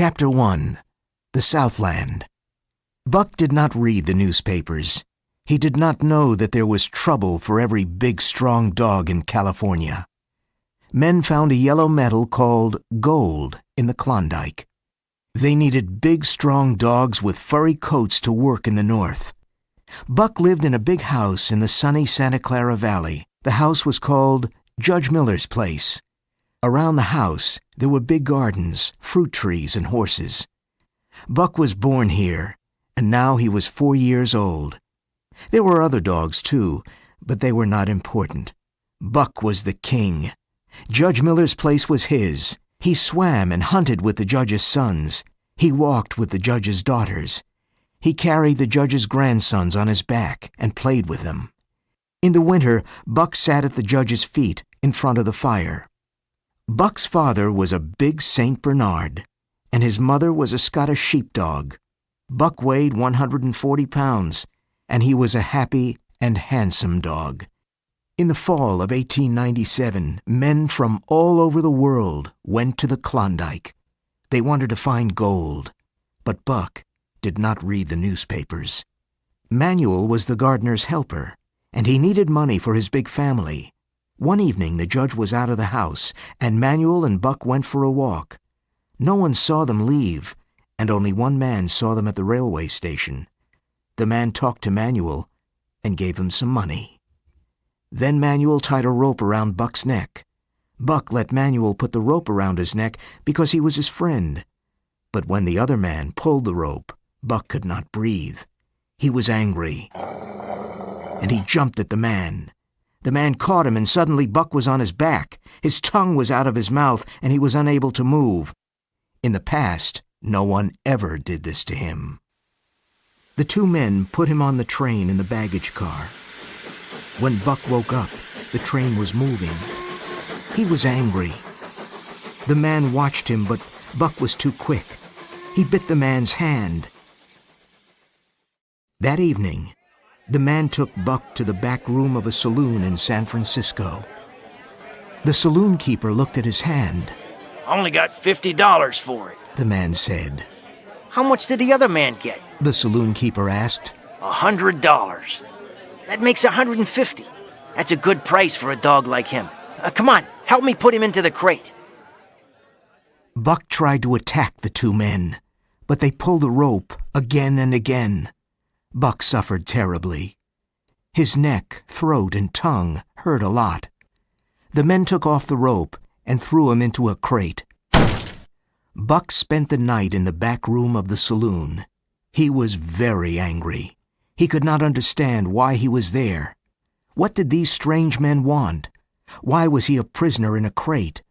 Chapter 1. The Southland. Buck did not read the newspapers. He did not know that there was trouble for every big, strong dog in California. Men found a yellow metal called gold in the Klondike. They needed big, strong dogs with furry coats to work in the north. Buck lived in a big house in the sunny Santa Clara Valley. The house was called Judge Miller's place. Around the house, there were big gardens, fruit trees, and horses. Buck was born here, and now he was 4 years old. There were other dogs, too, but they were not important. Buck was the king. Judge Miller's place was his. He swam and hunted with the judge's sons. He walked with the judge's daughters. He carried the judge's grandsons on his back and played with them. In the winter, Buck sat at the judge's feet in front of the fire. Buck's father was a big St. Bernard, and his mother was a Scottish sheepdog. Buck weighed 140 pounds, and he was a happy and handsome dog. In the fall of 1897, men from all over the world went to the Klondike. They wanted to find gold, but Buck did not read the newspapers. Manuel was the gardener's helper, and he needed money for his big family. One evening, the judge was out of the house, and Manuel and Buck went for a walk. No one saw them leave, and only one man saw them at the railway station. The man talked to Manuel and gave him some money. Then Manuel tied a rope around Buck's neck. Buck let Manuel put the rope around his neck because he was his friend. But when the other man pulled the rope, Buck could not breathe. He was angry, and he jumped at the man. The man caught him, and suddenly Buck was on his back. His tongue was out of his mouth, and he was unable to move. In the past, no one ever did this to him. The two men put him on the train in the baggage car. When Buck woke up, the train was moving. He was angry. The man watched him, but Buck was too quick. He bit the man's hand. That evening, the man took Buck to the back room of a saloon in San Francisco. The saloon keeper looked at his hand. Only got $50 for it, the man said. How much did the other man get? The saloon keeper asked. $100. That makes $150. That's a good price for a dog like him. Come on, help me put him into the crate. Buck tried to attack the two men, but they pulled the rope again and again. Buck suffered terribly. His neck, throat, and tongue hurt a lot. The men took off the rope and threw him into a crate. Buck spent the night in the back room of the saloon. He was very angry. He could not understand why he was there. What did these strange men want? Why was he a prisoner in a crate?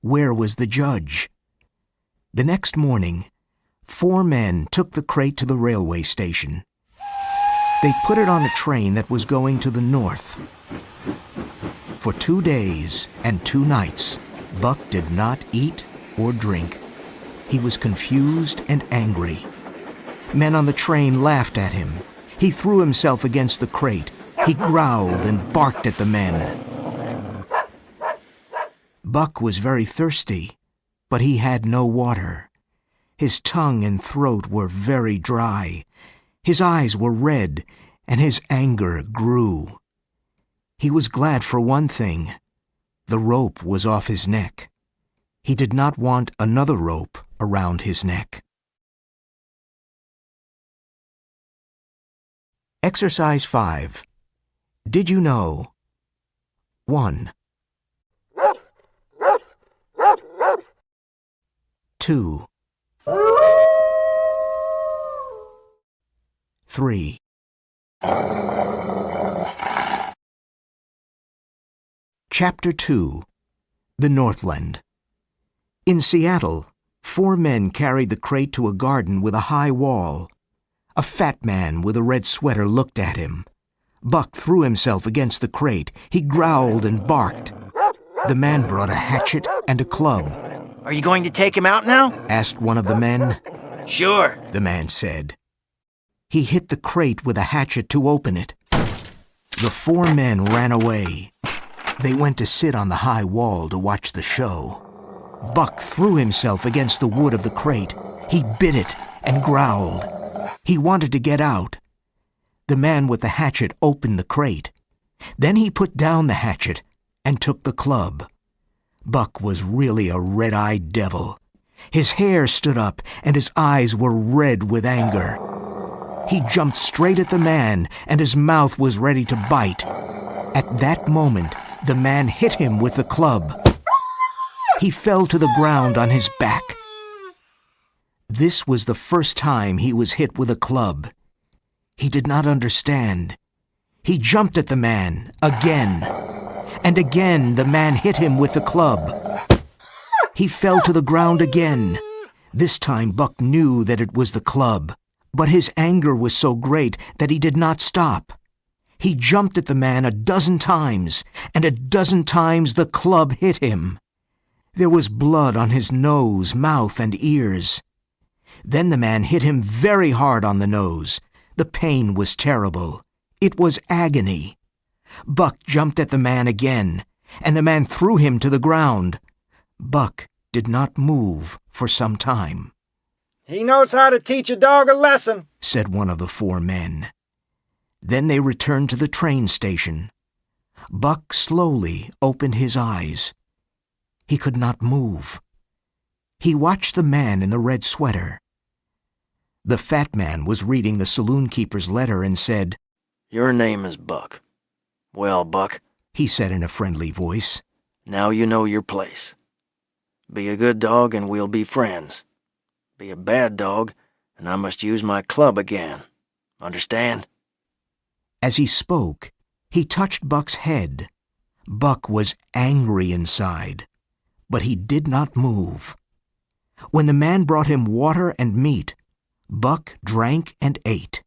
Where was the judge? The next morning, 4 men took the crate to the railway station. They put it on a train that was going to the north. For 2 days and 2 nights, Buck did not eat or drink. He was confused and angry. Men on the train laughed at him. He threw himself against the crate. He growled and barked at the men. Buck was very thirsty, but he had no water. His tongue and throat were very dry. His eyes were red, and his anger grew. He was glad for one thing. The rope was off his neck. He did not want another rope around his neck. Exercise 5. Did you know? 1. 2. 3. Chapter 2. The Northland. In Seattle, 4 men carried the crate to a garden with a high wall. A fat man with a red sweater looked at him. Buck threw himself against the crate. He growled and barked. The man brought a hatchet and a club. Are you going to take him out now? Asked one of the men. Sure, the man said. He hit the crate with a hatchet to open it. The 4 men ran away. They went to sit on the high wall to watch the show. Buck threw himself against the wood of the crate. He bit it and growled. He wanted to get out. The man with the hatchet opened the crate. Then he put down the hatchet and took the club. Buck was really a red-eyed devil. His hair stood up and his eyes were red with anger. He jumped straight at the man and his mouth was ready to bite. At that moment, the man hit him with the club. He fell to the ground on his back. This was the first time he was hit with a club. He did not understand. He jumped at the man again. And again the man hit him with the club. He fell to the ground again. This time Buck knew that it was the club, but his anger was so great that he did not stop. He jumped at the man 12 times, and 12 times the club hit him. There was blood on his nose, mouth, and ears. Then the man hit him very hard on the nose. The pain was terrible. It was agony. Buck jumped at the man again, and the man threw him to the ground. Buck did not move for some time. "He knows how to teach a dog a lesson," said one of the 4 men. Then they returned to the train station. Buck slowly opened his eyes. He could not move. He watched the man in the red sweater. The fat man was reading the saloon keeper's letter and said, "Your name is Buck. Well, Buck," he said in a friendly voice, "now you know your place. Be a good dog and we'll be friends. Be a bad dog and I must use my club again. Understand?" As he spoke, he touched Buck's head. Buck was angry inside, but he did not move. When the man brought him water and meat, Buck drank and ate.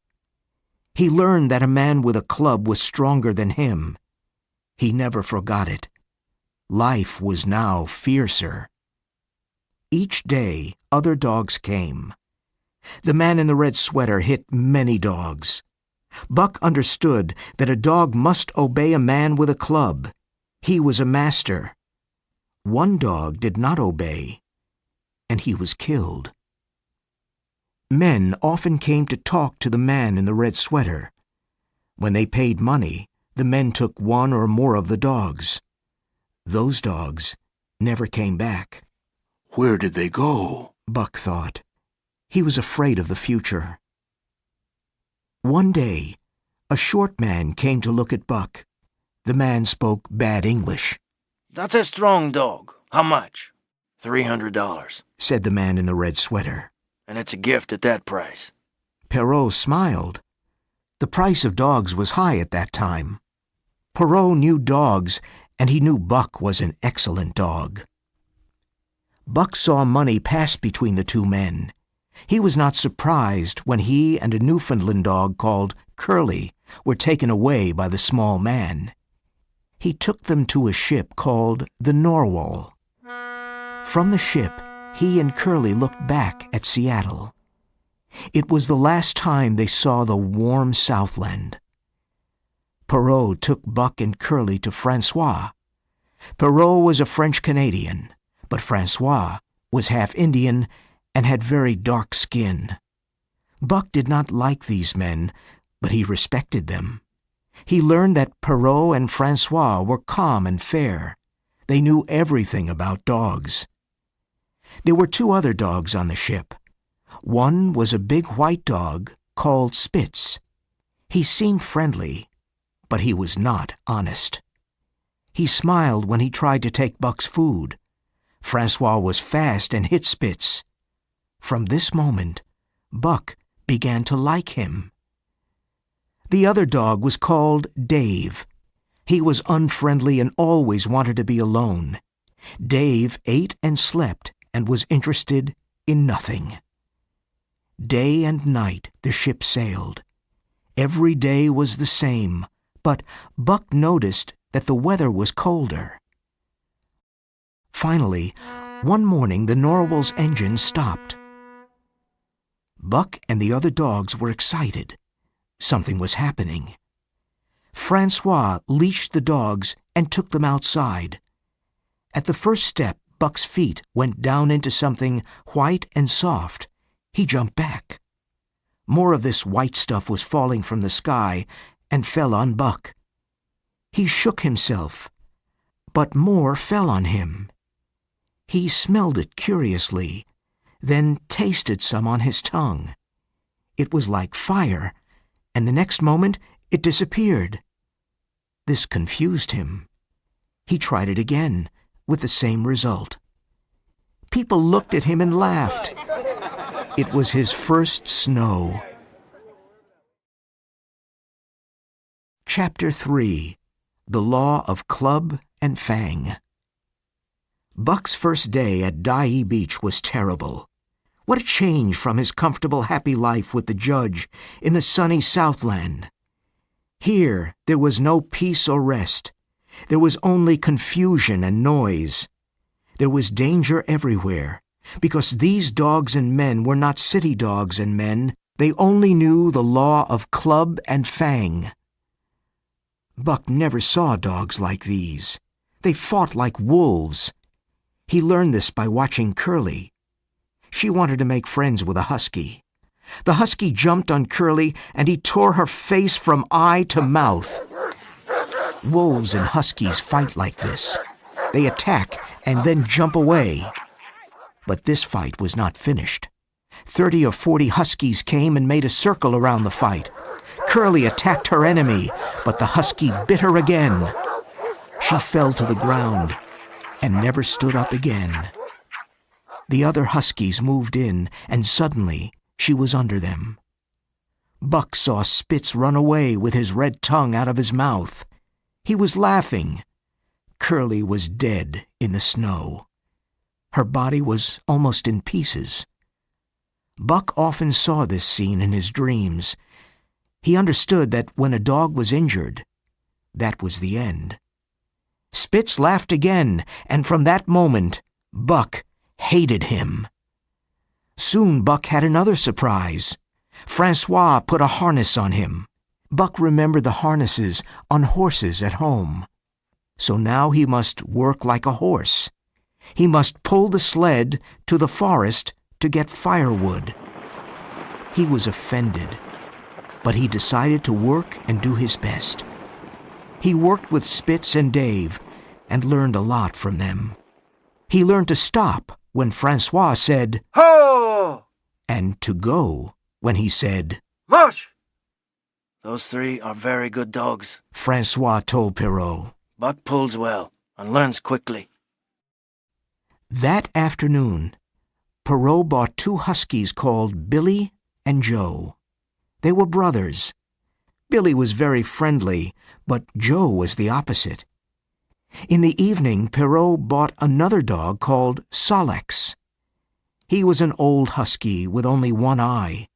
He learned that a man with a club was stronger than him. He never forgot it. Life was now fiercer. Each day, other dogs came. The man in the red sweater hit many dogs. Buck understood that a dog must obey a man with a club. He was a master. One dog did not obey, and he was killed. Men often came to talk to the man in the red sweater. When they paid money, the men took one or more of the dogs. Those dogs never came back. Where did they go? Buck thought. He was afraid of the future. One day, a short man came to look at Buck. The man spoke bad English. "That's a strong dog. How much?" $300, said the man in the red sweater. "And it's a gift at that price." Perrault smiled. The price of dogs was high at that time. Perrault knew dogs, and he knew Buck was an excellent dog. Buck saw money pass between the 2 men. He was not surprised when he and a Newfoundland dog called Curly were taken away by the small man. He took them to a ship called the Narwhal. From the ship, he and Curly looked back at Seattle. It was the last time they saw the warm Southland. Perrault took Buck and Curly to Francois. Perrault was a French-Canadian, but Francois was half Indian and had very dark skin. Buck did not like these men, but he respected them. He learned that Perrault and Francois were calm and fair. They knew everything about dogs. There were 2 other dogs on the ship. One was a big white dog called Spitz. He seemed friendly, but he was not honest. He smiled when he tried to take Buck's food. Francois was fast and hit Spitz. From this moment, Buck began to like him. The other dog was called Dave. He was unfriendly and always wanted to be alone. Dave ate and slept and was interested in nothing. Day and night the ship sailed. Every day was the same, but Buck noticed that the weather was colder. Finally, one morning the Narwhal's engine stopped. Buck and the other dogs were excited. Something was happening. Francois leashed the dogs and took them outside. At the first step, Buck's feet went down into something white and soft. He jumped back. More of this white stuff was falling from the sky and fell on Buck. He shook himself, but more fell on him. He smelled it curiously, then tasted some on his tongue. It was like fire, and the next moment it disappeared. This confused him. He tried it again, with the same result. People looked at him and laughed. It was his first snow. Chapter 3. The Law of Club and Fang. Buck's first day at Dyea Beach was terrible. What a change from his comfortable, happy life with the judge in the sunny Southland. Here there was no peace or rest. There was only confusion and noise. There was danger everywhere, because these dogs and men were not city dogs and men. They only knew the law of club and fang. Buck never saw dogs like these. They fought like wolves. He learned this by watching Curly. She wanted to make friends with a husky. The husky jumped on Curly, and he tore her face from eye to mouth. Wolves and huskies fight like this. They attack and then jump away. But this fight was not finished. 30 or 40 huskies came and made a circle around the fight. Curly attacked her enemy, but the husky bit her again. She fell to the ground and never stood up again. The other huskies moved in, and suddenly she was under them. Buck saw Spitz run away with his red tongue out of his mouth. He was laughing. Curly was dead in the snow. Her body was almost in pieces. Buck often saw this scene in his dreams. He understood that when a dog was injured, that was the end. Spitz laughed again, and from that moment, Buck hated him. Soon Buck had another surprise. Francois put a harness on him. Buck remembered the harnesses on horses at home. So now he must work like a horse. He must pull the sled to the forest to get firewood. He was offended, but he decided to work and do his best. He worked with Spitz and Dave and learned a lot from them. He learned to stop when Francois said, Ho! and to go when he said, Mush! Those three are very good dogs. Francois told Perrault. Buck pulls well and learns quickly. That afternoon, Perrault bought 2 huskies called Billy and Joe. They were brothers. Billy was very friendly, but Joe was the opposite. In the evening, Perrault bought another dog called Solex. He was an old husky with only one eye.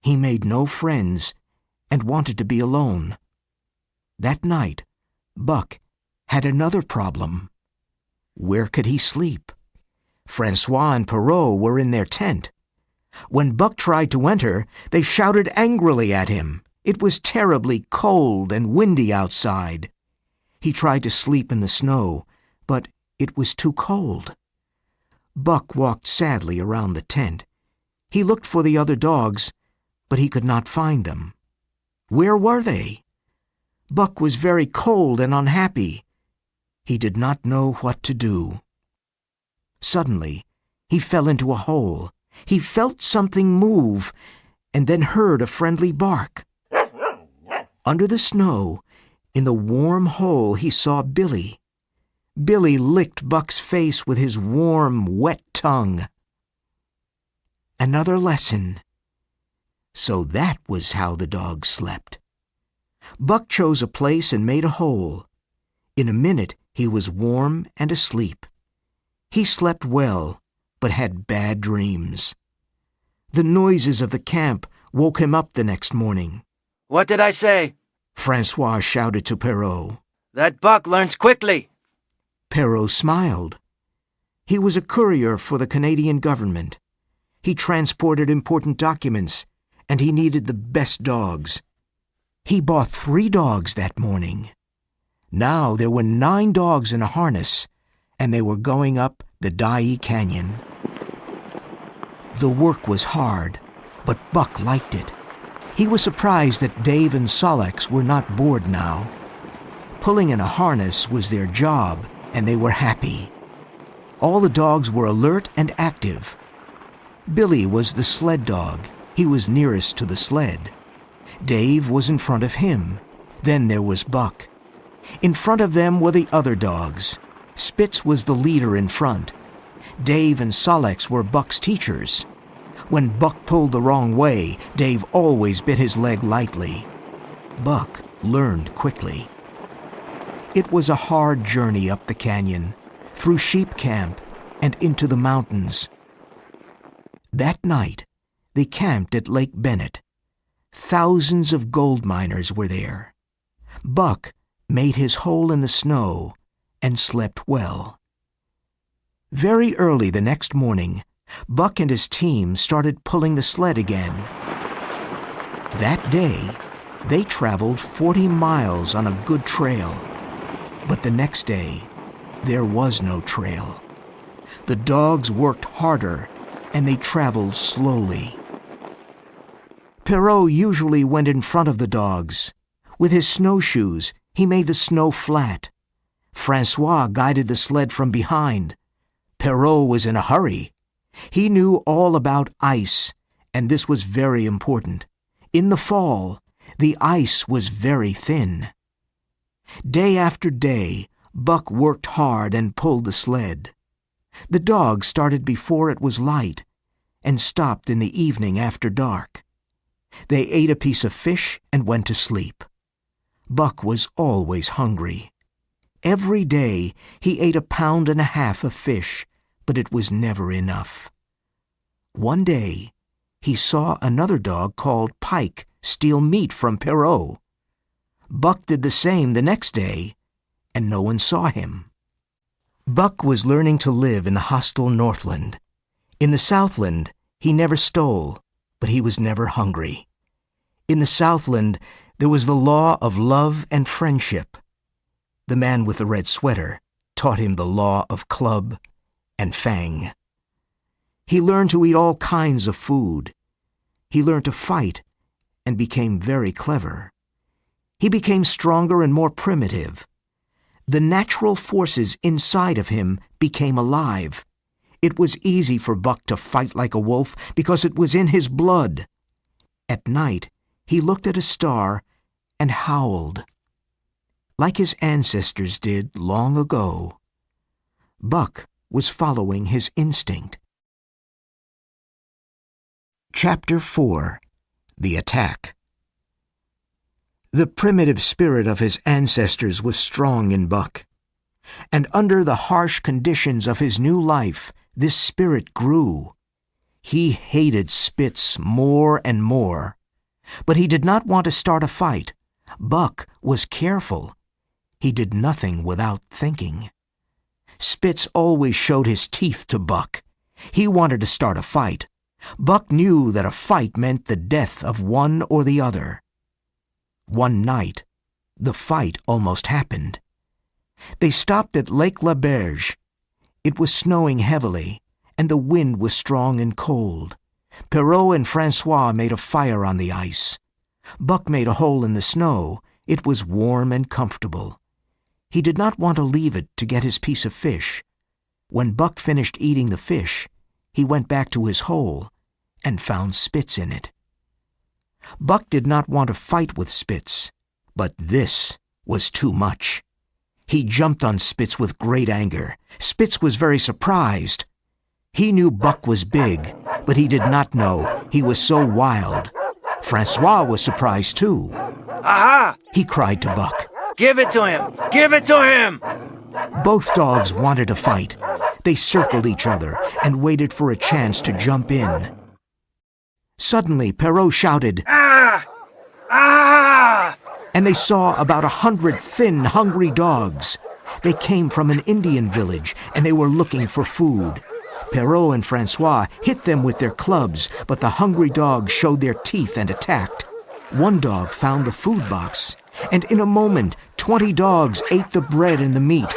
He made no friends and wanted to be alone. That night, Buck had another problem. Where could he sleep? Francois and Perrault were in their tent. When Buck tried to enter, they shouted angrily at him. It was terribly cold and windy outside. He tried to sleep in the snow, but it was too cold. Buck walked sadly around the tent. He looked for the other dogs, but he could not find them. Where were they? Buck was very cold and unhappy. He did not know what to do. Suddenly, he fell into a hole. He felt something move, and then heard a friendly bark. Under the snow, in the warm hole, he saw Billy. Billy licked Buck's face with his warm, wet tongue. Another lesson. So that was how the dog slept. Buck chose a place and made a hole. In a minute, he was warm and asleep. He slept well, but had bad dreams. The noises of the camp woke him up the next morning. What did I say? Francois shouted to Perrault. That Buck learns quickly. Perrault smiled. He was a courier for the Canadian government. He transported important documents, and he needed the best dogs. He bought 3 dogs that morning. Now there were 9 dogs in a harness, and they were going up the Dyea Canyon. The work was hard, but Buck liked it. He was surprised that Dave and Solex were not bored now. Pulling in a harness was their job, and they were happy. All the dogs were alert and active. Billy was the sled dog. He was nearest to the sled. Dave was in front of him. Then there was Buck. In front of them were the other dogs. Spitz was the leader in front. Dave and Solex were Buck's teachers. When Buck pulled the wrong way, Dave always bit his leg lightly. Buck learned quickly. It was a hard journey up the canyon, through sheep camp, and into the mountains. That night, they camped at Lake Bennett. Thousands of gold miners were there. Buck made his hole in the snow and slept well. Very early the next morning, Buck and his team started pulling the sled again. That day, they traveled 40 miles on a good trail. But the next day, there was no trail. The dogs worked harder, and they traveled slowly. Perrault usually went in front of the dogs. With his snowshoes, he made the snow flat. Francois guided the sled from behind. Perrault was in a hurry. He knew all about ice, and this was very important. In the fall, the ice was very thin. Day after day, Buck worked hard and pulled the sled. The dogs started before it was light and stopped in the evening after dark. They ate a piece of fish and went to sleep. Buck was always hungry. Every day he ate 1.5 pounds of fish, but it was never enough. One day, he saw another dog called Pike steal meat from Perrault. Buck did the same the next day, and no one saw him. Buck was learning to live in the hostile Northland. In the Southland, he never stole, but he was never hungry. In the Southland, there was the law of love and friendship. The man with the red sweater taught him the law of club and Fang. He learned to eat all kinds of food. He learned to fight and became very clever. He became stronger and more primitive. The natural forces inside of him became alive. It was easy for Buck to fight like a wolf because it was in his blood. At night, he looked at a star and howled, like his ancestors did long ago. Buck was following his instinct. Chapter 4. The Attack. The primitive spirit of his ancestors was strong in Buck, and under the harsh conditions of his new life, this spirit grew. He hated Spitz more and more, but he did not want to start a fight. Buck was careful. He did nothing without thinking. Spitz always showed his teeth to Buck. He wanted to start a fight. Buck knew that a fight meant the death of one or the other. One night, the fight almost happened. They stopped at Lake La Berge. It was snowing heavily, and the wind was strong and cold. Perrault and Francois made a fire on the ice. Buck made a hole in the snow. It was warm and comfortable. He did not want to leave it to get his piece of fish. When Buck finished eating the fish, he went back to his hole and found Spitz in it. Buck did not want to fight with Spitz, but this was too much. He jumped on Spitz with great anger. Spitz was very surprised. He knew Buck was big, but he did not know he was so wild. Francois was surprised too. Aha! He cried to Buck. Give it to him! Give it to him! Both dogs wanted to fight. They circled each other and waited for a chance to jump in. Suddenly, Perrault shouted, Ah! Ah! and they saw about 100 thin, hungry dogs. They came from an Indian village, and they were looking for food. Perrault and Francois hit them with their clubs, but the hungry dogs showed their teeth and attacked. One dog found the food box, and in a moment, 20 dogs ate the bread and the meat.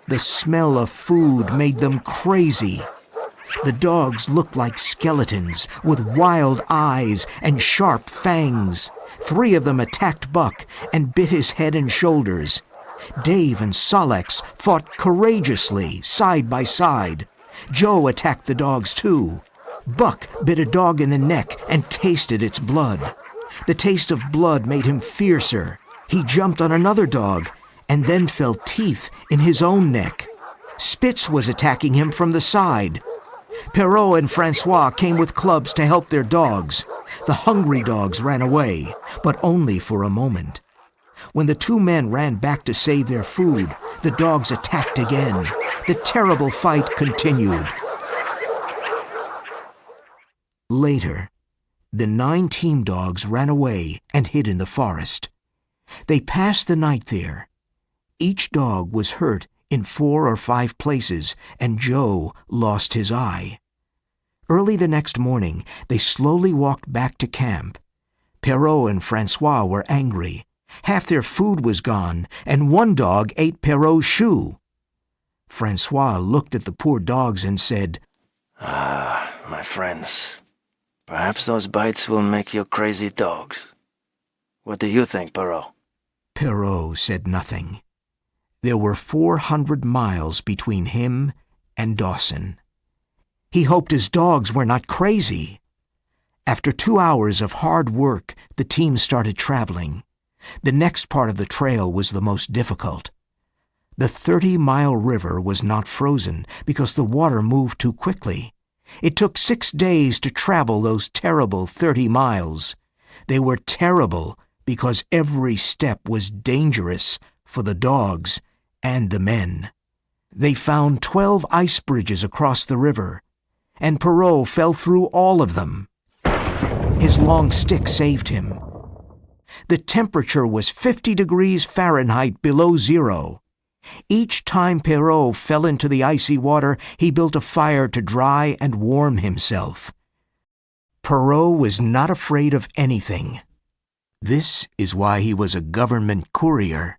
The smell of food made them crazy. The dogs looked like skeletons with wild eyes and sharp fangs. 3 of them attacked Buck and bit his head and shoulders. Dave and Solex fought courageously, side by side. Joe attacked the dogs too. Buck bit a dog in the neck and tasted its blood. The taste of blood made him fiercer. He jumped on another dog and then felt teeth in his own neck. Spitz was attacking him from the side. Perrault and Francois came with clubs to help their dogs. The hungry dogs ran away, but only for a moment. When the 2 men ran back to save their food, the dogs attacked again. The terrible fight continued. Later, the 9 team dogs ran away and hid in the forest. They passed the night there. Each dog was hurt in 4 or 5 places, and Joe lost his eye. Early the next morning, they slowly walked back to camp. Perrault and Francois were angry. Half their food was gone, and one dog ate Perrault's shoe. Francois looked at the poor dogs and said, "Ah, my friends, perhaps those bites will make you crazy dogs. What do you think, Perrault?" Perrault said nothing. There were 400 miles between him and Dawson. He hoped his dogs were not crazy. After 2 hours of hard work, the team started traveling. The next part of the trail was the most difficult. The 30-mile river was not frozen because the water moved too quickly. It took 6 days to travel those terrible 30 miles. They were terrible because every step was dangerous for the dogs and the men. They found 12 ice bridges across the river, and Perrault fell through all of them. His long stick saved him. The temperature was 50 degrees Fahrenheit below zero. Each time Perrault fell into the icy water, he built a fire to dry and warm himself. Perrault was not afraid of anything. This is why he was a government courier.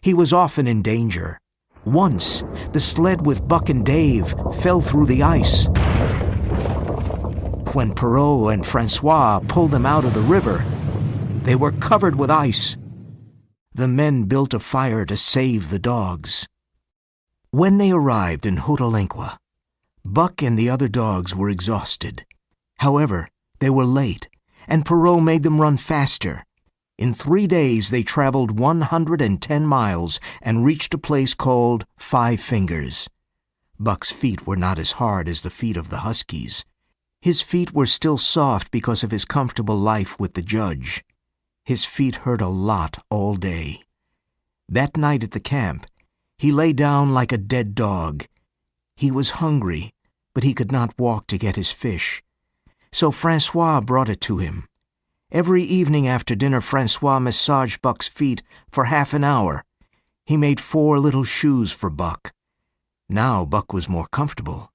He was often in danger. Once, the sled with Buck and Dave fell through the ice. When Perrault and Francois pulled them out of the river, they were covered with ice. The men built a fire to save the dogs. When they arrived in Hotelengua, Buck and the other dogs were exhausted. However, they were late, and Perrault made them run faster. In 3 days, they traveled 110 miles and reached a place called 5 Fingers. Buck's feet were not as hard as the feet of the huskies. His feet were still soft because of his comfortable life with the judge. His feet hurt a lot all day. That night at the camp, he lay down like a dead dog. He was hungry, but he could not walk to get his fish. So Francois brought it to him. Every evening after dinner, Francois massaged Buck's feet for half an hour. He made 4 little shoes for Buck. Now Buck was more comfortable.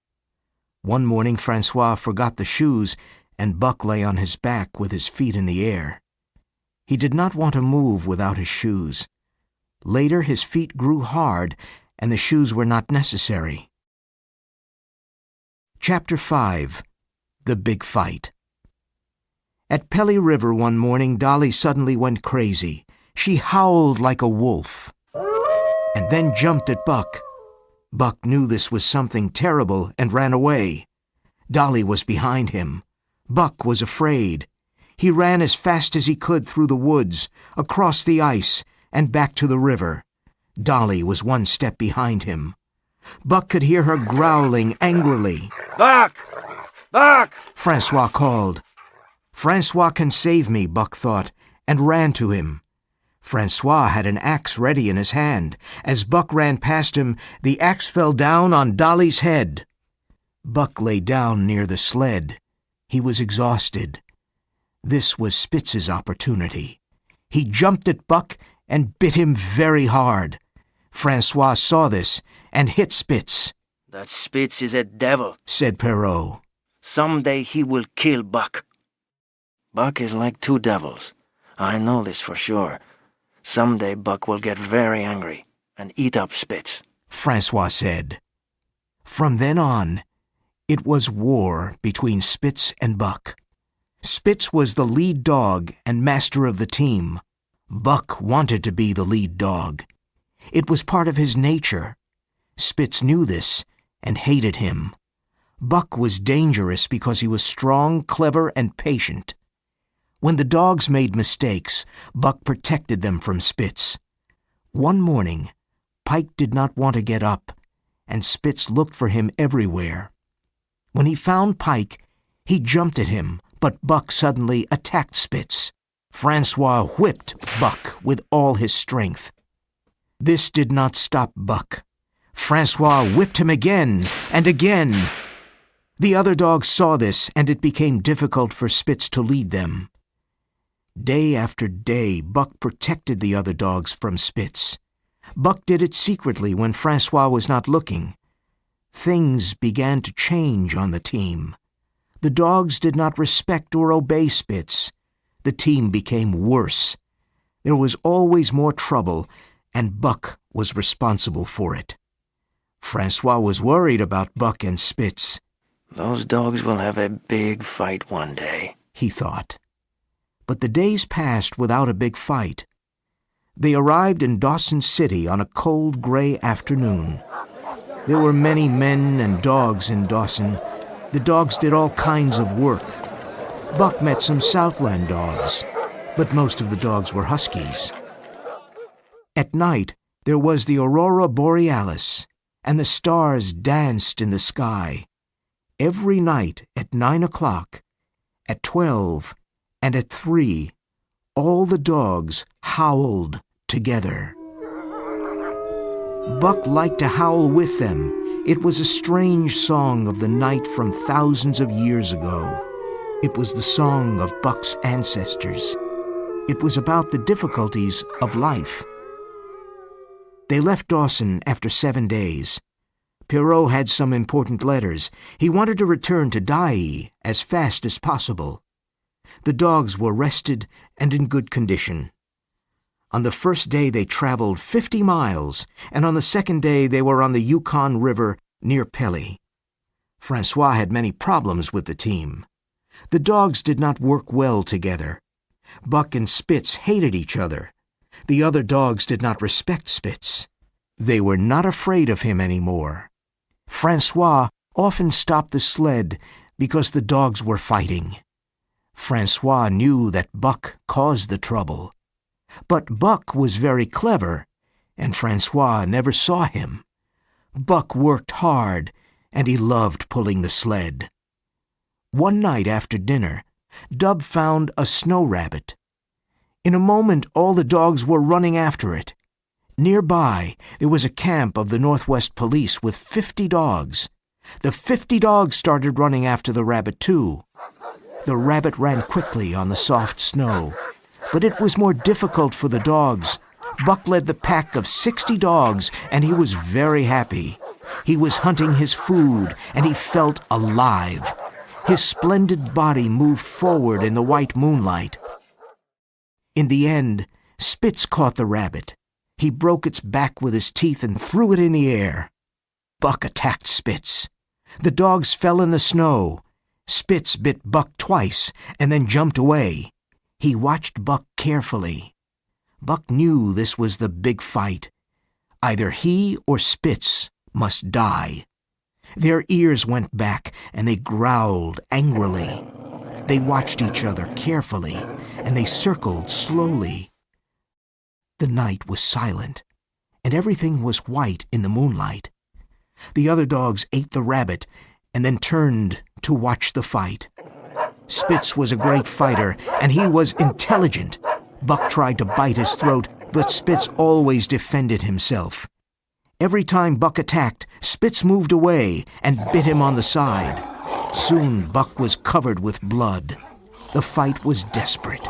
One morning, Francois forgot the shoes, and Buck lay on his back with his feet in the air. He did not want to move without his shoes. Later, his feet grew hard, and the shoes were not necessary. Chapter 5. The Big Fight. At Pelly River one morning, Dolly suddenly went crazy. She howled like a wolf, and then jumped at Buck. Buck knew this was something terrible and ran away. Dolly was behind him. Buck was afraid. He ran as fast as he could through the woods, across the ice, and back to the river. Dolly was 1 step behind him. Buck could hear her growling angrily. "Buck! Buck!" Francois called. Francois can save me, Buck thought, and ran to him. Francois had an axe ready in his hand. As Buck ran past him, the axe fell down on Dolly's head. Buck lay down near the sled. He was exhausted. This was Spitz's opportunity. He jumped at Buck and bit him very hard. Francois saw this and hit Spitz. "That Spitz is a devil," said Perrault. "Someday he will kill Buck." Buck is like 2 devils. I know this for sure. Someday Buck will get very angry and eat up Spitz. Francois said. From then on, it was war between Spitz and Buck. Spitz was the lead dog and master of the team. Buck wanted to be the lead dog. It was part of his nature. Spitz knew this and hated him. Buck was dangerous because he was strong, clever, and patient. When the dogs made mistakes, Buck protected them from Spitz. One morning, Pike did not want to get up, and Spitz looked for him everywhere. When he found Pike, he jumped at him, but Buck suddenly attacked Spitz. Francois whipped Buck with all his strength. This did not stop Buck. Francois whipped him again and again. The other dogs saw this, and it became difficult for Spitz to lead them. Day after day, Buck protected the other dogs from Spitz. Buck did it secretly when Francois was not looking. Things began to change on the team. The dogs did not respect or obey Spitz. The team became worse. There was always more trouble, and Buck was responsible for it. Francois was worried about Buck and Spitz. Those dogs will have a big fight one day, he thought. But the days passed without a big fight. They arrived in Dawson City on a cold, gray afternoon. There were many men and dogs in Dawson. The dogs did all kinds of work. Buck met some Southland dogs, but most of the dogs were huskies. At night, there was the aurora borealis, and the stars danced in the sky. Every night at 9 o'clock, at 12, and at 3, all the dogs howled together. Buck liked to howl with them. It was a strange song of the night from thousands of years ago. It was the song of Buck's ancestors. It was about the difficulties of life. They left Dawson after 7 days. Pierrot had some important letters. He wanted to return to Dyea as fast as possible. The dogs were rested and in good condition. On the first day they traveled 50 miles, and on the second day they were on the Yukon River near Pelly. Francois had many problems with the team. The dogs did not work well together. Buck and Spitz hated each other. The other dogs did not respect Spitz. They were not afraid of him anymore. Francois often stopped the sled because the dogs were fighting. Francois knew that Buck caused the trouble. But Buck was very clever, and Francois never saw him. Buck worked hard, and he loved pulling the sled. One night after dinner, Dub found a snow rabbit. In a moment, all the dogs were running after it. Nearby, there was a camp of the Northwest Police with 50 dogs. The 50 dogs started running after the rabbit, too. The rabbit ran quickly on the soft snow, but it was more difficult for the dogs. Buck led the pack of 60 dogs, and he was very happy. He was hunting his food, and he felt alive. His splendid body moved forward in the white moonlight. In the end, Spitz caught the rabbit. He broke its back with his teeth and threw it in the air. Buck attacked Spitz. The dogs fell in the snow. Spitz bit Buck twice and then jumped away. He watched Buck carefully. Buck knew this was the big fight. Either he or Spitz must die. Their ears went back and they growled angrily. They watched each other carefully and they circled slowly. The night was silent and everything was white in the moonlight. The other dogs ate the rabbit and then turned to watch the fight. Spitz was a great fighter, and he was intelligent. Buck tried to bite his throat, but Spitz always defended himself. Every time Buck attacked, Spitz moved away and bit him on the side. Soon Buck was covered with blood. The fight was desperate.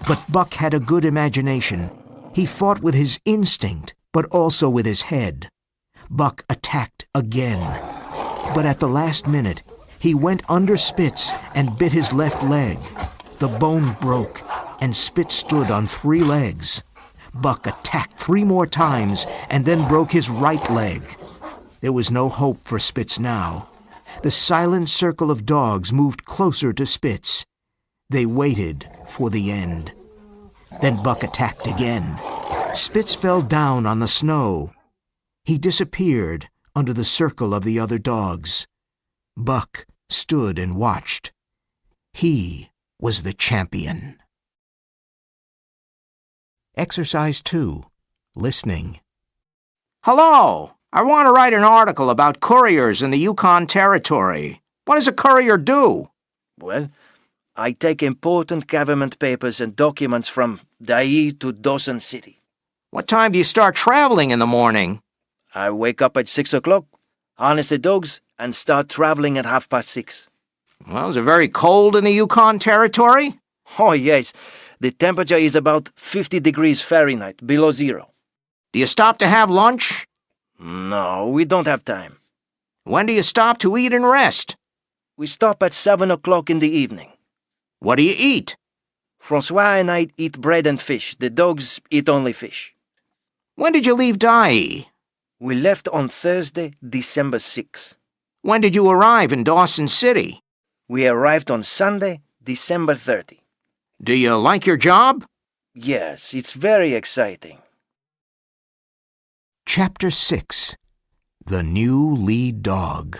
But Buck had a good imagination. He fought with his instinct, but also with his head. Buck attacked again. But at the last minute, he went under Spitz and bit his left leg. The bone broke, and Spitz stood on 3 legs. Buck attacked 3 more times and then broke his right leg. There was no hope for Spitz now. The silent circle of dogs moved closer to Spitz. They waited for the end. Then Buck attacked again. Spitz fell down on the snow. He disappeared under the circle of the other dogs. Buck stood and watched. He was the champion. Exercise 2. Listening. Hello. I want to write an article about couriers in the Yukon Territory. What does a courier do? Well, I take important government papers and documents from Dai to Dawson City. What time do you start traveling in the morning? I wake up at 6 o'clock, harness the dogs, and start traveling at 6:30. Well, is it very cold in the Yukon Territory? Oh, yes. The temperature is about 50 degrees Fahrenheit, below zero. Do you stop to have lunch? No, we don't have time. When do you stop to eat and rest? We stop at 7 o'clock in the evening. What do you eat? Francois and I eat bread and fish. The dogs eat only fish. When did you leave Dai? We left on Thursday, December 6th. When did you arrive in Dawson City? We arrived on Sunday, December 30. Do you like your job? Yes, it's very exciting. Chapter 6. The New Lead Dog.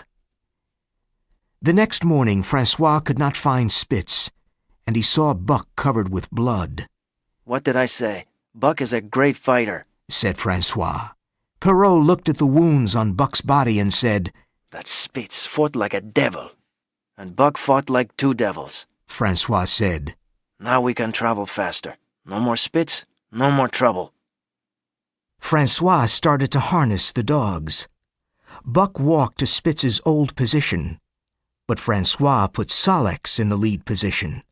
The next morning, Francois could not find Spitz, and he saw Buck covered with blood. What did I say? Buck is a great fighter, said Francois. Perrault looked at the wounds on Buck's body and said, That Spitz fought like a devil, and Buck fought like 2 devils. Francois said, Now we can travel faster. No more Spitz, no more trouble. Francois started to harness the dogs. Buck walked to Spitz's old position, but Francois put Solex in the lead position.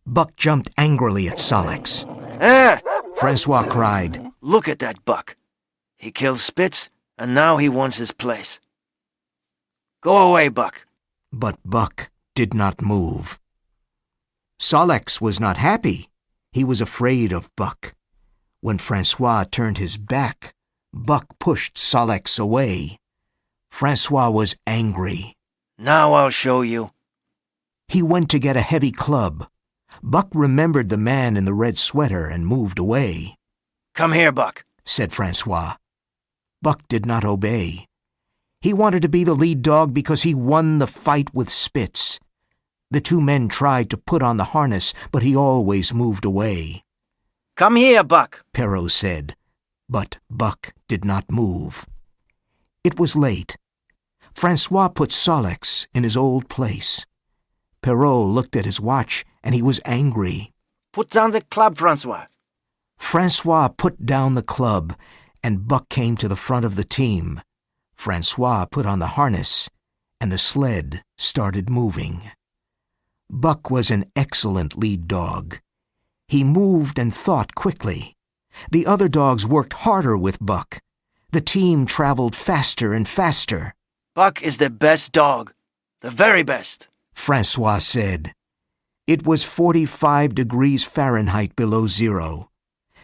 Buck jumped angrily at Solex. Ah! Francois cried, Look at that Buck. He killed Spitz, and now he wants his place. Go away, Buck. But Buck did not move. Solex was not happy. He was afraid of Buck. When Francois turned his back, Buck pushed Solex away. Francois was angry. Now I'll show you. He went to get a heavy club. Buck remembered the man in the red sweater and moved away. Come here, Buck, said Francois. Buck did not obey. He wanted to be the lead dog because he won the fight with Spitz. The 2 men tried to put on the harness, but he always moved away. Come here, Buck, Perrault said, but Buck did not move. It was late. Francois put Solex in his old place. Perrault looked at his watch, and he was angry. Put down the club, Francois. Francois put down the club, and Buck came to the front of the team. Francois put on the harness, and the sled started moving. Buck was an excellent lead dog. He moved and thought quickly. The other dogs worked harder with Buck. The team traveled faster and faster. Buck is the best dog. The very best, Francois said. It was 45 degrees Fahrenheit below zero.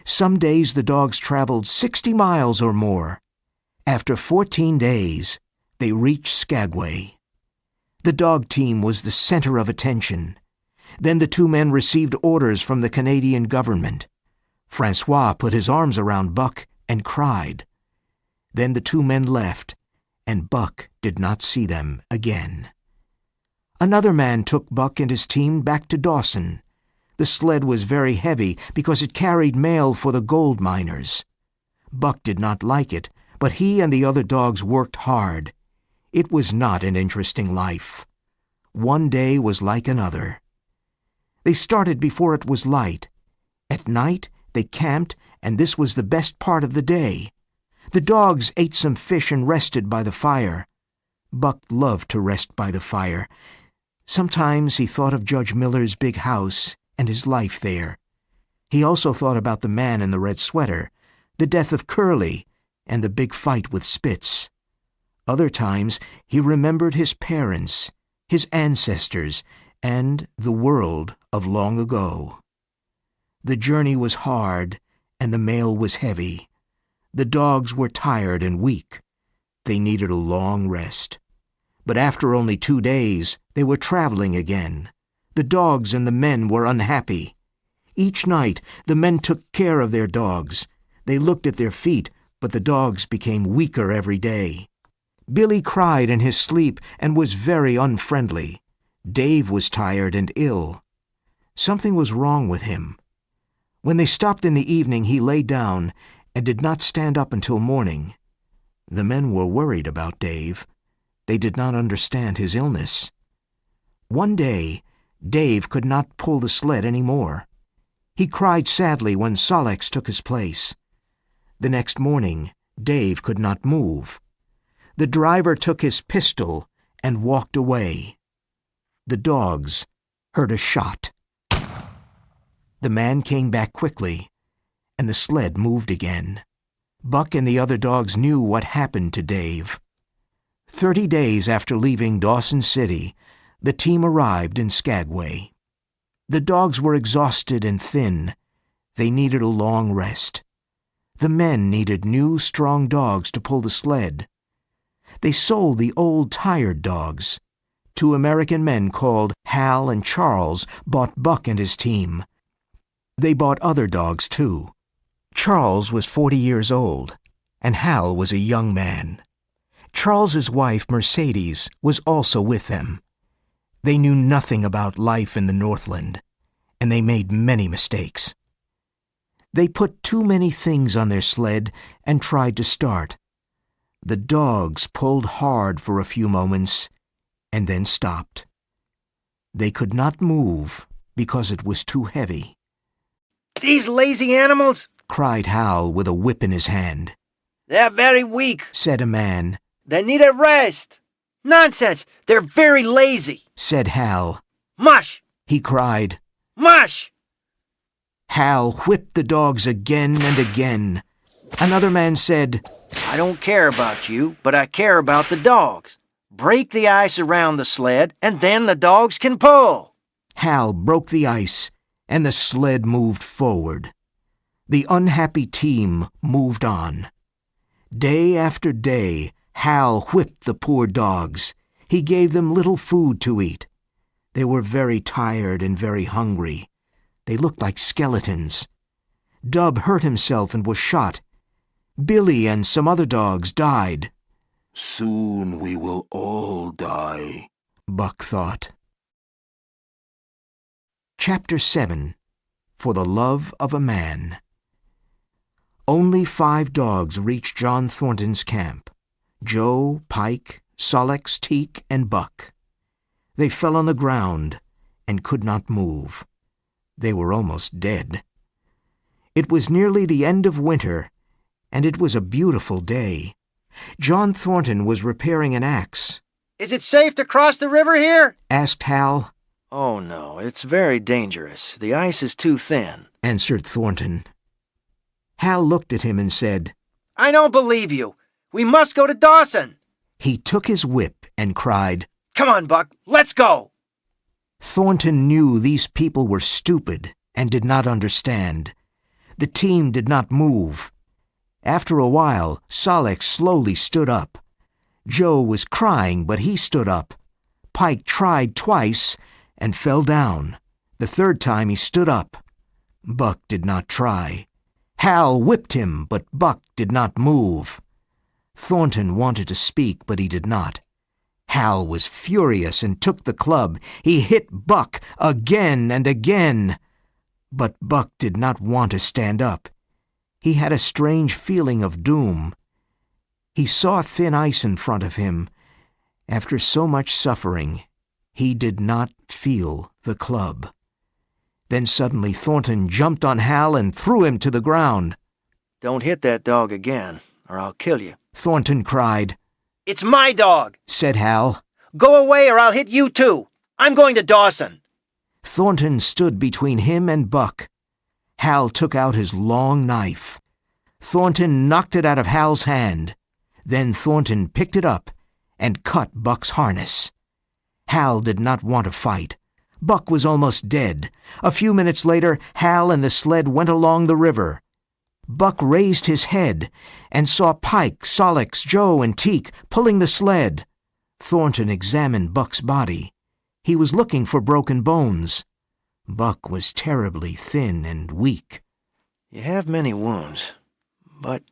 Some days the dogs traveled 60 miles or more. After 14 days, they reached Skagway. The dog team was the center of attention. Then the 2 men received orders from the Canadian government. Francois put his arms around Buck and cried. Then the 2 men left, and Buck did not see them again. Another man took Buck and his team back to Dawson. The sled was very heavy because it carried mail for the gold miners. Buck did not like it, but he and the other dogs worked hard. It was not an interesting life. One day was like another. They started before it was light. At night, they camped, and this was the best part of the day. The dogs ate some fish and rested by the fire. Buck loved to rest by the fire. Sometimes he thought of Judge Miller's big house and his life there. He also thought about the man in the red sweater, the death of Curly, and the big fight with Spitz. Other times he remembered his parents, his ancestors, and the world of long ago. The journey was hard, and the mail was heavy. The dogs were tired and weak. They needed a long rest. But after only 2 days, they were traveling again. The dogs and the men were unhappy. Each night, the men took care of their dogs. They looked at their feet, but the dogs became weaker every day. Billy cried in his sleep and was very unfriendly. Dave was tired and ill. Something was wrong with him. When they stopped in the evening, he lay down and did not stand up until morning. The men were worried about Dave. They did not understand his illness. One day, Dave could not pull the sled any more. He cried sadly when Solex took his place. The next morning, Dave could not move. The driver took his pistol and walked away. The dogs heard a shot. The man came back quickly, and the sled moved again. Buck and the other dogs knew what happened to Dave. 30 days after leaving Dawson City, the team arrived in Skagway. The dogs were exhausted and thin. They needed a long rest. The men needed new, strong dogs to pull the sled. They sold the old, tired dogs. 2 American men called Hal and Charles bought Buck and his team. They bought other dogs, too. Charles was 40 years old, and Hal was a young man. Charles's wife, Mercedes, was also with them. They knew nothing about life in the Northland, and they made many mistakes. They put too many things on their sled and tried to start. The dogs pulled hard for a few moments and then stopped. They could not move because it was too heavy. These lazy animals, cried Hal with a whip in his hand. They're very weak, said a man. They need a rest. Nonsense, they're very lazy, said Hal. Mush, he cried. Mush! Hal whipped the dogs again and again. Another man said, I don't care about you, but I care about the dogs. Break the ice around the sled, and then the dogs can pull. Hal broke the ice, and the sled moved forward. The unhappy team moved on. Day after day, Hal whipped the poor dogs. He gave them little food to eat. They were very tired and very hungry. They looked like skeletons. Dub hurt himself and was shot. Billy and some other dogs died. Soon we will all die, Buck thought. Chapter 7. For the Love of a Man. Only 5 dogs reached John Thornton's camp: Joe, Pike, Solex, Teak, and Buck. They fell on the ground and could not move. They were almost dead. It was nearly the end of winter, and it was a beautiful day. John Thornton was repairing an axe. Is it safe to cross the river here? Asked Hal. Oh, no, it's very dangerous. The ice is too thin, answered Thornton. Hal looked at him and said, I don't believe you. We must go to Dawson. He took his whip and cried, Come on, Buck, let's go. Thornton knew these people were stupid and did not understand. The team did not move. After a while, Solex slowly stood up. Joe was crying, but he stood up. Pike tried twice and fell down. The third time he stood up. Buck did not try. Hal whipped him, but Buck did not move. Thornton wanted to speak, but he did not. Hal was furious and took the club. He hit Buck again and again. But Buck did not want to stand up. He had a strange feeling of doom. He saw thin ice in front of him. After so much suffering, he did not feel the club. Then suddenly Thornton jumped on Hal and threw him to the ground. Don't hit that dog again, or I'll kill you, Thornton cried. It's my dog, said Hal. Go away or I'll hit you too. I'm going to Dawson. Thornton stood between him and Buck. Hal took out his long knife. Thornton knocked it out of Hal's hand. Then Thornton picked it up and cut Buck's harness. Hal did not want to fight. Buck was almost dead. A few minutes later, Hal and the sled went along the river. Buck raised his head and saw Pike, Solix, Joe, and Teak pulling the sled. Thornton examined Buck's body. He was looking for broken bones. Buck was terribly thin and weak. "You have many wounds, but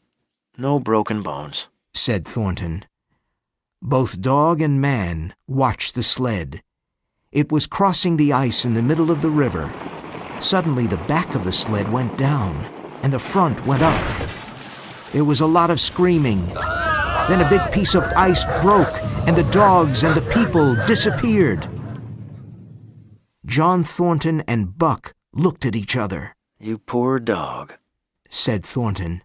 no broken bones," said Thornton. Both dog and man watched the sled. It was crossing the ice in the middle of the river. Suddenly the back of the sled went down, and the front went up. There was a lot of screaming. Then a big piece of ice broke, and the dogs and the people disappeared. John Thornton and Buck looked at each other. "You poor dog," said Thornton,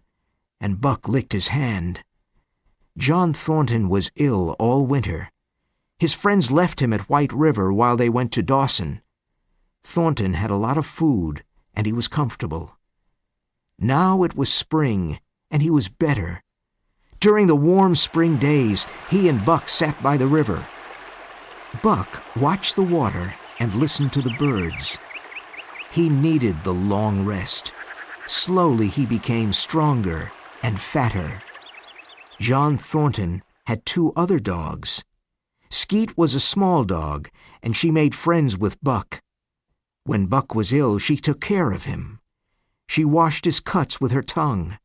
and Buck licked his hand. John Thornton was ill all winter. His friends left him at White River while they went to Dawson. Thornton had a lot of food, and he was comfortable. Now it was spring, and he was better. During the warm spring days, he and Buck sat by the river. Buck watched the water and listened to the birds. He needed the long rest. Slowly he became stronger and fatter. John Thornton had 2 other dogs. Skeet was a small dog, and she made friends with Buck. When Buck was ill, she took care of him. She washed his cuts with her tongue.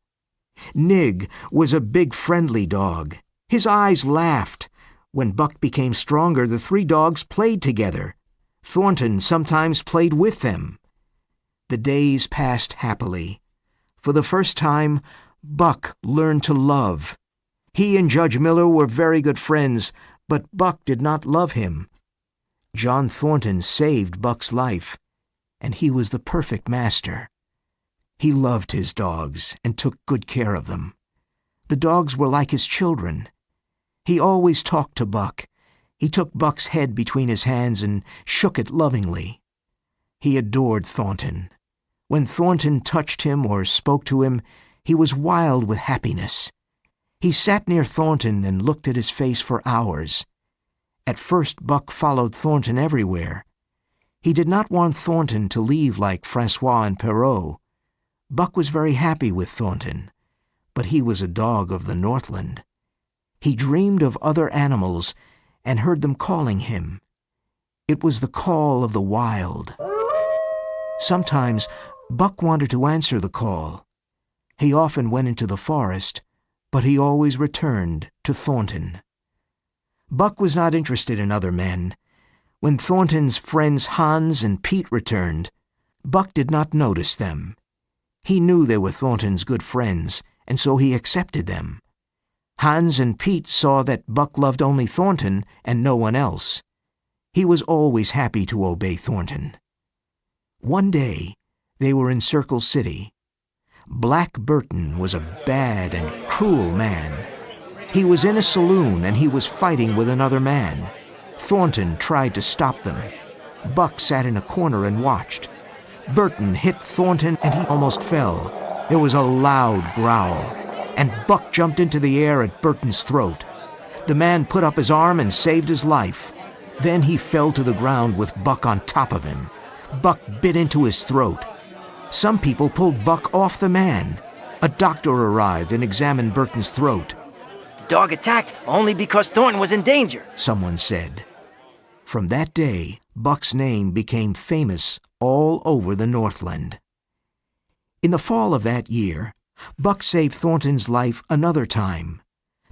Nig was a big friendly dog. His eyes laughed. When Buck became stronger, the 3 dogs played together. Thornton sometimes played with them. The days passed happily. For the first time, Buck learned to love. He and Judge Miller were very good friends, but Buck did not love him. John Thornton saved Buck's life, and he was the perfect master. He loved his dogs and took good care of them. The dogs were like his children. He always talked to Buck. He took Buck's head between his hands and shook it lovingly. He adored Thornton. When Thornton touched him or spoke to him, he was wild with happiness. He sat near Thornton and looked at his face for hours. At first, Buck followed Thornton everywhere. He did not want Thornton to leave like Francois and Perrault. Buck was very happy with Thornton, but he was a dog of the Northland. He dreamed of other animals and heard them calling him. It was the call of the wild. Sometimes Buck wanted to answer the call. He often went into the forest, but he always returned to Thornton. Buck was not interested in other men. When Thornton's friends Hans and Pete returned, Buck did not notice them. He knew they were Thornton's good friends, and so he accepted them. Hans and Pete saw that Buck loved only Thornton and no one else. He was always happy to obey Thornton. One day, they were in Circle City. Black Burton was a bad and cruel man. He was in a saloon and he was fighting with another man. Thornton tried to stop them. Buck sat in a corner and watched. Burton hit Thornton and he almost fell. There was a loud growl, and Buck jumped into the air at Burton's throat. The man put up his arm and saved his life. Then he fell to the ground with Buck on top of him. Buck bit into his throat. Some people pulled Buck off the man. A doctor arrived and examined Burton's throat. "The dog attacked only because Thornton was in danger," someone said. From that day, Buck's name became famous all over the Northland. In the fall of that year, Buck saved Thornton's life another time.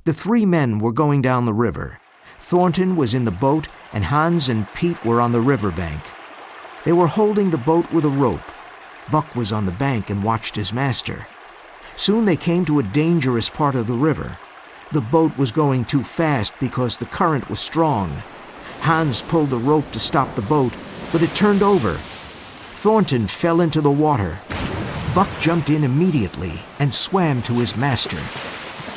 The 3 men were going down the river. Thornton was in the boat, and Hans and Pete were on the riverbank. They were holding the boat with a rope. Buck was on the bank and watched his master. Soon they came to a dangerous part of the river. The boat was going too fast because the current was strong. Hans pulled the rope to stop the boat, but it turned over. Thornton fell into the water. Buck jumped in immediately and swam to his master.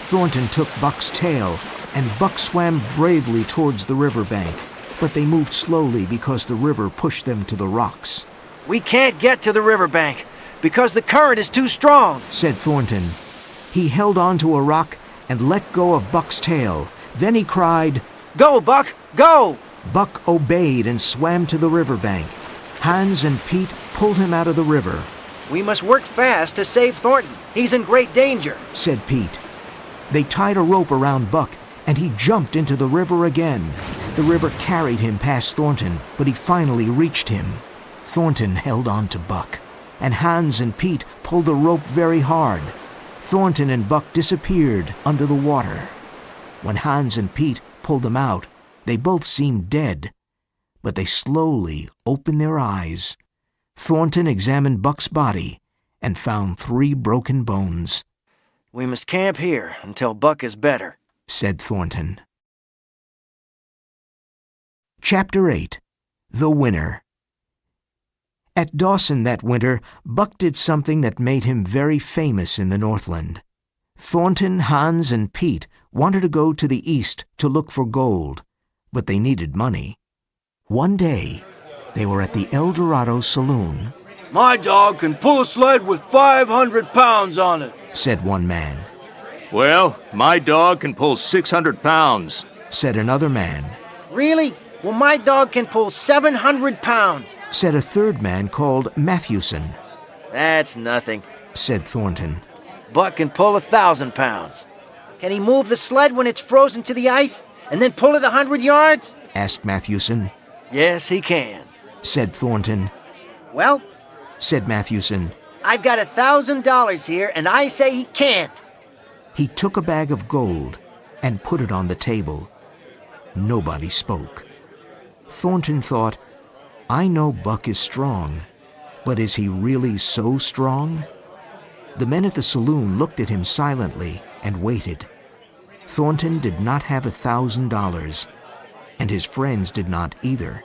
Thornton took Buck's tail, and Buck swam bravely towards the riverbank, but they moved slowly because the river pushed them to the rocks. "We can't get to the riverbank because the current is too strong," said Thornton. He held onto a rock and let go of Buck's tail. Then he cried, "Go, Buck, go!" Buck obeyed and swam to the riverbank. Hans and Pete pulled him out of the river. We must work fast to save Thornton. He's in great danger, said Pete. They tied a rope around Buck, and he jumped into the river again. The river carried him past Thornton, but he finally reached him. Thornton held on to Buck, and Hans and Pete pulled the rope very hard. Thornton and Buck disappeared under the water. When Hans and Pete pulled them out, they both seemed dead, but they slowly opened their eyes. Thornton examined Buck's body and found 3 broken bones. We must camp here until Buck is better, said Thornton. Chapter 8. The Winner. At Dawson that winter, Buck did something that made him very famous in the Northland. Thornton, Hans, and Pete wanted to go to the east to look for gold, but they needed money. One day, they were at the El Dorado saloon. My dog can pull a sled with 500 pounds on it, said one man. Well, my dog can pull 600 pounds, said another man. Really? Well, my dog can pull 700 pounds, said a third man called Matthewson. That's nothing, said Thornton. Buck can pull 1,000 pounds. Can he move the sled when it's frozen to the ice and then pull it 100 yards? Asked Matthewson. Yes, he can, said Thornton. Well, said Matthewson. I've got $1,000 here, and I say he can't. He took a bag of gold and put it on the table. Nobody spoke. Thornton thought, I know Buck is strong, but is he really so strong? The men at the saloon looked at him silently and waited. Thornton did not have $1,000, and his friends did not either.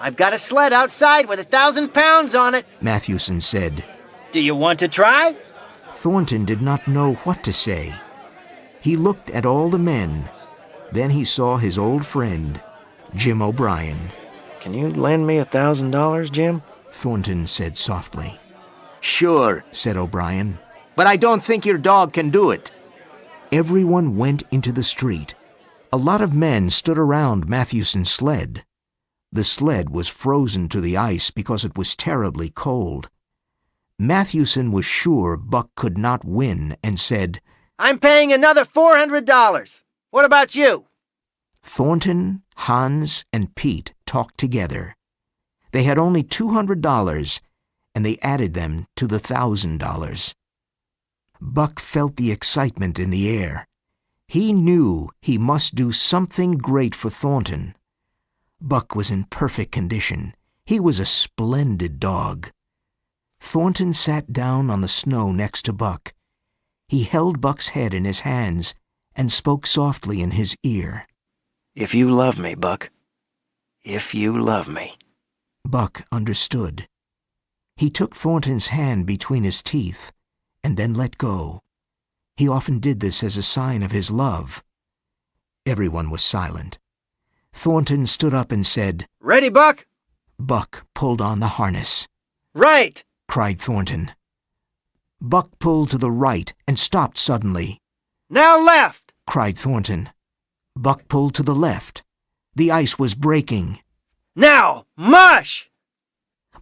I've got a sled outside with 1,000 pounds on it, Matthewson said. Do you want to try? Thornton did not know what to say. He looked at all the men. Then he saw his old friend, Jim O'Brien. Can you lend me $1,000, Jim? Thornton said softly. Sure, said O'Brien. But I don't think your dog can do it. Everyone went into the street. A lot of men stood around Matthewson's sled. The sled was frozen to the ice because it was terribly cold. Matthewson was sure Buck could not win and said, I'm paying another $400. What about you? Thornton, Hans, and Pete talked together. They had only $200, and they added them to the $1,000. Buck felt the excitement in the air. He knew he must do something great for Thornton. Buck was in perfect condition. He was a splendid dog. Thornton sat down on the snow next to Buck. He held Buck's head in his hands and spoke softly in his ear. If you love me, Buck. If you love me. Buck understood. He took Thornton's hand between his teeth and then let go. He often did this as a sign of his love. Everyone was silent. Thornton stood up and said, Ready, Buck? Buck pulled on the harness. Right! Cried Thornton. Buck pulled to the right and stopped suddenly. Now left! Cried Thornton. Buck pulled to the left. The ice was breaking. Now, mush!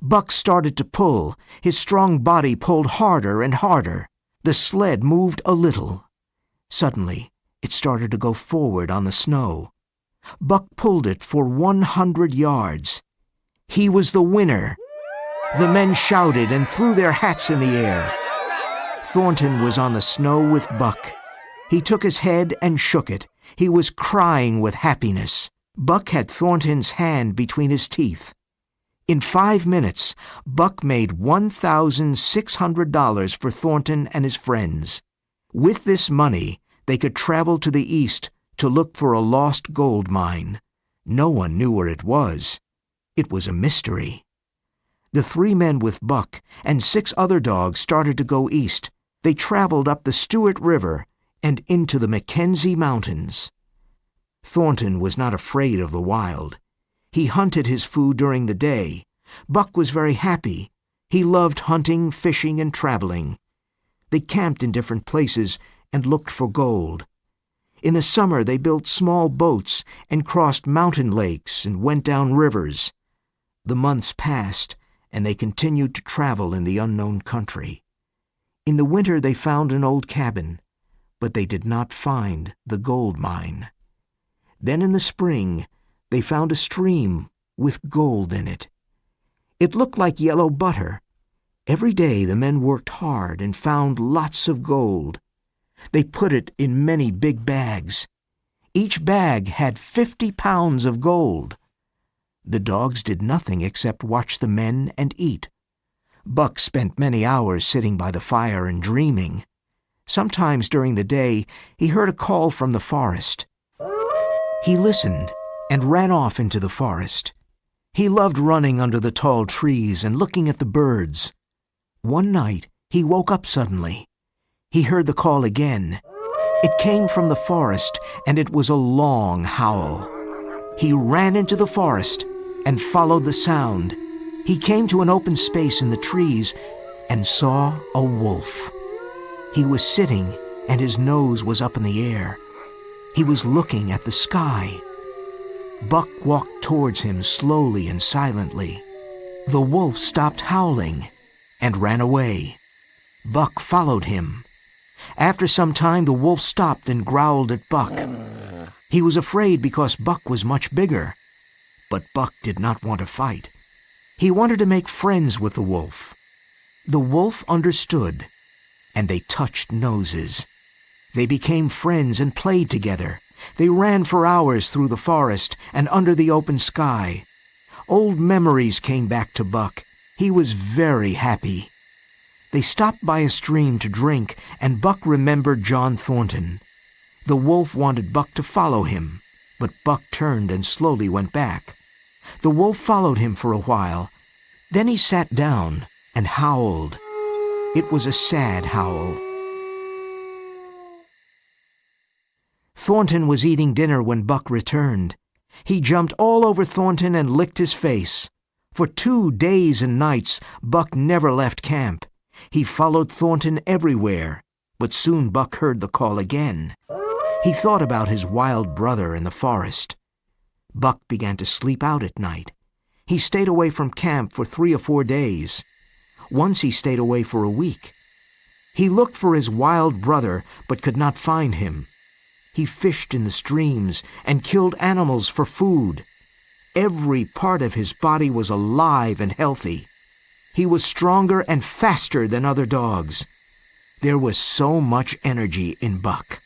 Buck started to pull. His strong body pulled harder and harder. The sled moved a little. Suddenly, it started to go forward on the snow. Buck pulled it for 100 yards. He was the winner. The men shouted and threw their hats in the air. Thornton was on the snow with Buck. He took his head and shook it. He was crying with happiness. Buck had Thornton's hand between his teeth. In 5 minutes, Buck made $1,600 for Thornton and his friends. With this money, they could travel to the east to look for a lost gold mine. No one knew where it was. It was a mystery. The 3 men with Buck and 6 other dogs started to go east. They traveled up the Stewart River and into the Mackenzie Mountains. Thornton was not afraid of the wild. He hunted his food during the day. Buck was very happy. He loved hunting, fishing, and traveling. They camped in different places and looked for gold. In the summer, they built small boats and crossed mountain lakes and went down rivers. The months passed, and they continued to travel in the unknown country. In the winter they found an old cabin, but they did not find the gold mine. Then in the spring they found a stream with gold in it. It looked like yellow butter. Every day the men worked hard and found lots of gold. They put it in many big bags. Each bag had 50 pounds of gold. The dogs did nothing except watch the men and eat. Buck spent many hours sitting by the fire and dreaming. Sometimes during the day he heard a call from the forest. He listened and ran off into the forest. He loved running under the tall trees and looking at the birds. One night he woke up suddenly. He heard the call again. It came from the forest, and it was a long howl. He ran into the forest and followed the sound. He came to an open space in the trees and saw a wolf. He was sitting, and his nose was up in the air. He was looking at the sky. Buck walked towards him slowly and silently. The wolf stopped howling and ran away. Buck followed him. After some time, the wolf stopped and growled at Buck. He was afraid because Buck was much bigger. But Buck did not want to fight. He wanted to make friends with the wolf. The wolf understood, and they touched noses. They became friends and played together. They ran for hours through the forest and under the open sky. Old memories came back to Buck. He was very happy. They stopped by a stream to drink, and Buck remembered John Thornton. The wolf wanted Buck to follow him, but Buck turned and slowly went back. The wolf followed him for a while. Then he sat down and howled. It was a sad howl. Thornton was eating dinner when Buck returned. He jumped all over Thornton and licked his face. For 2 days and nights, Buck never left camp. He followed Thornton everywhere, but soon Buck heard the call again. He thought about his wild brother in the forest. Buck began to sleep out at night. He stayed away from camp for 3 or 4 days. Once he stayed away for a week. He looked for his wild brother, but could not find him. He fished in the streams and killed animals for food. Every part of his body was alive and healthy. He was stronger and faster than other dogs. There was so much energy in Buck.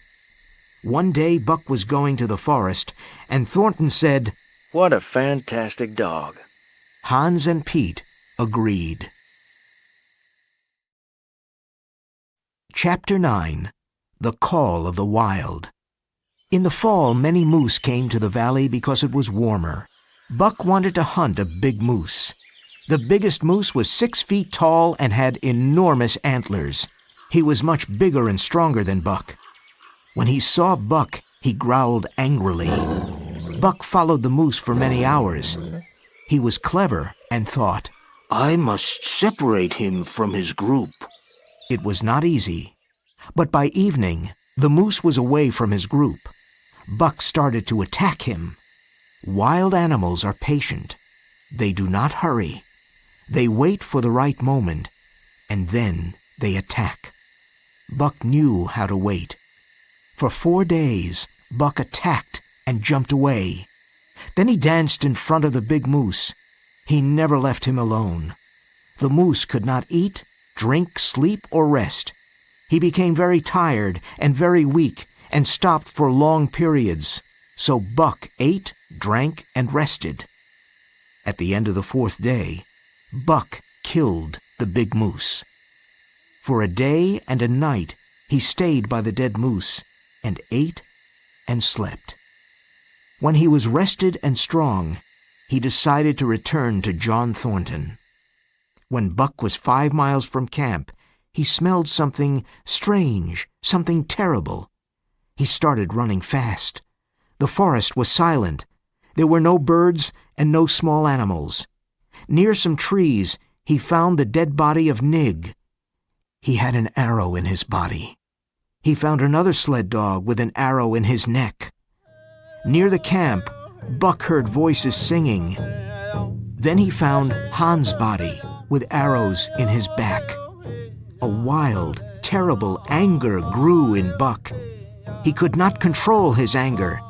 One day Buck was going to the forest, and Thornton said, "What a fantastic dog." Hans and Pete agreed. Chapter 9. The Call of the Wild. In the fall, many moose came to the valley because it was warmer. Buck wanted to hunt a big moose. The biggest moose was 6 feet tall and had enormous antlers. He was much bigger and stronger than Buck. When he saw Buck, he growled angrily. Buck followed the moose for many hours. He was clever and thought, I must separate him from his group. It was not easy. But by evening, the moose was away from his group. Buck started to attack him. Wild animals are patient. They do not hurry. They wait for the right moment, and then they attack. Buck knew how to wait. For 4 days, Buck attacked and jumped away. Then he danced in front of the big moose. He never left him alone. The moose could not eat, drink, sleep, or rest. He became very tired and very weak and stopped for long periods. So Buck ate, drank, and rested. At the end of the 4th day, Buck killed the big moose. For a day and a night, he stayed by the dead moose and ate and slept. When he was rested and strong, he decided to return to John Thornton. When Buck was 5 miles from camp, he smelled something strange, something terrible. He started running fast. The forest was silent. There were no birds and no small animals. Near some trees, he found the dead body of Nig. He had an arrow in his body. He found another sled dog with an arrow in his neck. Near the camp, Buck heard voices singing. Then he found Hans' body. with arrows in his back. A wild, terrible anger grew in Buck. He could not control his anger.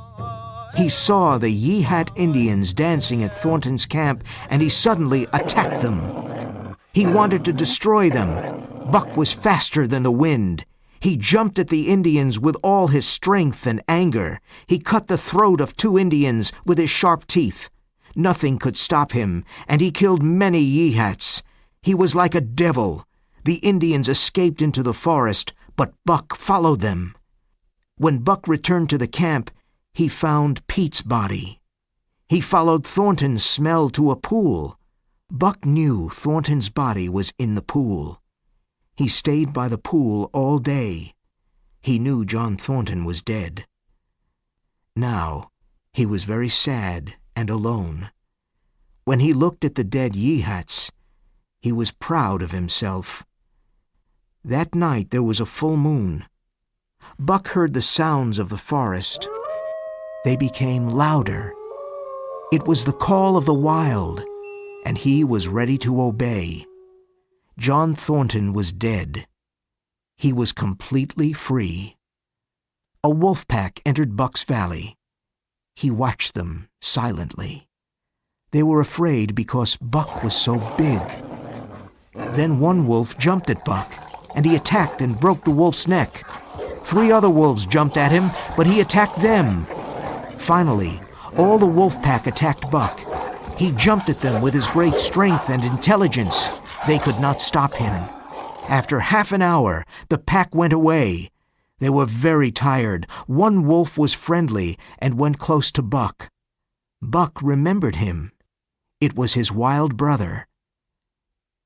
He saw the Yeehat Indians dancing at Thornton's camp, and he suddenly attacked them. He wanted to destroy them. Buck was faster than the wind. He jumped at the Indians with all his strength and anger. He cut the throat of 2 Indians with his sharp teeth. Nothing could stop him, and he killed many Yeehats. He was like a devil. The Indians escaped into the forest, but Buck followed them. When Buck returned to the camp, he found Pete's body. He followed Thornton's smell to a pool. Buck knew Thornton's body was in the pool. He stayed by the pool all day. He knew John Thornton was dead. Now, he was very sad and alone. When he looked at the dead Yeehats, he was proud of himself. That night there was a full moon. Buck heard the sounds of the forest. They became louder. It was the call of the wild, and he was ready to obey. John Thornton was dead. He was completely free. A wolf pack entered Buck's valley. He watched them silently. They were afraid because Buck was so big. Then one wolf jumped at Buck, and he attacked and broke the wolf's neck. 3 other wolves jumped at him, but he attacked them. Finally, all the wolf pack attacked Buck. He jumped at them with his great strength and intelligence. They could not stop him. After half an hour, the pack went away. They were very tired. One wolf was friendly and went close to Buck. Buck remembered him. It was his wild brother.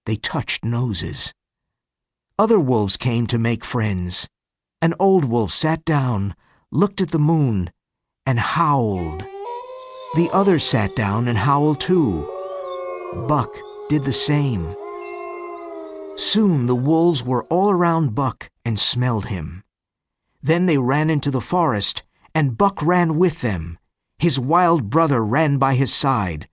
They touched noses. Other wolves came to make friends. An old wolf sat down, looked at the moon, and howled. The others sat down and howled too. Buck did the same. Soon the wolves were all around Buck and smelled him. Then they ran into the forest, and Buck ran with them. His wild brother ran by his side.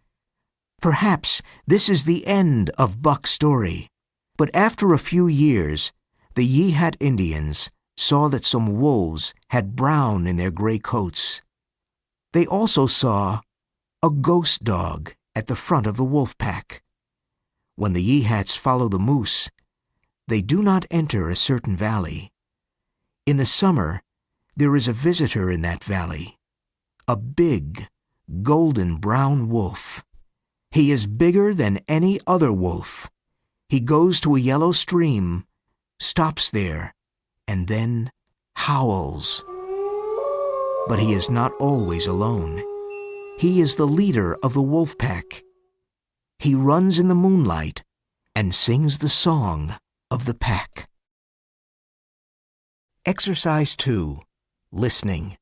Perhaps this is the end of Buck's story. But after a few years, the Yeehat Indians saw that some wolves had brown in their gray coats. They also saw a ghost dog at the front of the wolf pack. When the Yeehats follow the moose, they do not enter a certain valley. In the summer, there is a visitor in that valley, a big, golden brown wolf. He is bigger than any other wolf. He goes to a yellow stream, stops there, and then howls. But he is not always alone. He is the leader of the wolf pack. He runs in the moonlight and sings the song of the pack. Exercise 2. Listening.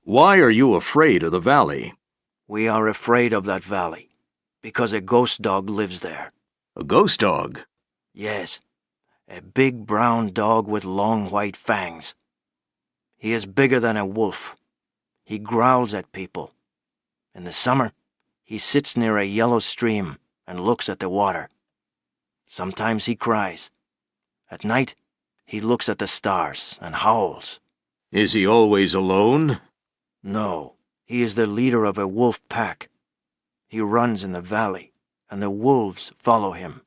Why are you afraid of the valley? We are afraid of that valley because a ghost dog lives there. A ghost dog? Yes, a big brown dog with long white fangs. He is bigger than a wolf. He growls at people. In the summer, he sits near a yellow stream and looks at the water. Sometimes he cries. At night, he looks at the stars and howls. Is he always alone? No, he is the leader of a wolf pack. He runs in the valley, and the wolves follow him.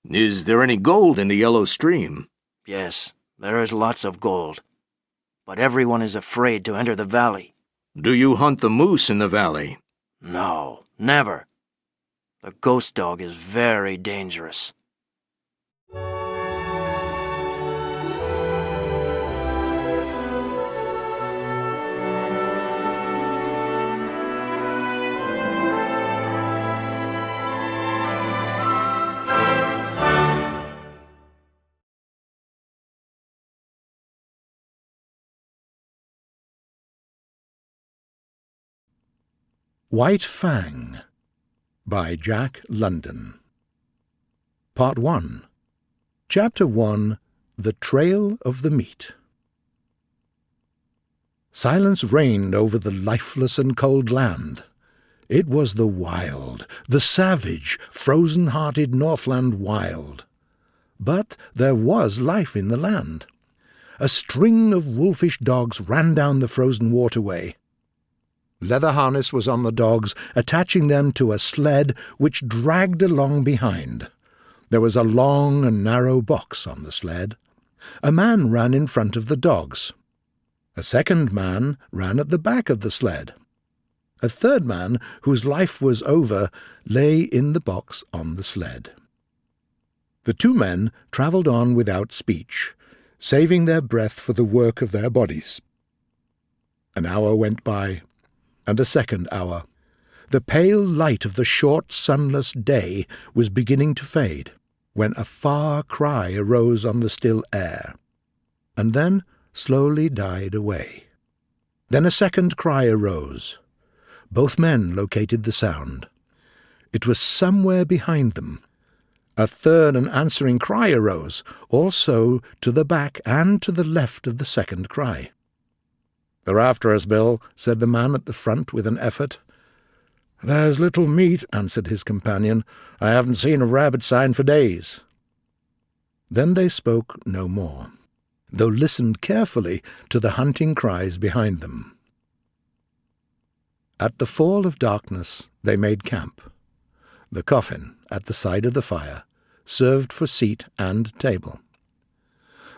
Is there any gold in the yellow stream? Yes, there is lots of gold. But everyone is afraid to enter the valley. Do you hunt the moose in the valley? No, never. The ghost dog is very dangerous. White Fang by Jack London. Part 1. Chapter 1. The Trail of the Meat. Silence reigned over the lifeless and cold land. It was the wild, the savage, frozen-hearted Northland wild. But there was life in the land. A string of wolfish dogs ran down the frozen waterway. Leather harness was on the dogs, attaching them to a sled which dragged along behind. There was a long and narrow box on the sled. A man ran in front of the dogs. A second man ran at the back of the sled. A third man, whose life was over, lay in the box on the sled. The two men travelled on without speech, saving their breath for the work of their bodies. An hour went by, and a second hour. The pale light of the short, sunless day was beginning to fade, when a far cry arose on the still air, and then slowly died away. Then a second cry arose. Both men located the sound. It was somewhere behind them. A third and answering cry arose, also to the back and to the left of the second cry. "They're after us, Bill," said the man at the front with an effort. "There's little meat," answered his companion. "I haven't seen a rabbit sign for days." Then they spoke no more, though listened carefully to the hunting cries behind them. At the fall of darkness they made camp. The coffin, at the side of the fire, served for seat and table.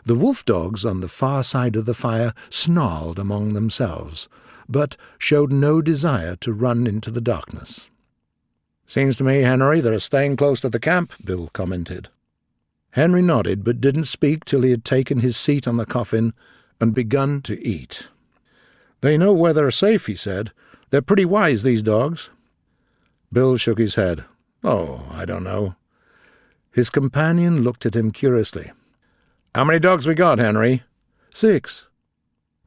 The wolf dogs on the far side of the fire snarled among themselves, but showed no desire to run into the darkness. "Seems to me, Henry, they're staying close to the camp," Bill commented. Henry nodded, but didn't speak till he had taken his seat on the coffin and begun to eat. "They know where they're safe," he said. "They're pretty wise, these dogs." Bill shook his head. "Oh, I don't know." His companion looked at him curiously. "How many dogs we got, Henry?" "6.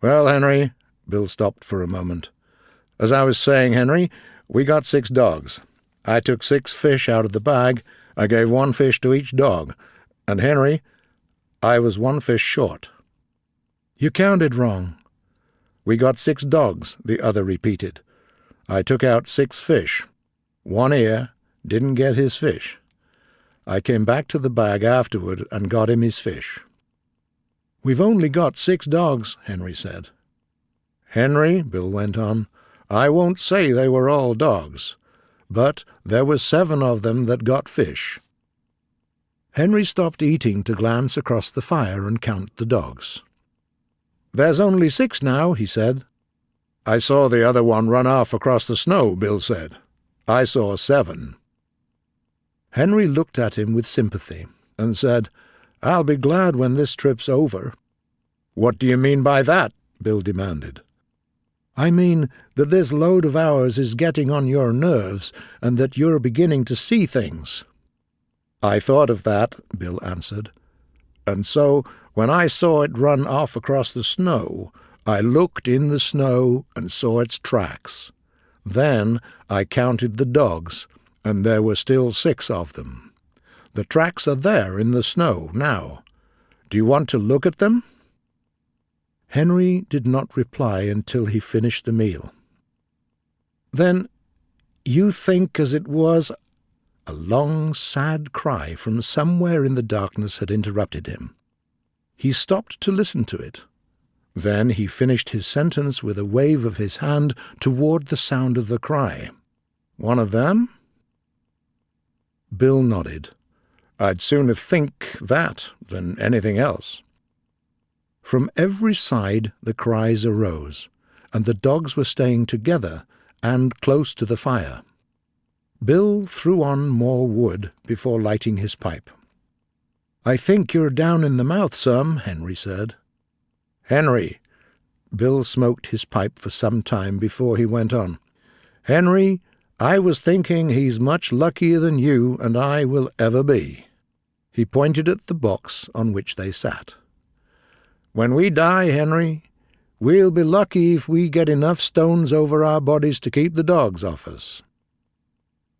"Well, Henry," Bill stopped for a moment. "As I was saying, Henry, we got 6 dogs. I took 6 fish out of the bag. I gave 1 fish to each dog. And, Henry, I was 1 fish short." "You counted wrong." "We got 6 dogs," the other repeated. "I took out 6 fish. 1 ear didn't get his fish. I came back to the bag afterward and got him his fish." "We've only got 6 dogs," Henry said. "Henry," Bill went on, "I won't say they were all dogs, but there was 7 of them that got fish." Henry stopped eating to glance across the fire and count the dogs. "There's only 6 now," he said. "I saw the other one run off across the snow," Bill said. "I saw 7. Henry looked at him with sympathy and said, "I'll be glad when this trip's over." "What do you mean by that?" Bill demanded. "I mean that this load of ours is getting on your nerves and that you're beginning to see things." "I thought of that," Bill answered. "And so, when I saw it run off across the snow, I looked in the snow and saw its tracks. Then I counted the dogs, and there were still 6 of them. The tracks are there in the snow now. Do you want to look at them?" Henry did not reply until he finished the meal. "Then you think as it was—" A long, sad cry from somewhere in the darkness had interrupted him. He stopped to listen to it. Then he finished his sentence with a wave of his hand toward the sound of the cry. "One of them?" Bill nodded. "I'd sooner think that than anything else." From every side the cries arose, and the dogs were staying together and close to the fire. Bill threw on more wood before lighting his pipe. "I think you're down in the mouth some," Henry said. "Henry," Bill smoked his pipe for some time before he went on. "Henry, I was thinking he's much luckier than you and I will ever be." He pointed at the box on which they sat. "When we die, Henry, we'll be lucky if we get enough stones over our bodies to keep the dogs off us."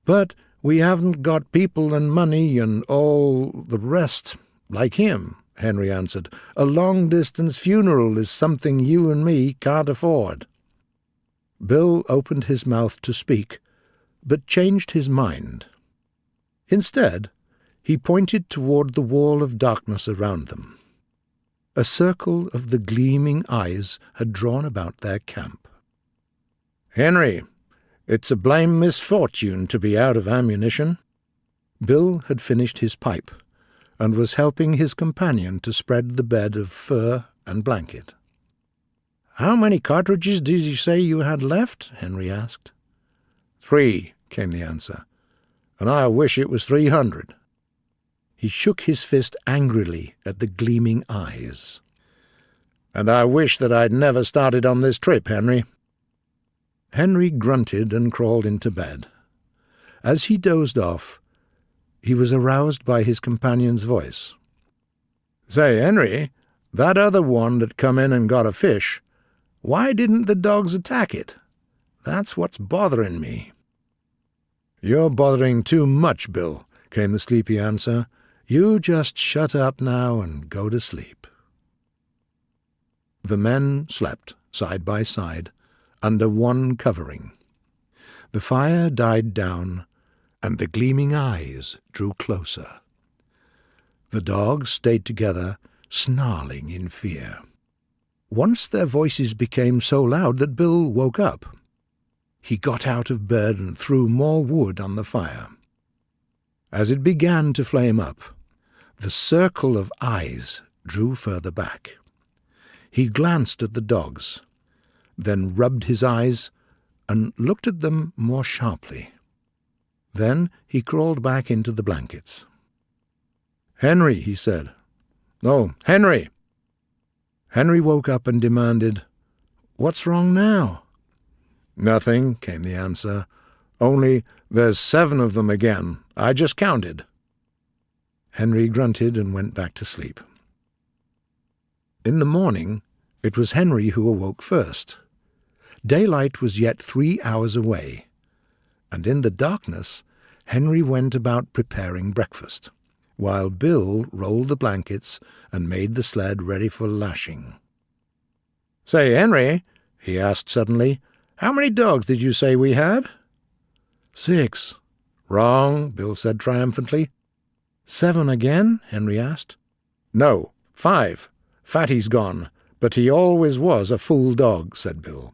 "But we haven't got people and money and all the rest, like him," Henry answered. "A long-distance funeral is something you and me can't afford." Bill opened his mouth to speak, but changed his mind. Instead, he pointed toward the wall of darkness around them. A circle of the gleaming eyes had drawn about their camp. "Henry, it's a blame misfortune to be out of ammunition." Bill had finished his pipe, and was helping his companion to spread the bed of fur and blanket. "How many cartridges did you say you had left?" Henry asked. 3, came the answer, "and I wish it was 300. He shook his fist angrily at the gleaming eyes. "And I wish that I'd never started on this trip, Henry." Henry grunted and crawled into bed. As he dozed off, he was aroused by his companion's voice. "Say, Henry, that other one that come in and got a fish, why didn't the dogs attack it? That's what's bothering me." "You're bothering too much, Bill," came the sleepy answer. "You just shut up now and go to sleep." The men slept, side by side, under one covering. The fire died down, and the gleaming eyes drew closer. The dogs stayed together, snarling in fear. Once their voices became so loud that Bill woke up. He got out of bed and threw more wood on the fire. As it began to flame up, the circle of eyes drew further back. He glanced at the dogs, then rubbed his eyes and looked at them more sharply. Then he crawled back into the blankets. "Henry," he said. "No, Henry!" Henry woke up and demanded, "What's wrong now?" "Nothing," came the answer. "Only there's 7 of them again. I just counted." Henry grunted and went back to sleep. In the morning, it was Henry who awoke first. Daylight was yet 3 hours away, and in the darkness Henry went about preparing breakfast, while Bill rolled the blankets and made the sled ready for lashing. "Say, Henry," he asked suddenly, "how many dogs did you say we had?" 6. "Wrong," Bill said triumphantly. 7 again? Henry asked. "No, 5. Fatty's gone, but he always was a fool dog," said Bill.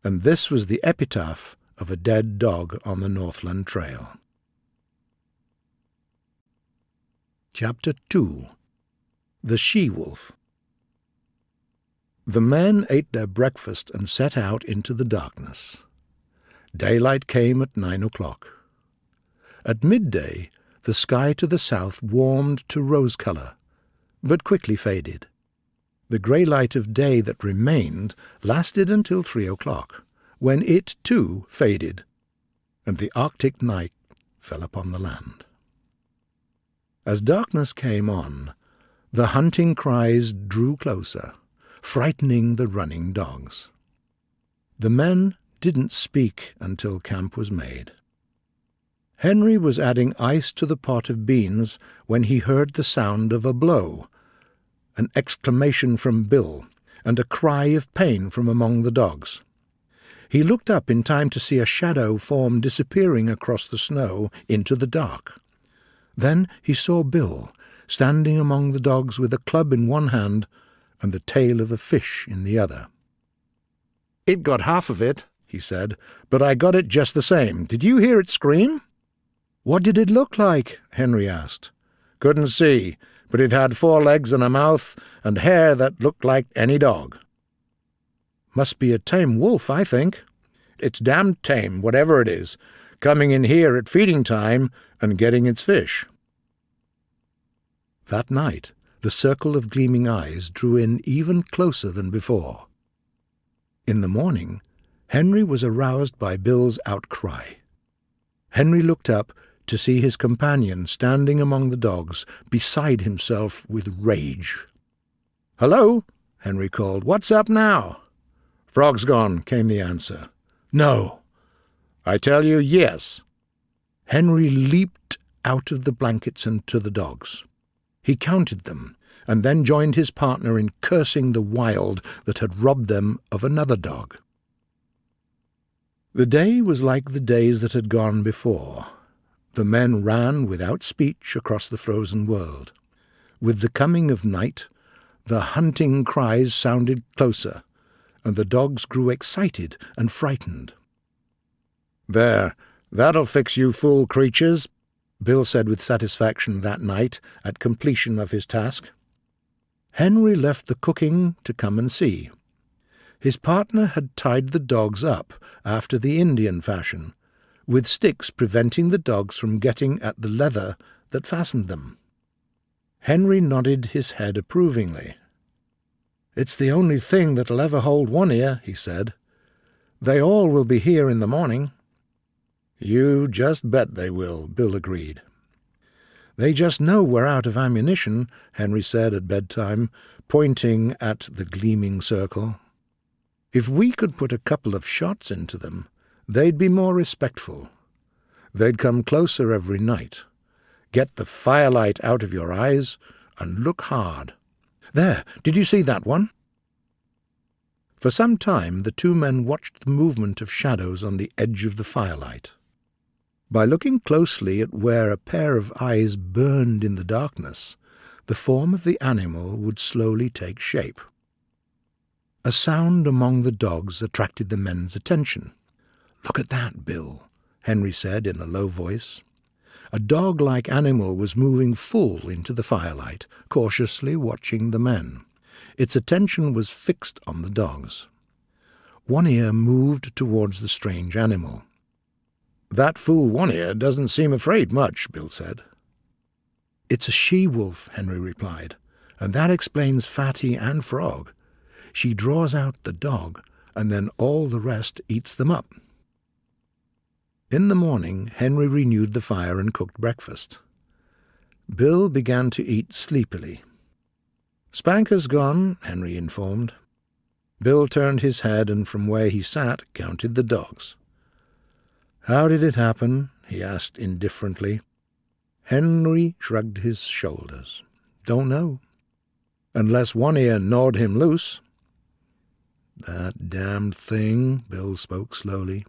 And this was the epitaph of a dead dog on the Northland Trail. Chapter 2. The She-Wolf. The men ate their breakfast and set out into the darkness. Daylight came at 9 o'clock. At midday, the sky to the south warmed to rose-color, but quickly faded. The grey light of day that remained lasted until 3 o'clock, when it, too, faded, and the Arctic night fell upon the land. As darkness came on, the hunting cries drew closer, frightening the running dogs. The men didn't speak until camp was made. Henry was adding ice to the pot of beans when he heard the sound of a blow, an exclamation from Bill, and a cry of pain from among the dogs. He looked up in time to see a shadow form disappearing across the snow into the dark. Then he saw Bill, standing among the dogs with a club in one hand and the tail of a fish in the other. "It got half of it," he said, "but I got it just the same. Did you hear it scream?" "What did it look like?" Henry asked. "Couldn't see, but it had 4 legs and a mouth and hair that looked like any dog." "Must be a tame wolf, I think." "It's damned tame, whatever it is, coming in here at feeding time and getting its fish." That night, the circle of gleaming eyes drew in even closer than before. In the morning, Henry was aroused by Bill's outcry. Henry looked up to see his companion standing among the dogs, beside himself with rage. "Hello," Henry called. "What's up now?" "Frog's gone," came the answer. "No." "I tell you, yes." Henry leaped out of the blankets and to the dogs. He counted them, and then joined his partner in cursing the wild that had robbed them of another dog. The day was like the days that had gone before. The men ran without speech across the frozen world. With the coming of night, the hunting cries sounded closer, and the dogs grew excited and frightened. "There, that'll fix you fool creatures," Bill said with satisfaction that night at completion of his task. Henry left the cooking to come and see. His partner had tied the dogs up after the Indian fashion, with sticks preventing the dogs from getting at the leather that fastened them. Henry nodded his head approvingly. "It's the only thing that'll ever hold One Ear," he said. "They all will be here in the morning." "You just bet they will," Bill agreed. "They just know we're out of ammunition," Henry said at bedtime, pointing at the gleaming circle. "If we could put a couple of shots into them, they'd be more respectful. They'd come closer every night. Get the firelight out of your eyes and look hard. There, did you see that one?" For some time the two men watched the movement of shadows on the edge of the firelight. By looking closely at where a pair of eyes burned in the darkness, the form of the animal would slowly take shape. A sound among the dogs attracted the men's attention. "Look at that, Bill," Henry said in a low voice. A dog-like animal was moving full into the firelight, cautiously watching the men. Its attention was fixed on the dogs. One Ear moved towards the strange animal. "That fool One Ear doesn't seem afraid much," Bill said. "It's a she-wolf," Henry replied, "and that explains Fatty and Frog. She draws out the dog, and then all the rest eats them up." In the morning, Henry renewed the fire and cooked breakfast. Bill began to eat sleepily. "Spanker's gone," Henry informed. Bill turned his head and from where he sat counted the dogs. "How did it happen?" he asked indifferently. Henry shrugged his shoulders. "Don't know. Unless One Ear gnawed him loose." "That damned thing," Bill spoke slowly.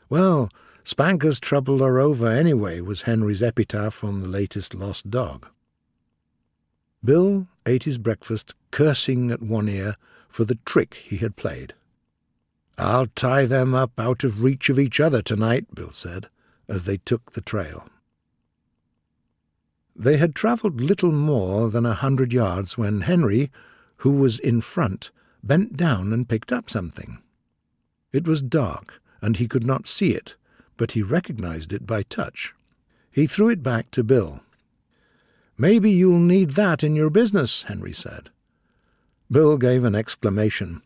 "Well, Spanker's trouble are over anyway," was Henry's epitaph on the latest lost dog. Bill ate his breakfast, cursing at One Ear for the trick he had played. "I'll tie them up out of reach of each other tonight," Bill said, as they took the trail. They had travelled little more than 100 yards when Henry, who was in front, bent down and picked up something. It was dark, and he could not see it, but he recognized it by touch. He threw it back to Bill. "Maybe you'll need that in your business," Henry said. Bill gave an exclamation.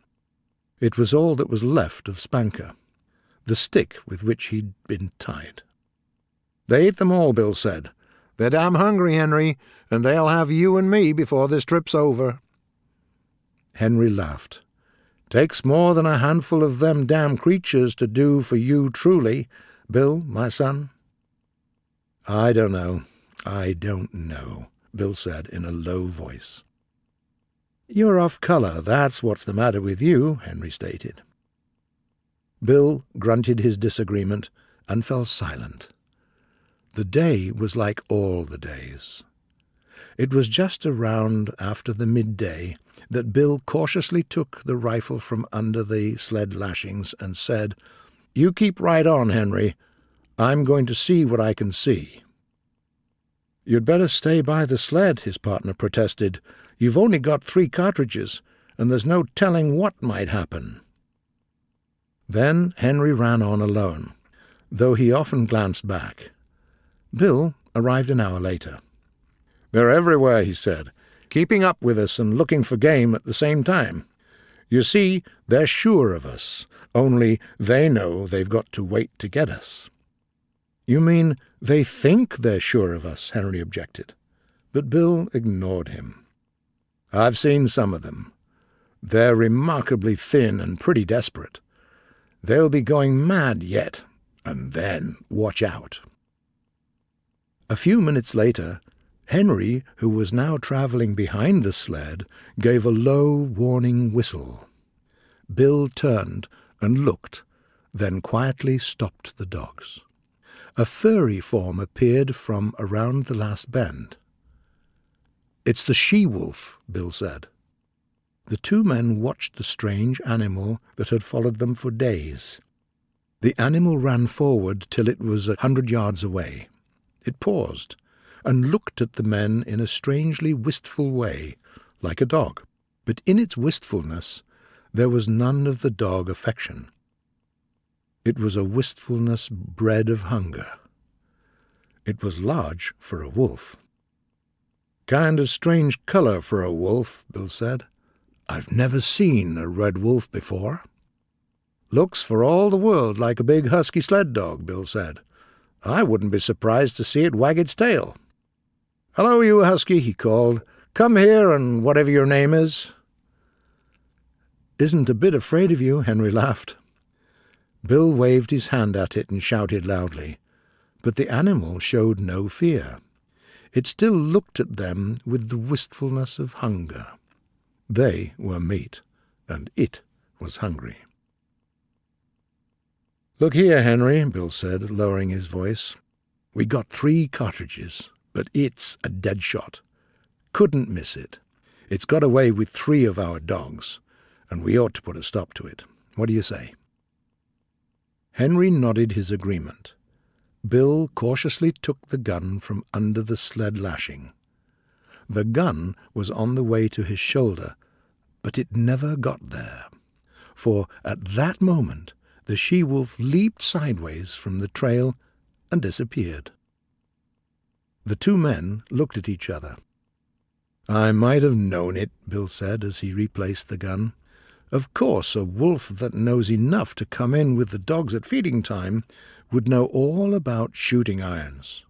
It was all that was left of Spanker, the stick with which he'd been tied. "They ate them all," Bill said. "They're damn hungry, Henry, and they'll have you and me before this trip's over." Henry laughed. "Takes more than a handful of them damn creatures to do for you truly, Bill, my son." I don't know, Bill said in a low voice. "You're off colour, that's what's the matter with you," Henry stated. Bill grunted his disagreement and fell silent. The day was like all the days. It was just around after the midday that Bill cautiously took the rifle from under the sled lashings and said, "You keep right on, Henry. I'm going to see what I can see." "You'd better stay by the sled," his partner protested. "You've only got 3 cartridges, and there's no telling what might happen." Then Henry ran on alone, though he often glanced back. Bill arrived an hour later. "They're everywhere," he said, "keeping up with us and looking for game at the same time. You see, they're sure of us, only they know they've got to wait to get us." "You mean they think they're sure of us?" Henry objected. But Bill ignored him. "I've seen some of them. They're remarkably thin and pretty desperate. They'll be going mad yet, and then watch out." A few minutes later, Henry, who was now travelling behind the sled, gave a low, warning whistle. Bill turned and looked, then quietly stopped the dogs. A furry form appeared from around the last bend. "It's the she-wolf," Bill said. The two men watched the strange animal that had followed them for days. The animal ran forward till it was 100 yards away. It paused and looked at the men in a strangely wistful way, like a dog. But in its wistfulness there was none of the dog affection. It was a wistfulness bred of hunger. It was large for a wolf. "Kind of strange color for a wolf," Bill said. "I've never seen a red wolf before." "Looks for all the world like a big husky sled dog," Bill said. "I wouldn't be surprised to see it wag its tail." "Hello, you husky," he called. "Come here, and whatever your name is." "Isn't a bit afraid of you," Henry laughed. Bill waved his hand at it and shouted loudly, but the animal showed no fear. It still looked at them with the wistfulness of hunger. They were meat, and it was hungry. "Look here, Henry," Bill said, lowering his voice. "We got 3 cartridges, but it's a dead shot. Couldn't miss it. It's got away with 3 of our dogs, and we ought to put a stop to it. What do you say?" Henry nodded his agreement. Bill cautiously took the gun from under the sled lashing. The gun was on the way to his shoulder, but it never got there, for at that moment the she-wolf leaped sideways from the trail and disappeared. The two men looked at each other. "I might have known it," Bill said as he replaced the gun. "Of course, a wolf that knows enough to come in with the dogs at feeding time would know all about shooting irons.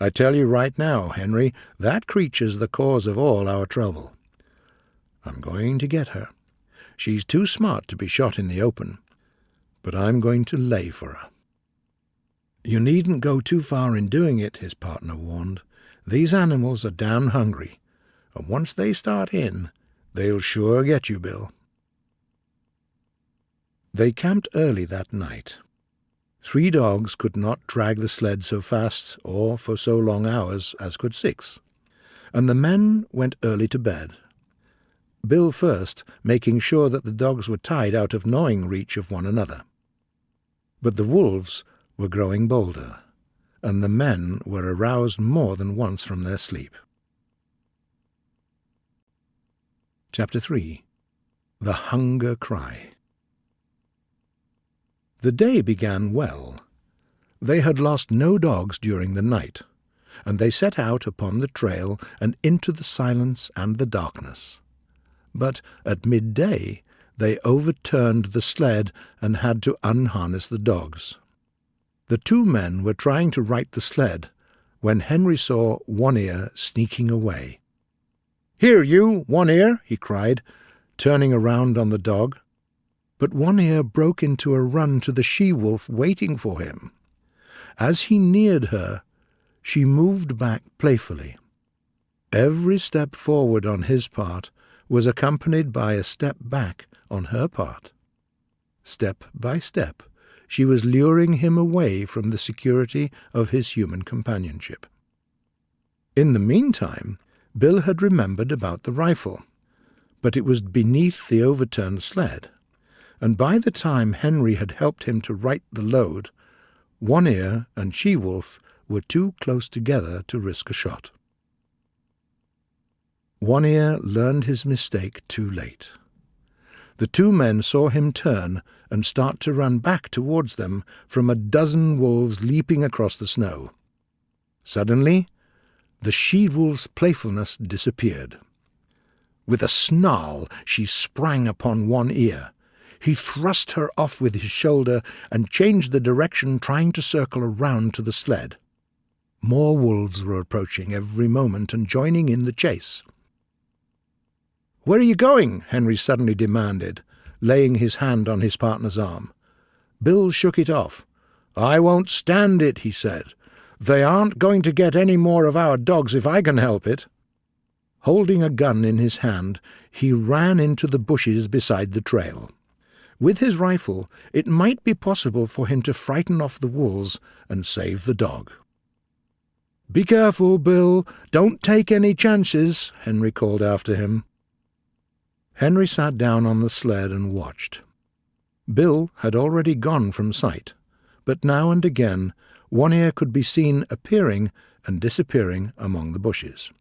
I tell you right now, Henry, that creature's the cause of all our trouble. I'm going to get her. She's too smart to be shot in the open, but I'm going to lay for her." "You needn't go too far in doing it," his partner warned. "These animals are damn hungry, and once they start in, they'll sure get you, Bill." They camped early that night. 3 dogs could not drag the sled so fast or for so long hours as could 6, and the men went early to bed. Bill first, making sure that the dogs were tied out of gnawing reach of one another. But the wolves were growing bolder, and the men were aroused more than once from their sleep. Chapter 3. The Hunger Cry. The day began well. They had lost no dogs during the night, and they set out upon the trail and into the silence and the darkness. But at midday they overturned the sled and had to unharness the dogs. The 2 men were trying to right the sled when Henry saw One Ear sneaking away. "Here, you, One Ear!" he cried, turning around on the dog. But One Ear broke into a run to the she-wolf waiting for him. As he neared her, she moved back playfully. Every step forward on his part was accompanied by a step back on her part. Step by step, she was luring him away from the security of his human companionship. In the meantime, Bill had remembered about the rifle, but it was beneath the overturned sled, and by the time Henry had helped him to right the load, One Ear and she-wolf were too close together to risk a shot. One Ear learned his mistake too late. The 2 men saw him turn and start to run back towards them from a dozen wolves leaping across the snow. Suddenly, the she-wolf's playfulness disappeared. With a snarl, she sprang upon One Ear. He thrust her off with his shoulder and changed the direction, trying to circle around to the sled. More wolves were approaching every moment and joining in the chase. "Where are you going?" Henry suddenly demanded, laying his hand on his partner's arm. Bill shook it off. "I won't stand it," he said. "They aren't going to get any more of our dogs if I can help it." Holding a gun in his hand, he ran into the bushes beside the trail. With his rifle, it might be possible for him to frighten off the wolves and save the dog. "Be careful, Bill. Don't take any chances," Henry called after him. Henry sat down on the sled and watched. Bill had already gone from sight, but now and again One Ear could be seen appearing and disappearing among the bushes.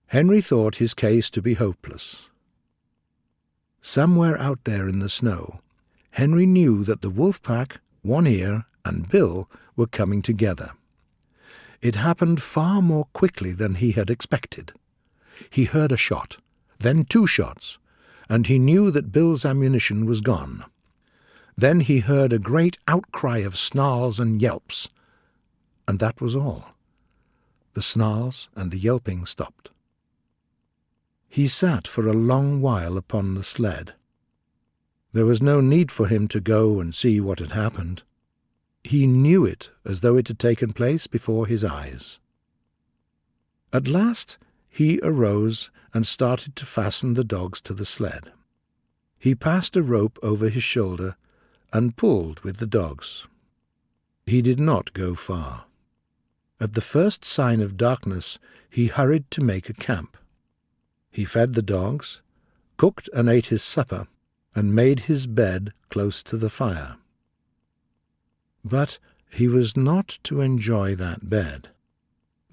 Henry thought his case to be hopeless. Somewhere out there in the snow, Henry knew that the wolf pack, One Ear, and Bill were coming together. It happened far more quickly than he had expected. He heard a shot, then 2 shots, and he knew that Bill's ammunition was gone. Then he heard a great outcry of snarls and yelps, and that was all. The snarls and the yelping stopped. He sat for a long while upon the sled. There was no need for him to go and see what had happened. He knew it as though it had taken place before his eyes. At last he arose and started to fasten the dogs to the sled. He passed a rope over his shoulder and pulled with the dogs. He did not go far. At the first sign of darkness, he hurried to make a camp. He fed the dogs, cooked and ate his supper, and made his bed close to the fire. But he was not to enjoy that bed.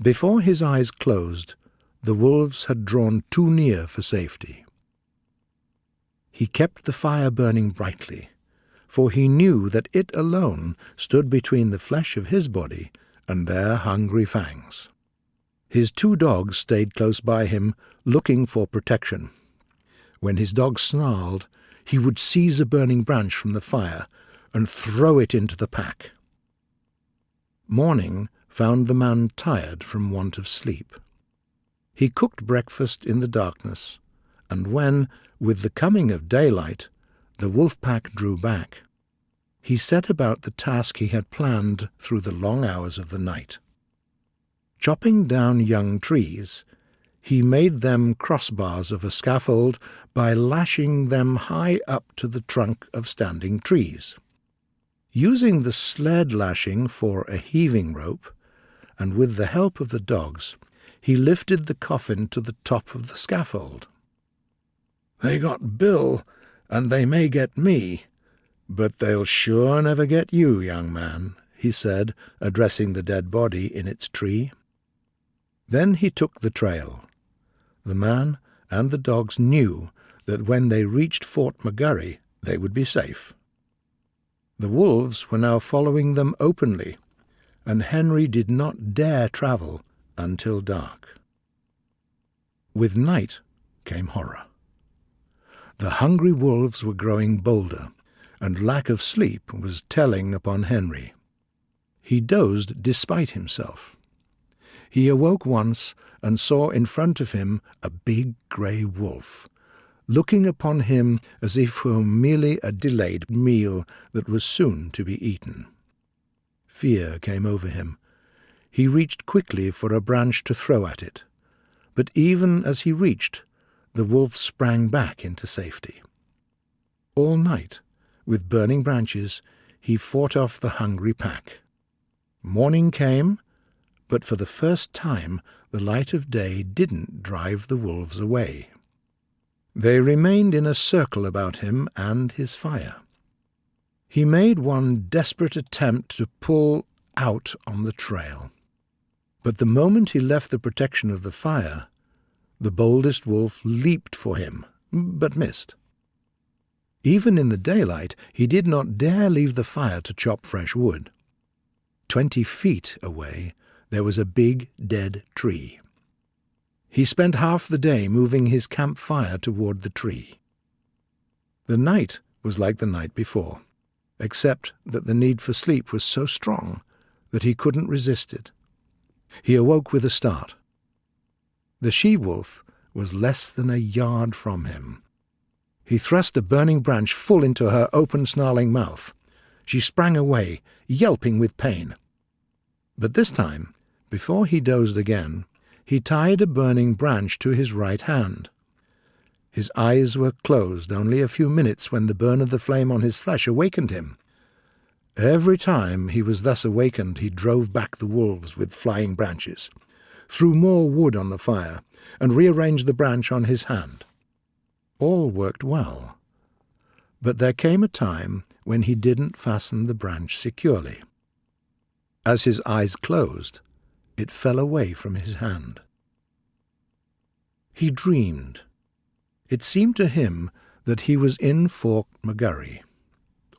Before his eyes closed, the wolves had drawn too near for safety. He kept the fire burning brightly, for he knew that it alone stood between the flesh of his body and their hungry fangs. His 2 dogs stayed close by him, looking for protection. When his dog snarled, he would seize a burning branch from the fire and throw it into the pack. Morning found the man tired from want of sleep. He cooked breakfast in the darkness, and when, with the coming of daylight, the wolf pack drew back, he set about the task he had planned through the long hours of the night. Chopping down young trees, he made them crossbars of a scaffold by lashing them high up to the trunk of standing trees. Using the sled lashing for a heaving rope, and with the help of the dogs, he lifted the coffin to the top of the scaffold. "They got Bill, and they may get me, but they'll sure never get you, young man," he said, addressing the dead body in its tree. Then he took the trail. The man and the dogs knew that when they reached Fort McGurry they would be safe. The wolves were now following them openly, and Henry did not dare travel until dark. With night came horror. The hungry wolves were growing bolder, and lack of sleep was telling upon Henry. He dozed despite himself. He awoke once and saw in front of him a big grey wolf, looking upon him as if he were merely a delayed meal that was soon to be eaten. Fear came over him. He reached quickly for a branch to throw at it, but even as he reached, the wolf sprang back into safety. All night, with burning branches, he fought off the hungry pack. Morning came, but for the first time the light of day didn't drive the wolves away. They remained in a circle about him and his fire. He made one desperate attempt to pull out on the trail, but the moment he left the protection of the fire, the boldest wolf leaped for him, but missed. Even in the daylight he did not dare leave the fire to chop fresh wood. 20 feet away there was a big dead tree. He spent half the day moving his campfire toward the tree. The night was like the night before, except that the need for sleep was so strong that he couldn't resist it. He awoke with a start. The she-wolf was less than a yard from him. He thrust a burning branch full into her open, snarling mouth. She sprang away, yelping with pain. But this time, before he dozed again, he tied a burning branch to his right hand. His eyes were closed only a few minutes when the burn of the flame on his flesh awakened him. Every time he was thus awakened he drove back the wolves with flying branches, threw more wood on the fire, and rearranged the branch on his hand. All worked well, but there came a time when he didn't fasten the branch securely. As his eyes closed, it fell away from his hand. He dreamed. It seemed to him that he was in Fort McGurry.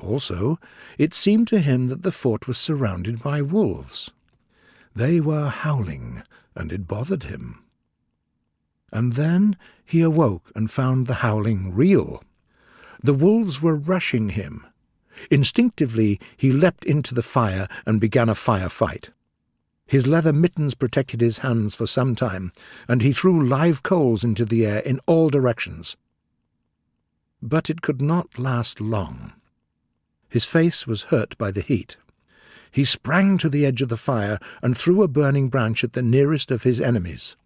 Also, it seemed to him that the fort was surrounded by wolves. They were howling, and it bothered him. And then he awoke and found the howling real. The wolves were rushing him. Instinctively, he leapt into the fire and began a firefight. His leather mittens protected his hands for some time, and he threw live coals into the air in all directions. But it could not last long. His face was hurt by the heat. He sprang to the edge of the fire and threw a burning branch at the nearest of his enemies.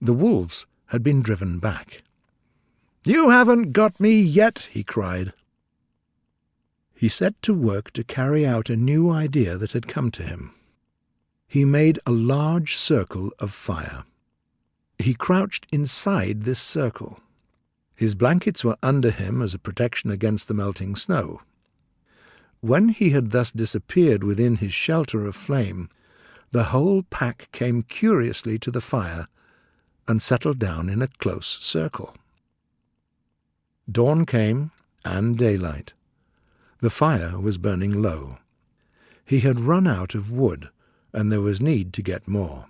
The wolves had been driven back. "You haven't got me yet," he cried. He set to work to carry out a new idea that had come to him. He made a large circle of fire. He crouched inside this circle. His blankets were under him as a protection against the melting snow. When he had thus disappeared within his shelter of flame, the whole pack came curiously to the fire and settled down in a close circle. Dawn came, and daylight. The fire was burning low. He had run out of wood, and there was need to get more.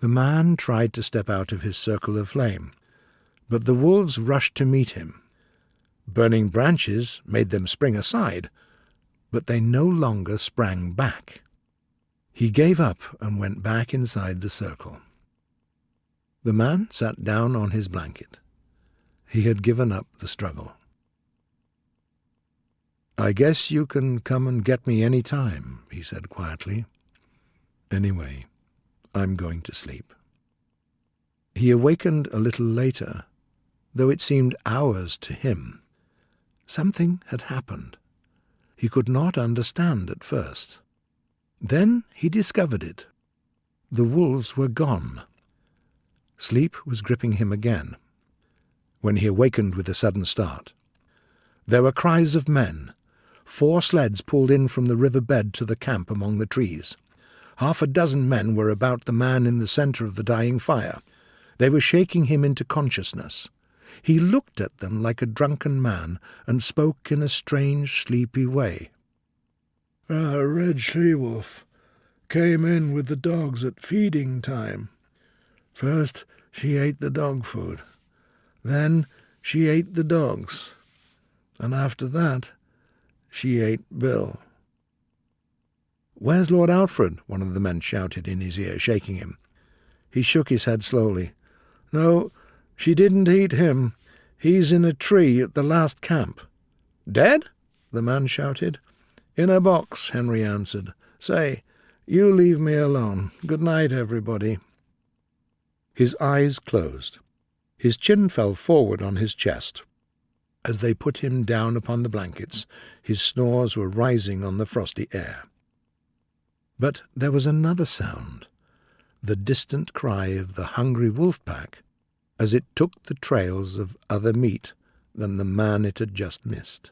The man tried to step out of his circle of flame, but the wolves rushed to meet him. Burning branches made them spring aside, but they no longer sprang back. He gave up and went back inside the circle. The man sat down on his blanket. He had given up the struggle. "I guess you can come and get me any time," he said quietly. "Anyway, I'm going to sleep." He awakened a little later, though it seemed hours to him. Something had happened. He could not understand at first. Then he discovered it. The wolves were gone. Sleep was gripping him again, when he awakened with a sudden start. There were cries of men. 4 sleds pulled in from the river bed to the camp among the trees. 6 men were about the man in the center of the dying fire. They were shaking him into consciousness. He looked at them like a drunken man and spoke in a strange, sleepy way. "A red she-wolf came in with the dogs at feeding time. First she ate the dog food. Then she ate the dogs. And after that, she ate Bill." "Where's Lord Alfred?" one of the men shouted in his ear, shaking him. He shook his head slowly. "No, she didn't eat him. He's in a tree at the last camp." "Dead?" the man shouted. "In a box," Henry answered. "Say, you leave me alone. Good night, everybody." His eyes closed. His chin fell forward on his chest. As they put him down upon the blankets, his snores were rising on the frosty air. But there was another sound, the distant cry of the hungry wolf pack as it took the trails of other meat than the man it had just missed.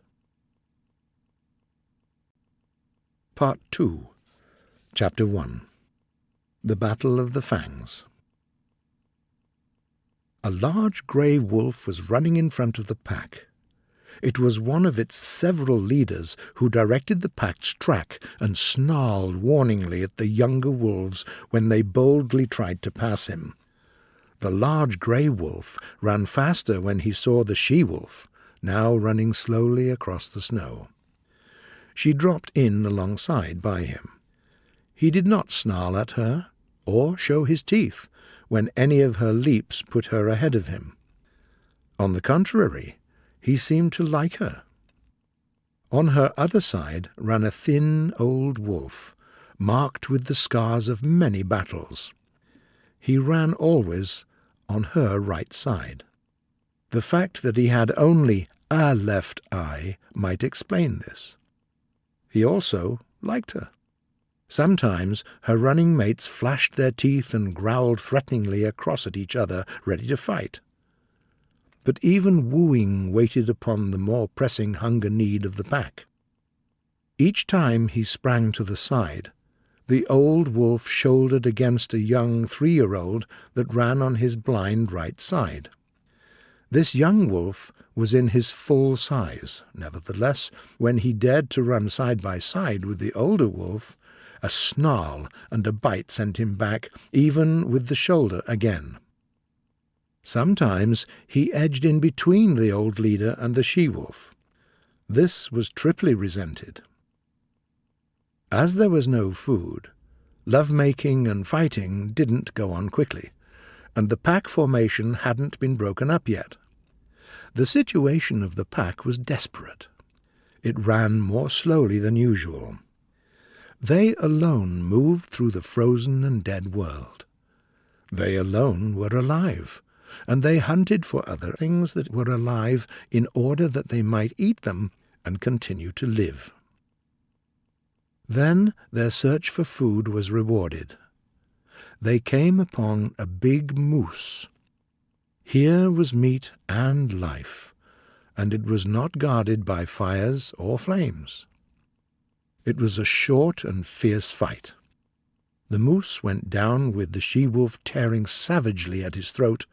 Part 2, Chapter 1. The Battle of the Fangs. A large grey wolf was running in front of the pack. It was one of its several leaders who directed the pack's track and snarled warningly at the younger wolves when they boldly tried to pass him. The large grey wolf ran faster when he saw the she-wolf, now running slowly across the snow. She dropped in alongside by him. He did not snarl at her or show his teeth when any of her leaps put her ahead of him. On the contrary, he seemed to like her. On her other side ran a thin old wolf, marked with the scars of many battles. He ran always on her right side. The fact that he had only a left eye might explain this. He also liked her. Sometimes her running mates flashed their teeth and growled threateningly across at each other, ready to fight. But even wooing waited upon the more pressing hunger need of the pack. Each time he sprang to the side, the old wolf shouldered against a young 3-year-old that ran on his blind right side. This young wolf was in his full size. Nevertheless, when he dared to run side by side with the older wolf, a snarl and a bite sent him back, even with the shoulder again. Sometimes he edged in between the old leader and the she-wolf. This was triply resented. As there was no food, love-making and fighting didn't go on quickly, and the pack formation hadn't been broken up yet. The situation of the pack was desperate. It ran more slowly than usual. They alone moved through the frozen and dead world. They alone were alive, and they hunted for other things that were alive in order that they might eat them and continue to live. Then their search for food was rewarded. They came upon a big moose. Here was meat and life, and it was not guarded by fires or flames. It was a short and fierce fight. The moose went down with the she-wolf tearing savagely at his throat,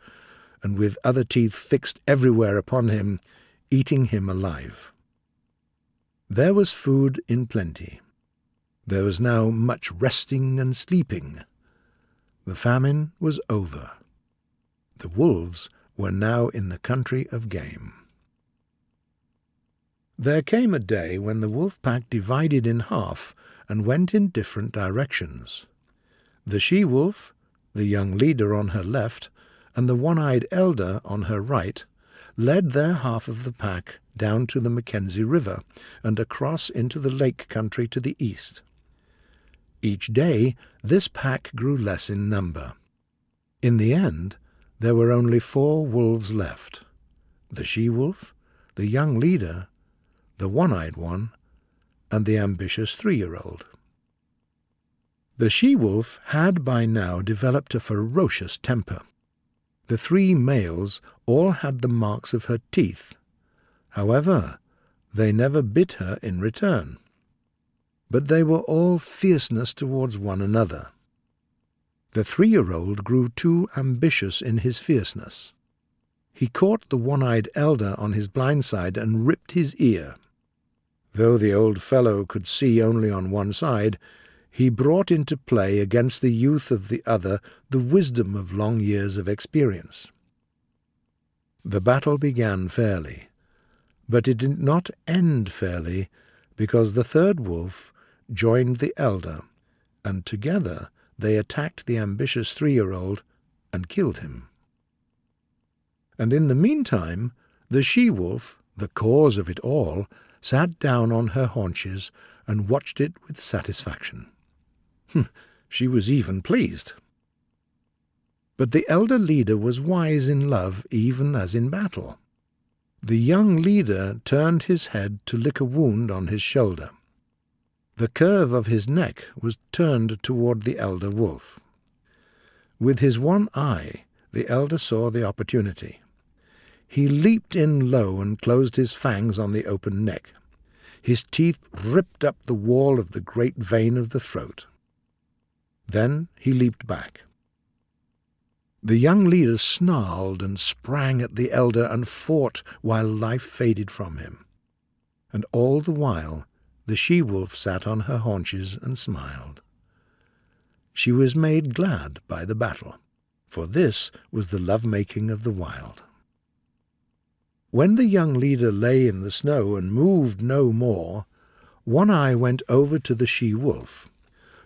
and with other teeth fixed everywhere upon him, eating him alive. There was food in plenty. There was now much resting and sleeping. The famine was over. The wolves were now in the country of game. There came a day when the wolf pack divided in half and went in different directions. The she-wolf, the young leader on her left, and the one-eyed elder on her right, led their half of the pack down to the Mackenzie River and across into the lake country to the east. Each day this pack grew less in number. In the end, there were only 4 wolves left: the she-wolf, the young leader, the one-eyed one, and the ambitious 3-year-old. The she-wolf had by now developed a ferocious temper. The 3 males all had the marks of her teeth. However, they never bit her in return. But they were all fierceness towards one another. The 3-year-old grew too ambitious in his fierceness. He caught the one-eyed elder on his blind side and ripped his ear. Though the old fellow could see only on one side, he brought into play against the youth of the other the wisdom of long years of experience. The battle began fairly, but it did not end fairly, because the 3rd wolf joined the elder, and together they attacked the ambitious 3-year-old and killed him. And in the meantime, the she-wolf, the cause of it all, sat down on her haunches and watched it with satisfaction. She was even pleased. But the elder leader was wise in love even as in battle. The young leader turned his head to lick a wound on his shoulder. The curve of his neck was turned toward the elder wolf. With his one eye, the elder saw the opportunity. He leaped in low and closed his fangs on the open neck. His teeth ripped up the wall of the great vein of the throat. Then he leaped back. The young leader snarled and sprang at the elder and fought while life faded from him. And all the while the she-wolf sat on her haunches and smiled. She was made glad by the battle, for this was the love-making of the wild. When the young leader lay in the snow and moved no more, One Eye went over to the she-wolf.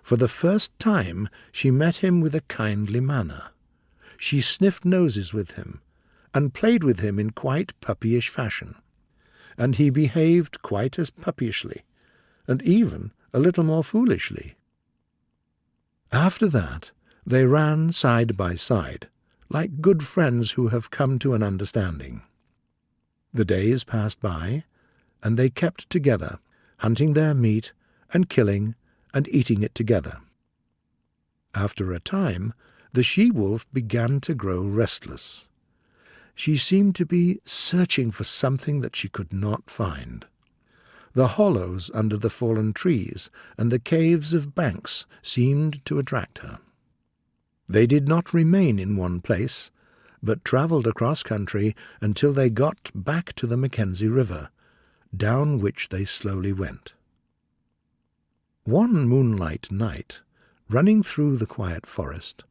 For the first time she met him with a kindly manner. She sniffed noses with him, and played with him in quite puppyish fashion. And he behaved quite as puppyishly, and even a little more foolishly. After that they ran side by side, like good friends who have come to an understanding. The days passed by, and they kept together, hunting their meat and killing and eating it together. After a time, the she-wolf began to grow restless. She seemed to be searching for something that she could not find. The hollows under the fallen trees and the caves of banks seemed to attract her. They did not remain in one place, but travelled across country until they got back to the Mackenzie River, down which they slowly went. One moonlight night, running through the quiet forest,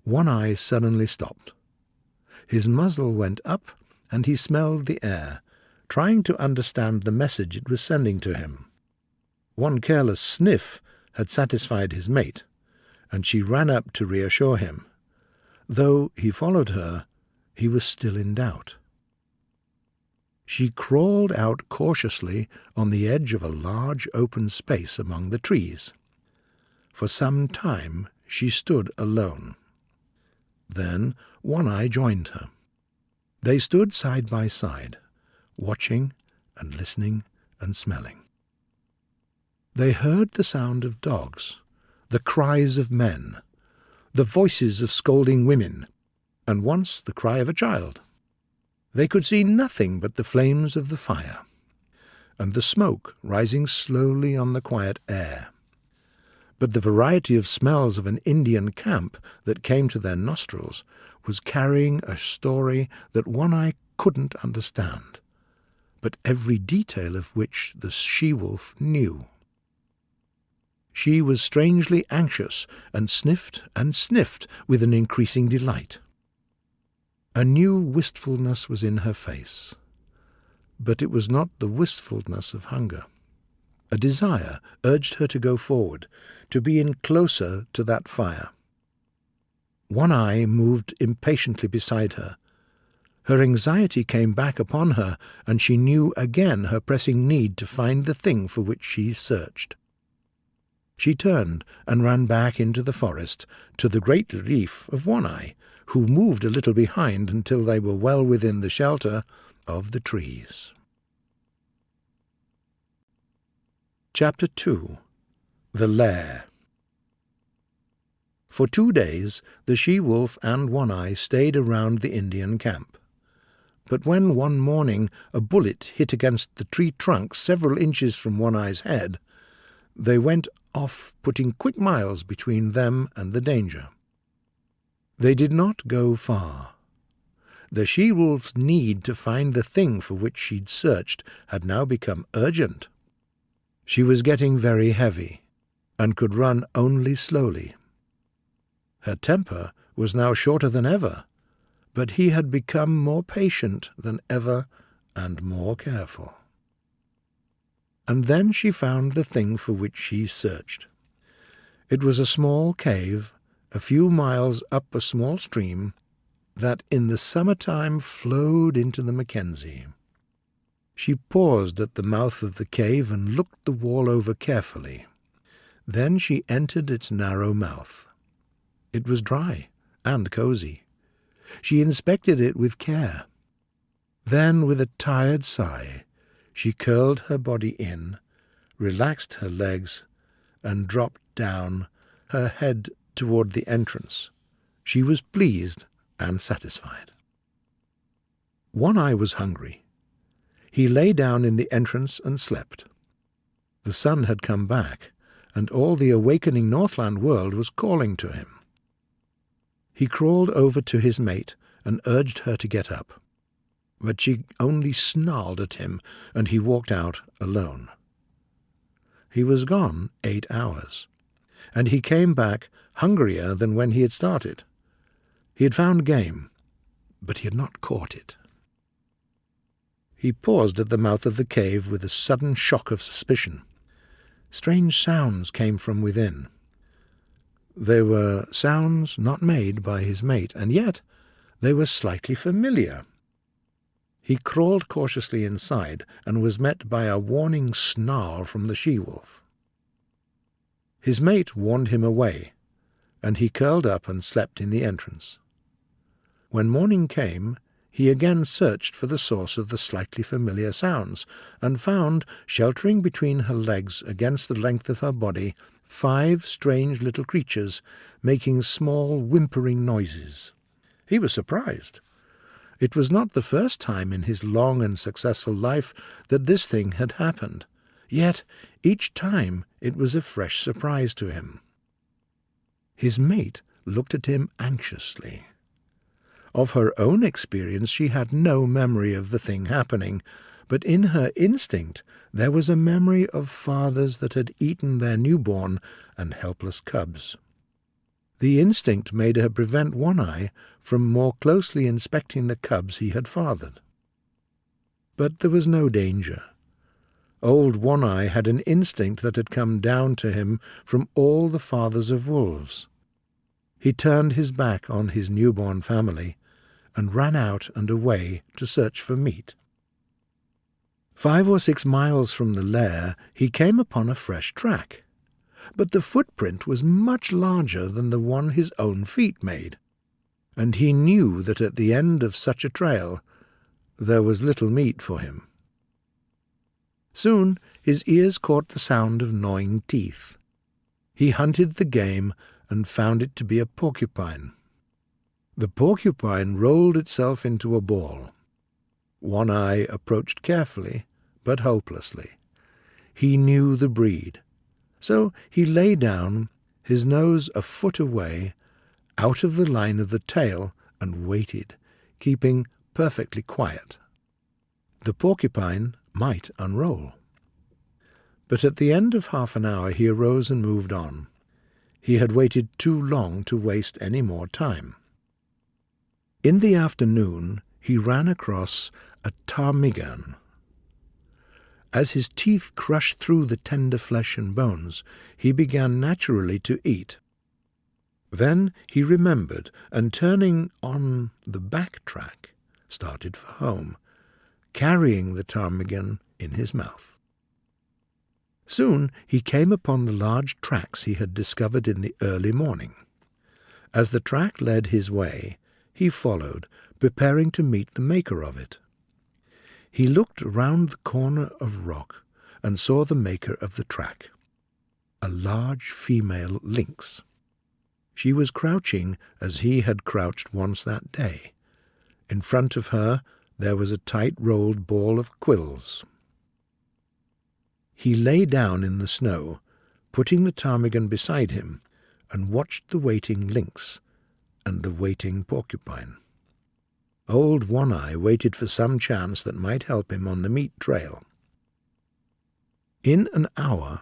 One Eye suddenly stopped. His muzzle went up, and he smelled the air, trying to understand the message it was sending to him. One careless sniff had satisfied his mate, and she ran up to reassure him. Though he followed her, he was still in doubt. She crawled out cautiously on the edge of a large open space among the trees. For some time she stood alone. Then One Eye joined her. They stood side by side, watching and listening and smelling. They heard the sound of dogs, the cries of men, the voices of scolding women, and once the cry of a child. They could see nothing but the flames of the fire, and the smoke rising slowly on the quiet air. But the variety of smells of an Indian camp that came to their nostrils was carrying a story that One Eye couldn't understand, but every detail of which the she-wolf knew. She was strangely anxious, and sniffed with an increasing delight. A new wistfulness was in her face, but it was not the wistfulness of hunger. A desire urged her to go forward, to be in closer to that fire. One Eye moved impatiently beside her. Her anxiety came back upon her, and she knew again her pressing need to find the thing for which she searched. She turned and ran back into the forest, to the great relief of One Eye, who moved a little behind until they were well within the shelter of the trees. Chapter 2. The Lair. For 2 days the she-wolf and One Eye stayed around the Indian camp. But when one morning a bullet hit against the tree trunk several inches from One Eye's head, they went off, putting quick miles between them and the danger. They did not go far. The she-wolf's need to find the thing for which she'd searched had now become urgent. She was getting very heavy, and could run only slowly. Her temper was now shorter than ever, but he had become more patient than ever and more careful. And then she found the thing for which she searched. It was a small cave, a few miles up a small stream, that in the summertime flowed into the Mackenzie. She paused at the mouth of the cave and looked the wall over carefully. Then she entered its narrow mouth. It was dry and cozy. She inspected it with care. Then, with a tired sigh, she curled her body in, relaxed her legs, and dropped down, her head toward the entrance. She was pleased and satisfied. One Eye was hungry. He lay down in the entrance and slept. The sun had come back, and all the awakening Northland world was calling to him. He crawled over to his mate and urged her to get up, but she only snarled at him, and he walked out alone. He was gone 8 hours, and he came back hungrier than when he had started. He had found game, but he had not caught it. He paused at the mouth of the cave with a sudden shock of suspicion. Strange sounds came from within. They were sounds not made by his mate, and yet they were slightly familiar. He crawled cautiously inside and was met by a warning snarl from the she-wolf. His mate warned him away, and he curled up and slept in the entrance. When morning came, he again searched for the source of the slightly familiar sounds, and found, sheltering between her legs against the length of her body, 5 strange little creatures, making small whimpering noises. He was surprised. It was not the first time in his long and successful life that this thing had happened, yet each time it was a fresh surprise to him. His mate looked at him anxiously. Of her own experience she had no memory of the thing happening, but in her instinct there was a memory of fathers that had eaten their newborn and helpless cubs. The instinct made her prevent One-Eye from more closely inspecting the cubs he had fathered. But there was no danger. Old One-Eye had an instinct that had come down to him from all the fathers of wolves. He turned his back on his newborn family and ran out and away to search for meat. 5 or 6 miles from the lair he came upon a fresh track, but the footprint was much larger than the one his own feet made, and he knew that at the end of such a trail there was little meat for him. Soon his ears caught the sound of gnawing teeth. He hunted the game and found it to be a porcupine. The porcupine rolled itself into a ball. One-Eye approached carefully, but hopelessly. He knew the breed, so he lay down, his nose a foot away, out of the line of the tail, and waited, keeping perfectly quiet. The porcupine might unroll. But at the end of half an hour he arose and moved on. He had waited too long to waste any more time. In the afternoon he ran across a ptarmigan. As his teeth crushed through the tender flesh and bones, he began naturally to eat. Then he remembered, and turning on the back track, started for home, carrying the ptarmigan in his mouth. Soon he came upon the large tracks he had discovered in the early morning. As the track led his way, he followed, preparing to meet the maker of it. He looked round the corner of rock and saw the maker of the track, a large female lynx. She was crouching as he had crouched once that day. In front of her there was a tight-rolled ball of quills. He lay down in the snow, putting the ptarmigan beside him, and watched the waiting lynx and the waiting porcupine. Old One-Eye waited for some chance that might help him on the meat trail. In an hour,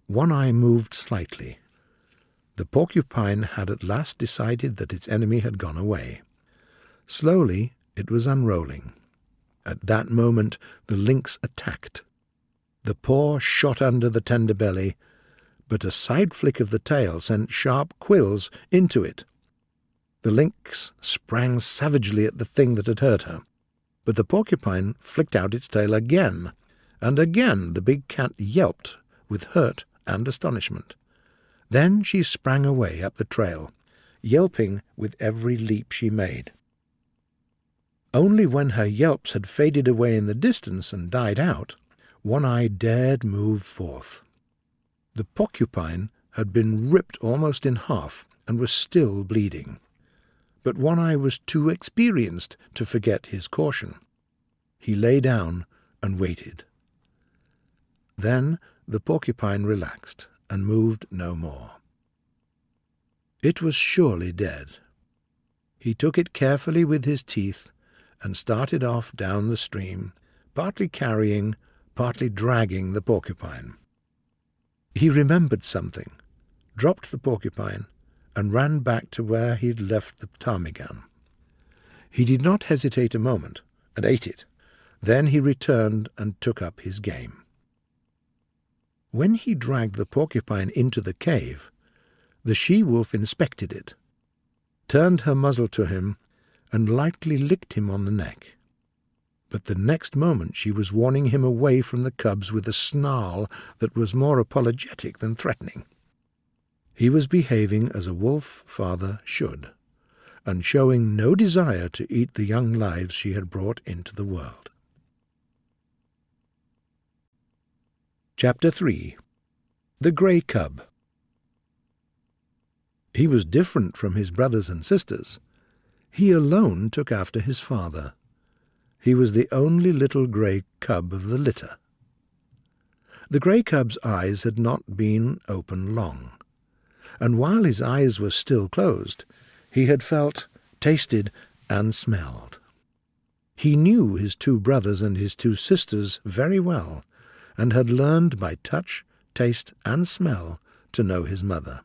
One-Eye moved slightly. The porcupine had at last decided that its enemy had gone away. Slowly it was unrolling. At that moment the lynx attacked. The paw shot under the tender belly, but a side flick of the tail sent sharp quills into it. The lynx sprang savagely at the thing that had hurt her, but the porcupine flicked out its tail again, and again the big cat yelped with hurt and astonishment. Then she sprang away up the trail, yelping with every leap she made. Only when her yelps had faded away in the distance and died out, One-Eye dared move forth. The porcupine had been ripped almost in half and was still bleeding. But One-Eye was too experienced to forget his caution. He lay down and waited. Then the porcupine relaxed and moved no more. It was surely dead. He took it carefully with his teeth and started off down the stream, partly carrying, partly dragging the porcupine. He remembered something, dropped the porcupine, and ran back to where he had left the ptarmigan. He did not hesitate a moment, and ate it. Then he returned and took up his game. When he dragged the porcupine into the cave, the she-wolf inspected it, turned her muzzle to him, and lightly licked him on the neck. But the next moment she was warning him away from the cubs with a snarl that was more apologetic than threatening. He was behaving as a wolf father should, and showing no desire to eat the young lives she had brought into the world. Chapter 3. The Grey Cub. He was different from his brothers and sisters. He alone took after his father. He was the only little grey cub of the litter. The grey cub's eyes had not been open long, and while his eyes were still closed, he had felt, tasted, and smelled. He knew his 2 brothers and his 2 sisters very well, and had learned by touch, taste, and smell to know his mother.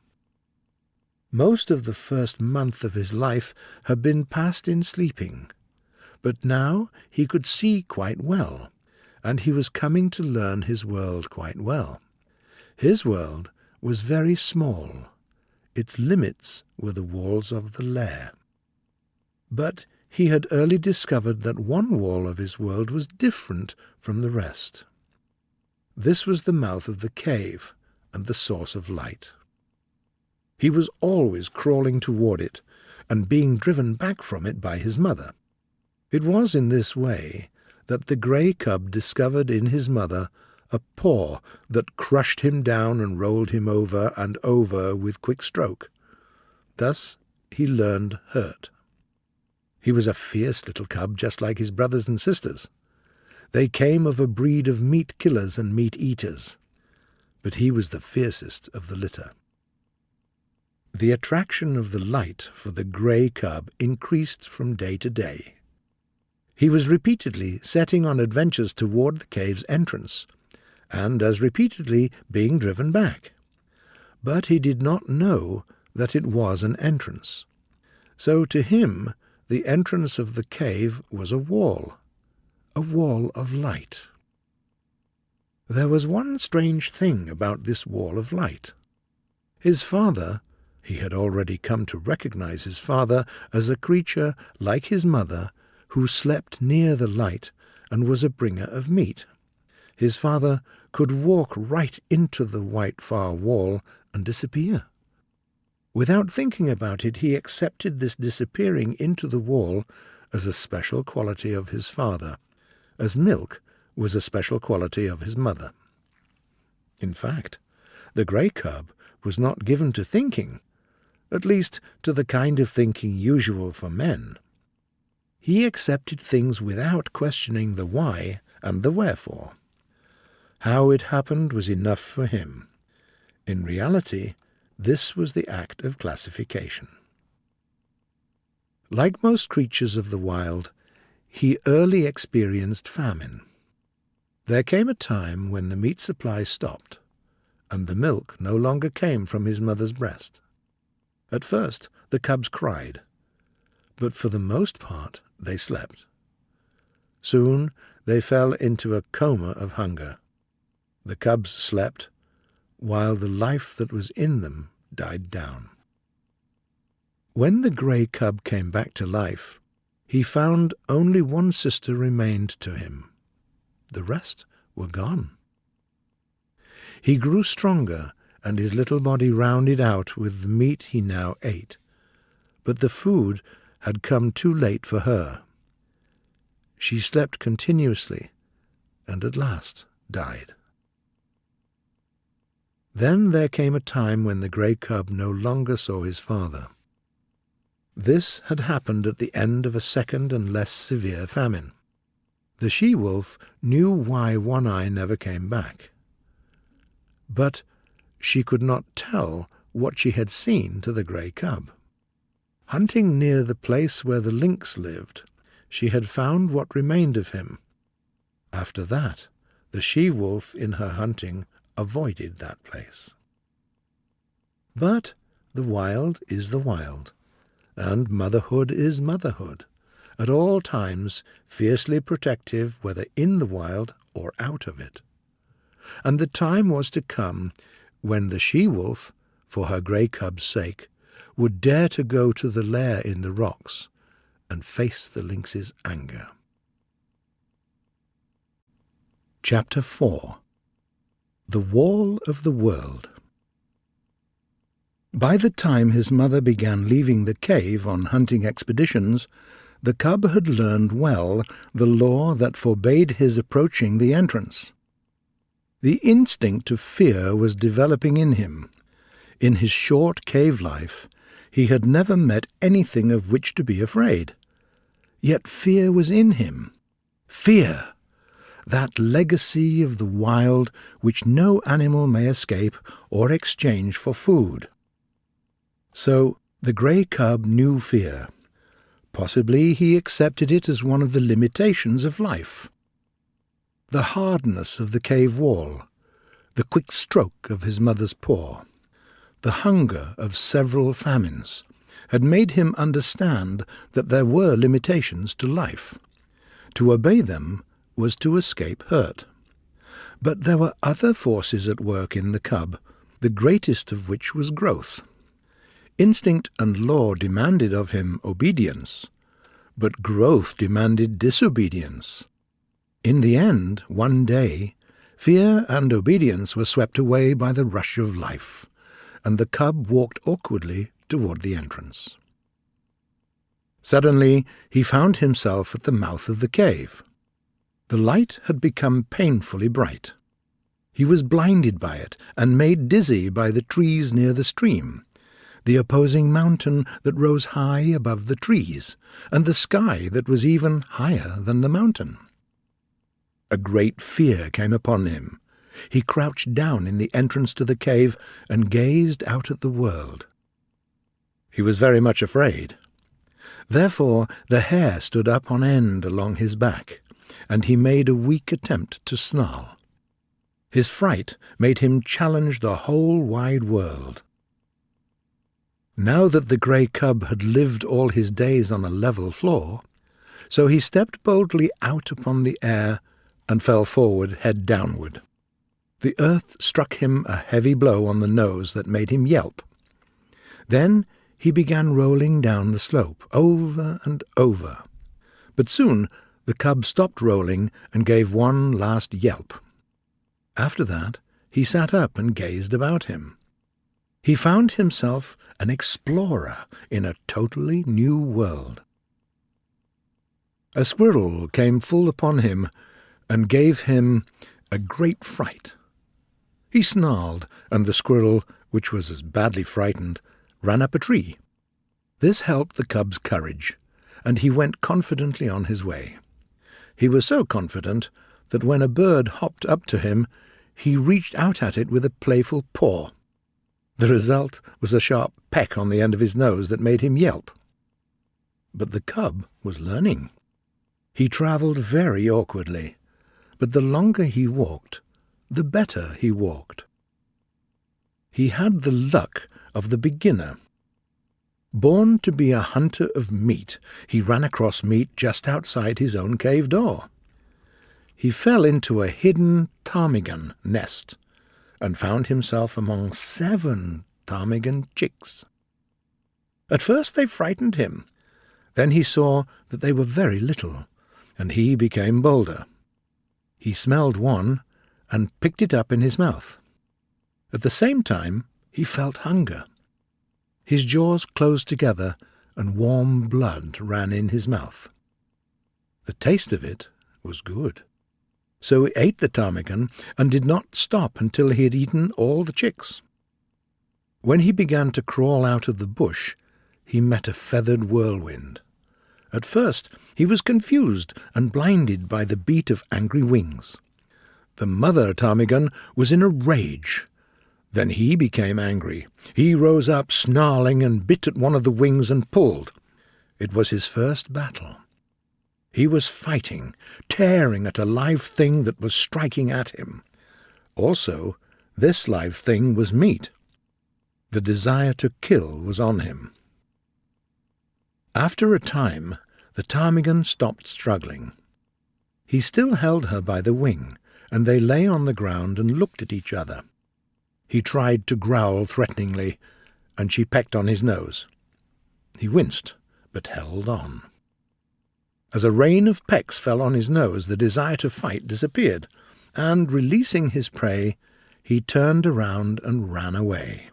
Most of the first month of his life had been passed in sleeping, but now he could see quite well, and he was coming to learn his world quite well. His world was very small. Its limits were the walls of the lair. But he had early discovered that one wall of his world was different from the rest. This was the mouth of the cave and the source of light. He was always crawling toward it and being driven back from it by his mother. It was in this way that the grey cub discovered in his mother a paw that crushed him down and rolled him over and over with quick stroke. Thus he learned hurt. He was a fierce little cub, just like his brothers and sisters. They came of a breed of meat killers and meat eaters, but he was the fiercest of the litter. The attraction of the light for the grey cub increased from day to day. He was repeatedly setting on adventures toward the cave's entrance, and as repeatedly being driven back. But he did not know that it was an entrance. So to him the entrance of the cave was a wall of light. There was one strange thing about this wall of light. His father, he had already come to recognize his father as a creature like his mother, who slept near the light and was a bringer of meat. His father could walk right into the white far wall and disappear. Without thinking about it, he accepted this disappearing into the wall as a special quality of his father, as milk was a special quality of his mother. In fact, the grey cub was not given to thinking, at least to the kind of thinking usual for men. He accepted things without questioning the why and the wherefore. How it happened was enough for him. In reality, this was the act of classification. Like most creatures of the wild, he early experienced famine. There came a time when the meat supply stopped, and the milk no longer came from his mother's breast. At first the cubs cried, but for the most part they slept. Soon they fell into a coma of hunger. The cubs slept, while the life that was in them died down. When the grey cub came back to life, he found only one sister remained to him. The rest were gone. He grew stronger, and his little body rounded out with the meat he now ate. But the food had come too late for her. She slept continuously, and at last died. Then there came a time when the grey cub no longer saw his father. This had happened at the end of a second and less severe famine. The she-wolf knew why One Eye never came back. But she could not tell what she had seen to the grey cub. Hunting near the place where the lynx lived, she had found what remained of him. After that, the she-wolf in her hunting avoided that place. But the wild is the wild, and motherhood is motherhood, at all times fiercely protective whether in the wild or out of it. And the time was to come when the she-wolf, for her grey cub's sake, would dare to go to the lair in the rocks and face the lynx's anger. Chapter 4. The Wall of the World. By the time his mother began leaving the cave on hunting expeditions, the cub had learned well the law that forbade his approaching the entrance. The instinct of fear was developing in him. In his short cave life, he had never met anything of which to be afraid. Yet fear was in him. Fear! That legacy of the wild which no animal may escape or exchange for food. So the grey cub knew fear. Possibly he accepted it as one of the limitations of life. The hardness of the cave wall, the quick stroke of his mother's paw, the hunger of several famines, had made him understand that there were limitations to life. To obey them was to escape hurt. But there were other forces at work in the cub, the greatest of which was growth. Instinct and law demanded of him obedience, but growth demanded disobedience. In the end, one day, fear and obedience were swept away by the rush of life, and the cub walked awkwardly toward the entrance. Suddenly he found himself at the mouth of the cave. The light had become painfully bright. He was blinded by it and made dizzy by the trees near the stream, the opposing mountain that rose high above the trees, and the sky that was even higher than the mountain. A great fear came upon him. He crouched down in the entrance to the cave and gazed out at the world. He was very much afraid. Therefore the hair stood up on end along his back, and he made a weak attempt to snarl. His fright made him challenge the whole wide world. Now that the grey cub had lived all his days on a level floor, so he stepped boldly out upon the air and fell forward head downward. The earth struck him a heavy blow on the nose that made him yelp. Then he began rolling down the slope, over and over. But soon the cub stopped rolling and gave one last yelp. After that he sat up and gazed about him. He found himself an explorer in a totally new world. A squirrel came full upon him and gave him a great fright. He snarled, and the squirrel, which was as badly frightened, ran up a tree. This helped the cub's courage, and he went confidently on his way. He was so confident that when a bird hopped up to him, he reached out at it with a playful paw. The result was a sharp peck on the end of his nose that made him yelp. But the cub was learning. He travelled very awkwardly, but the longer he walked, the better he walked. He had the luck of the beginner. Born to be a hunter of meat, he ran across meat just outside his own cave door. He fell into a hidden ptarmigan nest and found himself among 7 ptarmigan chicks. At first they frightened him. Then he saw that they were very little, and he became bolder. He smelled one and picked it up in his mouth. At the same time he felt hunger. His jaws closed together and warm blood ran in his mouth. The taste of it was good. So he ate the ptarmigan and did not stop until he had eaten all the chicks. When he began to crawl out of the bush, he met a feathered whirlwind. At first he was confused and blinded by the beat of angry wings. The mother ptarmigan was in a rage. Then he became angry. He rose up, snarling, and bit at one of the wings and pulled. It was his first battle. He was fighting, tearing at a live thing that was striking at him. Also, this live thing was meat. The desire to kill was on him. After a time, the ptarmigan stopped struggling. He still held her by the wing, and they lay on the ground and looked at each other. He tried to growl threateningly, and she pecked on his nose. He winced, but held on. As a rain of pecks fell on his nose, the desire to fight disappeared, and, releasing his prey, he turned around and ran away.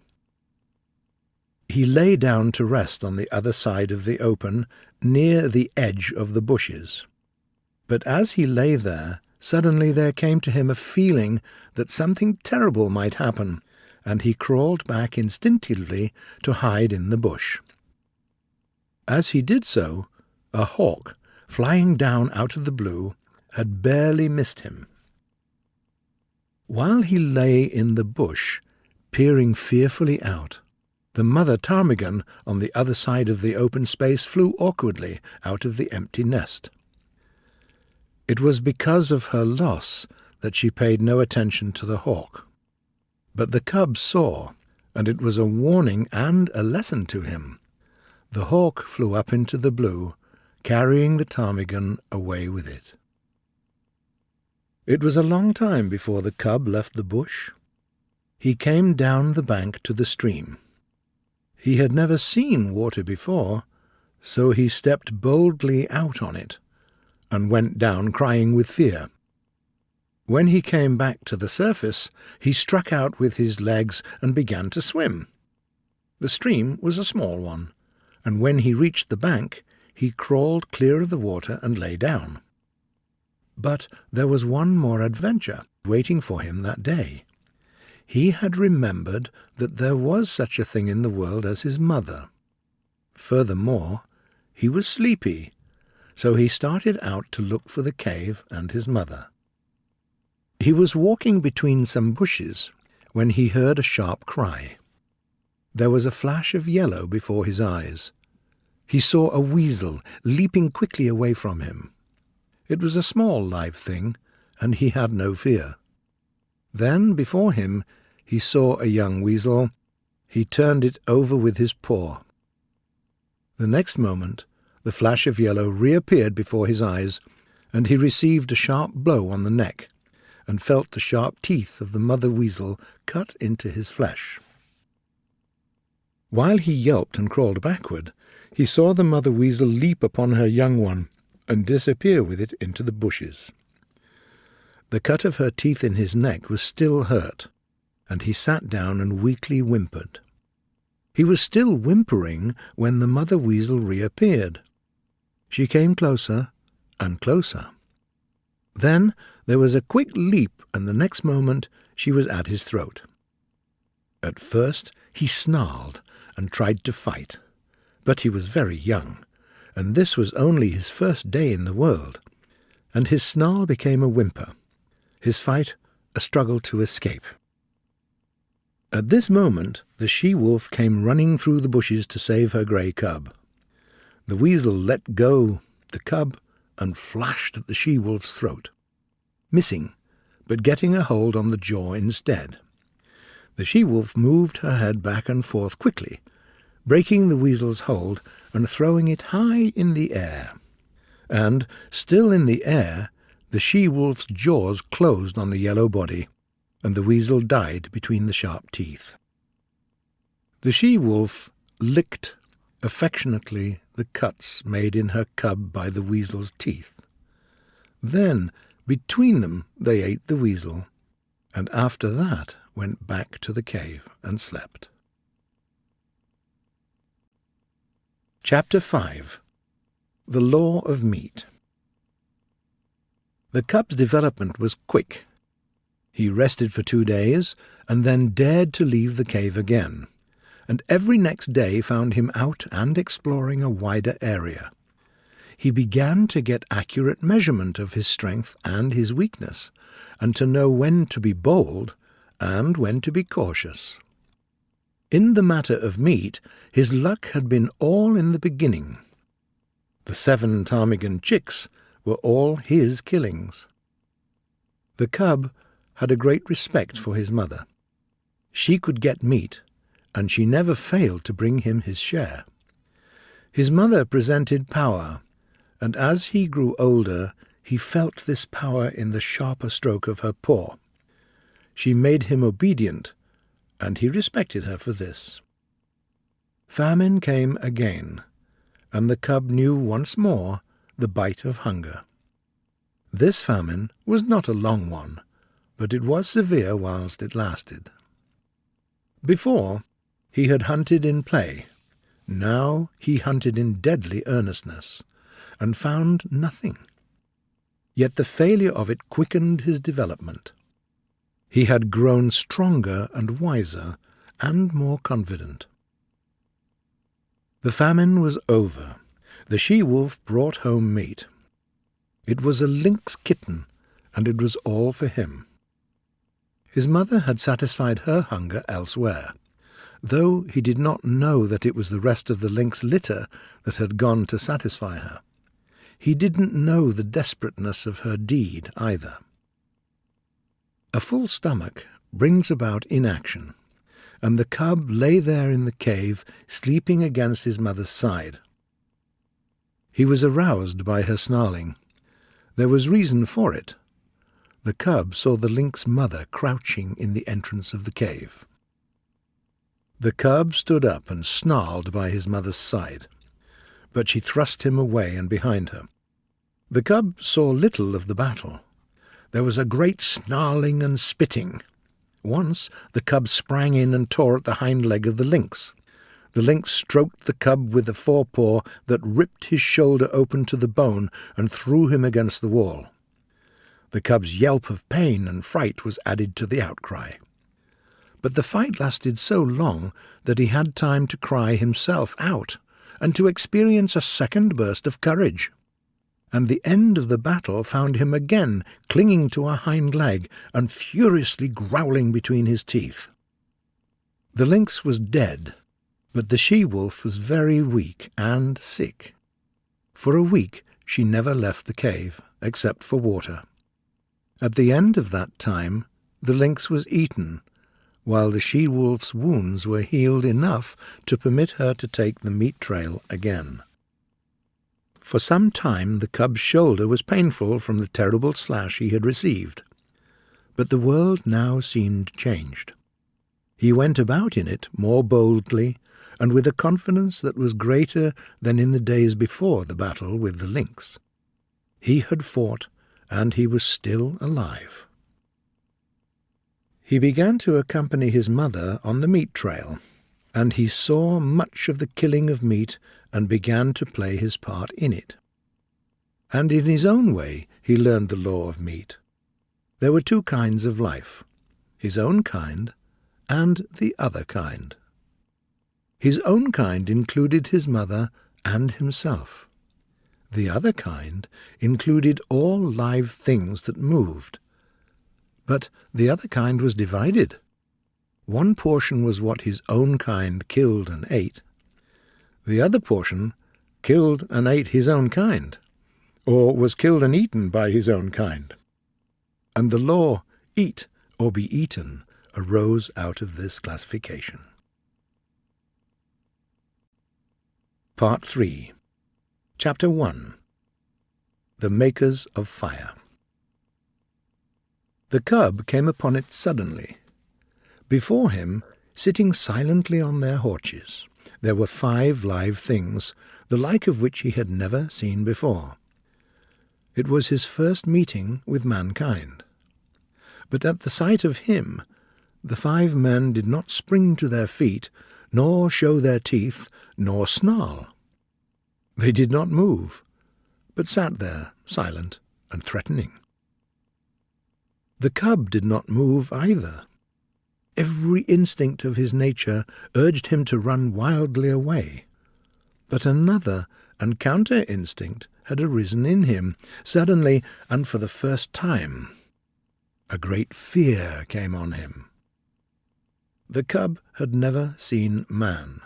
He lay down to rest on the other side of the open, near the edge of the bushes. But as he lay there, suddenly there came to him a feeling that something terrible might happen, and he crawled back instinctively to hide in the bush. As he did so, a hawk, flying down out of the blue, had barely missed him. While he lay in the bush, peering fearfully out, the mother ptarmigan on the other side of the open space flew awkwardly out of the empty nest. It was because of her loss that she paid no attention to the hawk. But the cub saw, and it was a warning and a lesson to him. The hawk flew up into the blue, carrying the ptarmigan away with it. It was a long time before the cub left the bush. He came down the bank to the stream. He had never seen water before, so he stepped boldly out on it, and went down crying with fear. When he came back to the surface, he struck out with his legs and began to swim. The stream was a small one, and when he reached the bank, he crawled clear of the water and lay down. But there was one more adventure waiting for him that day. He had remembered that there was such a thing in the world as his mother. Furthermore, he was sleepy, so he started out to look for the cave and his mother. He was walking between some bushes when he heard a sharp cry. There was a flash of yellow before his eyes. He saw a weasel leaping quickly away from him. It was a small live thing, and he had no fear. Then, before him, he saw a young weasel. He turned it over with his paw. The next moment, the flash of yellow reappeared before his eyes, and he received a sharp blow on the neck, and felt the sharp teeth of the mother weasel cut into his flesh. While he yelped and crawled backward, he saw the mother weasel leap upon her young one and disappear with it into the bushes. The cut of her teeth in his neck was still hurt, and he sat down and weakly whimpered. He was still whimpering when the mother weasel reappeared. She came closer and closer. Then there was a quick leap, and the next moment she was at his throat. At first he snarled and tried to fight, but he was very young, and this was only his first day in the world, and his snarl became a whimper, his fight a struggle to escape. At this moment the she-wolf came running through the bushes to save her grey cub. The weasel let go the cub and flashed at the she-wolf's throat, missing, but getting a hold on the jaw instead. The she-wolf moved her head back and forth quickly, breaking the weasel's hold and throwing it high in the air. And, still in the air, the she-wolf's jaws closed on the yellow body, and the weasel died between the sharp teeth. The she-wolf licked affectionately the cuts made in her cub by the weasel's teeth. Then, between them, they ate the weasel, and after that went back to the cave and slept. Chapter 5. The Law of Meat. The cub's development was quick. He rested for 2 days, and then dared to leave the cave again, and every next day found him out and exploring a wider area. He began to get accurate measurement of his strength and his weakness, and to know when to be bold and when to be cautious. In the matter of meat, his luck had been all in the beginning. The 7 ptarmigan chicks were all his killings. The cub had a great respect for his mother. She could get meat, and she never failed to bring him his share. His mother presented power, and as he grew older, he felt this power in the sharper stroke of her paw. She made him obedient, and he respected her for this. Famine came again, and the cub knew once more the bite of hunger. This famine was not a long one, but it was severe whilst it lasted. Before, He had hunted in play. Now he hunted in deadly earnestness, and found nothing. Yet the failure of it quickened his development. He had grown stronger and wiser and more confident. The famine was over. The she-wolf brought home meat. It was a lynx kitten, and it was all for him. His mother had satisfied her hunger elsewhere, though he did not know that it was the rest of the lynx litter that had gone to satisfy her. He didn't know the desperateness of her deed either. A full stomach brings about inaction, and the cub lay there in the cave, sleeping against his mother's side. He was aroused by her snarling. There was reason for it. The cub saw the lynx mother crouching in the entrance of the cave. The cub stood up and snarled by his mother's side, but she thrust him away and behind her. The cub saw little of the battle. There was a great snarling and spitting. Once the cub sprang in and tore at the hind leg of the lynx. The lynx stroked the cub with a forepaw that ripped his shoulder open to the bone and threw him against the wall. The cub's yelp of pain and fright was added to the outcry. But the fight lasted so long that he had time to cry himself out and to experience a second burst of courage. And the end of the battle found him again clinging to a hind leg and furiously growling between his teeth. The lynx was dead, but the she-wolf was very weak and sick. For a week she never left the cave, except for water. At the end of that time, the lynx was eaten, while the she-wolf's wounds were healed enough to permit her to take the meat trail again. For some time the cub's shoulder was painful from the terrible slash he had received, but the world now seemed changed. He went about in it more boldly, and with a confidence that was greater than in the days before the battle with the lynx. He had fought, and he was still alive. He began to accompany his mother on the meat trail, and he saw much of the killing of meat and began to play his part in it. And in his own way he learned the law of meat. There were two kinds of life, his own kind and the other kind. His own kind included his mother and himself. The other kind included all live things that moved. But the other kind was divided. One portion was what his own kind killed and ate. The other portion killed and ate his own kind, or was killed and eaten by his own kind. And the law, eat or be eaten, arose out of this classification. Part 3. Chapter 1. The Makers of Fire. The cub came upon it suddenly. Before him, sitting silently on their haunches, there were 5 live things, the like of which he had never seen before. It was his first meeting with mankind. But at the sight of him, the 5 men did not spring to their feet, nor show their teeth, nor snarl. They did not move, but sat there, silent and threatening. The cub did not move either. Every instinct of his nature urged him to run wildly away. But another and counter-instinct had arisen in him, suddenly and for the first time. A great fear came on him. The cub had never seen man,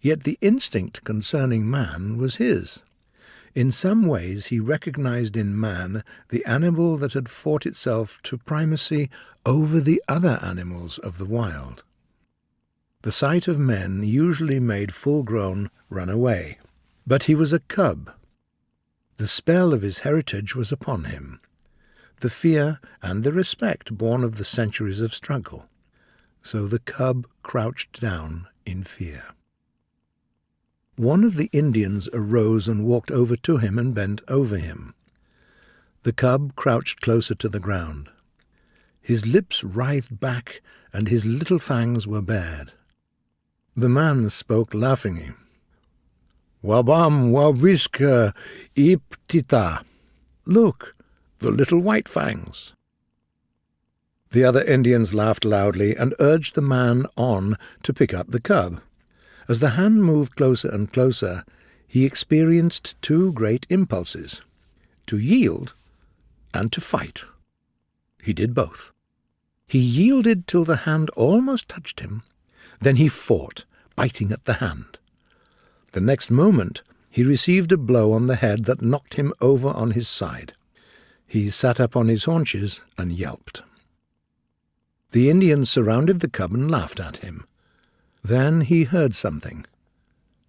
yet the instinct concerning man was his. In some ways he recognized in man the animal that had fought itself to primacy over the other animals of the wild. The sight of men usually made full-grown run away. But he was a cub. The spell of his heritage was upon him, the fear and the respect born of the centuries of struggle. So the cub crouched down in fear. One of the Indians arose and walked over to him and bent over him. The cub crouched closer to the ground. His lips writhed back, and his little fangs were bared. The man spoke laughingly. Wabam wabiska iptita. Look, the little white fangs. The other Indians laughed loudly and urged the man on to pick up the cub. As the hand moved closer and closer, he experienced two great impulses, to yield and to fight. He did both. He yielded till the hand almost touched him. Then he fought, biting at the hand. The next moment he received a blow on the head that knocked him over on his side. He sat up on his haunches and yelped. The Indians surrounded the cub and laughed at him. Then he heard something.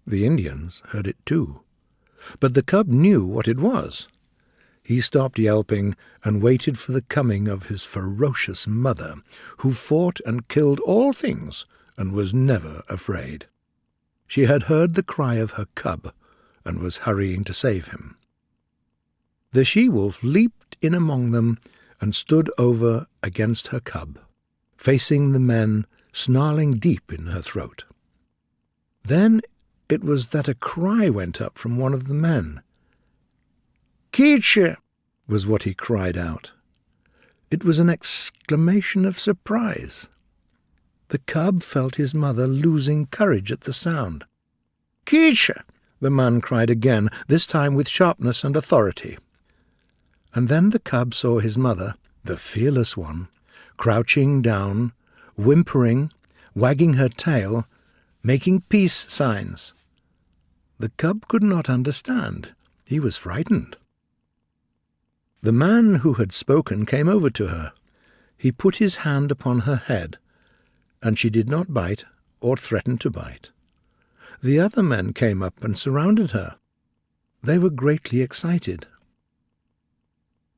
The Indians heard it too. But the cub knew what it was. He stopped yelping and waited for the coming of his ferocious mother, who fought and killed all things and was never afraid. She had heard the cry of her cub and was hurrying to save him. The she-wolf leaped in among them and stood over against her cub, facing the men, snarling deep in her throat. Then it was that a cry went up from one of the men. "Keeche!" was what he cried out. It was an exclamation of surprise. The cub felt his mother losing courage at the sound. "Keeche!" the man cried again, this time with sharpness and authority. And then the cub saw his mother, the fearless one, crouching down, whimpering, wagging her tail, making peace signs. The cub could not understand. He was frightened. The man who had spoken came over to her. He put his hand upon her head, and she did not bite or threaten to bite. The other men came up and surrounded her. They were greatly excited.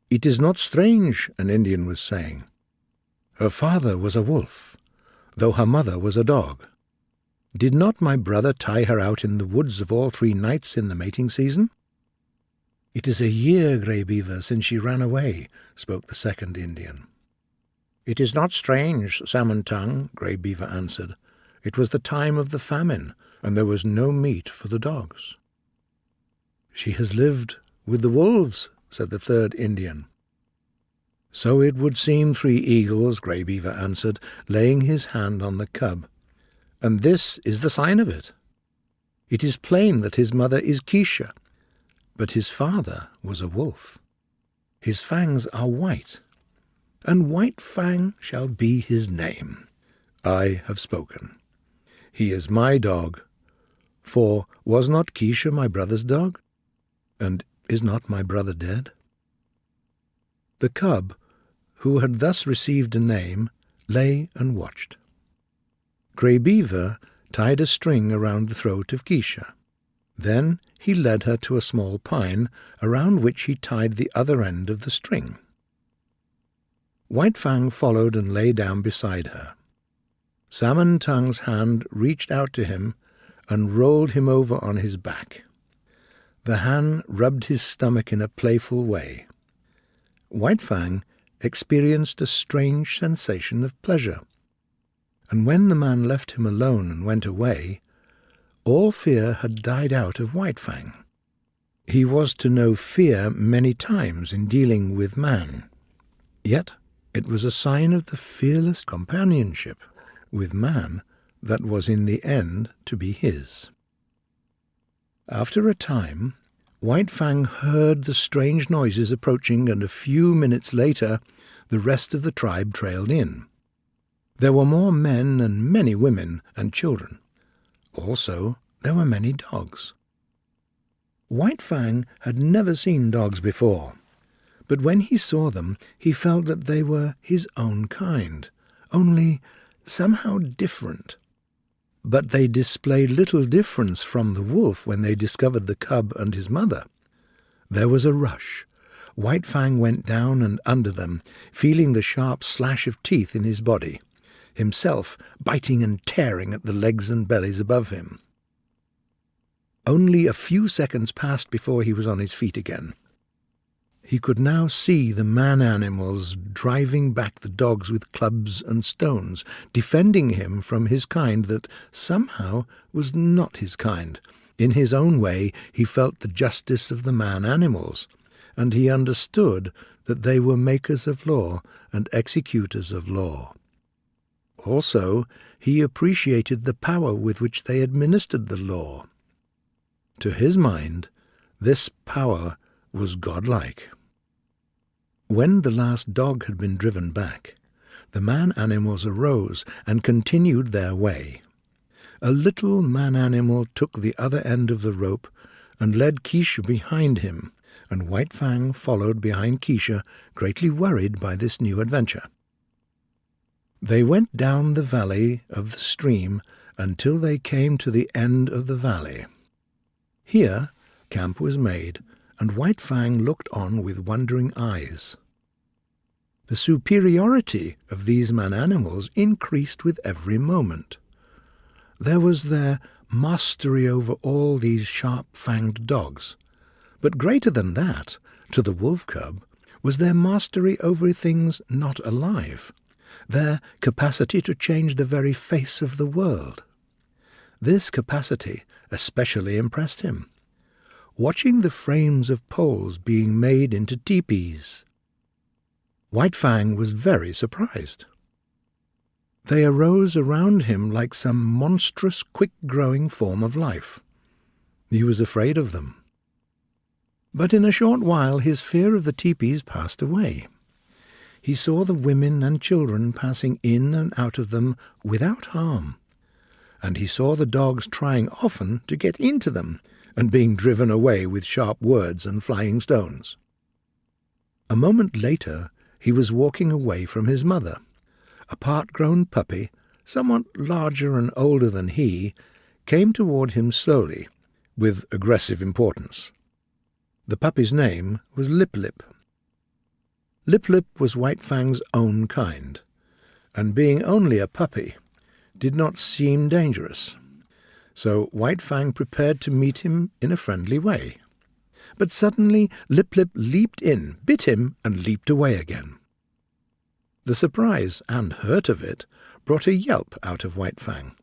"It is not strange," an Indian was saying. "Her father was a wolf, though her mother was a dog. Did not my brother tie her out in the woods of all 3 nights in the mating season?" "It is a year, Grey Beaver, since she ran away," spoke the second Indian. "It is not strange, Salmon Tongue," Grey Beaver answered. "It was the time of the famine, and there was no meat for the dogs." "She has lived with the wolves," said the third Indian. "So it would seem, 3 Eagles," Grey Beaver answered, laying his hand on the cub. "And this is the sign of it. It is plain that his mother is Keeche, but his father was a wolf. His fangs are white, and White Fang shall be his name. I have spoken. He is my dog, for was not Keeche my brother's dog? And is not my brother dead?" The cub, who had thus received a name, lay and watched. Grey Beaver tied a string around the throat of Keeche. Then he led her to a small pine, around which he tied the other end of the string. White Fang followed and lay down beside her. Salmon Tongue's hand reached out to him and rolled him over on his back. The hand rubbed his stomach in a playful way. White Fang experienced a strange sensation of pleasure, and when the man left him alone and went away, all fear had died out of White Fang. He was to know fear many times in dealing with man, yet it was a sign of the fearless companionship with man that was in the end to be his. After a time, White Fang heard the strange noises approaching, and a few minutes later the rest of the tribe trailed in. There were more men and many women and children. Also, there were many dogs. White Fang had never seen dogs before, but when he saw them, he felt that they were his own kind, only somehow different. But they displayed little difference from the wolf when they discovered the cub and his mother. There was a rush. White Fang went down and under them, feeling the sharp slash of teeth in his body, himself biting and tearing at the legs and bellies above him. Only a few seconds passed before he was on his feet again. He could now see the man-animals driving back the dogs with clubs and stones, defending him from his kind that somehow was not his kind. In his own way he felt the justice of the man-animals, and he understood that they were makers of law and executors of law. Also, he appreciated the power with which they administered the law. To his mind, this power was godlike. When the last dog had been driven back, the man-animals arose and continued their way. A little man-animal took the other end of the rope and led Keisha behind him, and White Fang followed behind Keisha, greatly worried by this new adventure. They went down the valley of the stream until they came to the end of the valley. Here camp was made, and White Fang looked on with wondering eyes. The superiority of these man-animals increased with every moment. There was their mastery over all these sharp-fanged dogs, but greater than that, to the wolf cub, was their mastery over things not alive, their capacity to change the very face of the world. This capacity especially impressed him. Watching the frames of poles being made into teepees, White Fang was very surprised. They arose around him like some monstrous, quick-growing form of life. He was afraid of them. But in a short while his fear of the teepees passed away. He saw the women and children passing in and out of them without harm, and he saw the dogs trying often to get into them and being driven away with sharp words and flying stones. A moment later he was walking away from his mother. A part-grown puppy, somewhat larger and older than he, came toward him slowly, with aggressive importance. The puppy's name was Lip Lip. Lip Lip was White Fang's own kind, and being only a puppy, did not seem dangerous. So White Fang prepared to meet him in a friendly way. But suddenly Lip Lip leaped in, bit him, and leaped away again. The surprise and hurt of it brought a yelp out of White Fang,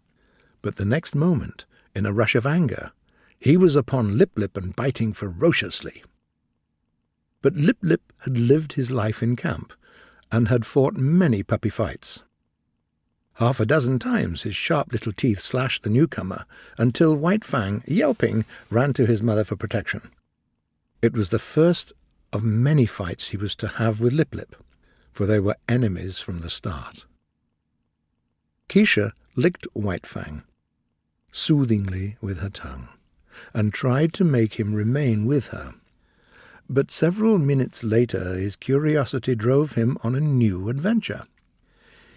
but the next moment, in a rush of anger, he was upon Lip Lip and biting ferociously. But Lip Lip had lived his life in camp, and had fought many puppy fights. 6 times his sharp little teeth slashed the newcomer, until White Fang, yelping, ran to his mother for protection. It was the first of many fights he was to have with Lip Lip, for they were enemies from the start. Keisha licked White Fang soothingly with her tongue, and tried to make him remain with her. But several minutes later his curiosity drove him on a new adventure.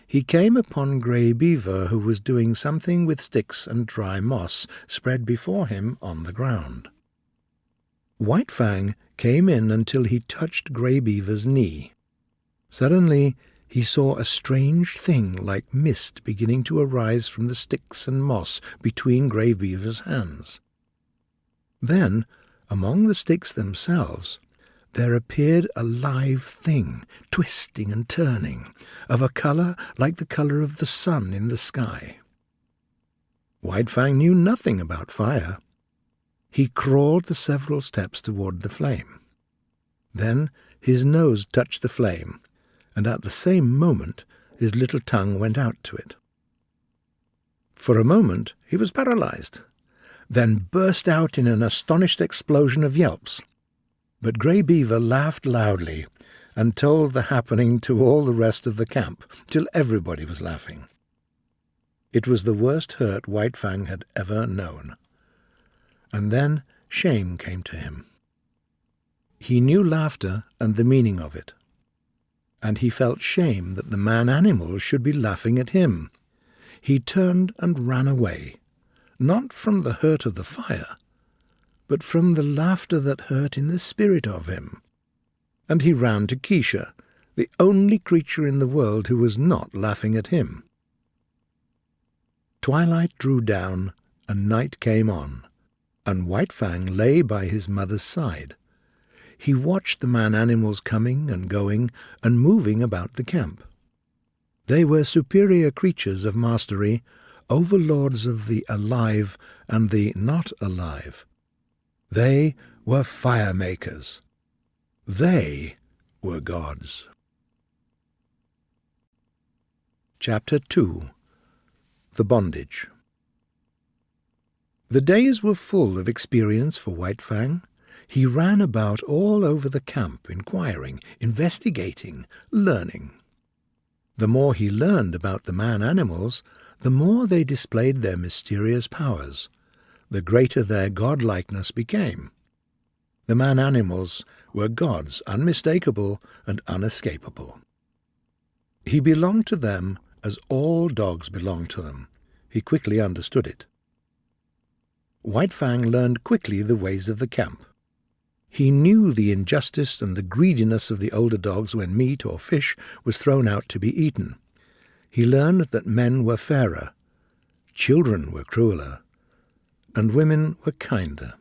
He came upon Grey Beaver, who was doing something with sticks and dry moss spread before him on the ground. White Fang came in until he touched Grey Beaver's knee. Suddenly he saw a strange thing like mist beginning to arise from the sticks and moss between Grey Beaver's hands. Then, among the sticks themselves, there appeared a live thing, twisting and turning, of a colour like the colour of the sun in the sky. White Fang knew nothing about fire. He crawled the several steps toward the flame. Then his nose touched the flame, and at the same moment his little tongue went out to it. For a moment he was paralyzed, then burst out in an astonished explosion of yelps. But Grey Beaver laughed loudly and told the happening to all the rest of the camp, till everybody was laughing. It was the worst hurt White Fang had ever known. And then shame came to him. He knew laughter and the meaning of it, and he felt shame that the man-animals should be laughing at him. He turned and ran away, not from the hurt of the fire, but from the laughter that hurt in the spirit of him. And he ran to Keisha, the only creature in the world who was not laughing at him. Twilight drew down, and night came on, and White Fang lay by his mother's side. he watched the man-animals coming and going and moving about the camp. They were superior creatures of mastery, overlords of the alive and the not alive. They were fire makers. They were gods. Chapter 2. The Bondage. The days were full of experience for White Fang. He ran about all over the camp, inquiring, investigating, learning. The more he learned about the man-animals, the more they displayed their mysterious powers, the greater their godlikeness became. The man-animals were gods, unmistakable and unescapable. He belonged to them as all dogs belong to them. He quickly understood it. White Fang learned quickly the ways of the camp. He knew the injustice and the greediness of the older dogs when meat or fish was thrown out to be eaten. He learned that men were fairer, children were crueler, and women were kinder.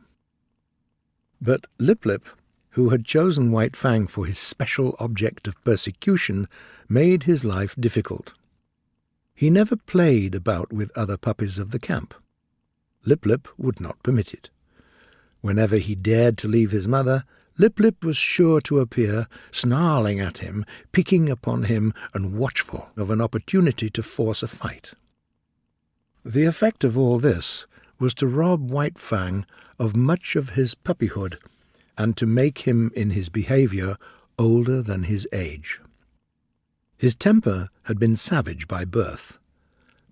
But Lip Lip, who had chosen White Fang for his special object of persecution, made his life difficult. He never played about with other puppies of the camp. Lip Lip would not permit it. Whenever he dared to leave his mother, Lip Lip was sure to appear, snarling at him, picking upon him, and watchful of an opportunity to force a fight. The effect of all this was to rob White Fang of much of his puppyhood, and to make him in his behaviour older than his age. His temper had been savage by birth,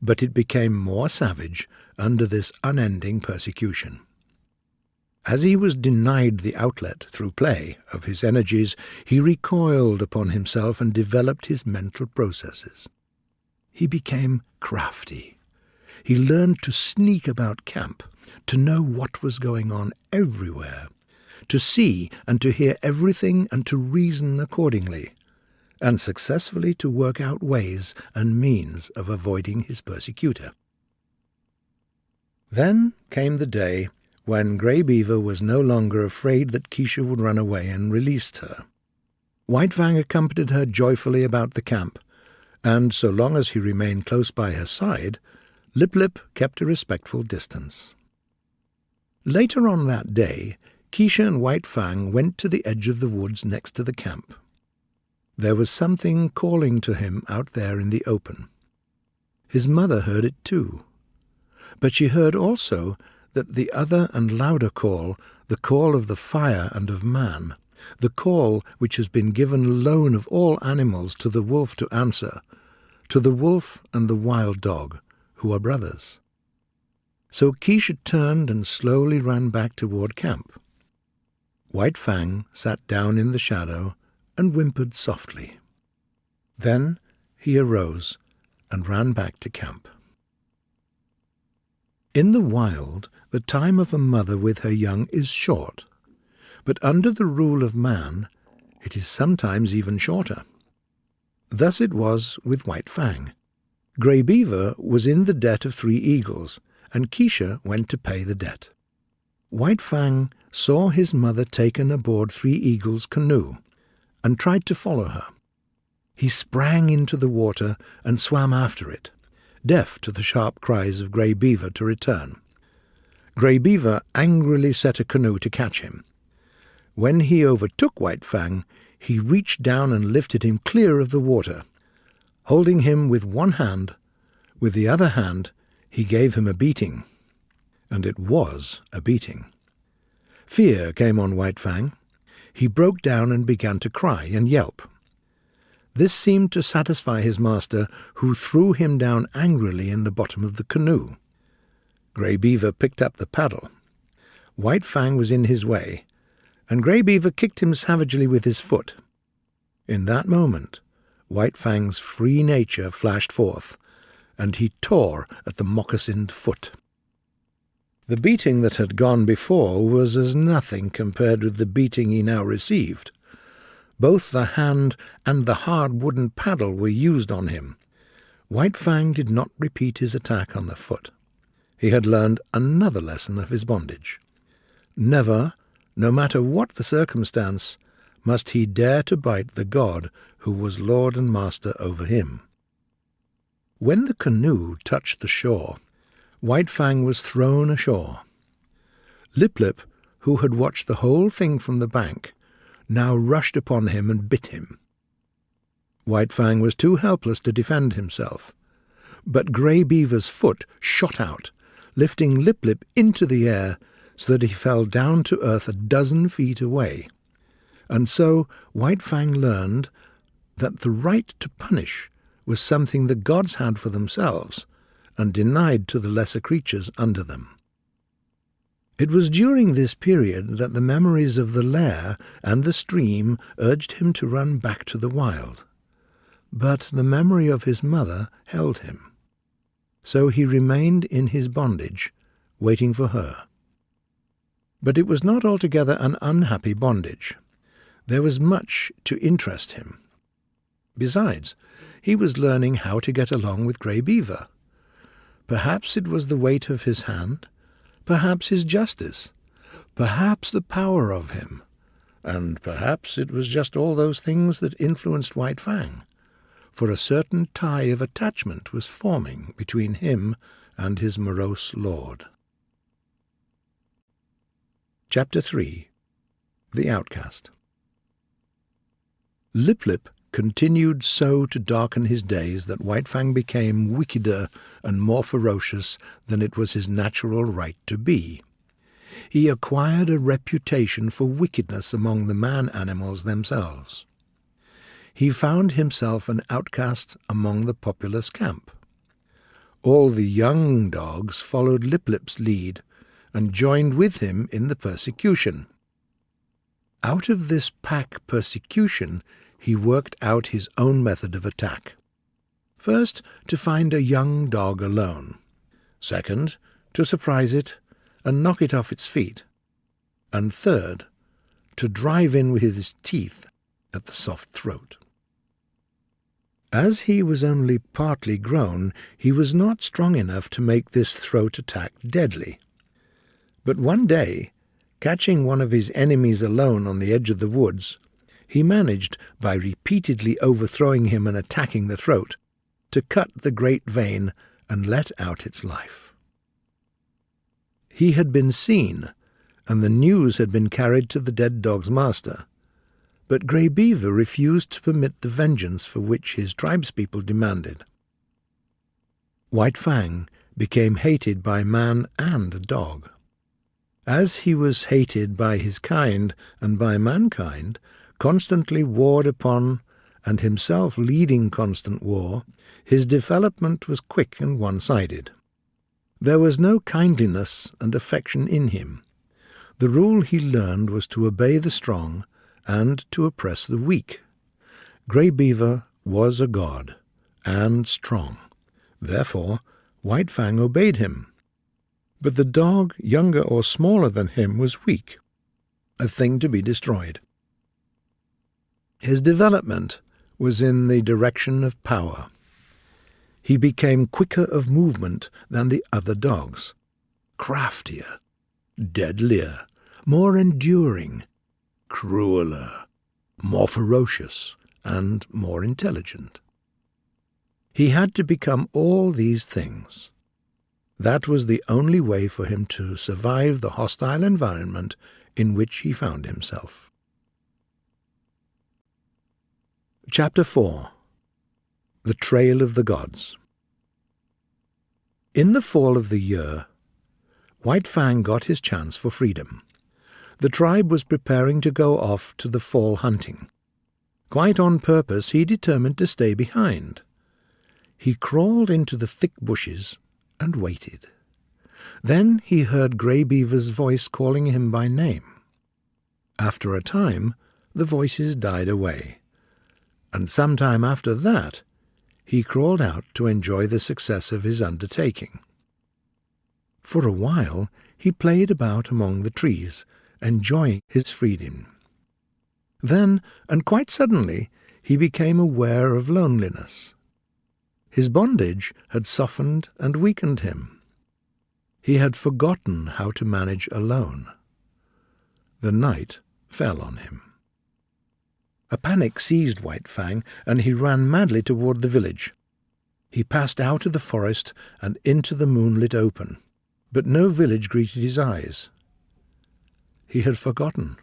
but it became more savage under this unending persecution. As he was denied the outlet, through play, of his energies, he recoiled upon himself and developed his mental processes. He became crafty. He learned to sneak about camp, to know what was going on everywhere, to see and to hear everything and to reason accordingly, and successfully to work out ways and means of avoiding his persecutor. Then came the day when Grey Beaver was no longer afraid that Keisha would run away and released her. White Fang accompanied her joyfully about the camp, and so long as he remained close by her side, Lip Lip kept a respectful distance. Later on that day, Keisha and White Fang went to the edge of the woods next to the camp. There was something calling to him out there in the open. His mother heard it too, but she heard also that the other and louder call, the call of the fire and of man, the call which has been given alone of all animals to the wolf to answer, to the wolf and the wild dog, who are brothers. So Keisha turned and slowly ran back toward camp. White Fang sat down in the shadow and whimpered softly. Then he arose and ran back to camp. In the wild, the time of a mother with her young is short, but under the rule of man, it is sometimes even shorter. Thus it was with White Fang. Grey Beaver was in the debt of 3 eagles, and Keisha went to pay the debt. White Fang saw his mother taken aboard 3 eagles' canoe, and tried to follow her. He sprang into the water and swam after it, deaf to the sharp cries of Grey Beaver to return. Grey Beaver angrily set a canoe to catch him. When he overtook White Fang, he reached down and lifted him clear of the water. Holding him with one hand, with the other hand he gave him a beating. And it was a beating. Fear came on White Fang. He broke down and began to cry and yelp. This seemed to satisfy his master, who threw him down angrily in the bottom of the canoe. Grey Beaver picked up the paddle. White Fang was in his way, and Grey Beaver kicked him savagely with his foot. In that moment, White Fang's free nature flashed forth, and he tore at the moccasined foot. The beating that had gone before was as nothing compared with the beating he now received. Both the hand and the hard wooden paddle were used on him. White Fang did not repeat his attack on the foot. He had learned another lesson of his bondage. Never, no matter what the circumstance, must he dare to bite the god who was lord and master over him. When the canoe touched the shore, White Fang was thrown ashore. Lip Lip, who had watched the whole thing from the bank, now rushed upon him and bit him. White Fang was too helpless to defend himself, but Grey Beaver's foot shot out, lifting Lip Lip into the air so that he fell down to earth 12 feet away. And so White Fang learned that the right to punish was something the gods had for themselves and denied to the lesser creatures under them. It was during this period that the memories of the lair and the stream urged him to run back to the wild. But the memory of his mother held him. So he remained in his bondage, waiting for her. But it was not altogether an unhappy bondage. There was much to interest him. Besides, he was learning how to get along with Grey Beaver. Perhaps it was the weight of his hand, perhaps his justice, perhaps the power of him, and perhaps it was just all those things that influenced White Fang, for a certain tie of attachment was forming between him and his morose lord. Chapter 3. The Outcast. Lip Lip continued so to darken his days that White Fang became wickeder and more ferocious than it was his natural right to be. He acquired a reputation for wickedness among the man-animals themselves. He found himself an outcast among the populous camp. All the young dogs followed Lip Lip's lead and joined with him in the persecution. Out of this pack persecution he worked out his own method of attack. First, to find a young dog alone. Second, to surprise it and knock it off its feet. And third, to drive in with his teeth at the soft throat. As he was only partly grown, he was not strong enough to make this throat attack deadly. But one day, catching one of his enemies alone on the edge of the woods, he managed, by repeatedly overthrowing him and attacking the throat, to cut the great vein and let out its life. He had been seen, and the news had been carried to the dead dog's master, but Grey Beaver refused to permit the vengeance for which his tribespeople demanded. White Fang became hated by man and dog. As he was hated by his kind and by mankind, constantly warred upon, and himself leading constant war, his development was quick and one-sided. There was no kindliness and affection in him. The rule he learned was to obey the strong and to oppress the weak. Grey Beaver was a god, and strong. Therefore, White Fang obeyed him. But the dog, younger or smaller than him, was weak, a thing to be destroyed. His development was in the direction of power. He became quicker of movement than the other dogs, craftier, deadlier, more enduring, crueler, more ferocious, and more intelligent. He had to become all these things. That was the only way for him to survive the hostile environment in which he found himself. Chapter 4. The Trail of the Gods. In the fall of the year, White Fang got his chance for freedom. The tribe was preparing to go off to the fall hunting. Quite on purpose, he determined to stay behind. He crawled into the thick bushes and waited. Then he heard Grey Beaver's voice calling him by name. After a time, the voices died away, and some time after that, he crawled out to enjoy the success of his undertaking. For a while, he played about among the trees, enjoying his freedom. Then, and quite suddenly, he became aware of loneliness. His bondage had softened and weakened him. He had forgotten how to manage alone. The night fell on him. A panic seized White Fang, and he ran madly toward the village. He passed out of the forest and into the moonlit open, but no village greeted his eyes. He had forgotten.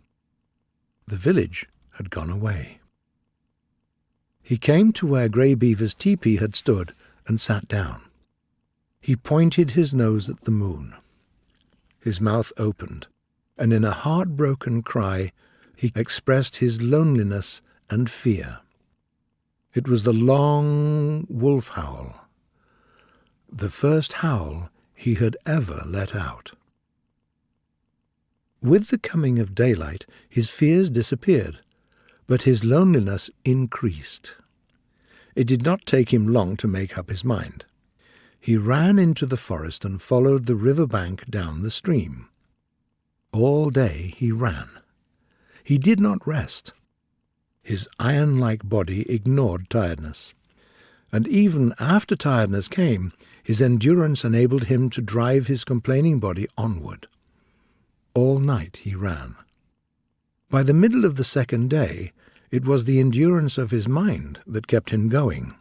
The village had gone away. He came to where Grey Beaver's tepee had stood and sat down. He pointed his nose at the moon. His mouth opened, and in a heartbroken cry he expressed his loneliness and fear. It was the long wolf howl, the first howl he had ever let out. With the coming of daylight, his fears disappeared, but his loneliness increased. It did not take him long to make up his mind. He ran into the forest and followed the river bank down the stream. All day he ran. He did not rest. His iron-like body ignored tiredness, and even after tiredness came, his endurance enabled him to drive his complaining body onward. All night he ran. By the middle of the second day, it was the endurance of his mind that kept him going.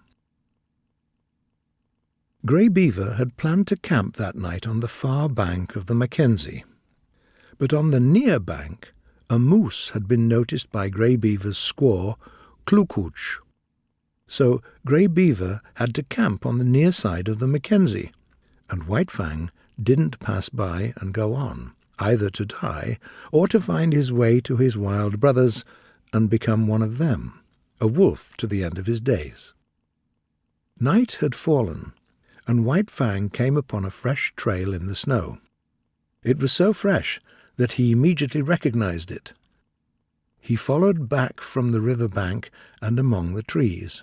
Grey Beaver had planned to camp that night on the far bank of the Mackenzie, but on the near bank a moose had been noticed by Grey Beaver's squaw, Klukooch. So Grey Beaver had to camp on the near side of the Mackenzie, and White Fang didn't pass by and go on, either to die or to find his way to his wild brothers and become one of them, a wolf to the end of his days. Night had fallen, and White Fang came upon a fresh trail in the snow. It was so fresh that he immediately recognized it. He followed back from the river bank and among the trees.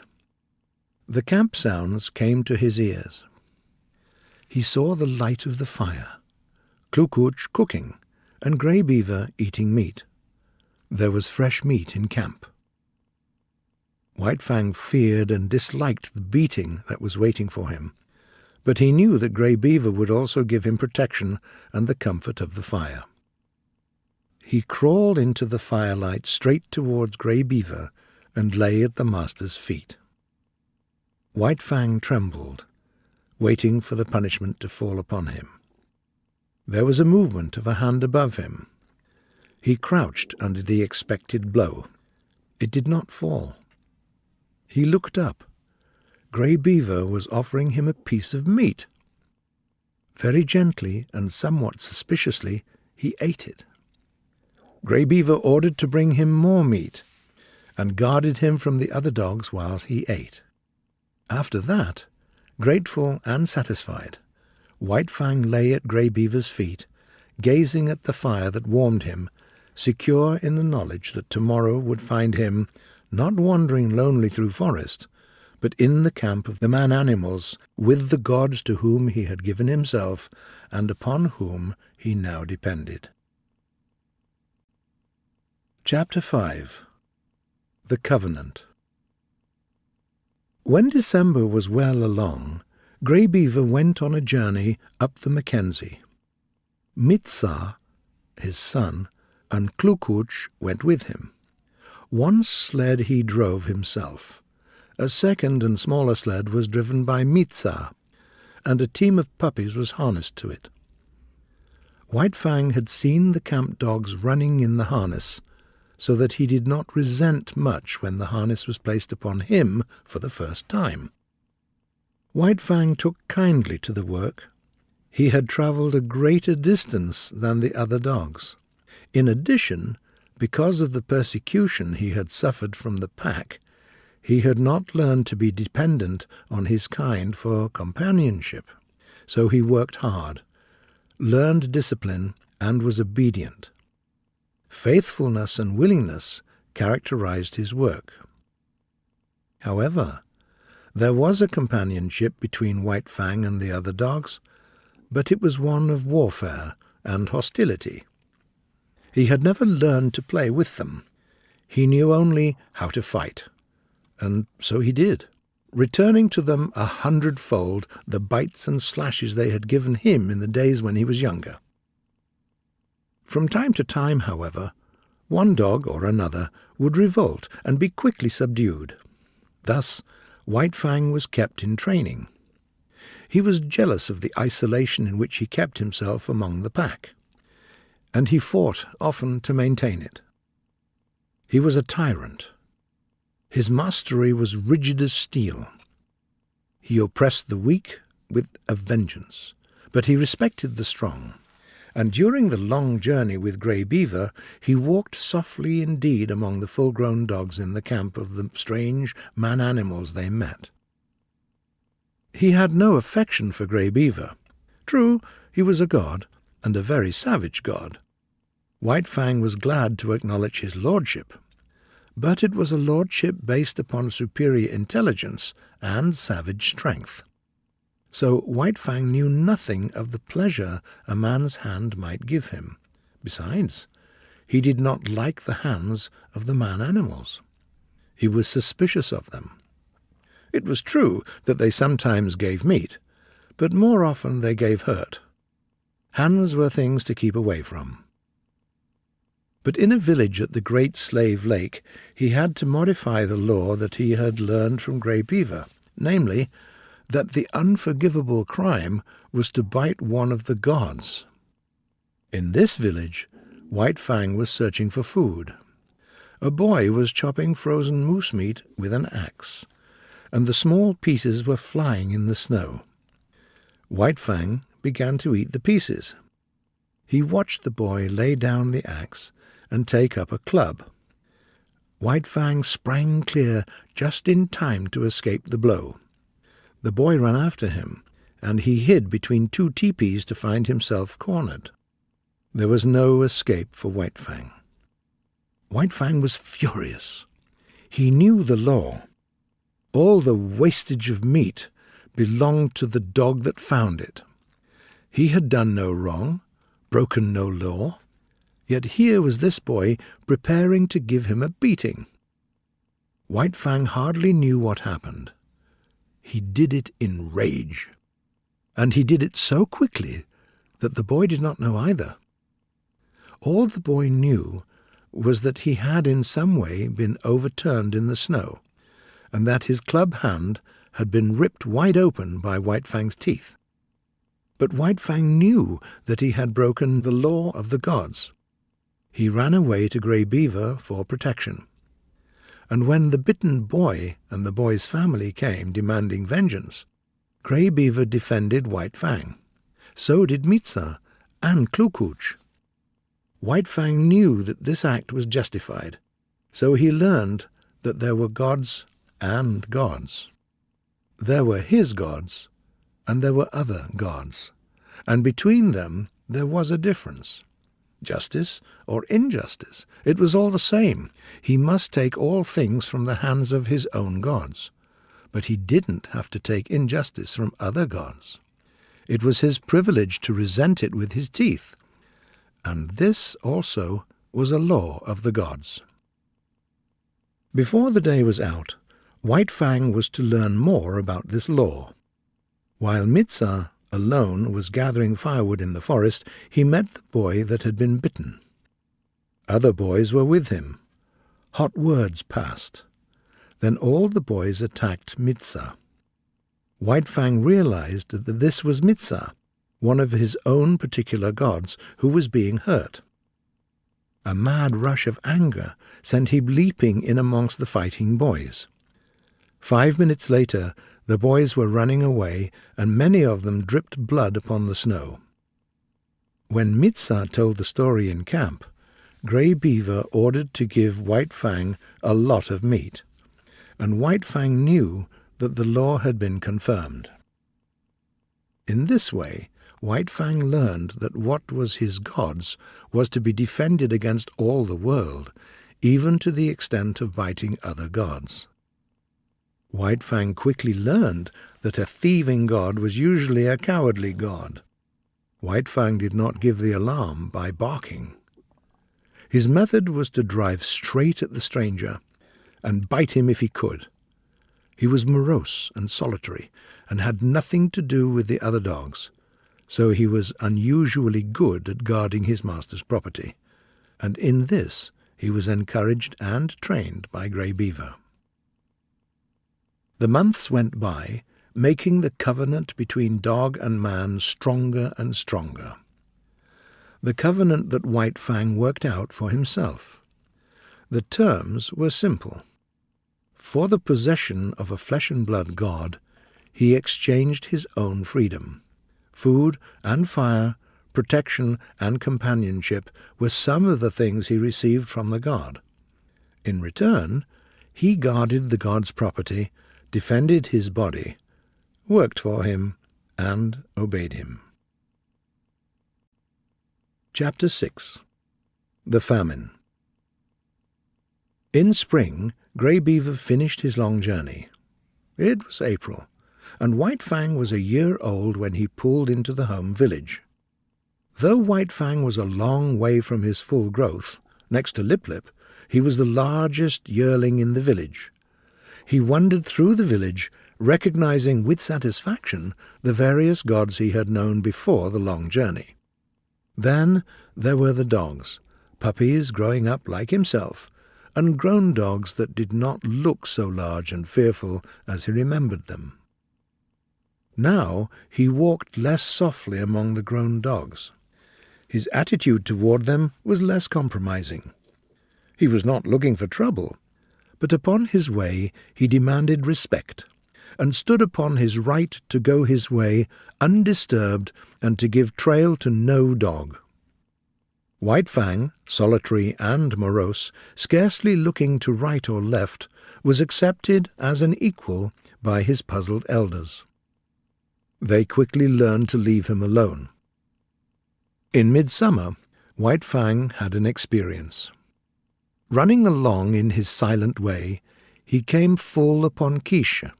The camp sounds came to his ears. He saw the light of the fire, Klukooch cooking, and Grey Beaver eating meat. There was fresh meat in camp. White Fang feared and disliked the beating that was waiting for him, but he knew that Grey Beaver would also give him protection and the comfort of the fire. He crawled into the firelight straight towards Grey Beaver and lay at the master's feet. White Fang trembled, waiting for the punishment to fall upon him. There was a movement of a hand above him. He crouched under the expected blow. It did not fall. He looked up. Grey Beaver was offering him a piece of meat. Very gently and somewhat suspiciously, he ate it. Grey Beaver ordered to bring him more meat, and guarded him from the other dogs while he ate. After that, grateful and satisfied, White Fang lay at Grey Beaver's feet, gazing at the fire that warmed him, secure in the knowledge that tomorrow would find him not wandering lonely through forest, but in the camp of the man-animals with the gods to whom he had given himself and upon whom he now depended. Chapter 5. The Covenant. When December was well along, Grey Beaver went on a journey up the Mackenzie. Mitzah, his son, and Klukooch went with him. One sled he drove himself. A second and smaller sled was driven by Mitzah, and a team of puppies was harnessed to it. White Fang had seen the camp dogs running in the harness, so that he did not resent much when the harness was placed upon him for the first time. White Fang took kindly to the work. He had travelled a greater distance than the other dogs. In addition, because of the persecution he had suffered from the pack, he had not learned to be dependent on his kind for companionship. So he worked hard, learned discipline, and was obedient. Faithfulness and willingness characterized his work. However, there was a companionship between White Fang and the other dogs, but it was one of warfare and hostility. He had never learned to play with them. He knew only how to fight, and so he did, returning to them 100-fold the bites and slashes they had given him in the days when he was younger. From time to time, however, one dog or another would revolt and be quickly subdued. Thus, White Fang was kept in training. He was jealous of the isolation in which he kept himself among the pack, and he fought often to maintain it. He was a tyrant. His mastery was rigid as steel. He oppressed the weak with a vengeance, but he respected the strong. And during the long journey with Grey Beaver, he walked softly indeed among the full-grown dogs in the camp of the strange man-animals they met. He had no affection for Grey Beaver. True, he was a god, and a very savage god. White Fang was glad to acknowledge his lordship, but it was a lordship based upon superior intelligence and savage strength. So White Fang knew nothing of the pleasure a man's hand might give him. Besides, he did not like the hands of the man-animals. He was suspicious of them. It was true that they sometimes gave meat, but more often they gave hurt. Hands were things to keep away from. But in a village at the Great Slave Lake he had to modify the law that he had learned from Grey Beaver, namely, that the unforgivable crime was to bite one of the gods. In this village, White Fang was searching for food. A boy was chopping frozen moose meat with an axe, and the small pieces were flying in the snow. White Fang began to eat the pieces. He watched the boy lay down the axe and take up a club. White Fang sprang clear just in time to escape the blow. The boy ran after him, and he hid between two teepees to find himself cornered. There was no escape for White Fang. White Fang was furious. He knew the law. All the wastage of meat belonged to the dog that found it. He had done no wrong, broken no law, yet here was this boy preparing to give him a beating. White Fang hardly knew what happened. He did it in rage, and he did it so quickly that the boy did not know either. All the boy knew was that he had in some way been overturned in the snow, and that his club hand had been ripped wide open by White Fang's teeth. But White Fang knew that he had broken the law of the gods. He ran away to Grey Beaver for protection. And when the bitten boy and the boy's family came demanding vengeance, Grey Beaver defended White Fang. So did Mitsa and Klukuch. White Fang knew that this act was justified, so he learned that there were gods and gods. There were his gods, and there were other gods, and between them there was a difference. Justice or injustice, it was all the same. He must take all things from the hands of his own gods. But he didn't have to take injustice from other gods. It was his privilege to resent it with his teeth. And this also was a law of the gods. Before the day was out, White Fang was to learn more about this law. While Mitsa alone was gathering firewood in the forest, he met the boy that had been bitten. Other boys were with him. Hot words passed. Then all the boys attacked Mitsa. White Fang realized that this was Mitsa, one of his own particular gods, who was being hurt. A mad rush of anger sent him leaping in amongst the fighting boys. 5 minutes later, the boys were running away, and many of them dripped blood upon the snow. When Mitsa told the story in camp, Grey Beaver ordered to give White Fang a lot of meat, and White Fang knew that the law had been confirmed. In this way, White Fang learned that what was his god's was to be defended against all the world, even to the extent of biting other gods. White Fang quickly learned that a thieving god was usually a cowardly god. White Fang did not give the alarm by barking. His method was to drive straight at the stranger and bite him if he could. He was morose and solitary and had nothing to do with the other dogs, so he was unusually good at guarding his master's property, and in this he was encouraged and trained by Grey Beaver. The months went by, making the covenant between dog and man stronger and stronger. The covenant that White Fang worked out for himself. The terms were simple. For the possession of a flesh-and-blood god, he exchanged his own freedom. Food and fire, protection and companionship were some of the things he received from the god. In return, he guarded the god's property, defended his body, worked for him, and obeyed him. Chapter 6. The Famine. In spring, Grey Beaver finished his long journey. It was April, and White Fang was a year old when he pulled into the home village. Though White Fang was a long way from his full growth, next to Lip Lip, he was the largest yearling in the village. He wandered through the village, recognizing with satisfaction the various gods he had known before the long journey. Then there were the dogs, puppies growing up like himself, and grown dogs that did not look so large and fearful as he remembered them. Now he walked less softly among the grown dogs. His attitude toward them was less compromising. He was not looking for trouble, but upon his way he demanded respect, and stood upon his right to go his way undisturbed and to give trail to no dog. White Fang, solitary and morose, scarcely looking to right or left, was accepted as an equal by his puzzled elders. They quickly learned to leave him alone. In midsummer, White Fang had an experience. Running along in his silent way, he came full upon Keisha.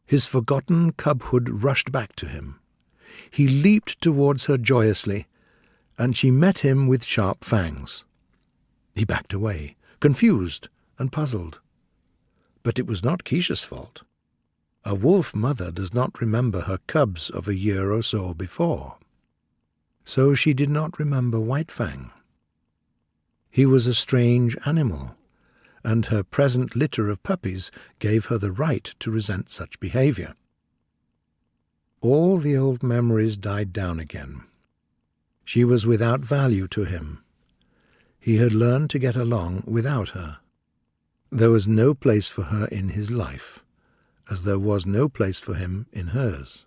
His forgotten cubhood rushed back to him. He leaped towards her joyously, and she met him with sharp fangs. He backed away, confused and puzzled. But it was not Keisha's fault. A wolf mother does not remember her cubs of a year or so before. So she did not remember White Fang. He was a strange animal, and her present litter of puppies gave her the right to resent such behavior. All the old memories died down again. She was without value to him. He had learned to get along without her. There was no place for her in his life, as there was no place for him in hers.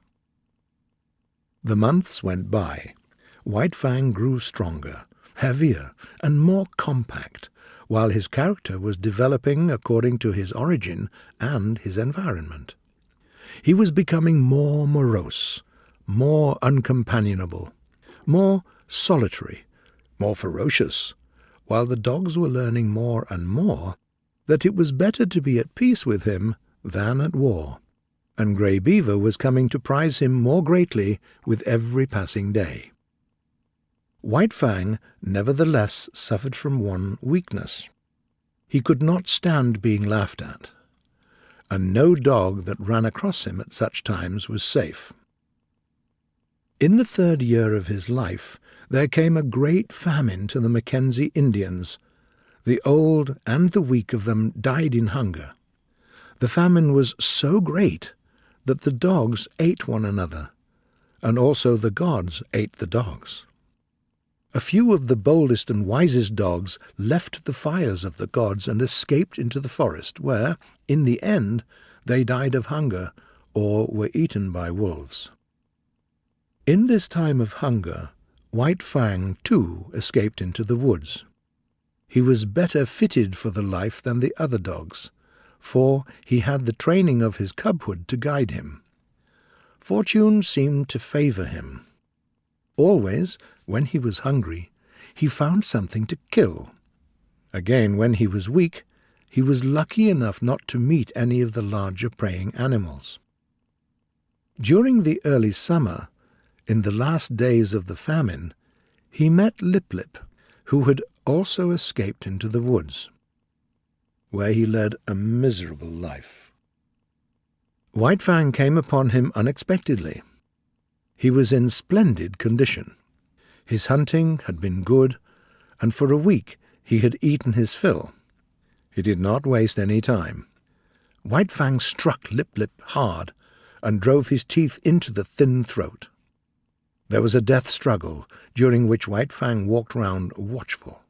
The months went by. White Fang grew stronger, heavier, and more compact, while his character was developing according to his origin and his environment. He was becoming more morose, more uncompanionable, more solitary, more ferocious, while the dogs were learning more and more that it was better to be at peace with him than at war, and Grey Beaver was coming to prize him more greatly with every passing day. White Fang nevertheless suffered from one weakness. He could not stand being laughed at, and no dog that ran across him at such times was safe. In the 3rd year of his life there came a great famine to the Mackenzie Indians. The old and the weak of them died in hunger. The famine was so great that the dogs ate one another, and also the gods ate the dogs. A few of the boldest and wisest dogs left the fires of the gods and escaped into the forest, where, in the end, they died of hunger or were eaten by wolves. In this time of hunger, White Fang, too, escaped into the woods. He was better fitted for the life than the other dogs, for he had the training of his cubhood to guide him. Fortune seemed to favor him. Always, when he was hungry, he found something to kill. Again, when he was weak, he was lucky enough not to meet any of the larger preying animals. During the early summer, in the last days of the famine, he met Lip Lip, who had also escaped into the woods, where he led a miserable life. White Fang came upon him unexpectedly. He was in splendid condition. His hunting had been good, and for a week he had eaten his fill. He did not waste any time. White Fang struck Lip-Lip hard and drove his teeth into the thin throat. There was a death struggle, during which White Fang walked round watchful.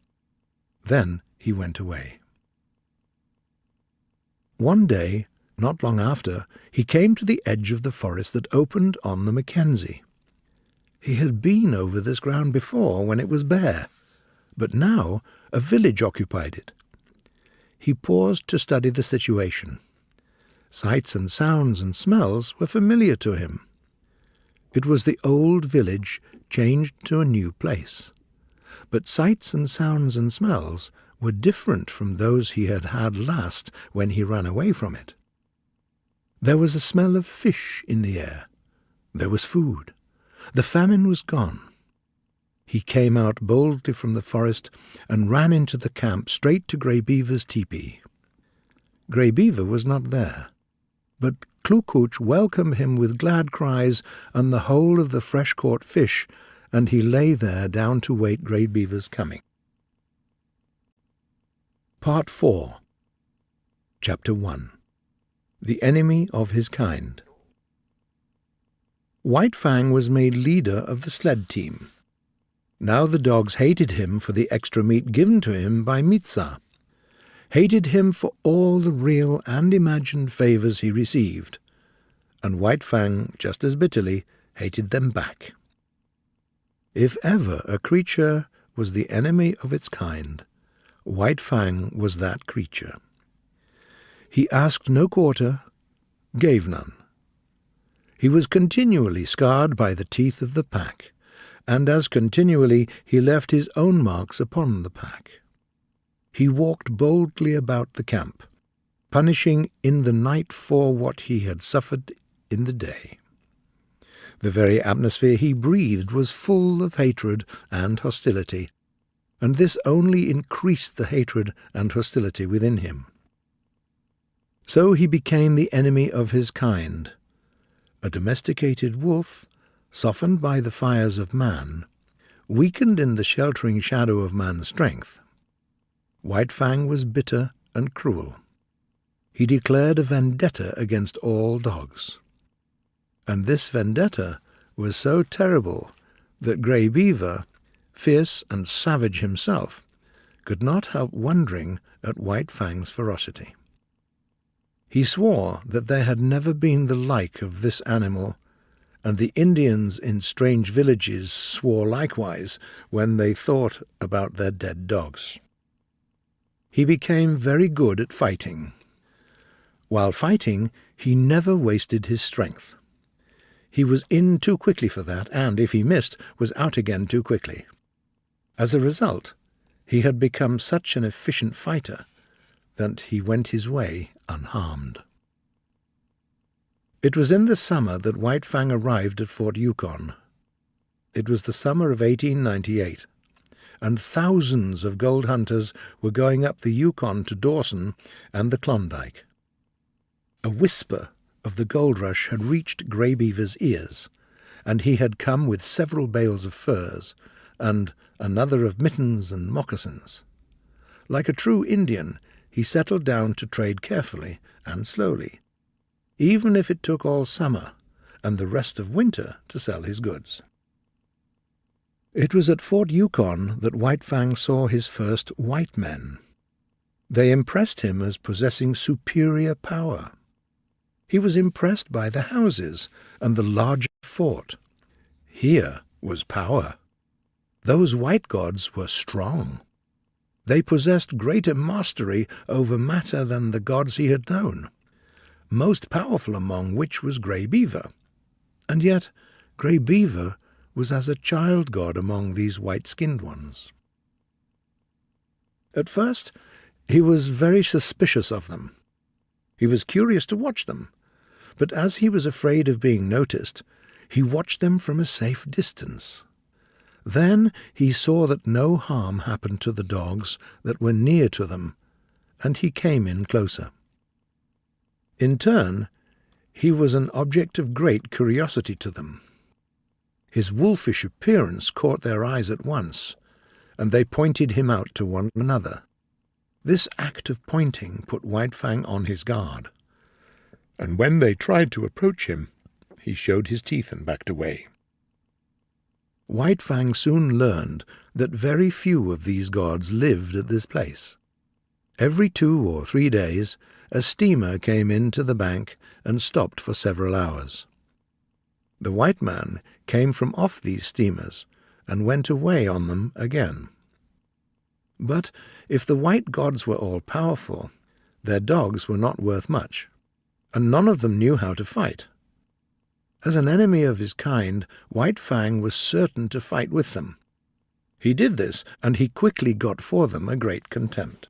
Then he went away. One day, not long after, he came to the edge of the forest that opened on the Mackenzie. He had been over this ground before when it was bare, but now a village occupied it. He paused to study the situation. Sights and sounds and smells were familiar to him. It was the old village changed to a new place. But sights and sounds and smells were different from those he had had last when he ran away from it. There was a smell of fish in the air. There was food. The famine was gone. He came out boldly from the forest and ran into the camp straight to Grey Beaver's tepee. Grey Beaver was not there, but Klukooch welcomed him with glad cries and the whole of the fresh-caught fish, and he lay there down to wait Grey Beaver's coming. Part 4. Chapter 1. The Enemy of His Kind. White Fang was made leader of the sled team. Now the dogs hated him for the extra meat given to him by Mitsa, hated him for all the real and imagined favours he received, and White Fang, just as bitterly, hated them back. If ever a creature was the enemy of its kind, White Fang was that creature. He asked no quarter, gave none. He was continually scarred by the teeth of the pack, and as continually he left his own marks upon the pack. He walked boldly about the camp, punishing in the night for what he had suffered in the day. The very atmosphere he breathed was full of hatred and hostility, and this only increased the hatred and hostility within him. So he became the enemy of his kind, a domesticated wolf, softened by the fires of man, weakened in the sheltering shadow of man's strength. White Fang was bitter and cruel. He declared a vendetta against all dogs. And this vendetta was so terrible that Grey Beaver, fierce and savage himself, could not help wondering at White Fang's ferocity. He swore that there had never been the like of this animal, and the Indians in strange villages swore likewise when they thought about their dead dogs. He became very good at fighting. While fighting, he never wasted his strength. He was in too quickly for that, and, if he missed, was out again too quickly. As a result, he had become such an efficient fighter that he went his way unharmed. It was in the summer that White Fang arrived at Fort Yukon. It was the summer of 1898, and thousands of gold hunters were going up the Yukon to Dawson and the Klondike. A whisper of the gold rush had reached Grey Beaver's ears, and he had come with several bales of furs, and another of mittens and moccasins. Like a true Indian, he settled down to trade carefully and slowly, even if it took all summer and the rest of winter to sell his goods. It was at Fort Yukon that White Fang saw his first white men. They impressed him as possessing superior power. He was impressed by the houses and the larger fort. Here was power. Those white gods were strong. They possessed greater mastery over matter than the gods he had known, most powerful among which was Grey Beaver. And yet Grey Beaver was as a child god among these white-skinned ones. At first he was very suspicious of them. He was curious to watch them, but as he was afraid of being noticed, he watched them from a safe distance. Then he saw that no harm happened to the dogs that were near to them, and he came in closer. In turn, he was an object of great curiosity to them. His wolfish appearance caught their eyes at once, and they pointed him out to one another. This act of pointing put White Fang on his guard, and when they tried to approach him, he showed his teeth and backed away. White Fang soon learned that very few of these gods lived at this place. Every 2 or 3 days, a steamer came into the bank and stopped for several hours. The white man came from off these steamers and went away on them again. But if the white gods were all-powerful, their dogs were not worth much, and none of them knew how to fight. As an enemy of his kind, White Fang was certain to fight with them. He did this, and he quickly got for them a great contempt.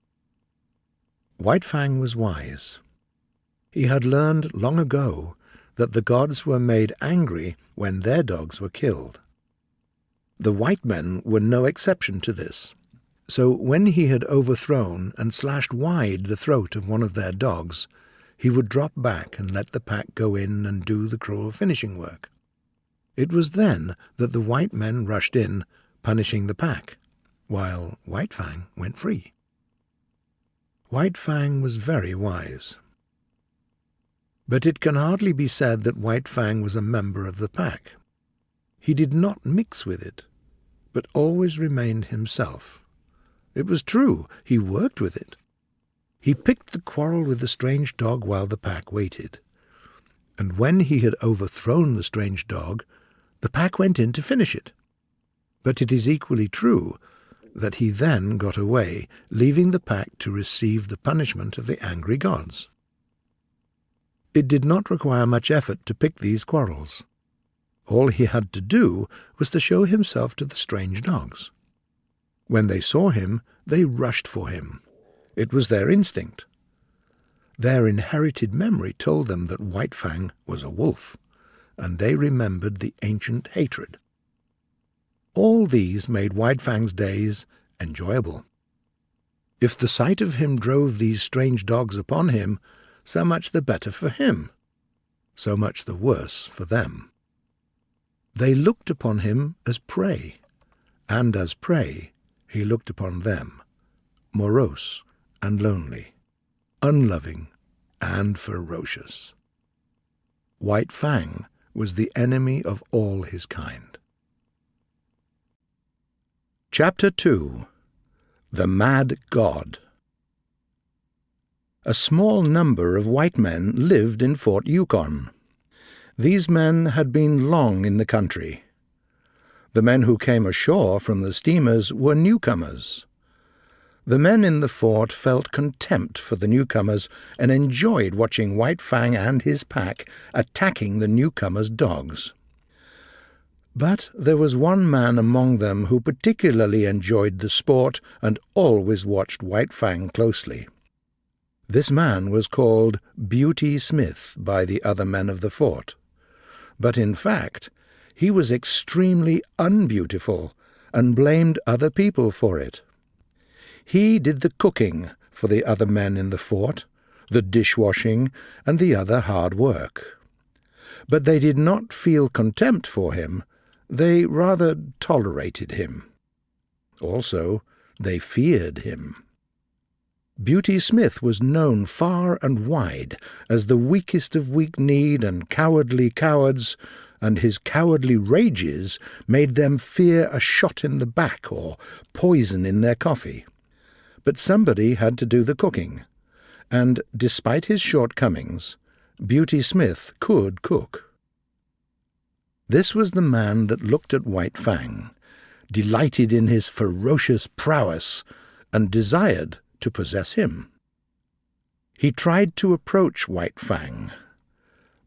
White Fang was wise. He had learned long ago that the gods were made angry when their dogs were killed. The white men were no exception to this, so when he had overthrown and slashed wide the throat of one of their dogs, he would drop back and let the pack go in and do the cruel finishing work. It was then that the white men rushed in, punishing the pack, while White Fang went free. White Fang was very wise. But it can hardly be said that White Fang was a member of the pack. He did not mix with it, but always remained himself. It was true, he worked with it. He picked the quarrel with the strange dog while the pack waited, and when he had overthrown the strange dog, the pack went in to finish it. But it is equally true that he then got away, leaving the pack to receive the punishment of the angry gods. It did not require much effort to pick these quarrels. All he had to do was to show himself to the strange dogs. When they saw him, they rushed for him. It was their instinct. Their inherited memory told them that White Fang was a wolf, and they remembered the ancient hatred. All these made White Fang's days enjoyable. If the sight of him drove these strange dogs upon him, so much the better for him, so much the worse for them. They looked upon him as prey, and as prey he looked upon them, morose and lonely, unloving and ferocious. White Fang was the enemy of all his kind. Chapter 2. The Mad God. A small number of white men lived in Fort Yukon. These men had been long in the country. The men who came ashore from the steamers were newcomers. The men in the fort felt contempt for the newcomers and enjoyed watching White Fang and his pack attacking the newcomers' dogs. But there was one man among them who particularly enjoyed the sport and always watched White Fang closely. This man was called Beauty Smith by the other men of the fort, but in fact he was extremely unbeautiful and blamed other people for it. He did the cooking for the other men in the fort, the dishwashing, and the other hard work. But they did not feel contempt for him, they rather tolerated him. Also, they feared him. Beauty Smith was known far and wide as the weakest of weak-kneed and cowardly cowards, and his cowardly rages made them fear a shot in the back or poison in their coffee. But somebody had to do the cooking, and despite his shortcomings, Beauty Smith could cook. This was the man that looked at White Fang, delighted in his ferocious prowess, and desired to possess him. He tried to approach White Fang,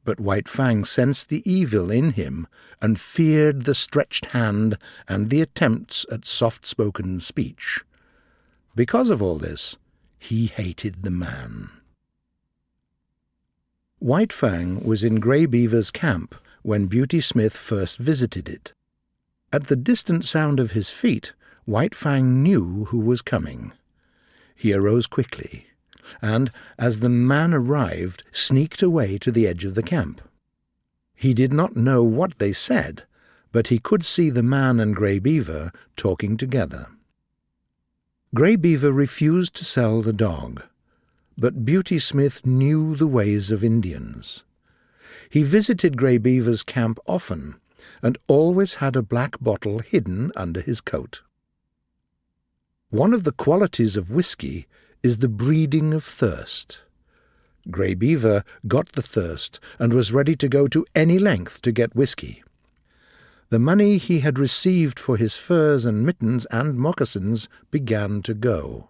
but White Fang sensed the evil in him and feared the stretched hand and the attempts at soft-spoken speech. Because of all this, he hated the man. White Fang was in Grey Beaver's camp when Beauty Smith first visited it. At the distant sound of his feet, White Fang knew who was coming. He arose quickly, and, as the man arrived, sneaked away to the edge of the camp. He did not know what they said, but he could see the man and Grey Beaver talking together. Grey Beaver refused to sell the dog, but Beauty Smith knew the ways of Indians. He visited Grey Beaver's camp often, and always had a black bottle hidden under his coat. One of the qualities of whiskey is the breeding of thirst. Grey Beaver got the thirst and was ready to go to any length to get whiskey. The money he had received for his furs and mittens and moccasins began to go.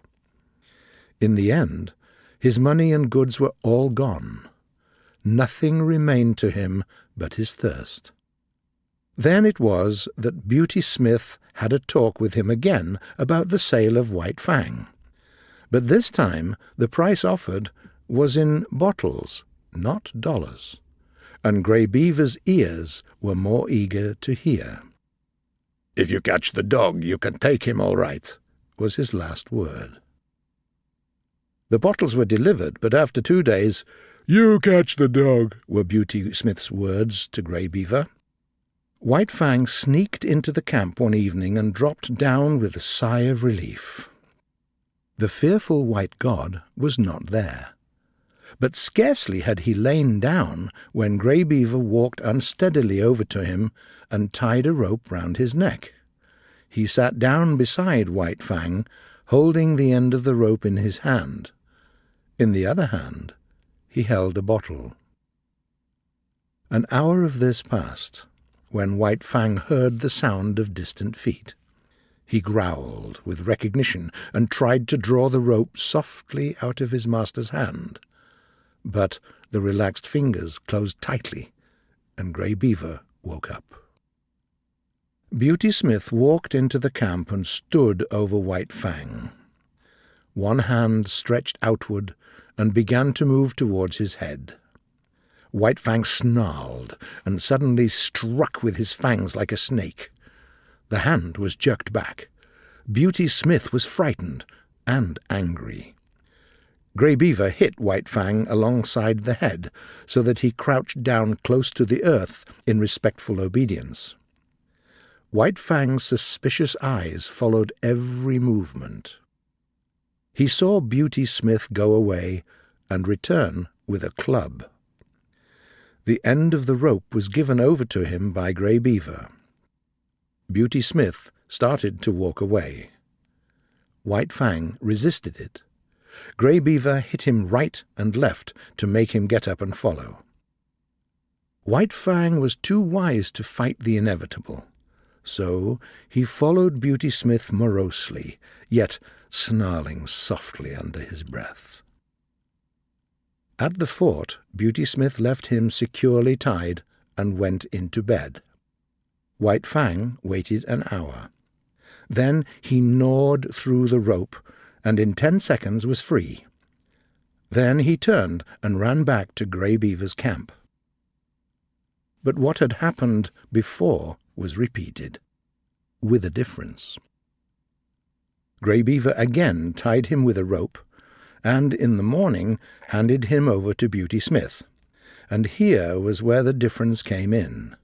In the end, his money and goods were all gone. Nothing remained to him but his thirst. Then it was that Beauty Smith had a talk with him again about the sale of White Fang. But this time the price offered was in bottles, not dollars, and Grey Beaver's ears were more eager to hear. "If you catch the dog, you can take him all right," was his last word. The bottles were delivered, but after 2 days, "You catch the dog," were Beauty Smith's words to Grey Beaver. White Fang sneaked into the camp one evening and dropped down with a sigh of relief. The fearful white god was not there. But scarcely had he lain down when Grey Beaver walked unsteadily over to him and tied a rope round his neck. He sat down beside White Fang, holding the end of the rope in his hand. In the other hand he held a bottle. An hour of this passed, when White Fang heard the sound of distant feet. He growled with recognition and tried to draw the rope softly out of his master's hand. But the relaxed fingers closed tightly, and Grey Beaver woke up. Beauty Smith walked into the camp and stood over White Fang. One hand stretched outward and began to move towards his head. White Fang snarled and suddenly struck with his fangs like a snake. The hand was jerked back. Beauty Smith was frightened and angry. Grey Beaver hit White Fang alongside the head, so that he crouched down close to the earth in respectful obedience. White Fang's suspicious eyes followed every movement. He saw Beauty Smith go away and return with a club. The end of the rope was given over to him by Grey Beaver. Beauty Smith started to walk away. White Fang resisted it. Grey Beaver hit him right and left to make him get up and follow. White Fang was too wise to fight the inevitable, so he followed Beauty Smith morosely, yet snarling softly under his breath. At the fort, Beauty Smith left him securely tied and went into bed. White Fang waited an hour. Then he gnawed through the rope, and in 10 seconds was free. Then he turned and ran back to Grey Beaver's camp. But what had happened before was repeated, with a difference. Grey Beaver again tied him with a rope, and in the morning handed him over to Beauty Smith. And here was where the difference came in.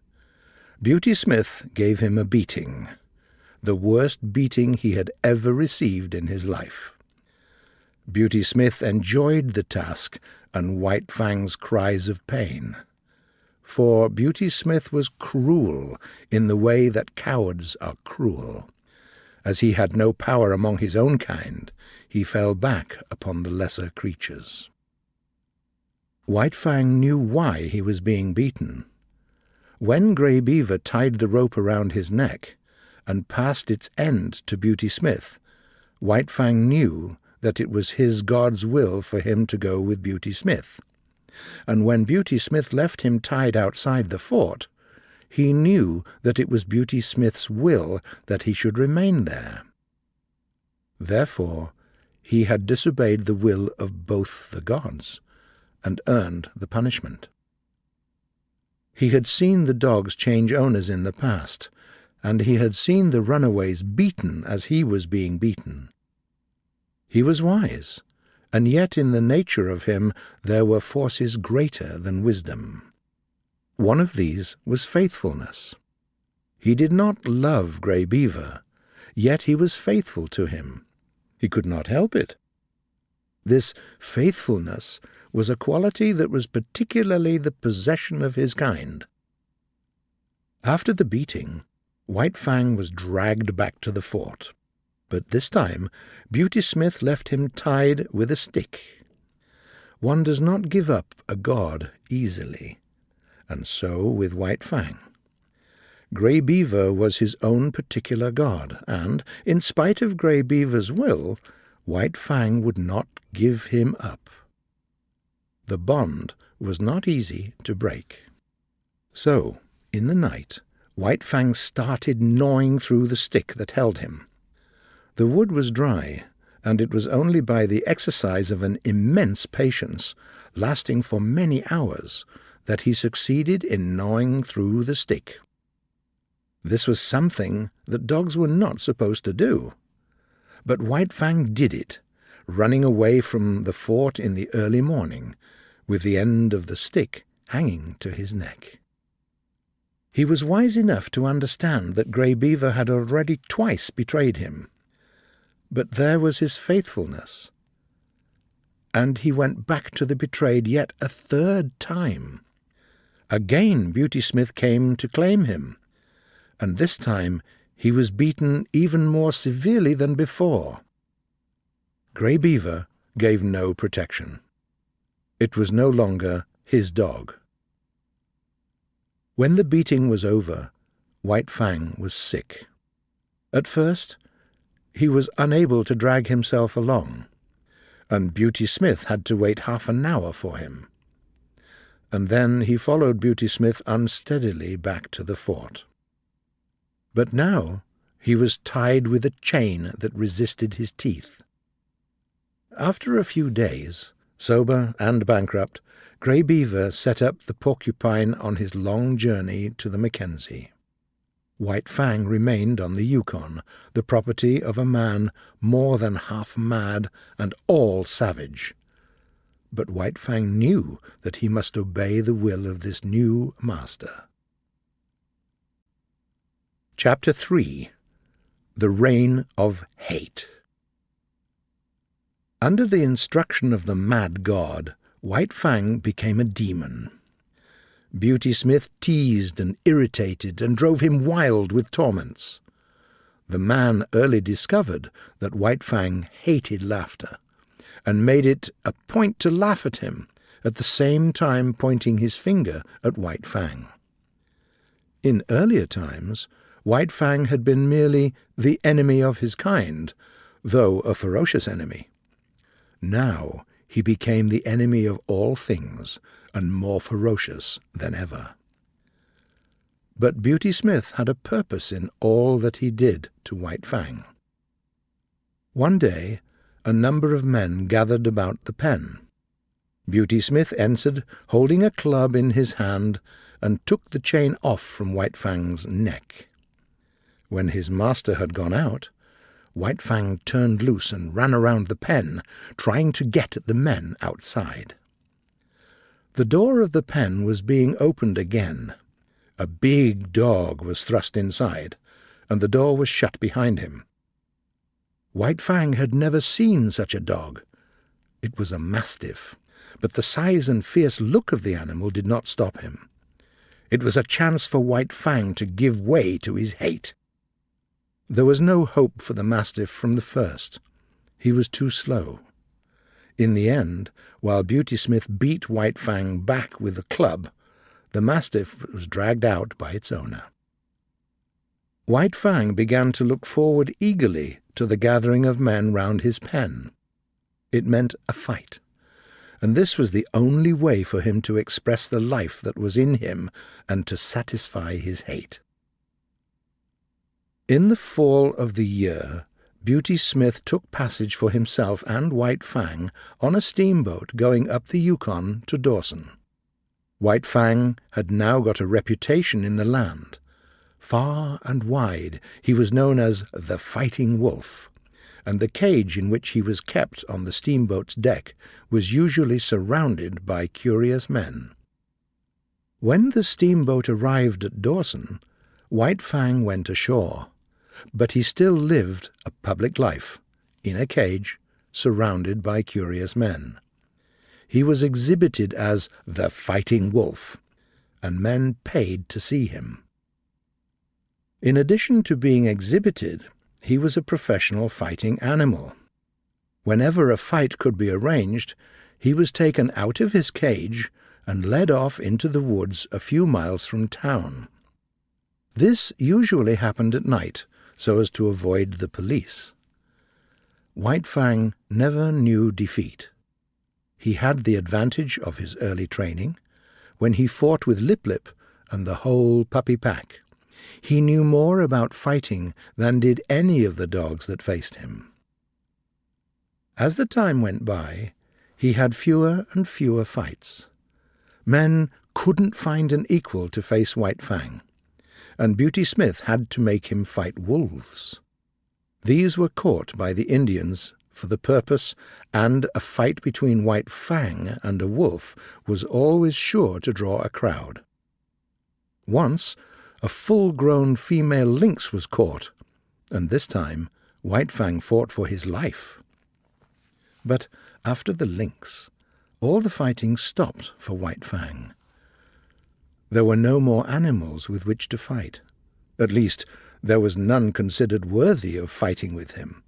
Beauty Smith gave him a beating, the worst beating he had ever received in his life. Beauty Smith enjoyed the task and White Fang's cries of pain. For Beauty Smith was cruel in the way that cowards are cruel. As he had no power among his own kind, he fell back upon the lesser creatures. White Fang knew why he was being beaten. When Grey Beaver tied the rope around his neck and passed its end to Beauty Smith, White Fang knew that it was his God's will for him to go with Beauty Smith. And when Beauty Smith left him tied outside the fort, he knew that it was Beauty Smith's will that he should remain there. Therefore, he had disobeyed the will of both the gods, and earned the punishment. He had seen the dogs change owners in the past, and he had seen the runaways beaten as he was being beaten. He was wise, and yet in the nature of him there were forces greater than wisdom. One of these was faithfulness. He did not love Grey Beaver, yet he was faithful to him. He could not help it. This faithfulness was a quality that was particularly the possession of his kind. After the beating, White Fang was dragged back to the fort, but this time Beauty Smith left him tied with a stick. One does not give up a god easily, and so with White Fang. Grey Beaver was his own particular god, and, in spite of Grey Beaver's will, White Fang would not give him up. The bond was not easy to break. So, in the night, White Fang started gnawing through the stick that held him. The wood was dry, and it was only by the exercise of an immense patience, lasting for many hours, that he succeeded in gnawing through the stick. This was something that dogs were not supposed to do. But White Fang did it, running away from the fort in the early morning, with the end of the stick hanging to his neck. He was wise enough to understand that Grey Beaver had already twice betrayed him, but there was his faithfulness. And he went back to the betrayed yet a third time. Again Beauty Smith came to claim him, and this time he was beaten even more severely than before. Grey Beaver gave no protection. It was no longer his dog. When the beating was over, White Fang was sick. At first, he was unable to drag himself along, and Beauty Smith had to wait half an hour for him. And then he followed Beauty Smith unsteadily back to the fort. But now he was tied with a chain that resisted his teeth. After a few days, sober and bankrupt, Grey Beaver set up the Porcupine on his long journey to the Mackenzie. White Fang remained on the Yukon, the property of a man more than half mad and all savage. But White Fang knew that he must obey the will of this new master. Chapter 3. The Reign of Hate. Under the instruction of the mad god, White Fang became a demon. Beauty Smith teased and irritated and drove him wild with torments. The man early discovered that White Fang hated laughter, and made it a point to laugh at him, at the same time pointing his finger at White Fang. In earlier times, White Fang had been merely the enemy of his kind, though a ferocious enemy. Now he became the enemy of all things, and more ferocious than ever. But Beauty Smith had a purpose in all that he did to White Fang. One day, a number of men gathered about the pen. Beauty Smith entered, holding a club in his hand, and took the chain off from White Fang's neck. When his master had gone out, White Fang turned loose and ran around the pen, trying to get at the men outside. The door of the pen was being opened again. A big dog was thrust inside, and the door was shut behind him. White Fang had never seen such a dog. It was a mastiff, but the size and fierce look of the animal did not stop him. It was a chance for White Fang to give way to his hate. There was no hope for the mastiff from the first. He was too slow. In the end, while Beauty Smith beat White Fang back with the club, the mastiff was dragged out by its owner. White Fang began to look forward eagerly to the gathering of men round his pen. It meant a fight, and this was the only way for him to express the life that was in him and to satisfy his hate. In the fall of the year, Beauty Smith took passage for himself and White Fang on a steamboat going up the Yukon to Dawson. White Fang had now got a reputation in the land. Far and wide he was known as the Fighting Wolf, and the cage in which he was kept on the steamboat's deck was usually surrounded by curious men. When the steamboat arrived at Dawson, White Fang went ashore, but he still lived a public life in a cage, surrounded by curious men. He was exhibited as the Fighting Wolf, and men paid to see him. In addition to being exhibited, he was a professional fighting animal. Whenever a fight could be arranged, he was taken out of his cage and led off into the woods a few miles from town. This usually happened at night, so as to avoid the police. White Fang never knew defeat. He had the advantage of his early training. When he fought with Lip Lip and the whole puppy pack, he knew more about fighting than did any of the dogs that faced him. As the time went by, he had fewer and fewer fights. Men couldn't find an equal to face White Fang, and Beauty Smith had to make him fight wolves. These were caught by the Indians for the purpose, and a fight between White Fang and a wolf was always sure to draw a crowd. Once, a full-grown female lynx was caught, and this time White Fang fought for his life. But after the lynx, all the fighting stopped for White Fang. There were no more animals with which to fight. At least, there was none considered worthy of fighting with him.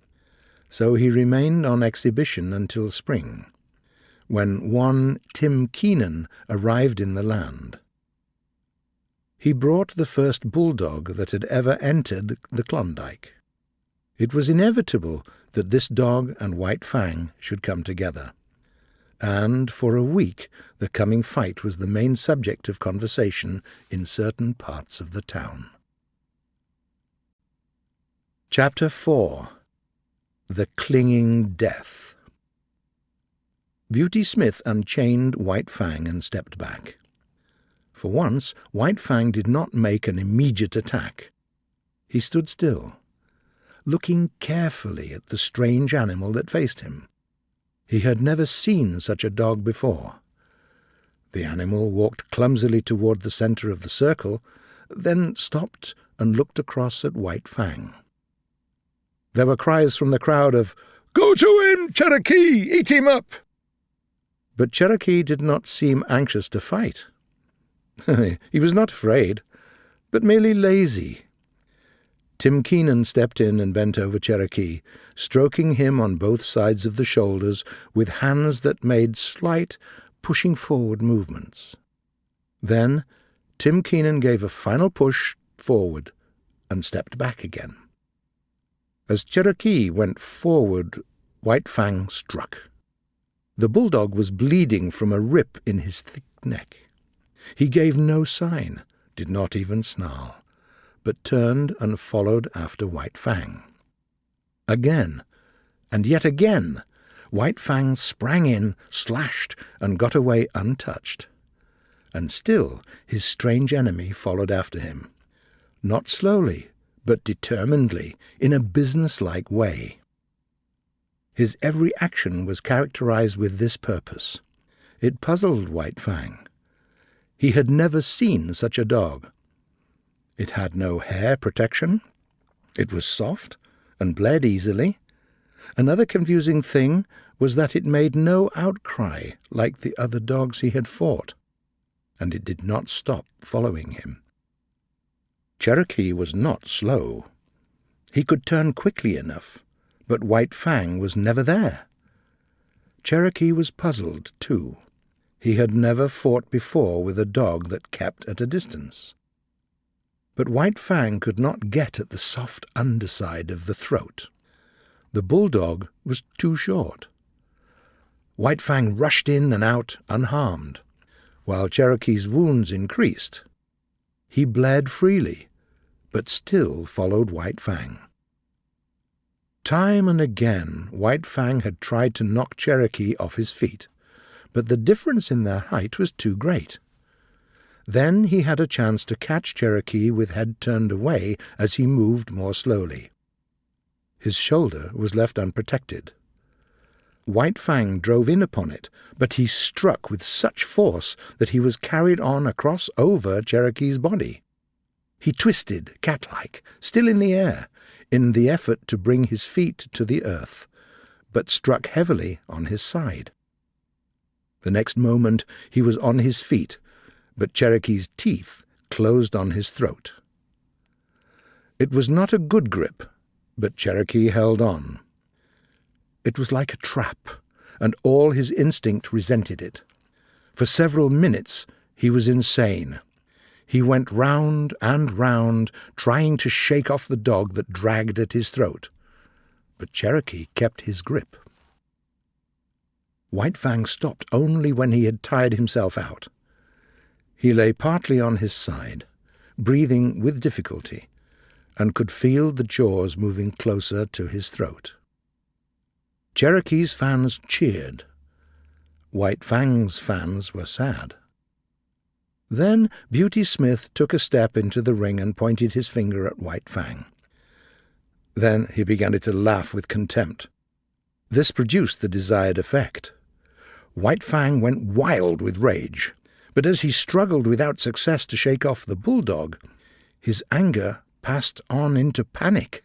So he remained on exhibition until spring, when one Tim Keenan arrived in the land. He brought the first bulldog that had ever entered the Klondike. It was inevitable that this dog and White Fang should come together, and for a week the coming fight was the main subject of conversation in certain parts of the town. Chapter 4. The Clinging Death. Beauty Smith unchained White Fang and stepped back. For once, White Fang did not make an immediate attack. He stood still, looking carefully at the strange animal that faced him. He had never seen such a dog before. The animal walked clumsily toward the center of the circle, then stopped and looked across at White Fang. There were cries from the crowd of, "Go to him, Cherokee! Eat him up!" But Cherokee did not seem anxious to fight. He was not afraid, but merely lazy. Tim Keenan stepped in and bent over Cherokee, stroking him on both sides of the shoulders with hands that made slight, pushing forward movements. Then Tim Keenan gave a final push forward and stepped back again. As Cherokee went forward, White Fang struck. The bulldog was bleeding from a rip in his thick neck. He gave no sign, did not even snarl, but turned and followed after White Fang. Again, and yet again, White Fang sprang in, slashed, and got away untouched. And still his strange enemy followed after him, not slowly, but determinedly, in a businesslike way. His every action was characterized with this purpose. It puzzled White Fang. He had never seen such a dog. It had no hair protection. It was soft and bled easily. Another confusing thing was that it made no outcry like the other dogs he had fought, and it did not stop following him. Cherokee was not slow. He could turn quickly enough, but White Fang was never there. Cherokee was puzzled, too. He had never fought before with a dog that kept at a distance. But White Fang could not get at the soft underside of the throat. The bulldog was too short. White Fang rushed in and out unharmed, while Cherokee's wounds increased. He bled freely, but still followed White Fang. Time and again White Fang had tried to knock Cherokee off his feet, but the difference in their height was too great. Then he had a chance to catch Cherokee with head turned away as he moved more slowly. His shoulder was left unprotected. White Fang drove in upon it, but he struck with such force that he was carried on across over Cherokee's body. He twisted, cat-like, still in the air, in the effort to bring his feet to the earth, but struck heavily on his side. The next moment he was on his feet, but Cherokee's teeth closed on his throat. It was not a good grip, but Cherokee held on. It was like a trap, and all his instinct resented it. For several minutes he was insane. He went round and round, trying to shake off the dog that dragged at his throat. But Cherokee kept his grip. White Fang stopped only when he had tired himself out. He lay partly on his side, breathing with difficulty, and could feel the jaws moving closer to his throat. Cherokee's fans cheered. White Fang's fans were sad. Then Beauty Smith took a step into the ring and pointed his finger at White Fang. Then he began to laugh with contempt. This produced the desired effect. White Fang went wild with rage, but as he struggled without success to shake off the bulldog, his anger passed on into panic.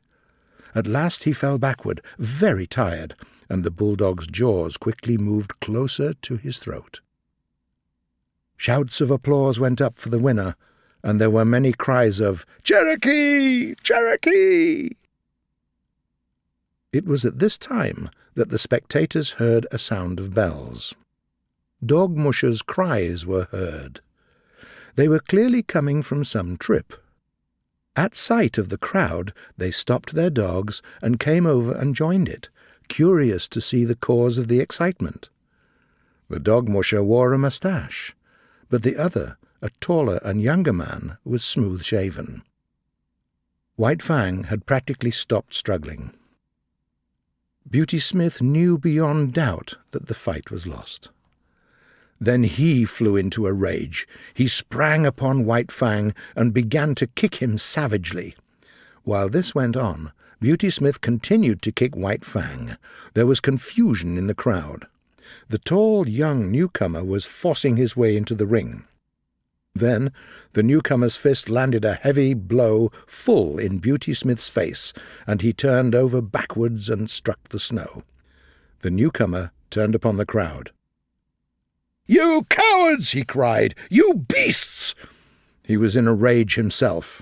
At last he fell backward, very tired, and the bulldog's jaws quickly moved closer to his throat. Shouts of applause went up for the winner, and there were many cries of, "Cherokee! Cherokee!" It was at this time that the spectators heard a sound of bells. Dog mushers' cries were heard. They were clearly coming from some trip. At sight of the crowd, they stopped their dogs and came over and joined it, curious to see the cause of the excitement. The dog musher wore a moustache, but the other, a taller and younger man, was smooth-shaven. White Fang had practically stopped struggling. Beauty Smith knew beyond doubt that the fight was lost. Then he flew into a rage. He sprang upon White Fang and began to kick him savagely. While this went on, Beauty Smith continued to kick White Fang. There was confusion in the crowd. The tall young newcomer was forcing his way into the ring. Then the newcomer's fist landed a heavy blow full in Beauty Smith's face, and he turned over backwards and struck the snow. The newcomer turned upon the crowd. "You cowards!" he cried. "You beasts!" He was in a rage himself,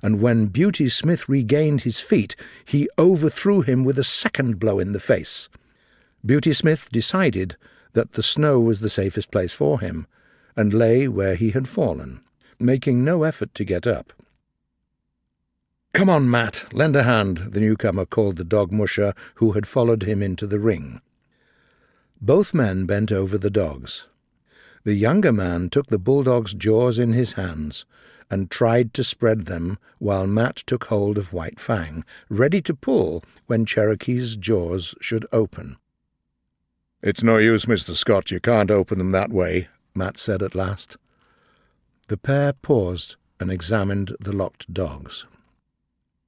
and when Beauty Smith regained his feet, he overthrew him with a second blow in the face. Beauty Smith decided that the snow was the safest place for him, and lay where he had fallen, making no effort to get up. "Come on, Matt, lend a hand," the newcomer called the dog musher who had followed him into the ring. Both men bent over the dogs. The younger man took the bulldog's jaws in his hands and tried to spread them while Matt took hold of White Fang, ready to pull when Cherokee's jaws should open. "It's no use, Mr. Scott, you can't open them that way," Matt said at last. The pair paused and examined the locked dogs.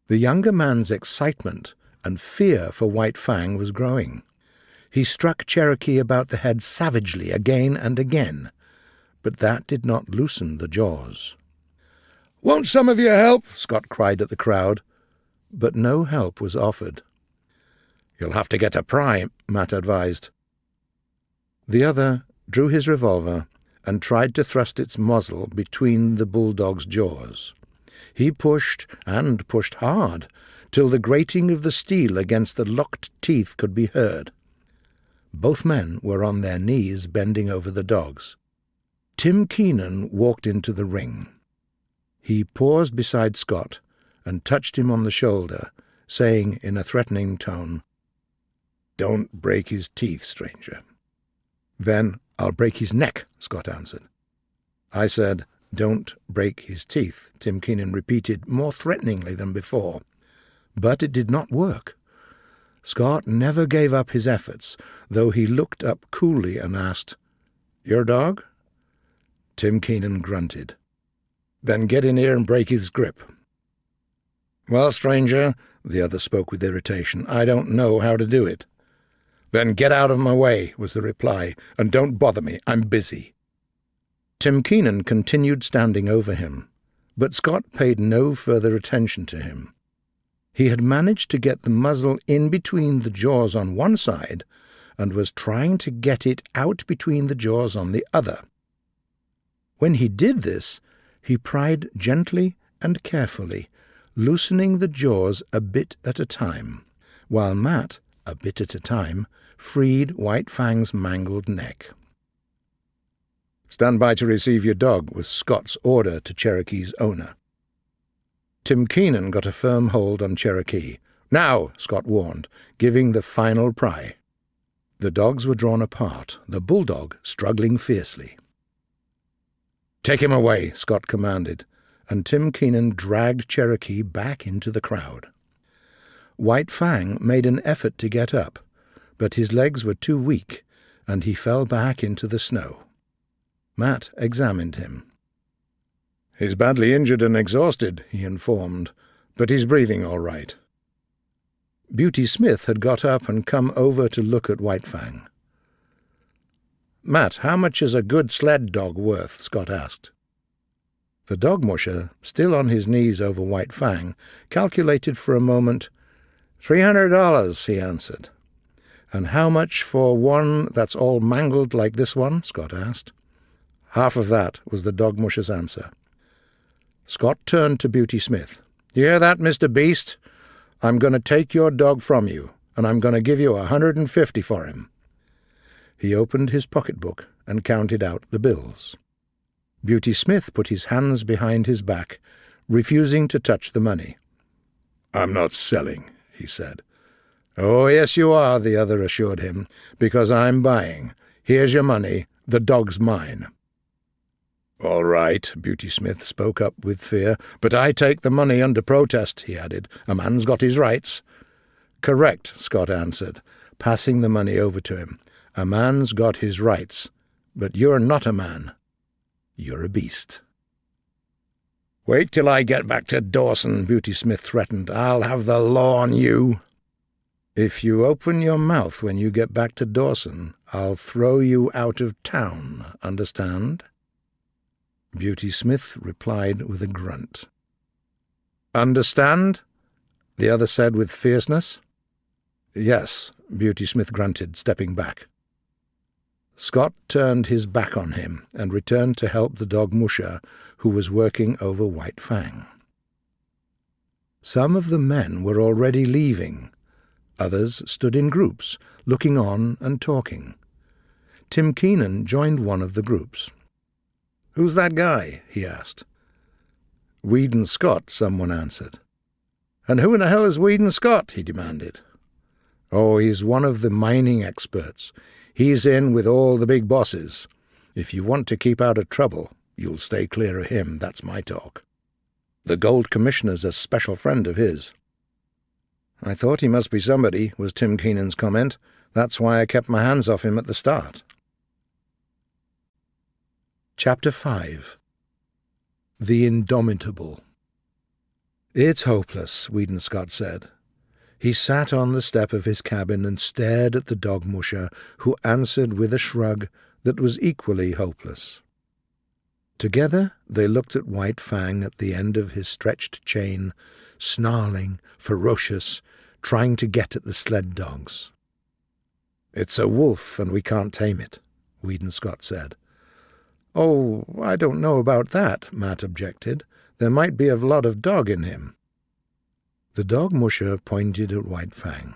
The younger man's excitement and fear for White Fang was growing. He struck Cherokee about the head savagely again and again, but that did not loosen the jaws. "Won't some of you help?" Scott cried at the crowd, but no help was offered. "You'll have to get a pry," Matt advised. The other drew his revolver and tried to thrust its muzzle between the bulldog's jaws. He pushed and pushed hard, till the grating of the steel against the locked teeth could be heard. Both men were on their knees bending over the dogs. Tim Keenan walked into the ring. He paused beside Scott and touched him on the shoulder, saying in a threatening tone, "Don't break his teeth, stranger." "Then I'll break his neck," Scott answered. "I said, don't break his teeth," Tim Keenan repeated more threateningly than before. But it did not work. Scott never gave up his efforts, though he looked up coolly and asked, "Your dog?" Tim Keenan grunted. "Then get in here and break his grip." "Well, stranger," the other spoke with irritation, "I don't know how to do it." "Then get out of my way," was the reply, "and don't bother me. I'm busy." Tim Keenan continued standing over him, but Scott paid no further attention to him. He had managed to get the muzzle in between the jaws on one side and was trying to get it out between the jaws on the other. When he did this, he pried gently and carefully, loosening the jaws a bit at a time, while Matt, a bit at a time, freed White Fang's mangled neck. "Stand by to receive your dog," was Scott's order to Cherokee's owner. Tim Keenan got a firm hold on Cherokee. "Now," Scott warned, giving the final pry. The dogs were drawn apart, the bulldog struggling fiercely. "Take him away," Scott commanded, and Tim Keenan dragged Cherokee back into the crowd. White Fang made an effort to get up, but his legs were too weak, and he fell back into the snow. Matt examined him. "He's badly injured and exhausted," he informed, "but he's breathing all right." Beauty Smith had got up and come over to look at White Fang. "Matt, how much is a good sled dog worth?" Scott asked. The dog musher, still on his knees over White Fang, calculated for a moment. $300, he answered. "And how much for one that's all mangled like this one?" Scott asked. "Half of that," was the dog musher's answer. Scott turned to Beauty Smith. "You hear that, Mr. Beast? I'm going to take your dog from you, and I'm going to give you $150 for him." He opened his pocketbook and counted out the bills. Beauty Smith put his hands behind his back, refusing to touch the money. "I'm not selling," he said. "Oh, yes, you are," the other assured him, "because I'm buying. Here's your money. The dog's mine." "All right," Beauty Smith spoke up with fear, "but I take the money under protest," he added. "A man's got his rights." "Correct," Scott answered, passing the money over to him. "A man's got his rights, but you're not a man. You're a beast." "Wait till I get back to Dawson," Beauty Smith threatened. "I'll have the law on you." "If you open your mouth when you get back to Dawson, I'll throw you out of town, understand?" Beauty Smith replied with a grunt. "Understand?" the other said with fierceness. "Yes," Beauty Smith grunted, stepping back. Scott turned his back on him and returned to help the dog musher, who was working over White Fang. Some of the men were already leaving. Others stood in groups, looking on and talking. Tim Keenan joined one of the groups. "Who's that guy?" he asked. "Weedon Scott," someone answered. "And who in the hell is Weedon Scott?" he demanded. "Oh, he's one of the mining experts. He's in with all the big bosses. If you want to keep out of trouble, you'll stay clear of him, that's my talk. The Gold Commissioner's a special friend of his." "I thought he must be somebody," was Tim Keenan's comment. "That's why I kept my hands off him at the start." Chapter 5 The Indomitable. "It's hopeless," Weedon Scott said. He sat on the step of his cabin and stared at the dog musher, who answered with a shrug that was equally hopeless. Together they looked at White Fang at the end of his stretched chain, snarling, ferocious, trying to get at the sled dogs. "It's a wolf, and we can't tame it," Weedon Scott said. "Oh, I don't know about that," Matt objected. "There might be a lot of dog in him." The dog musher pointed at White Fang.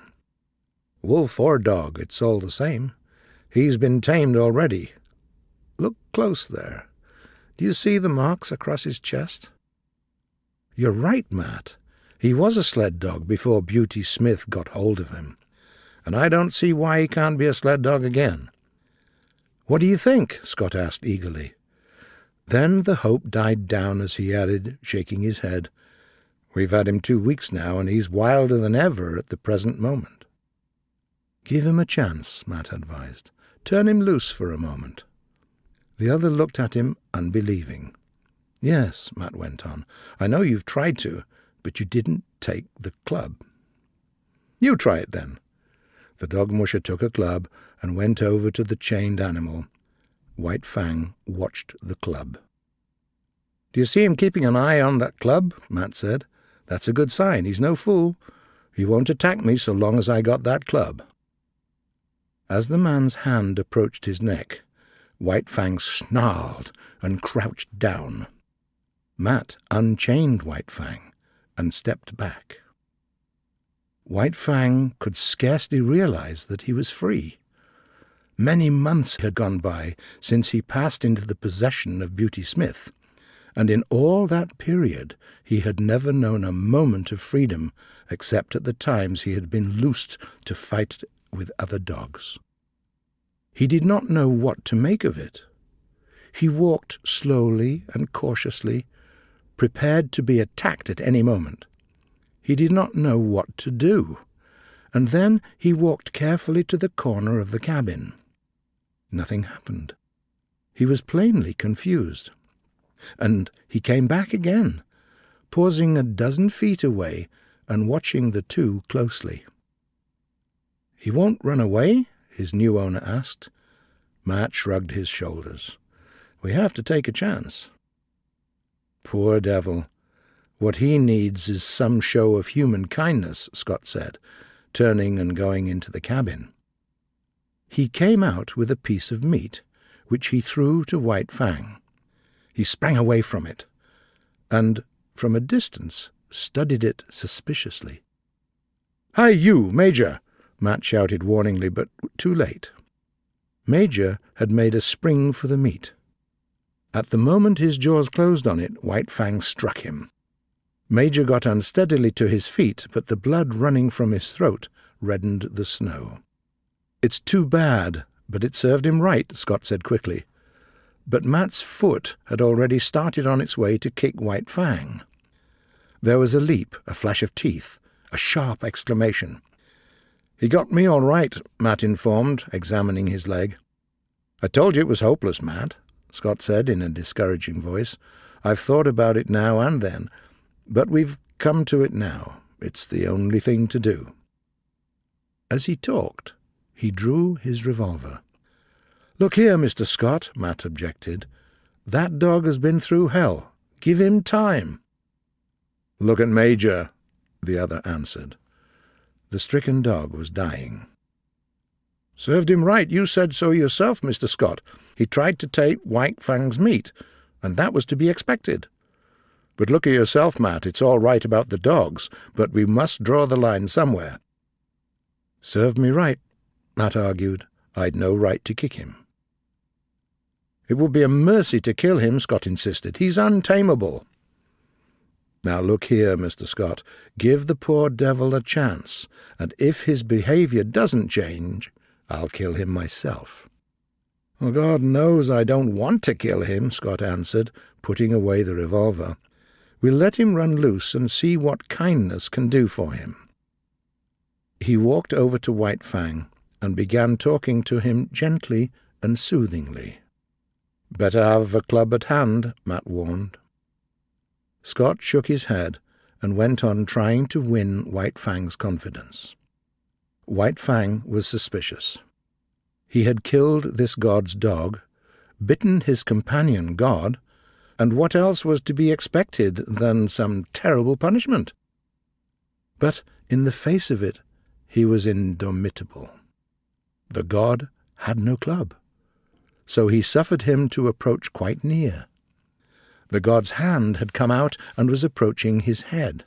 "Wolf or dog, it's all the same. He's been tamed already. Look close there. Do you see the marks across his chest?" "You're right, Matt. He was a sled dog before Beauty Smith got hold of him. And I don't see why he can't be a sled dog again." "What do you think?" Scott asked eagerly. Then the hope died down as he added, shaking his head, "We've had him 2 weeks now, and he's wilder than ever at the present moment." "Give him a chance," Matt advised. "Turn him loose for a moment." The other looked at him, unbelieving. "Yes," Matt went on, "I know you've tried to, but you didn't take the club." "You try it, then." The dog musher took a club and went over to the chained animal. White Fang watched the club. "Do you see him keeping an eye on that club?" Matt said. That's a good sign. He's no fool. He won't attack me so long as I got that club." As the man's hand approached his neck, White Fang snarled and crouched down. Matt unchained White Fang and stepped back. White Fang could scarcely realize that he was free. Many months had gone by since he passed into the possession of Beauty Smith, and in all that period he had never known a moment of freedom except at the times he had been loosed to fight with other dogs. He did not know what to make of it. He walked slowly and cautiously, prepared to be attacked at any moment. He did not know what to do, and then he walked carefully to the corner of the cabin. Nothing happened. He was plainly confused. And he came back again, pausing a dozen feet away and watching the two closely. "He won't run away?" his new owner asked. Matt shrugged his shoulders. "We have to take a chance." "Poor devil. What he needs is some show of human kindness," Scott said, turning and going into the cabin. He came out with a piece of meat, which he threw to White Fang. He sprang away from it, and, from a distance, studied it suspiciously. "Hi, you, Major!" Matt shouted warningly, but too late. Major had made a spring for the meat. At the moment his jaws closed on it, White Fang struck him. Major got unsteadily to his feet, but the blood running from his throat reddened the snow. "It's too bad, but it served him right," Scott said quickly. But Matt's foot had already started on its way to kick White Fang. There was a leap, a flash of teeth, a sharp exclamation. "He got me all right," Matt informed, examining his leg. "I told you it was hopeless, Matt," Scott said in a discouraging voice. "I've thought about it now and then, but we've come to it now. It's the only thing to do." As he talked, he drew his revolver. "Look here, Mr. Scott," Matt objected. "That dog has been through hell. Give him time." "Look at Major," the other answered. The stricken dog was dying. "Served him right. You said so yourself, Mr. Scott. He tried to take White Fang's meat, and that was to be expected. But look at yourself, Matt. It's all right about the dogs, but we must draw the line somewhere." "Served me right," Matt argued. "I'd no right to kick him." "It would be a mercy to kill him," Scott insisted. "He's untamable." "Now look here, Mr. Scott. Give the poor devil a chance, and if his behavior doesn't change, I'll kill him myself." "Well, God knows I don't want to kill him," Scott answered, putting away the revolver. "We'll let him run loose and see what kindness can do for him." He walked over to White Fang and began talking to him gently and soothingly. "Better have a club at hand," Matt warned. Scott shook his head and went on trying to win White Fang's confidence. White Fang was suspicious. He had killed this god's dog, bitten his companion god, and what else was to be expected than some terrible punishment? But in the face of it, he was indomitable. The god had no club, so he suffered him to approach quite near. The god's hand had come out and was approaching his head.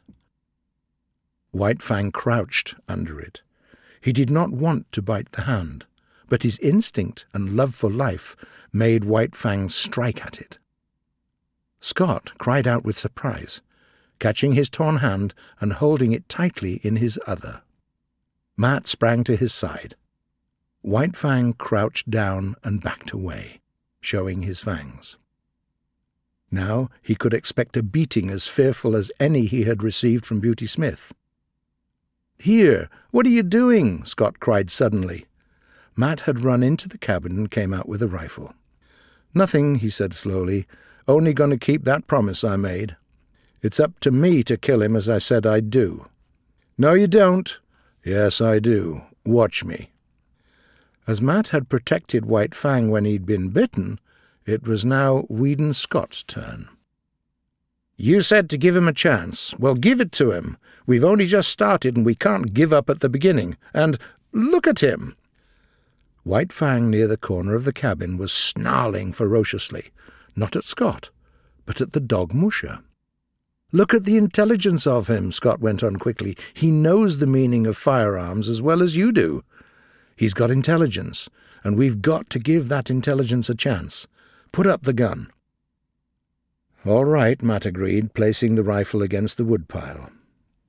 White Fang crouched under it. He did not want to bite the hand, but his instinct and love for life made White Fang strike at it. Scott cried out with surprise, catching his torn hand and holding it tightly in his other. Matt sprang to his side. White Fang crouched down and backed away, showing his fangs. Now he could expect a beating as fearful as any he had received from Beauty Smith. "Here! What are you doing?" Scott cried suddenly. Matt had run into the cabin and came out with a rifle. "Nothing," he said slowly. "Only going to keep that promise I made. It's up to me to kill him as I said I'd do." "No, you don't." "Yes, I do. Watch me." As Matt had protected White Fang when he'd been bitten, it was now Weedon Scott's turn. You said to give him a chance. Well, give it to him. We've only just started and we can't give up at the beginning. And look at him!" White Fang near the corner of the cabin was snarling ferociously, not at Scott, but at the dog Musha. "Look at the intelligence of him," Scott went on quickly. "He knows the meaning of firearms as well as you do. He's got intelligence, and we've got to give that intelligence a chance. Put up the gun." "All right," Matt agreed, placing the rifle against the woodpile.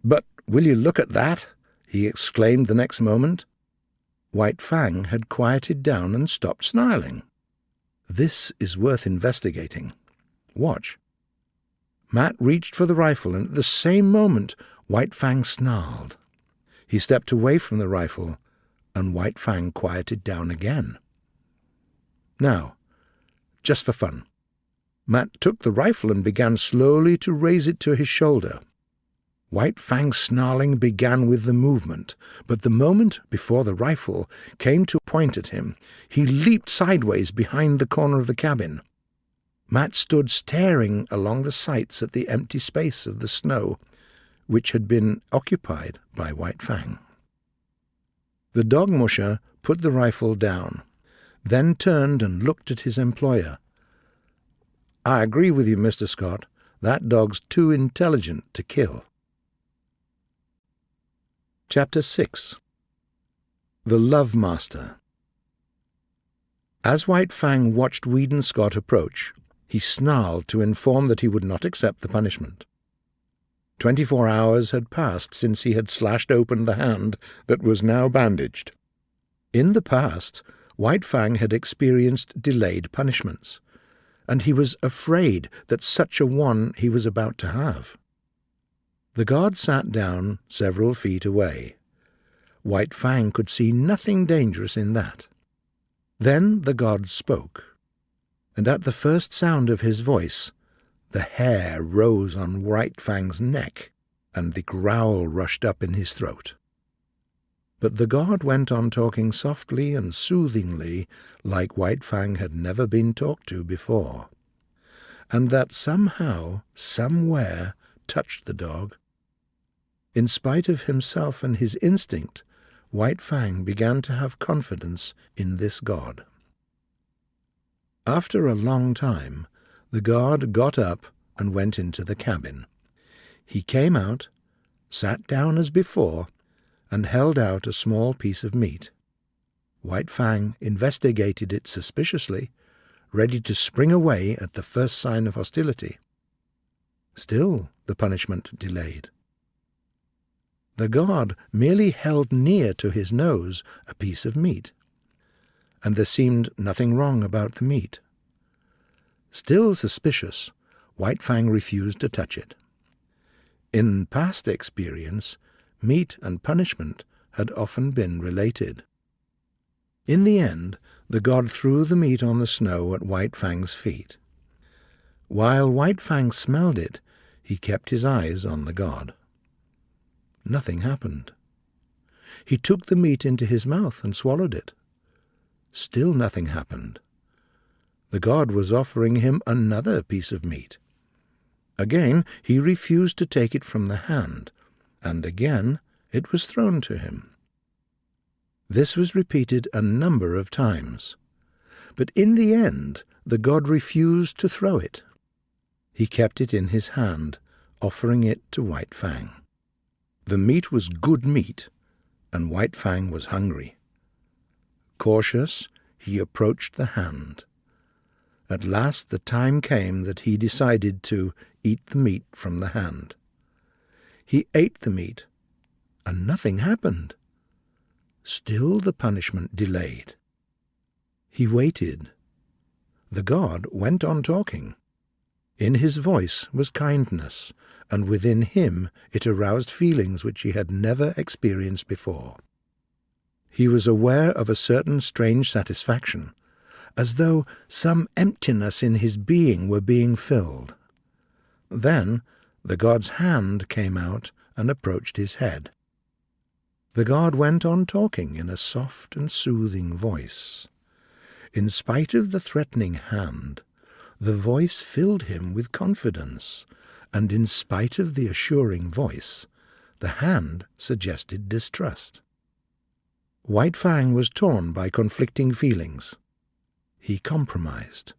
"But will you look at that?" he exclaimed the next moment. White Fang had quieted down and stopped snarling. "This is worth investigating. Watch." Matt reached for the rifle, and at the same moment White Fang snarled. He stepped away from the rifle, and White Fang quieted down again. "Now, just for fun." Matt took the rifle and began slowly to raise it to his shoulder. White Fang's snarling began with the movement, but the moment before the rifle came to point at him, he leaped sideways behind the corner of the cabin. Matt stood staring along the sights at the empty space of the snow, which had been occupied by White Fang. The dog Musha put the rifle down, then turned and looked at his employer. "I agree with you, Mr. Scott. That dog's too intelligent to kill." Chapter 6. The Love Master. As White Fang watched Weedon Scott approach, he snarled to inform that he would not accept the punishment. 24 hours had passed since he had slashed open the hand that was now bandaged. In the past, White Fang had experienced delayed punishments, and he was afraid that such a one he was about to have. The guard sat down several feet away. White Fang could see nothing dangerous in that. Then the god spoke, and at the first sound of his voice, the hair rose on White Fang's neck, and the growl rushed up in his throat. But the god went on talking softly and soothingly like White Fang had never been talked to before, and that somehow, somewhere, touched the dog. In spite of himself and his instinct, White Fang began to have confidence in this god. After a long time, the god got up and went into the cabin. He came out, sat down as before, and held out a small piece of meat. White Fang investigated it suspiciously, ready to spring away at the first sign of hostility. Still the punishment delayed. The god merely held near to his nose a piece of meat, and there seemed nothing wrong about the meat. Still suspicious, White Fang refused to touch it. In past experience, meat and punishment had often been related. In the end, the god threw the meat on the snow at White Fang's feet. While White Fang smelled it, he kept his eyes on the god. Nothing happened. He took the meat into his mouth and swallowed it. Still nothing happened. The god was offering him another piece of meat. Again he refused to take it from the hand, and again it was thrown to him. This was repeated a number of times, but in the end the god refused to throw it. He kept it in his hand, offering it to White Fang. The meat was good meat, and White Fang was hungry. Cautious, he approached the hand. At last the time came that he decided to eat the meat from the hand. He ate the meat, and nothing happened. Still the punishment delayed. He waited. The god went on talking. In his voice was kindness, and within him it aroused feelings which he had never experienced before. He was aware of a certain strange satisfaction, as though some emptiness in his being were being filled. Then the god's hand came out and approached his head. The god went on talking in a soft and soothing voice. In spite of the threatening hand, the voice filled him with confidence, and in spite of the assuring voice, the hand suggested distrust. White Fang was torn by conflicting feelings. He compromised.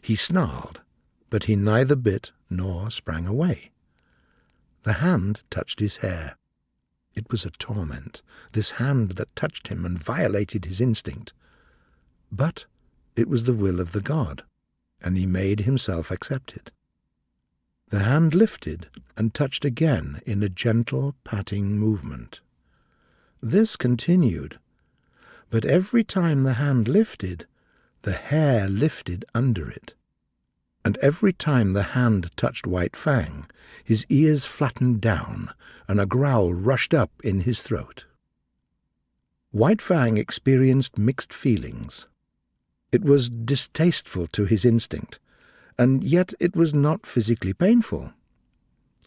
He snarled, but he neither bit nor sprang away. The hand touched his hair. It was a torment, this hand that touched him and violated his instinct. But it was the will of the god, and he made himself accepted. The hand lifted and touched again in a gentle, patting movement. This continued, but every time the hand lifted, the hair lifted under it. And every time the hand touched White Fang, his ears flattened down, and a growl rushed up in his throat. White Fang experienced mixed feelings. It was distasteful to his instinct, and yet it was not physically painful.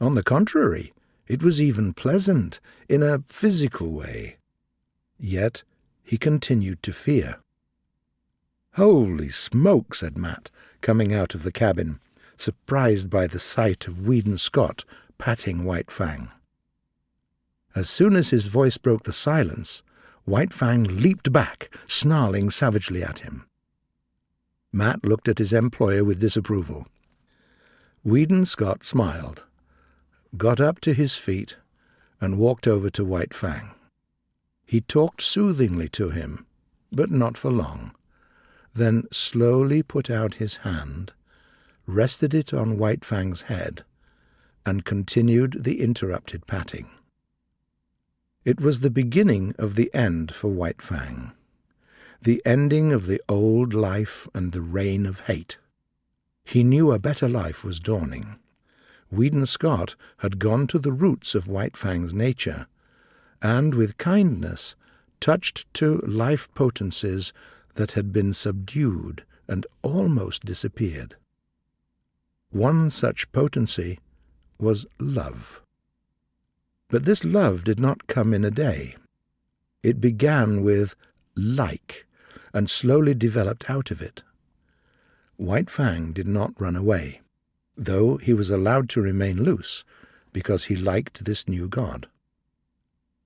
On the contrary, it was even pleasant in a physical way. Yet he continued to fear. "Holy smoke," said Matt, coming out of the cabin, surprised by the sight of Weedon Scott patting White Fang. As soon as his voice broke the silence, White Fang leaped back, snarling savagely at him. Matt looked at his employer with disapproval. Weedon Scott smiled, got up to his feet, and walked over to White Fang. He talked soothingly to him, but not for long, then slowly put out his hand, rested it on White Fang's head, and continued the interrupted patting. It was the beginning of the end for White Fang, the ending of the old life and the reign of hate. He knew a better life was dawning. Weedon Scott had gone to the roots of White Fang's nature, and with kindness touched to life potencies that had been subdued and almost disappeared. One such potency was love. But this love did not come in a day. It began with like, and slowly developed out of it. White Fang did not run away, though he was allowed to remain loose, because he liked this new god.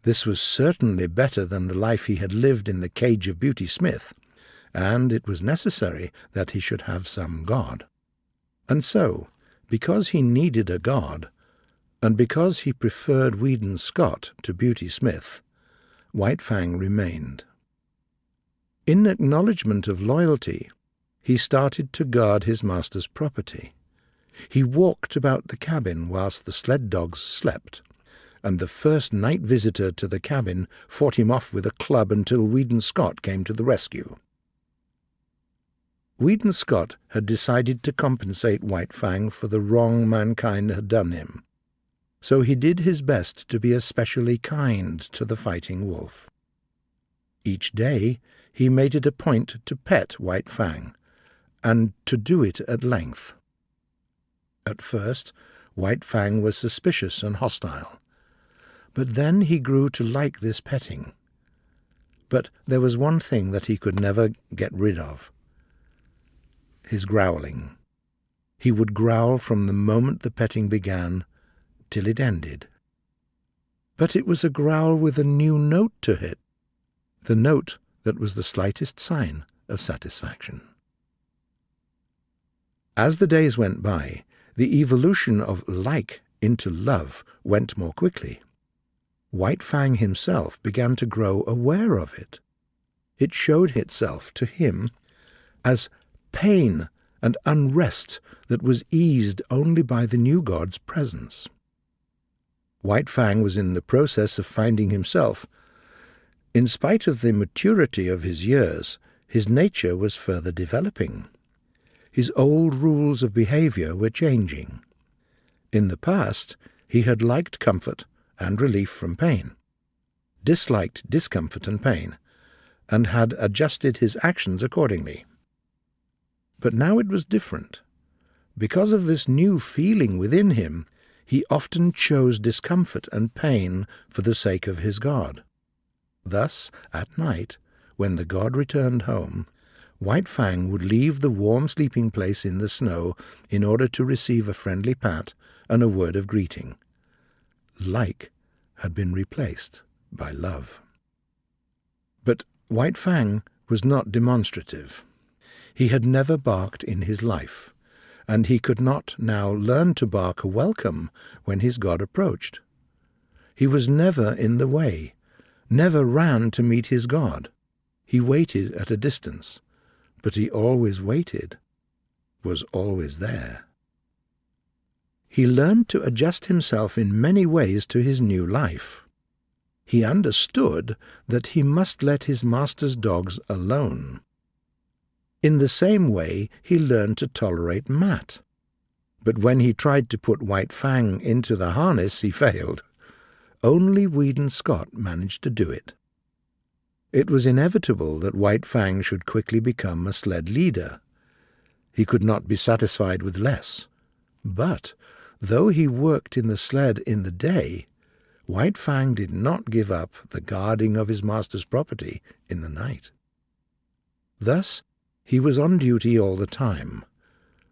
This was certainly better than the life he had lived in the cage of Beauty Smith, and it was necessary that he should have some god. And so, because he needed a god, and because he preferred Weedon Scott to Beauty Smith, White Fang remained. In acknowledgment of loyalty, he started to guard his master's property. He walked about the cabin whilst the sled dogs slept, and the first night visitor to the cabin fought him off with a club until Weedon Scott came to the rescue. Weedon Scott had decided to compensate White Fang for the wrong mankind had done him, so he did his best to be especially kind to the fighting wolf. Each day he made it a point to pet White Fang, and to do it at length. At first, White Fang was suspicious and hostile, but then he grew to like this petting. But there was one thing that he could never get rid of: his growling. He would growl from the moment the petting began till it ended. But it was a growl with a new note to it, the note that was the slightest sign of satisfaction. As the days went by, the evolution of like into love went more quickly. White Fang himself began to grow aware of it. It showed itself to him as pain and unrest that was eased only by the new god's presence. White Fang was in the process of finding himself. In spite of the maturity of his years, his nature was further developing. His old rules of behavior were changing. In the past, he had liked comfort and relief from pain, disliked discomfort and pain, and had adjusted his actions accordingly. But now it was different. Because of this new feeling within him, he often chose discomfort and pain for the sake of his god. Thus, at night, when the god returned home, White Fang would leave the warm sleeping place in the snow in order to receive a friendly pat and a word of greeting. Like had been replaced by love. But White Fang was not demonstrative. He had never barked in his life, and he could not now learn to bark a welcome when his god approached. He was never in the way, never ran to meet his god. He waited at a distance, but he always waited, was always there. He learned to adjust himself in many ways to his new life. He understood that he must let his master's dogs alone. In the same way, he learned to tolerate Matt. But when he tried to put White Fang into the harness, he failed. Only Weedon Scott managed to do it. It was inevitable that White Fang should quickly become a sled leader. He could not be satisfied with less. But, though he worked in the sled in the day, White Fang did not give up the guarding of his master's property in the night. Thus, he was on duty all the time,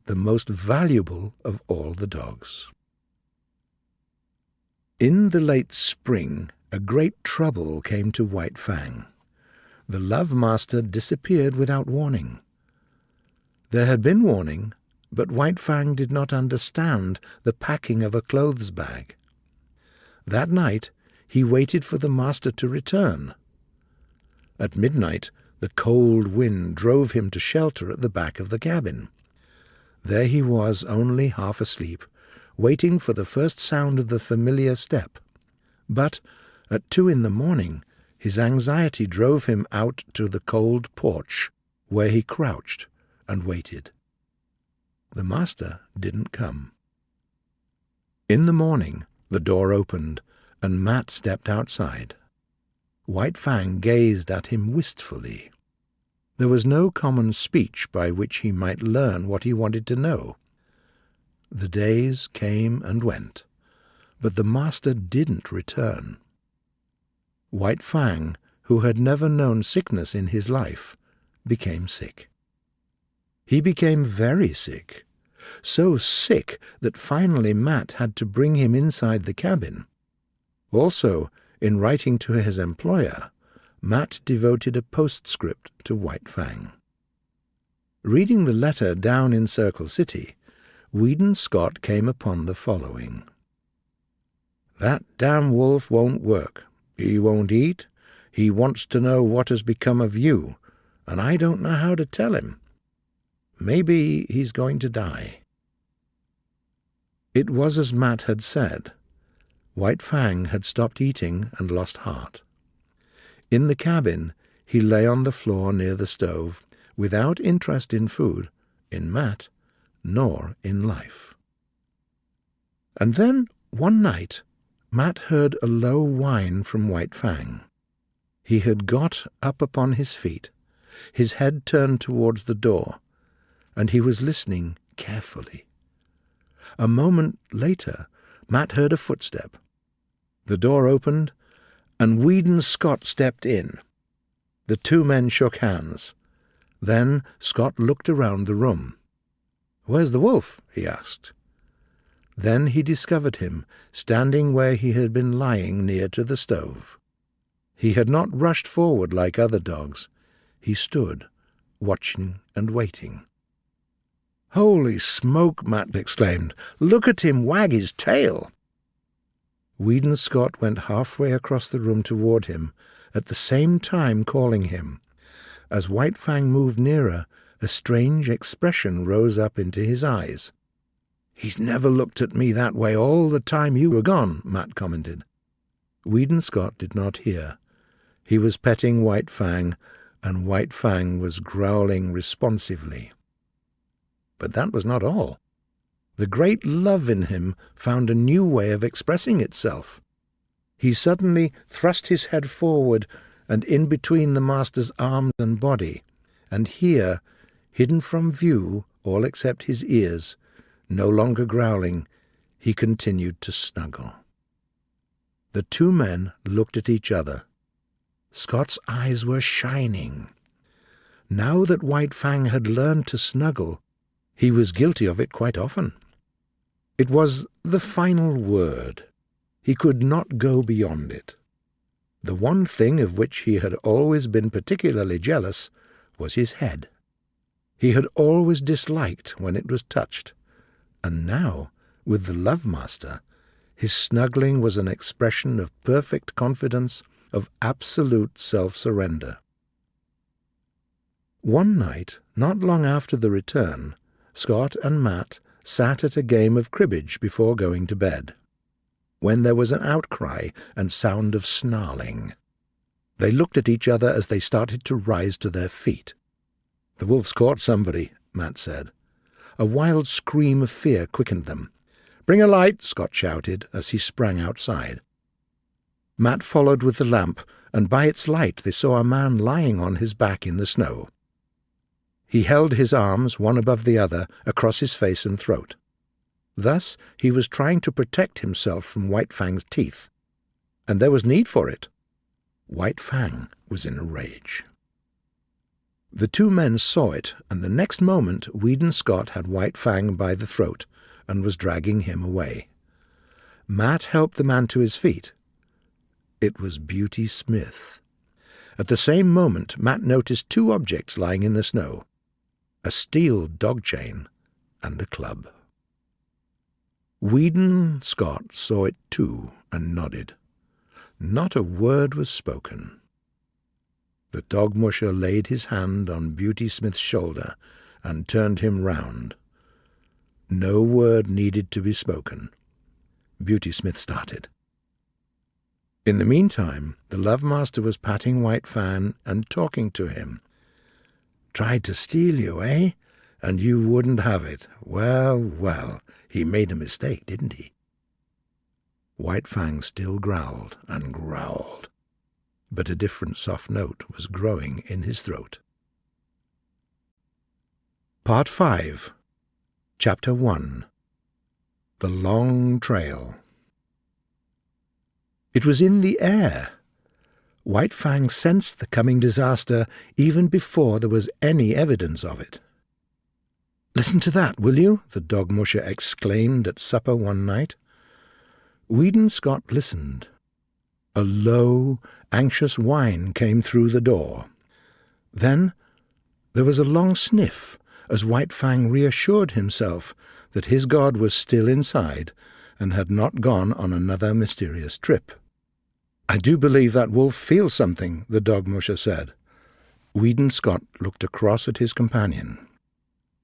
the most valuable of all the dogs. In the late spring, a great trouble came to White Fang. The love master disappeared without warning. There had been warning, but White Fang did not understand the packing of a clothes bag. That night he waited for the master to return. At midnight the cold wind drove him to shelter at the back of the cabin. There he was, only half asleep, waiting for the first sound of the familiar step. But at 2 a.m, his anxiety drove him out to the cold porch, where he crouched and waited. The master didn't come. In the morning, the door opened, and Matt stepped outside. White Fang gazed at him wistfully. There was no common speech by which he might learn what he wanted to know. The days came and went, but the master didn't return. White Fang, who had never known sickness in his life, became sick. He became very sick, so sick that finally Matt had to bring him inside the cabin. Also, in writing to his employer, Matt devoted a postscript to White Fang. Reading the letter down in Circle City, Weedon Scott came upon the following. "That damn wolf won't work. He won't eat. He wants to know what has become of you, and I don't know how to tell him. Maybe he's going to die." It was as Matt had said. White Fang had stopped eating and lost heart. In the cabin, he lay on the floor near the stove, without interest in food, in Matt, nor in life. And then, one night, Matt heard a low whine from White Fang. He had got up upon his feet, his head turned towards the door, and he was listening carefully. A moment later, Matt heard a footstep. The door opened, and Weedon Scott stepped in. The 2 men shook hands. Then Scott looked around the room. "Where's the wolf?" he asked. Then he discovered him, standing where he had been lying near to the stove. He had not rushed forward like other dogs. He stood, watching and waiting. "Holy smoke!" Matt exclaimed. "Look at him wag his tail!" Weedon Scott went halfway across the room toward him, at the same time calling him. As White Fang moved nearer, a strange expression rose up into his eyes. "He's never looked at me that way all the time you were gone," Matt commented. Weedon Scott did not hear. He was petting White Fang, and White Fang was growling responsively. But that was not all. The great love in him found a new way of expressing itself. He suddenly thrust his head forward and in between the master's arms and body, and here, hidden from view, all except his ears, no longer growling, he continued to snuggle. The 2 men looked at each other. Scott's eyes were shining. Now that White Fang had learned to snuggle, he was guilty of it quite often. It was the final word. He could not go beyond it. The one thing of which he had always been particularly jealous was his head. He had always disliked when it was touched, and now, with the love-master, his snuggling was an expression of perfect confidence, of absolute self-surrender. One night, not long after the return, Scott and Matt sat at a game of cribbage before going to bed, when there was an outcry and sound of snarling. They looked at each other as they started to rise to their feet. "The wolf's caught somebody," Matt said. A wild scream of fear quickened them. "Bring a light," Scott shouted as he sprang outside. Matt followed with the lamp, and by its light they saw a man lying on his back in the snow. He held his arms, one above the other, across his face and throat. Thus he was trying to protect himself from White Fang's teeth. And there was need for it. White Fang was in a rage. The two men saw it, and the next moment Weedon Scott had White Fang by the throat and was dragging him away. Matt helped the man to his feet. It was Beauty Smith. At the same moment Matt noticed two objects lying in the snow: a steel dog chain and a club. Weedon Scott saw it too and nodded. Not a word was spoken. The dog musher laid his hand on Beauty Smith's shoulder and turned him round. No word needed to be spoken. Beauty Smith started. In the meantime, the love-master was patting White Fang and talking to him. "Tried to steal you, eh? And you wouldn't have it. Well, well, he made a mistake, didn't he?" White Fang still growled and growled, but a different soft note was growing in his throat. Part 5, Chapter 1. The Long Trail. It was in the air. White Fang sensed the coming disaster even before there was any evidence of it. "Listen to that, will you?" the dog musher exclaimed at supper one night. Weedon Scott listened. A low, anxious whine came through the door. Then there was a long sniff as White Fang reassured himself that his god was still inside and had not gone on another mysterious trip. "I do believe that wolf feels something," the dog musher said. Weedon Scott looked across at his companion.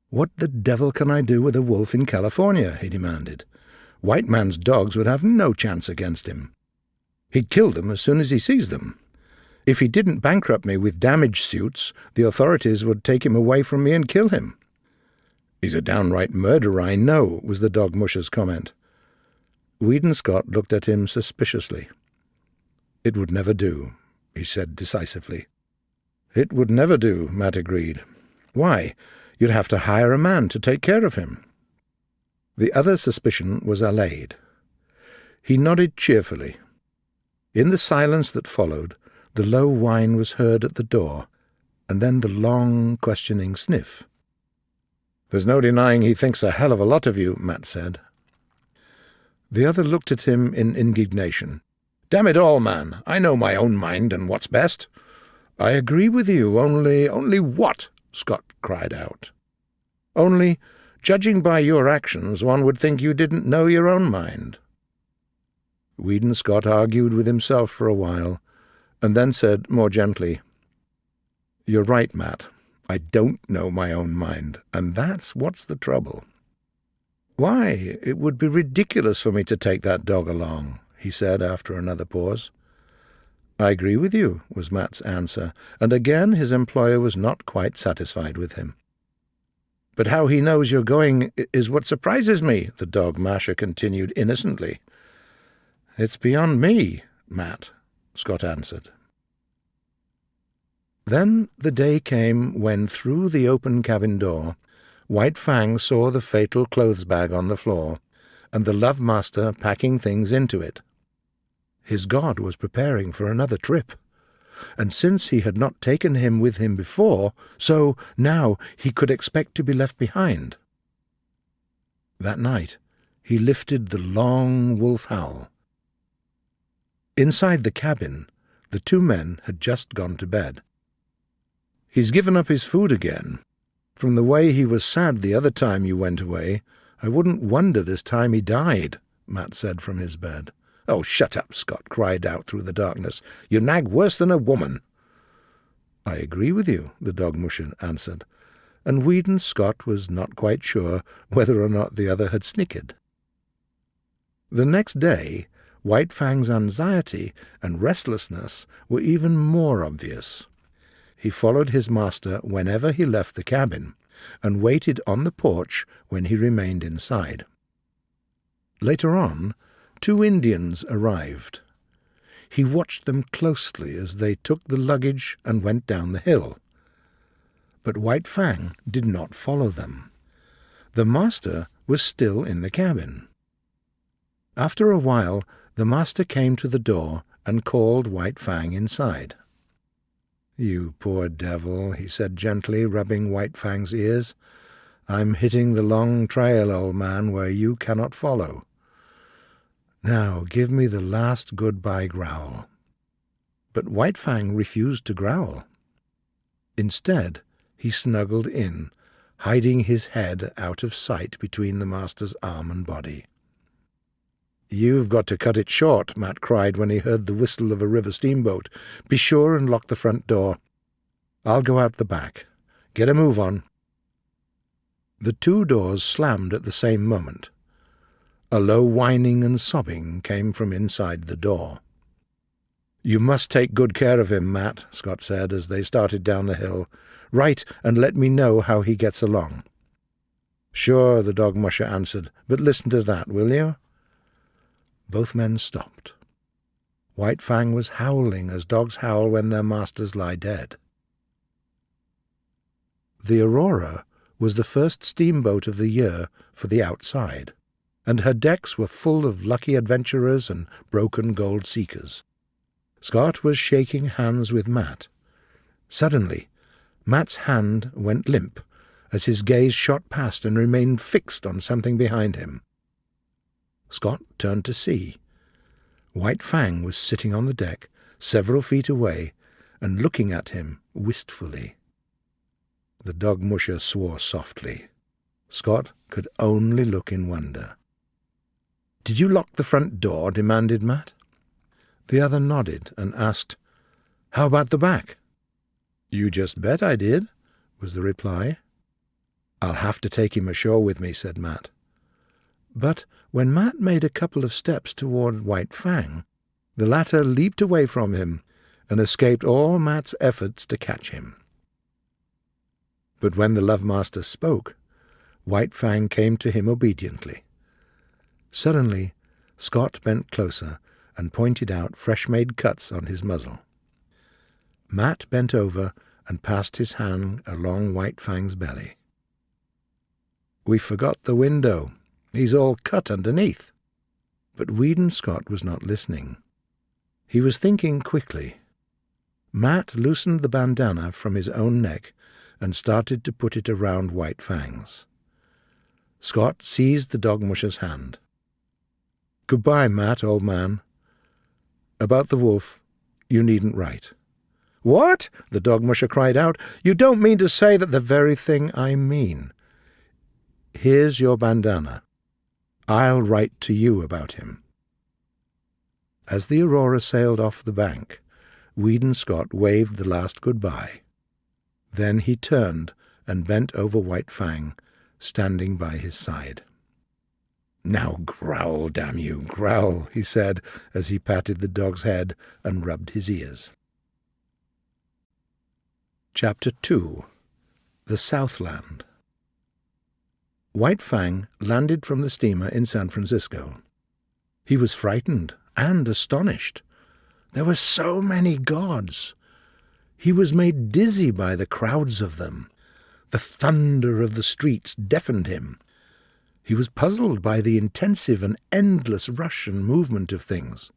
"What the devil can I do with a wolf in California?" he demanded. "White man's dogs would have no chance against him. He'd kill them as soon as he sees them. If he didn't bankrupt me with damage suits, the authorities would take him away from me and kill him." "He's a downright murderer, I know," was the dog musher's comment. Weedon Scott looked at him suspiciously. "It would never do," he said decisively. "It would never do," Matt agreed. "Why? You'd have to hire a man to take care of him." The other suspicion was allayed. He nodded cheerfully. In the silence that followed, the low whine was heard at the door, and then the long, questioning sniff. "There's no denying he thinks a hell of a lot of you," Matt said. The other looked at him in indignation. "Damn it all, man, I know my own mind and what's best." "I agree with you, only what?" Scott cried out. "Only, judging by your actions, one would think you didn't know your own mind." Weedon Scott argued with himself for a while, and then said more gently, "You're right, Matt. I don't know my own mind, and that's what's the trouble." "Why, it would be ridiculous for me to take that dog along," he said after another pause. "I agree with you," was Matt's answer, and again his employer was not quite satisfied with him. "But how he knows you're going is what surprises me," the dog masher continued innocently. "It's beyond me, Matt," Scott answered. Then the day came when, through the open cabin door, White Fang saw the fatal clothes bag on the floor, and the love-master packing things into it. His god was preparing for another trip, and since he had not taken him with him before, so now he could expect to be left behind. That night he lifted the long wolf howl. Inside the cabin, the two men had just gone to bed. "He's given up his food again. From the way he was sad the other time you went away, I wouldn't wonder this time he died," Matt said from his bed. "Oh, shut up," Scott cried out through the darkness. "You nag worse than a woman." "I agree with you," the dog musher answered, and Weedon Scott was not quite sure whether or not the other had snickered. The next day, White Fang's anxiety and restlessness were even more obvious. He followed his master whenever he left the cabin, and waited on the porch when he remained inside. Later on, two Indians arrived. He watched them closely as they took the luggage and went down the hill. But White Fang did not follow them. The master was still in the cabin. After a while, the master came to the door and called White Fang inside. "You poor devil," he said gently, rubbing White Fang's ears. "I'm hitting the long trail, old man, where you cannot follow. Now give me the last goodbye growl." But White Fang refused to growl. Instead, he snuggled in, hiding his head out of sight between the master's arm and body. "You've got to cut it short," Matt cried when he heard the whistle of a river steamboat. "Be sure and lock the front door. I'll go out the back. Get a move on." The two doors slammed at the same moment. A low whining and sobbing came from inside the door. "You must take good care of him, Matt," Scott said as they started down the hill. "Write and let me know how he gets along." "Sure," the dog musher answered, "but listen to that, will you?" Both men stopped. White Fang was howling as dogs howl when their masters lie dead. The Aurora was the first steamboat of the year for the outside, and her decks were full of lucky adventurers and broken gold seekers. Scott was shaking hands with Matt. Suddenly, Matt's hand went limp as his gaze shot past and remained fixed on something behind him. Scott turned to see. White Fang was sitting on the deck, several feet away, and looking at him wistfully. The dog musher swore softly. Scott could only look in wonder. "Did you lock the front door?" demanded Matt. The other nodded and asked, "How about the back?" "You just bet I did," was the reply. "I'll have to take him ashore with me," said Matt. But when Matt made a couple of steps toward White Fang, the latter leaped away from him and escaped all Matt's efforts to catch him. But when the love-master spoke, White Fang came to him obediently. Suddenly, Scott bent closer and pointed out fresh-made cuts on his muzzle. Matt bent over and passed his hand along White Fang's belly. "We forgot the window. He's all cut underneath." But Weedon Scott was not listening. He was thinking quickly. Matt loosened the bandana from his own neck and started to put it around White Fang's. Scott seized the dog musher's hand. "Goodbye, Matt, old man. About the wolf, you needn't write." "What?" the dog musher cried out. "You don't mean to say that—" "The very thing I mean. Here's your bandana. I'll write to you about him." As the Aurora sailed off the bank, Weedon Scott waved the last goodbye. Then he turned and bent over White Fang, standing by his side. "Now growl, damn you, growl," he said as he patted the dog's head and rubbed his ears. Chapter 2. The Southland. White Fang landed from the steamer in San Francisco. He was frightened and astonished. There were so many gods. He was made dizzy by the crowds of them. The thunder of the streets deafened him. He was puzzled by the intensive and endless rush and movement of things.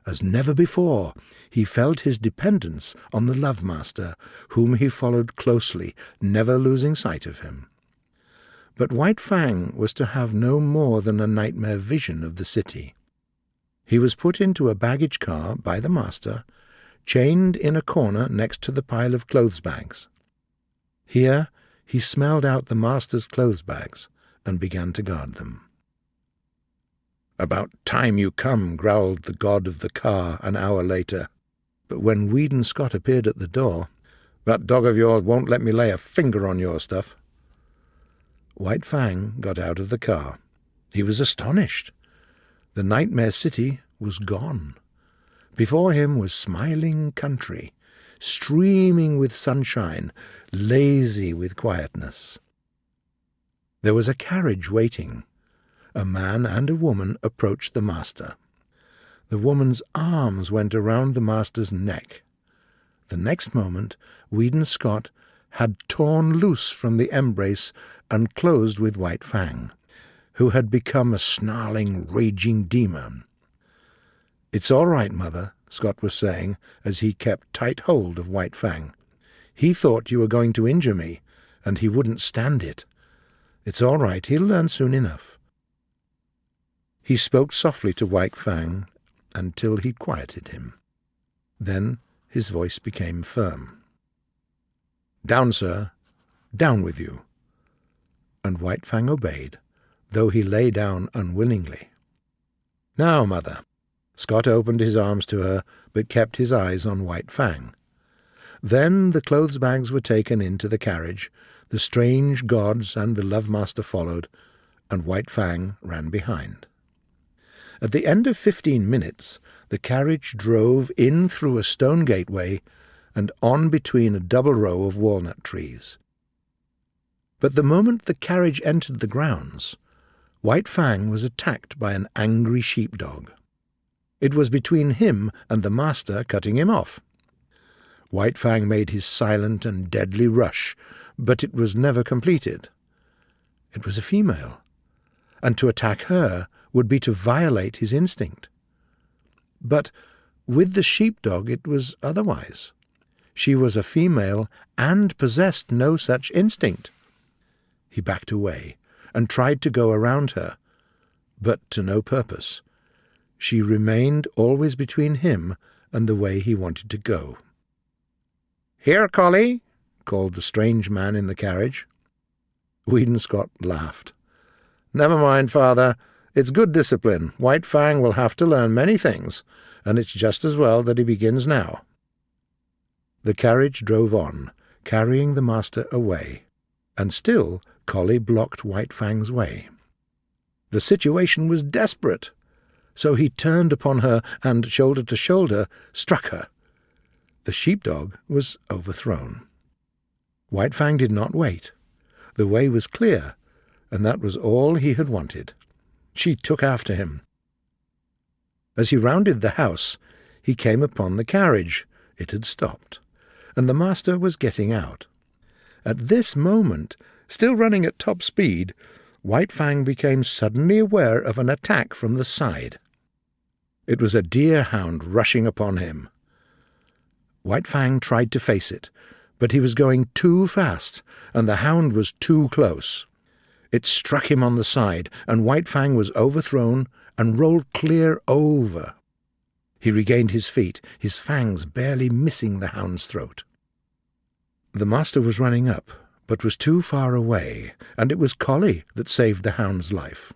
As never before, he felt his dependence on the love-master, whom he followed closely, never losing sight of him. But White Fang was to have no more than a nightmare vision of the city. He was put into a baggage car by the master, chained in a corner next to the pile of clothes bags. Here he smelled out the master's clothes bags and began to guard them. "About time you come," growled the god of the car an hour later. But when Weedon Scott appeared at the door, "That dog of yours won't let me lay a finger on your stuff." White Fang got out of the car. He was astonished. The nightmare city was gone. Before him was smiling country, streaming with sunshine, lazy with quietness. There was a carriage waiting. A man and a woman approached the master. The woman's arms went around the master's neck. The next moment, Weedon Scott had torn loose from the embrace and closed with White Fang, who had become a snarling, raging demon. "It's all right, Mother," Scott was saying, as he kept tight hold of White Fang. "He thought you were going to injure me, and he wouldn't stand it. It's all right, he'll learn soon enough." He spoke softly to White Fang until he'd quieted him. Then his voice became firm. "Down, sir. Down with you." And White Fang obeyed, though he lay down unwillingly. "Now, Mother." Scott opened his arms to her, but kept his eyes on White Fang. Then the clothes bags were taken into the carriage, the strange gods and the love-master followed, and White Fang ran behind. At the end of 15 minutes, the carriage drove in through a stone gateway and on between a double row of walnut trees. But the moment the carriage entered the grounds, White Fang was attacked by an angry sheepdog. It was between him and the master, cutting him off. White Fang made his silent and deadly rush, but it was never completed. It was a female, and to attack her would be to violate his instinct. But with the sheepdog it was otherwise. She was a female and possessed no such instinct. He backed away and tried to go around her, but to no purpose. She remained always between him and the way he wanted to go. "Here, Collie," called the strange man in the carriage. Weedon Scott laughed. "Never mind, Father. It's good discipline. White Fang will have to learn many things, and it's just as well that he begins now." The carriage drove on, carrying the master away, and still Collie blocked White Fang's way. The situation was desperate, so he turned upon her and, shoulder to shoulder, struck her. The sheepdog was overthrown. White Fang did not wait. The way was clear, and that was all he had wanted. She took after him. As he rounded the house, he came upon the carriage. It had stopped, and the master was getting out. At this moment, still running at top speed, White Fang became suddenly aware of an attack from the side. It was a deer-hound rushing upon him. White Fang tried to face it, but he was going too fast, and the hound was too close. It struck him on the side, and White Fang was overthrown and rolled clear over. He regained his feet, his fangs barely missing the hound's throat. The master was running up, but was too far away, and it was Collie that saved the hound's life.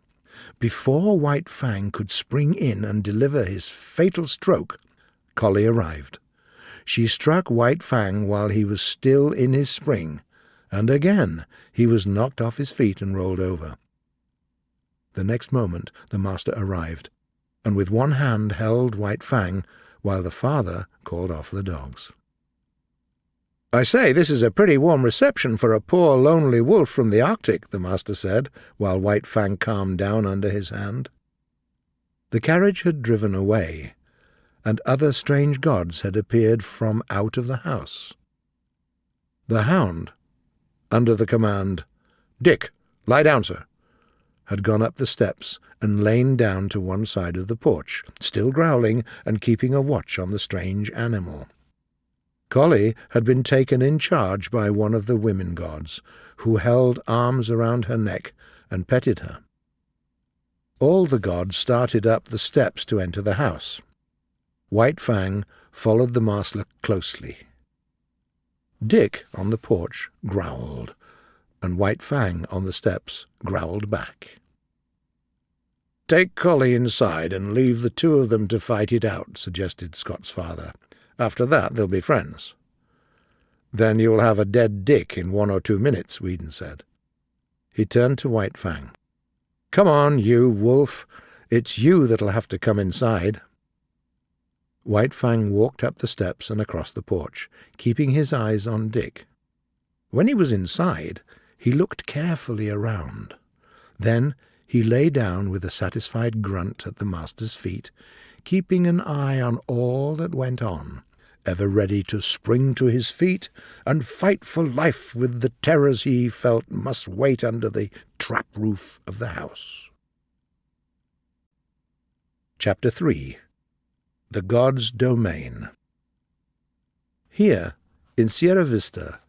Before White Fang could spring in and deliver his fatal stroke, Collie arrived. She struck White Fang while he was still in his spring, and again he was knocked off his feet and rolled over. The next moment the master arrived, and with one hand held White Fang, while the father called off the dogs. "I say, this is a pretty warm reception for a poor lonely wolf from the Arctic," the master said, while White Fang calmed down under his hand. The carriage had driven away, and other strange gods had appeared from out of the house. The hound, under the command, "Dick, lie down, sir," had gone up the steps and lain down to one side of the porch, still growling and keeping a watch on the strange animal. Collie had been taken in charge by one of the women gods, who held arms around her neck and petted her. All the gods started up the steps to enter the house. White Fang followed the master closely. Dick, on the porch, growled, and White Fang on the steps growled back. "Take Collie inside and leave the two of them to fight it out," suggested Scott's father. "After that they'll be friends." "Then you'll have a dead Dick in 1 or 2 minutes," Whedon said. He turned to White Fang. "Come on, you wolf. It's you that'll have to come inside." White Fang walked up the steps and across the porch, keeping his eyes on Dick. When he was inside, he looked carefully around. Then he lay down with a satisfied grunt at the master's feet, keeping an eye on all that went on, ever ready to spring to his feet and fight for life with the terrors he felt must wait under the trap roof of the house. Chapter 3. The God's Domain. Here, in Sierra Vista,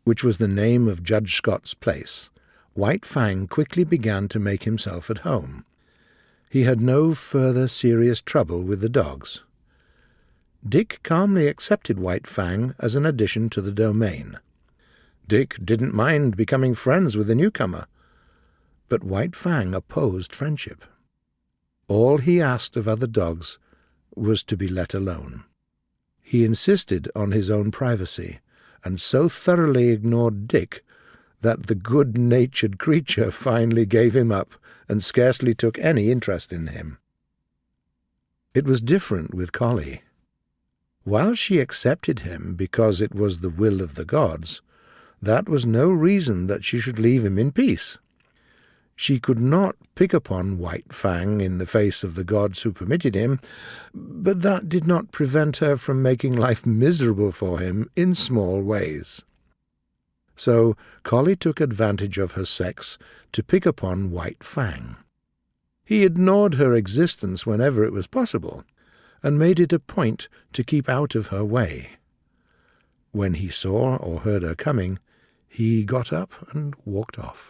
which was the name of Judge Scott's place, White Fang quickly began to make himself at home. He had no further serious trouble with the dogs. Dick calmly accepted White Fang as an addition to the domain. Dick didn't mind becoming friends with the newcomer, but White Fang opposed friendship. All he asked of other dogs was to be let alone. He insisted on his own privacy, and so thoroughly ignored Dick that the good-natured creature finally gave him up and scarcely took any interest in him. It was different with Collie. While she accepted him because it was the will of the gods, that was no reason that she should leave him in peace. She could not pick upon White Fang in the face of the gods who permitted him, but that did not prevent her from making life miserable for him in small ways. So Collie took advantage of her sex to pick upon White Fang. He ignored her existence whenever it was possible, and made it a point to keep out of her way. When he saw or heard her coming, he got up and walked off.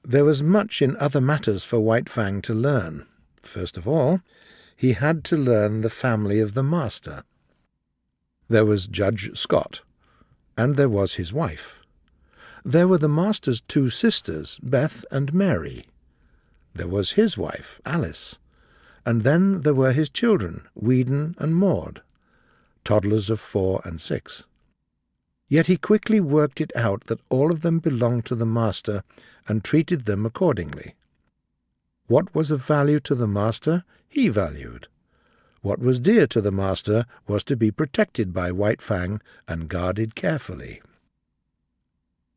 There was much in other matters for White Fang to learn. First of all, he had to learn the family of the master. There was Judge Scott, and there was his wife. There were the master's 2 sisters, Beth and Mary. There was his wife, Alice, and then there were his children, Whedon and Maud, toddlers of 4 and 6. Yet he quickly worked it out that all of them belonged to the master and treated them accordingly. What was of value to the master, he valued. What was dear to the master was to be protected by White Fang and guarded carefully.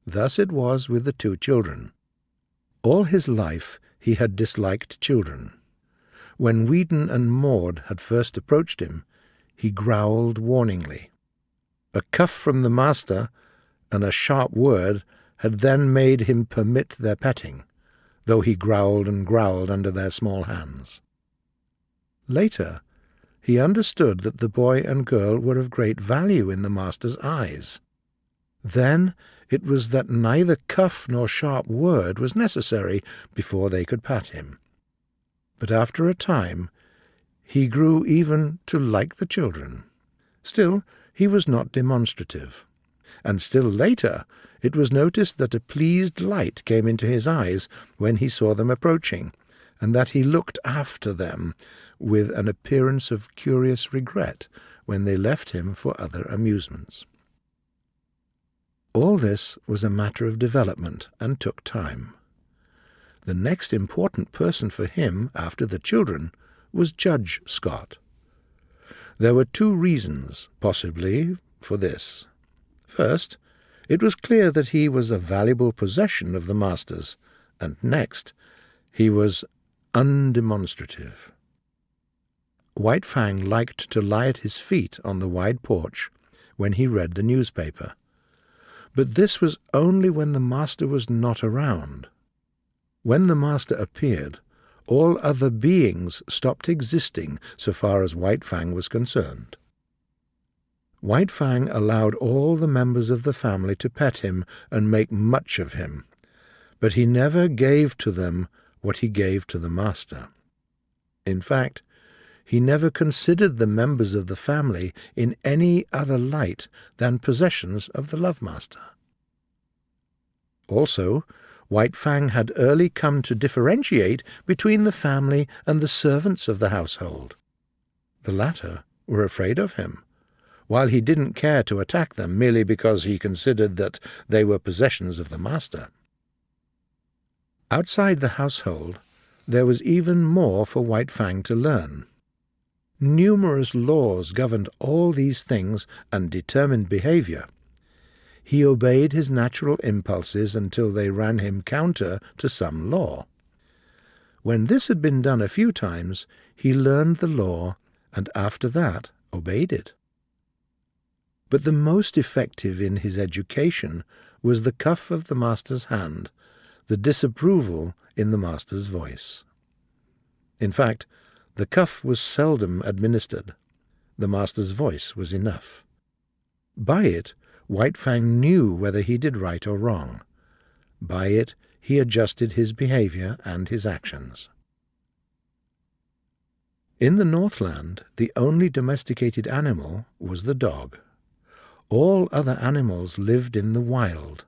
Thus it was with the 2 children. All his life he had disliked children. When Whedon and Maud had first approached him, he growled warningly. A cuff from the master and a sharp word had then made him permit their petting, though he growled and growled under their small hands. Later, he understood that the boy and girl were of great value in the master's eyes. Then it was that neither cuff nor sharp word was necessary before they could pat him. But after a time, he grew even to like the children. Still, he was not demonstrative. And still later, it was noticed that a pleased light came into his eyes when he saw them approaching, and that he looked after them with an appearance of curious regret when they left him for other amusements. All this was a matter of development and took time. The next important person for him, after the children, was Judge Scott. There were 2 reasons, possibly, for this. First, it was clear that he was a valuable possession of the master's, and next, he was undemonstrative. White Fang liked to lie at his feet on the wide porch when he read the newspaper. But this was only when the master was not around. When the master appeared, all other beings stopped existing so far as White Fang was concerned. White Fang allowed all the members of the family to pet him and make much of him, but he never gave to them what he gave to the master. In fact, he never considered the members of the family in any other light than possessions of the love-master. Also, White Fang had early come to differentiate between the family and the servants of the household. The latter were afraid of him, while he didn't care to attack them merely because he considered that they were possessions of the master. Outside the household, there was even more for White Fang to learn. Numerous laws governed all these things and determined behavior. He obeyed his natural impulses until they ran him counter to some law. When this had been done a few times, he learned the law and after that obeyed it. But the most effective in his education was the cuff of the master's hand, the disapproval in the master's voice. In fact, the cuff was seldom administered. The master's voice was enough. By it, White Fang knew whether he did right or wrong. By it, he adjusted his behavior and his actions. In the Northland, the only domesticated animal was the dog. All other animals lived in the wild,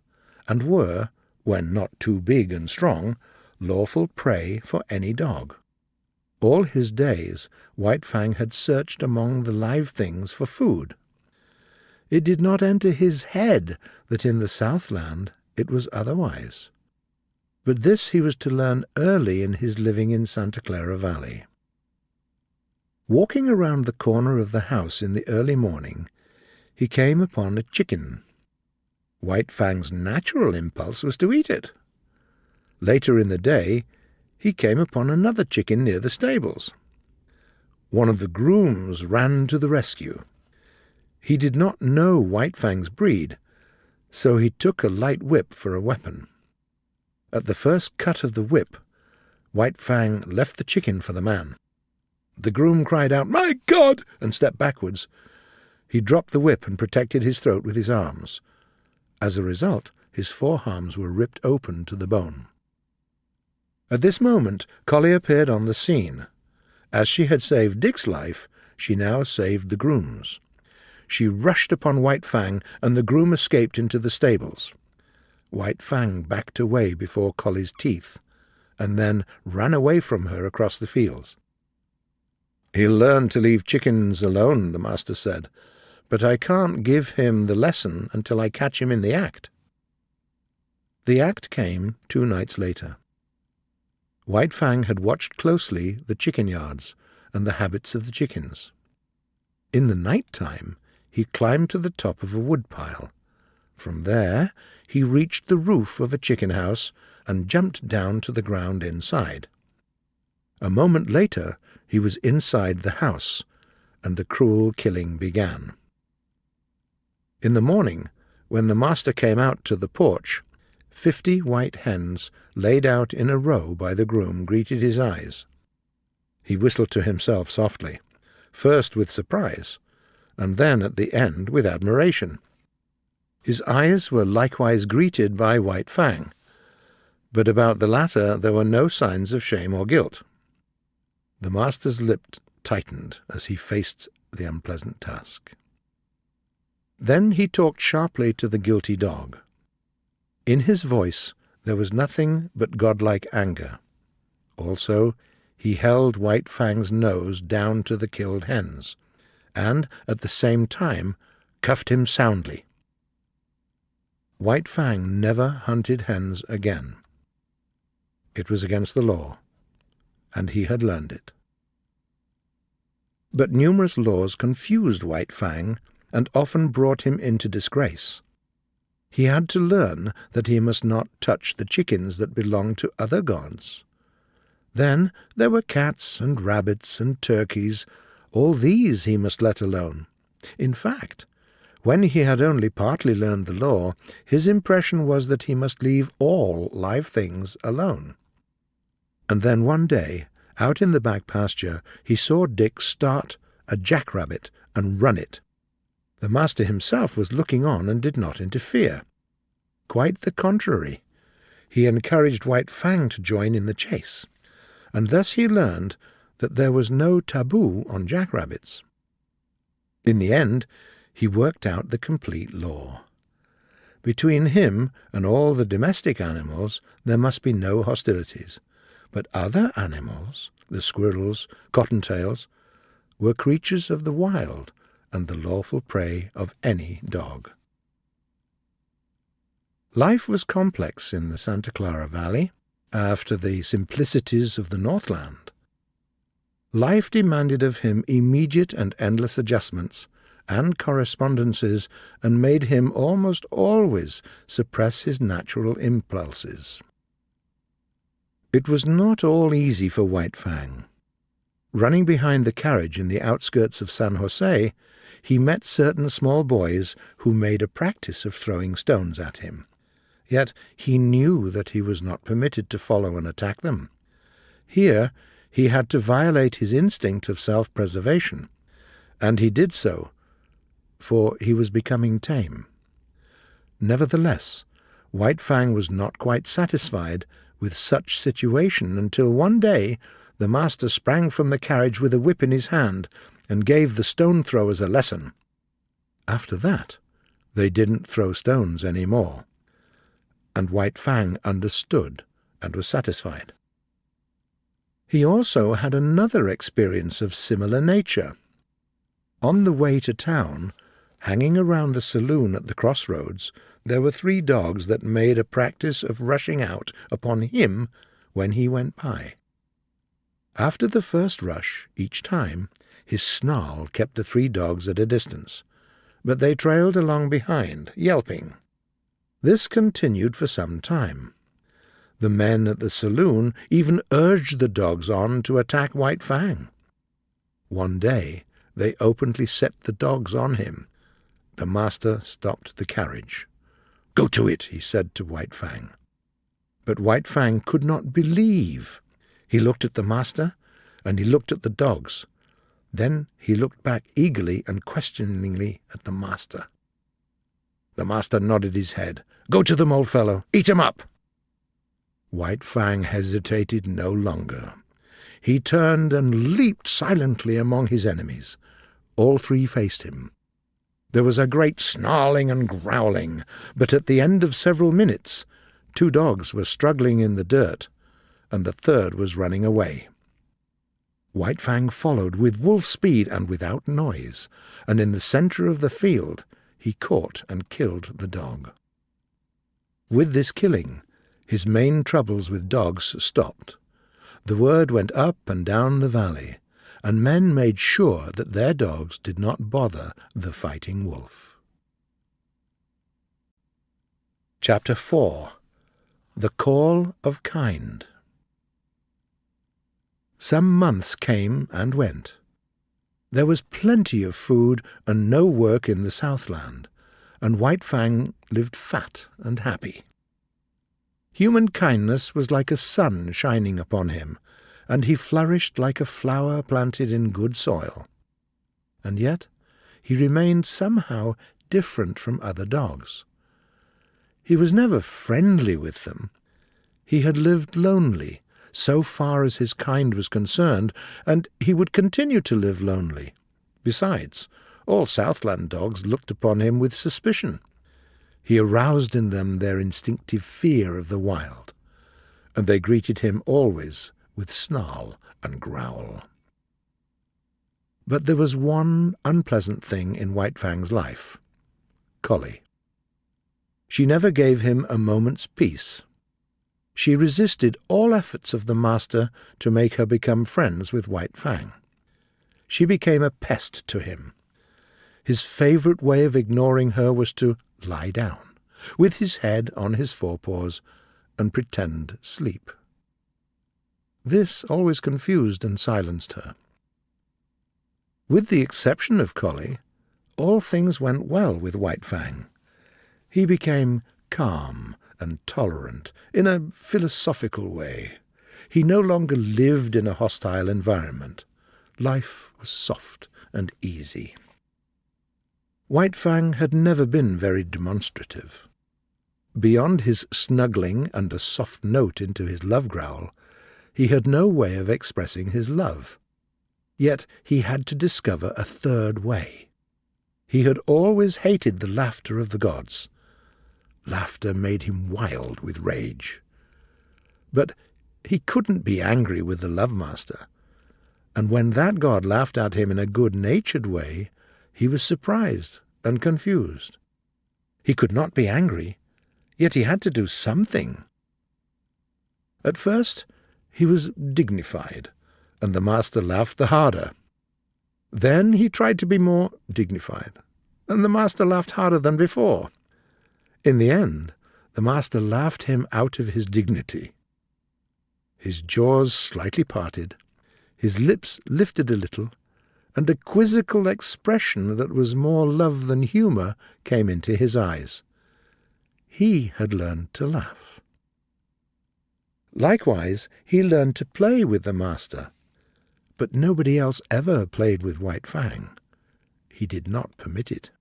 and were, when not too big and strong, lawful prey for any dog. All his days, White Fang had searched among the live things for food. It did not enter his head that in the Southland it was otherwise. But this he was to learn early in his living in Santa Clara Valley. Walking around the corner of the house in the early morning, he came upon a chicken. White Fang's natural impulse was to eat it. Later in the day, he came upon another chicken near the stables. One of the grooms ran to the rescue. He did not know White Fang's breed, so he took a light whip for a weapon. At the first cut of the whip, White Fang left the chicken for the man. The groom cried out, "My God!" and stepped backwards. He dropped the whip and protected his throat with his arms. As a result, his forearms were ripped open to the bone. At this moment, Collie appeared on the scene. As she had saved Dick's life, she now saved the groom's. She rushed upon White Fang, and the groom escaped into the stables. White Fang backed away before Collie's teeth, and then ran away from her across the fields. "He'll learn to leave chickens alone," the master said, "but I can't give him the lesson until I catch him in the act." The act came 2 nights later. White Fang had watched closely the chicken yards and the habits of the chickens. In the night time, he climbed to the top of a woodpile. From there, he reached the roof of a chicken house and jumped down to the ground inside. A moment later, he was inside the house, and the cruel killing began. In the morning, when the master came out to the porch, 50 white hens laid out in a row by the groom greeted his eyes. He whistled to himself softly, first with surprise, and then at the end with admiration. His eyes were likewise greeted by White Fang, but about the latter there were no signs of shame or guilt. The master's lip tightened as he faced the unpleasant task. Then he talked sharply to the guilty dog. In his voice there was nothing but godlike anger. Also, he held White Fang's nose down to the killed hens, and, at the same time, cuffed him soundly. White Fang never hunted hens again. It was against the law, and he had learned it. But numerous laws confused White Fang and often brought him into disgrace. He had to learn that he must not touch the chickens that belonged to other gods. Then there were cats and rabbits and turkeys. All these he must let alone. In fact, when he had only partly learned the law, his impression was that he must leave all live things alone. And then one day, out in the back pasture, he saw Dick start a jackrabbit and run it. The master himself was looking on and did not interfere. Quite the contrary. He encouraged White Fang to join in the chase, and thus he learned that there was no taboo on jackrabbits. In the end, he worked out the complete law. Between him and all the domestic animals there must be no hostilities, but other animals, the squirrels, cottontails, were creatures of the wild and the lawful prey of any dog. Life was complex in the Santa Clara Valley, after the simplicities of the Northland. Life demanded of him immediate and endless adjustments and correspondences, and made him almost always suppress his natural impulses. It was not all easy for White Fang. Running behind the carriage in the outskirts of San Jose, he met certain small boys who made a practice of throwing stones at him. Yet he knew that he was not permitted to follow and attack them. Here he had to violate his instinct of self-preservation, and he did so, for he was becoming tame. Nevertheless, White Fang was not quite satisfied with such situation until one day the master sprang from the carriage with a whip in his hand and gave the stone-throwers a lesson. After that, they didn't throw stones any more, and White Fang understood and was satisfied. He also had another experience of similar nature. On the way to town, hanging around the saloon at the crossroads, there were 3 dogs that made a practice of rushing out upon him when he went by. After the first rush, each time, his snarl kept the 3 dogs at a distance, but they trailed along behind, yelping. This continued for some time. The men at the saloon even urged the dogs on to attack White Fang. One day they openly set the dogs on him. The master stopped the carriage. "Go to it," he said to White Fang. But White Fang could not believe. He looked at the master, and he looked at the dogs. Then he looked back eagerly and questioningly at the master. The master nodded his head. "Go to them, old fellow. Eat 'em up." White Fang hesitated no longer. He turned and leaped silently among his enemies. All 3 faced him. There was a great snarling and growling, but at the end of several minutes 2 dogs were struggling in the dirt, and the 3rd was running away. White Fang followed with wolf speed and without noise, and in the centre of the field he caught and killed the dog. With this killing, his main troubles with dogs stopped. The word went up and down the valley, and men made sure that their dogs did not bother the fighting wolf. Chapter 4. The Call of Kind. Some months came and went. There was plenty of food and no work in the Southland, and White Fang lived fat and happy. Human kindness was like a sun shining upon him, and he flourished like a flower planted in good soil. And yet he remained somehow different from other dogs. He was never friendly with them. He had lived lonely, so far as his kind was concerned, and he would continue to live lonely. Besides, all Southland dogs looked upon him with suspicion. He aroused in them their instinctive fear of the wild, and they greeted him always with snarl and growl. But there was one unpleasant thing in White Fang's life: Collie. She never gave him a moment's peace. She resisted all efforts of the master to make her become friends with White Fang. She became a pest to him. His favourite way of ignoring her was to lie down, with his head on his forepaws, and pretend sleep. This always confused and silenced her. With the exception of Collie, all things went well with White Fang. He became calm and tolerant in a philosophical way. He no longer lived in a hostile environment. Life was soft and easy. White Fang had never been very demonstrative. Beyond his snuggling and a soft note into his love growl, he had no way of expressing his love. Yet he had to discover a third way. He had always hated the laughter of the gods. Laughter made him wild with rage. But he couldn't be angry with the Love Master, and when that god laughed at him in a good-natured way, he was surprised and confused. He could not be angry, yet he had to do something. At first he was dignified, and the master laughed the harder. Then he tried to be more dignified, and the master laughed harder than before. In the end, the master laughed him out of his dignity. His jaws slightly parted, his lips lifted a little, and a quizzical expression that was more love than humour came into his eyes. He had learned to laugh. Likewise, he learned to play with the master, but nobody else ever played with White Fang. He did not permit it.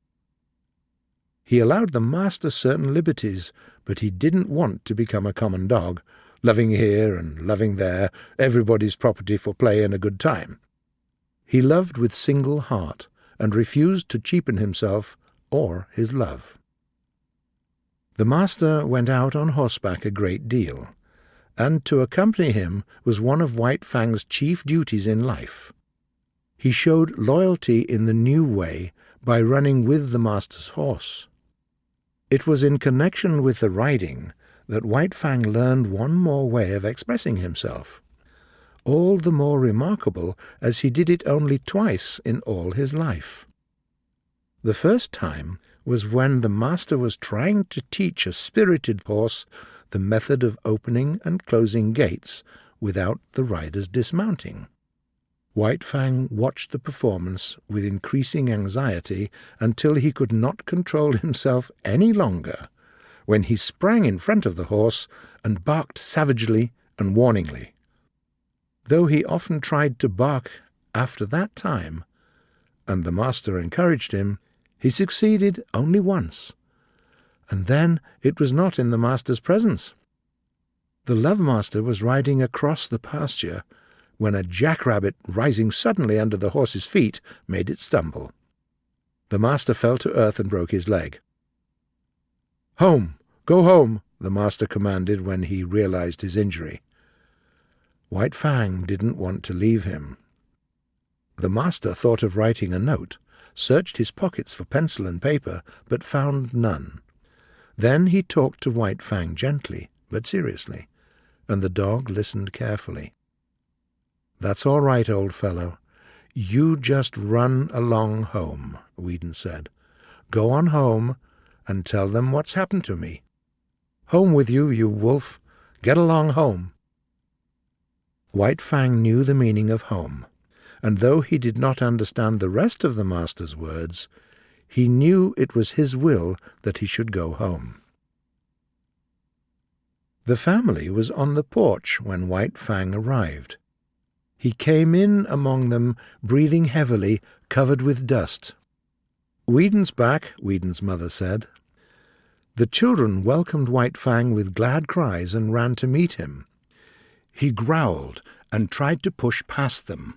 He allowed the master certain liberties, but he didn't want to become a common dog, loving here and loving there, everybody's property for play and a good time. He loved with single heart, and refused to cheapen himself or his love. The master went out on horseback a great deal, and to accompany him was one of White Fang's chief duties in life. He showed loyalty in the new way by running with the master's horse. It was in connection with the riding that White Fang learned one more way of expressing himself, all the more remarkable as he did it only twice in all his life. The first time was when the master was trying to teach a spirited horse the method of opening and closing gates without the rider's dismounting. White Fang watched the performance with increasing anxiety until he could not control himself any longer, when he sprang in front of the horse and barked savagely and warningly. Though he often tried to bark after that time, and the master encouraged him, he succeeded only once, and then it was not in the master's presence. The Love Master was riding across the pasture when a jackrabbit rising suddenly under the horse's feet made it stumble. The master fell to earth and broke his leg. "Home! Go home!" the master commanded when he realized his injury. White Fang didn't want to leave him. The master thought of writing a note, searched his pockets for pencil and paper, but found none. Then he talked to White Fang gently, but seriously, and the dog listened carefully. "That's all right, old fellow. You just run along home," Whedon said. "Go on home and tell them what's happened to me. Home with you, you wolf. Get along home." White Fang knew the meaning of home, and though he did not understand the rest of the master's words, he knew it was his will that he should go home. The family was on the porch when White Fang arrived. He came in among them, breathing heavily, covered with dust. "Whedon's back," Whedon's mother said. The children welcomed White Fang with glad cries and ran to meet him. He growled and tried to push past them.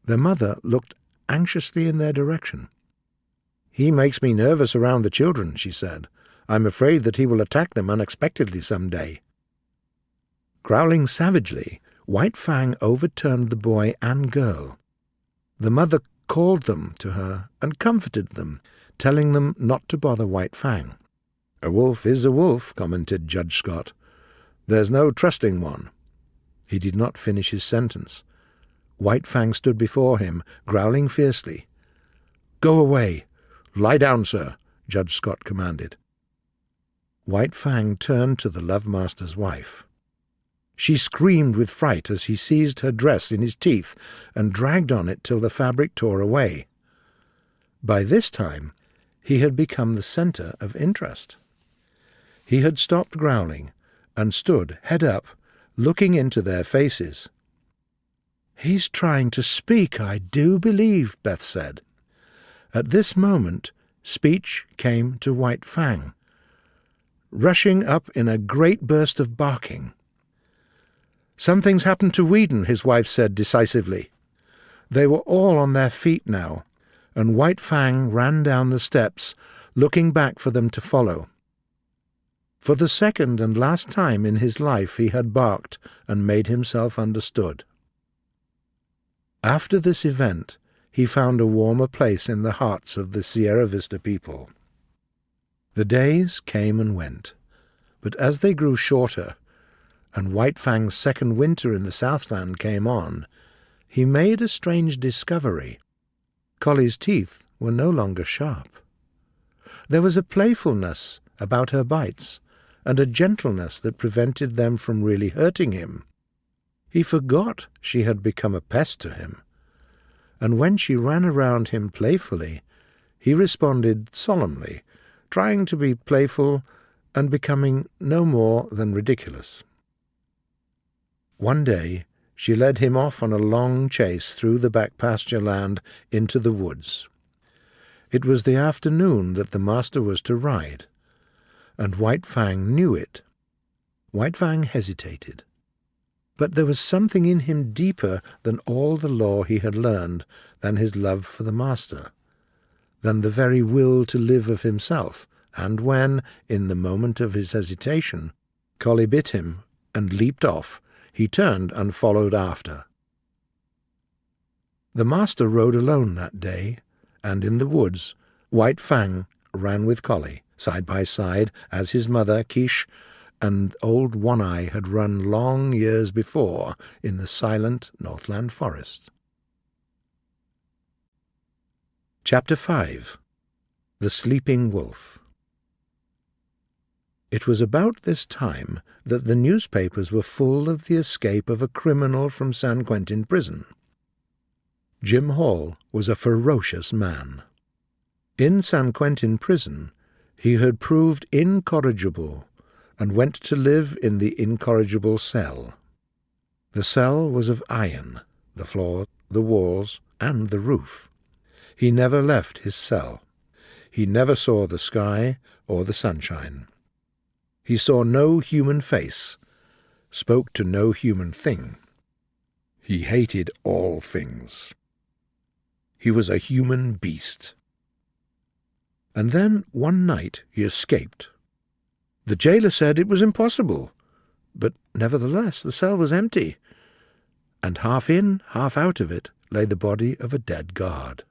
Their mother looked anxiously in their direction. "He makes me nervous around the children," she said. "I'm afraid that he will attack them unexpectedly some day." Growling savagely, White Fang overturned the boy and girl. The mother called them to her and comforted them, telling them not to bother White Fang. "A wolf is a wolf," commented Judge Scott. "There's no trusting one." He did not finish his sentence. White Fang stood before him, growling fiercely. "Go away! Lie down, sir," Judge Scott commanded. White Fang turned to the Love Master's wife. She screamed with fright as he seized her dress in his teeth and dragged on it till the fabric tore away. By this time he had become the centre of interest. He had stopped growling and stood, head up, looking into their faces. "He's trying to speak, I do believe," Beth said. At this moment speech came to White Fang, rushing up in a great burst of barking. "Something's happened to Whedon," his wife said decisively. They were all on their feet now, and White Fang ran down the steps, looking back for them to follow. For the second and last time in his life he had barked and made himself understood. After this event, he found a warmer place in the hearts of the Sierra Vista people. The days came and went, but as they grew shorter, and White Fang's second winter in the Southland came on, he made a strange discovery. Collie's teeth were no longer sharp. There was a playfulness about her bites, and a gentleness that prevented them from really hurting him. He forgot she had become a pest to him, and when she ran around him playfully, he responded solemnly, trying to be playful and becoming no more than ridiculous. One day she led him off on a long chase through the back pasture land into the woods. It was the afternoon that the master was to ride, and White Fang knew it. White Fang hesitated. But there was something in him deeper than all the law he had learned, than his love for the master, than the very will to live of himself, and when, in the moment of his hesitation, Collie bit him and leaped off, he turned and followed after. The master rode alone that day, and in the woods White Fang ran with Collie, side by side, as his mother, Quiche, and old One-Eye had run long years before in the silent Northland forest. Chapter 5. The Sleeping Wolf. It was about this time that the newspapers were full of the escape of a criminal from San Quentin prison. Jim Hall was a ferocious man. In San Quentin prison, he had proved incorrigible and went to live in the incorrigible cell. The cell was of iron, the floor, the walls, and the roof. He never left his cell. He never saw the sky or the sunshine. He saw no human face, spoke to no human thing. He hated all things. He was a human beast. And then one night he escaped. The jailer said it was impossible, but nevertheless the cell was empty, and half in, half out of it lay the body of a dead guard.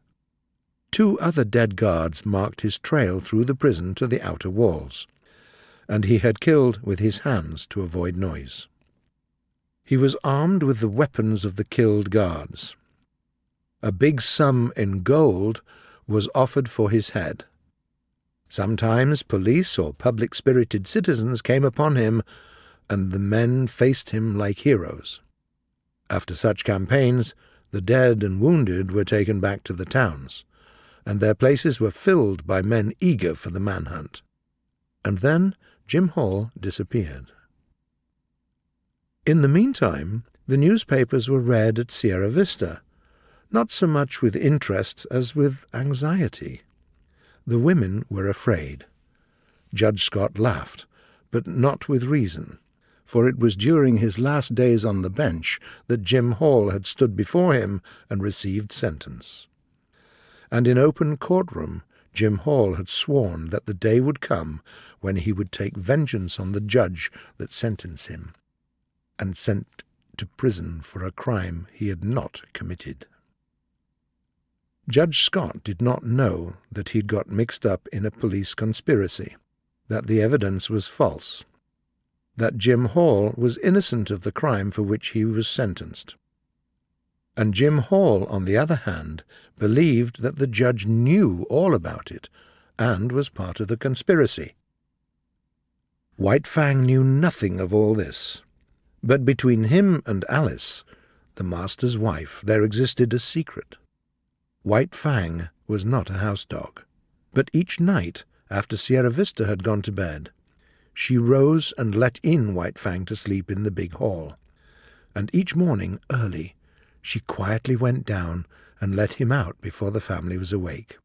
2 other dead guards marked his trail through the prison to the outer walls, and he had killed with his hands to avoid noise. He was armed with the weapons of the killed guards. A big sum in gold was offered for his head. Sometimes police or public-spirited citizens came upon him, and the men faced him like heroes. After such campaigns, the dead and wounded were taken back to the towns, and their places were filled by men eager for the manhunt. And then Jim Hall disappeared. In the meantime, the newspapers were read at Sierra Vista, not so much with interest as with anxiety. The women were afraid. Judge Scott laughed, but not with reason, for it was during his last days on the bench that Jim Hall had stood before him and received sentence. And in open courtroom Jim Hall had sworn that the day would come when he would take vengeance on the judge that sentenced him, and sent to prison for a crime he had not committed. Judge Scott did not know that he'd got mixed up in a police conspiracy, that the evidence was false, that Jim Hall was innocent of the crime for which he was sentenced. And Jim Hall, on the other hand, believed that the judge knew all about it and was part of the conspiracy. White Fang knew nothing of all this, but between him and Alice, the master's wife, there existed a secret. White Fang was not a house dog, but each night, after Sierra Vista had gone to bed, she rose and let in White Fang to sleep in the big hall, and each morning, early, she quietly went down and let him out before the family was awake.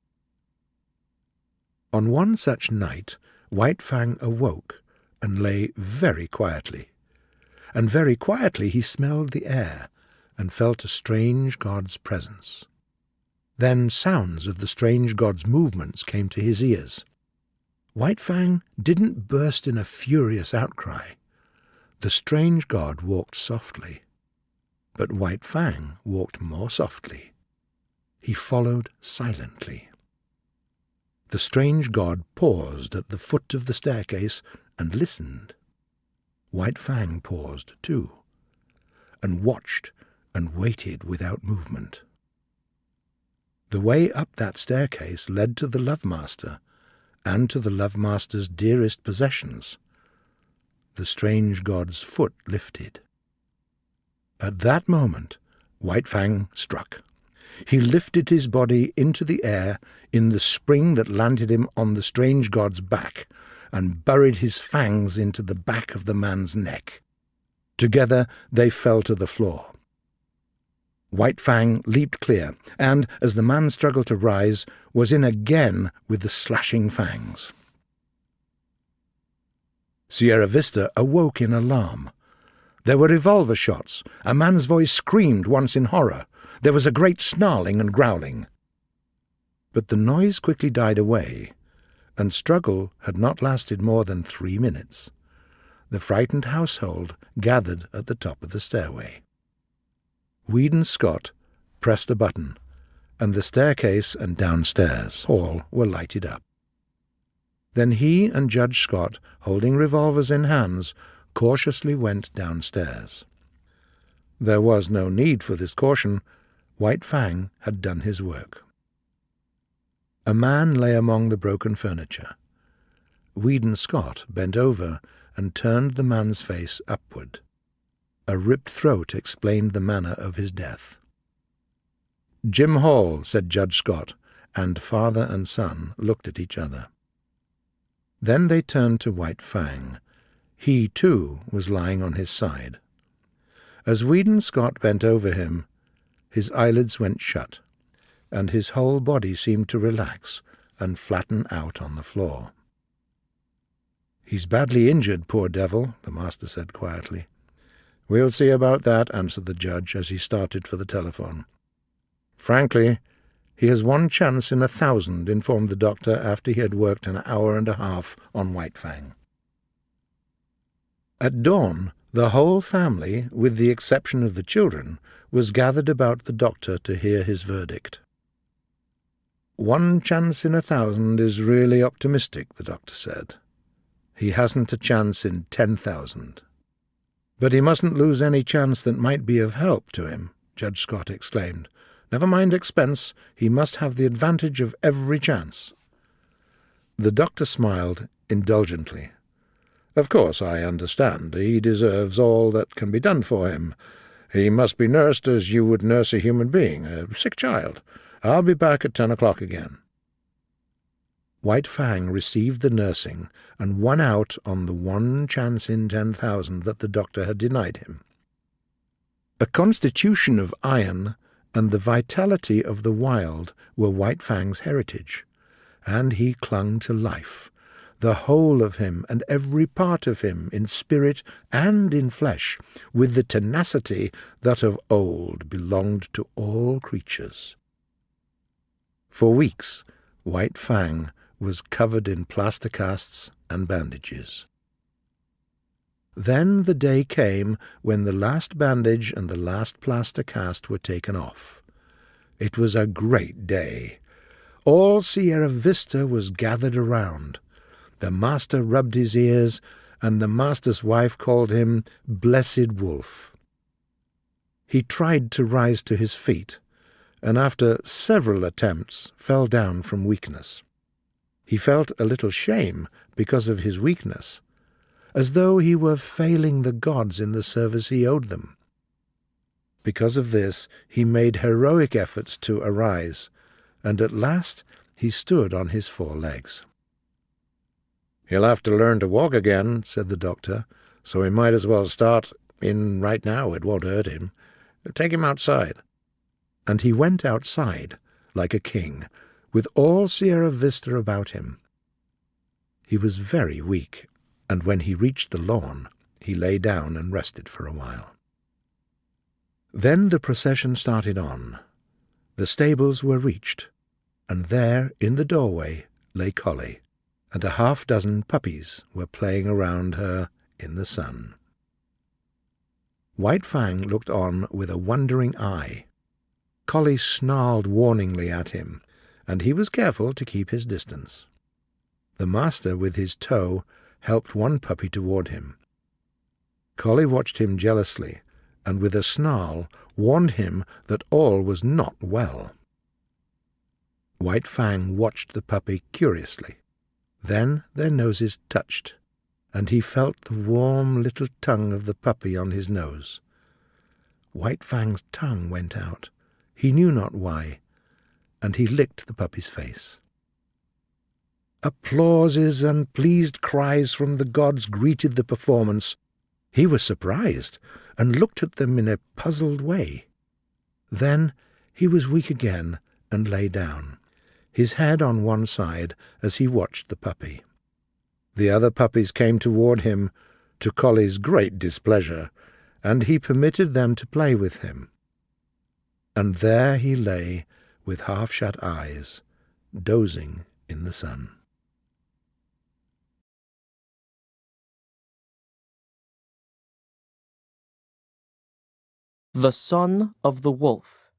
On one such night, White Fang awoke and lay very quietly. And very quietly he smelled the air and felt a strange god's presence. Then sounds of the strange god's movements came to his ears. White Fang didn't burst in a furious outcry. The strange god walked softly, but White Fang walked more softly. He followed silently. The strange god paused at the foot of the staircase and listened. White Fang paused too, and watched and waited without movement. The way up that staircase led to the Love Master, and to the Love Master's dearest possessions. The strange god's foot lifted. At that moment, White Fang struck. He lifted his body into the air in the spring that landed him on the strange god's back, and buried his fangs into the back of the man's neck. Together they fell to the floor. White Fang leaped clear, and, as the man struggled to rise, was in again with the slashing fangs. Sierra Vista awoke in alarm. There were revolver shots. A man's voice screamed once in horror. There was a great snarling and growling. But the noise quickly died away, and struggle had not lasted more than 3 minutes. The frightened household gathered at the top of the stairway. Weedon Scott pressed a button, and the staircase and downstairs hall were lighted up. Then he and Judge Scott, holding revolvers in hands, cautiously went downstairs. There was no need for this caution. White Fang had done his work. A man lay among the broken furniture. Weedon Scott bent over and turned the man's face upward. A ripped throat explained the manner of his death. "Jim Hall," said Judge Scott, and father and son looked at each other. Then they turned to White Fang. He, too, was lying on his side. As Weedon Scott bent over him, his eyelids went shut, and his whole body seemed to relax and flatten out on the floor. "He's badly injured, poor devil," the master said quietly. "We'll see about that," answered the judge as he started for the telephone. "Frankly, he has 1 chance in 1,000, informed the doctor after he had worked an hour and a half on White Fang. At dawn, the whole family, with the exception of the children, was gathered about the doctor to hear his verdict. 1 chance in 1,000 is really optimistic, the doctor said. He hasn't a chance in 10,000. "But he mustn't lose any chance that might be of help to him," Judge Scott exclaimed. "Never mind expense, he must have the advantage of every chance." The doctor smiled indulgently. "Of course, I understand. He deserves all that can be done for him. He must be nursed as you would nurse a human being, a sick child. I'll be back at 10 o'clock again." White Fang received the nursing and won out on the 1 chance in 10,000 that the doctor had denied him. A constitution of iron and the vitality of the wild were White Fang's heritage, and he clung to life, the whole of him and every part of him, in spirit and in flesh, with the tenacity that of old belonged to all creatures. For weeks, White Fang was covered in plaster casts and bandages. Then the day came when the last bandage and the last plaster cast were taken off. It was a great day. All Sierra Vista was gathered around. The master rubbed his ears, and the master's wife called him Blessed Wolf. He tried to rise to his feet, and after several attempts fell down from weakness. He felt a little shame because of his weakness, as though he were failing the gods in the service he owed them. Because of this, he made heroic efforts to arise, and at last he stood on his 4 legs. "He'll have to learn to walk again," said the doctor, "so he might as well start in right now. It won't hurt him. Take him outside." And he went outside, like a king, with all Sierra Vista about him. He was very weak, and when he reached the lawn, he lay down and rested for a while. Then the procession started on. The stables were reached, and there in the doorway lay Collie, and a half-dozen puppies were playing around her in the sun. White Fang looked on with a wondering eye. Collie snarled warningly at him, and he was careful to keep his distance. The master with his toe helped one puppy toward him. Collie watched him jealously, and with a snarl warned him that all was not well. White Fang watched the puppy curiously. Then their noses touched, and he felt the warm little tongue of the puppy on his nose. White Fang's tongue went out, he knew not why, and he licked the puppy's face. Applauses and pleased cries from the gods greeted the performance. He was surprised, and looked at them in a puzzled way. Then he was weak again, and lay down, his head on one side as he watched the puppy. The other puppies came toward him, to Collie's great displeasure, and he permitted them to play with him. And there he lay, with half-shut eyes, dozing in the sun. The Son of the Wolf.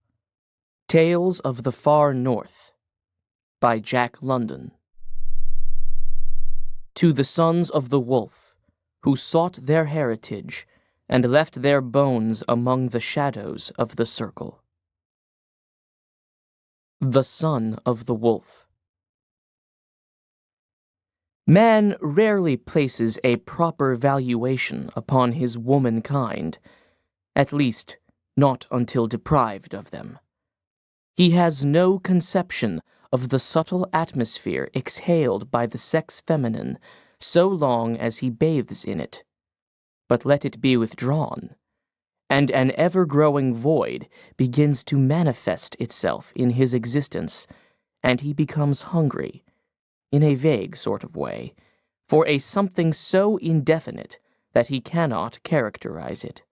Tales of the Far North by Jack London. To the sons of the wolf, who sought their heritage and left their bones among the shadows of the circle. The Son of the Wolf. Man rarely places a proper valuation upon his womankind, at least not until deprived of them. He has no conception of the subtle atmosphere exhaled by the sex feminine so long as he bathes in it. But let it be withdrawn, and an ever-growing void begins to manifest itself in his existence, and he becomes hungry, in a vague sort of way, for a something so indefinite that he cannot characterize it.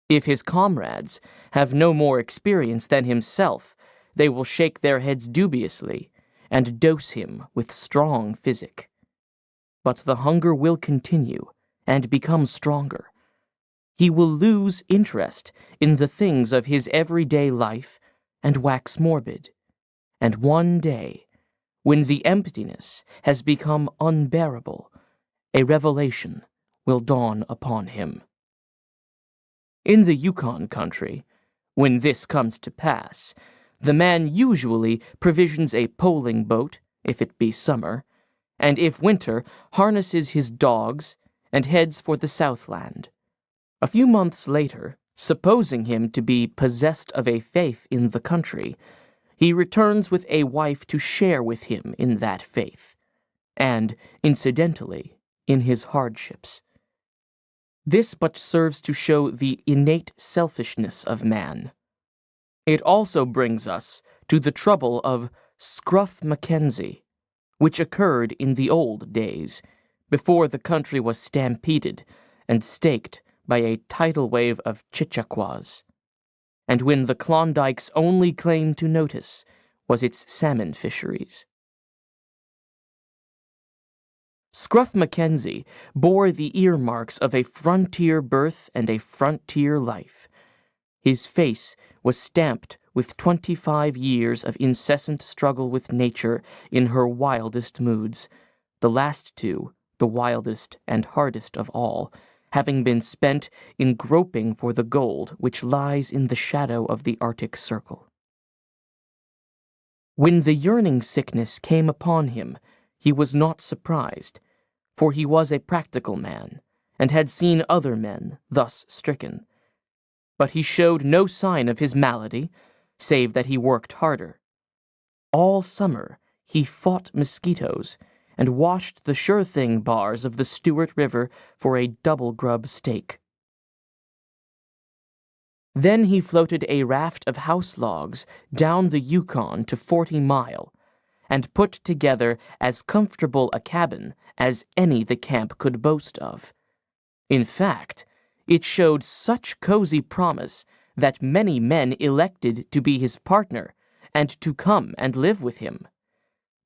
If his comrades have no more experience than himself, they will shake their heads dubiously and dose him with strong physic. But the hunger will continue and become stronger. He will lose interest in the things of his everyday life and wax morbid. And one day, when the emptiness has become unbearable, a revelation will dawn upon him. In the Yukon country, when this comes to pass, the man usually provisions a poling boat, if it be summer, and if winter, harnesses his dogs and heads for the Southland. A few months later, supposing him to be possessed of a faith in the country, he returns with a wife to share with him in that faith, and, incidentally, in his hardships. This but serves to show the innate selfishness of man. It also brings us to the trouble of Scruff Mackenzie, which occurred in the old days, before the country was stampeded and staked by a tidal wave of Chichaquas, and when the Klondike's only claim to notice was its salmon fisheries. Scruff Mackenzie bore the earmarks of a frontier birth and a frontier life. His face was stamped with 25 years of incessant struggle with nature in her wildest moods, the last two, the wildest and hardest of all, having been spent in groping for the gold which lies in the shadow of the Arctic Circle. When the yearning sickness came upon him, he was not surprised, for he was a practical man, and had seen other men thus stricken. But he showed no sign of his malady, save that he worked harder. All summer he fought mosquitoes, and washed the sure-thing bars of the Stewart River for a double-grub steak. Then he floated a raft of house logs down the Yukon to 40 Mile, and put together as comfortable a cabin as any the camp could boast of. In fact, it showed such cozy promise that many men elected to be his partner and to come and live with him.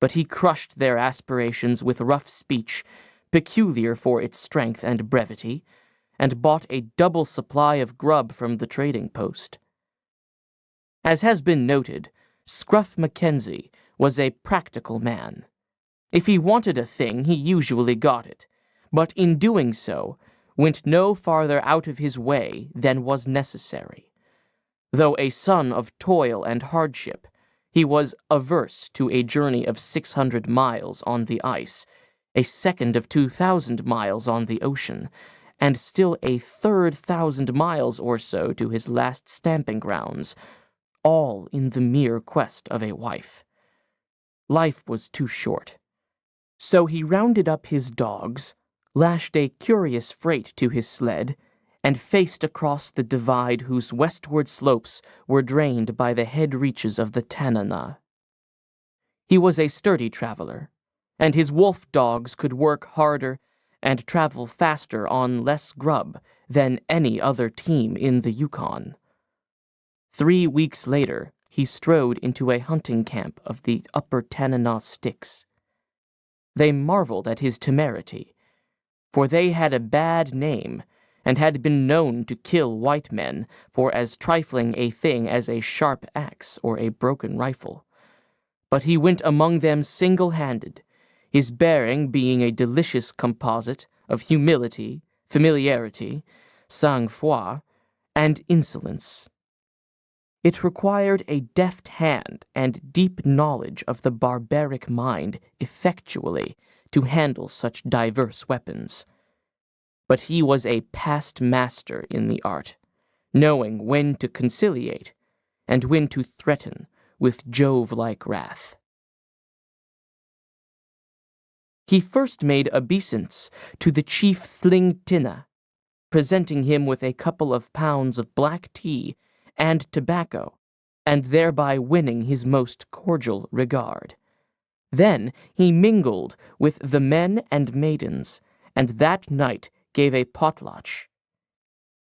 But he crushed their aspirations with rough speech, peculiar for its strength and brevity, and bought a double supply of grub from the trading post. As has been noted, Scruff Mackenzie was a practical man. If he wanted a thing, he usually got it, but in doing so, went no farther out of his way than was necessary. Though a son of toil and hardship, he was averse to a journey of 600 miles on the ice, a second of 2,000 miles on the ocean, and still a third 1,000 miles or so to his last stamping grounds, all in the mere quest of a wife. Life was too short. So he rounded up his dogs, lashed a curious freight to his sled, and faced across the divide whose westward slopes were drained by the head reaches of the Tanana. He was a sturdy traveler, and his wolf dogs could work harder and travel faster on less grub than any other team in the Yukon. 3 weeks later, he strode into a hunting camp of the Upper Tanana Sticks. They marveled at his temerity, for they had a bad name and had been known to kill white men for as trifling a thing as a sharp axe or a broken rifle. But he went among them single-handed, his bearing being a delicious composite of humility, familiarity, sang-froid, and insolence. It required a deft hand and deep knowledge of the barbaric mind effectually to handle such diverse weapons. But he was a past master in the art, knowing when to conciliate and when to threaten with Jove-like wrath. He first made obeisance to the chief Thling Tinna, presenting him with a couple of pounds of black tea and tobacco, and thereby winning his most cordial regard. Then he mingled with the men and maidens, and that night gave a potlatch.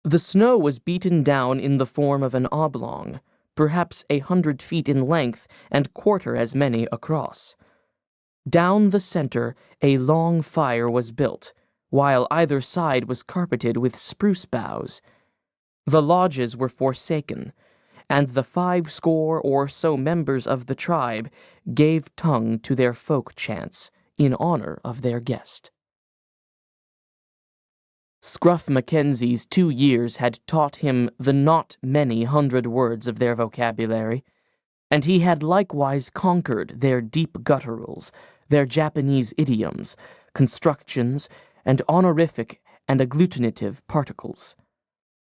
The snow was beaten down in the form of an oblong, perhaps 100 feet in length and quarter as many across. Down the center a long fire was built, while either side was carpeted with spruce boughs. The lodges were forsaken, and the 50 or so members of the tribe gave tongue to their folk chants in honor of their guest. Scruff Mackenzie's 2 years had taught him the not many 100 words of their vocabulary, and he had likewise conquered their deep gutturals, their Japanese idioms, constructions, and honorific and agglutinative particles.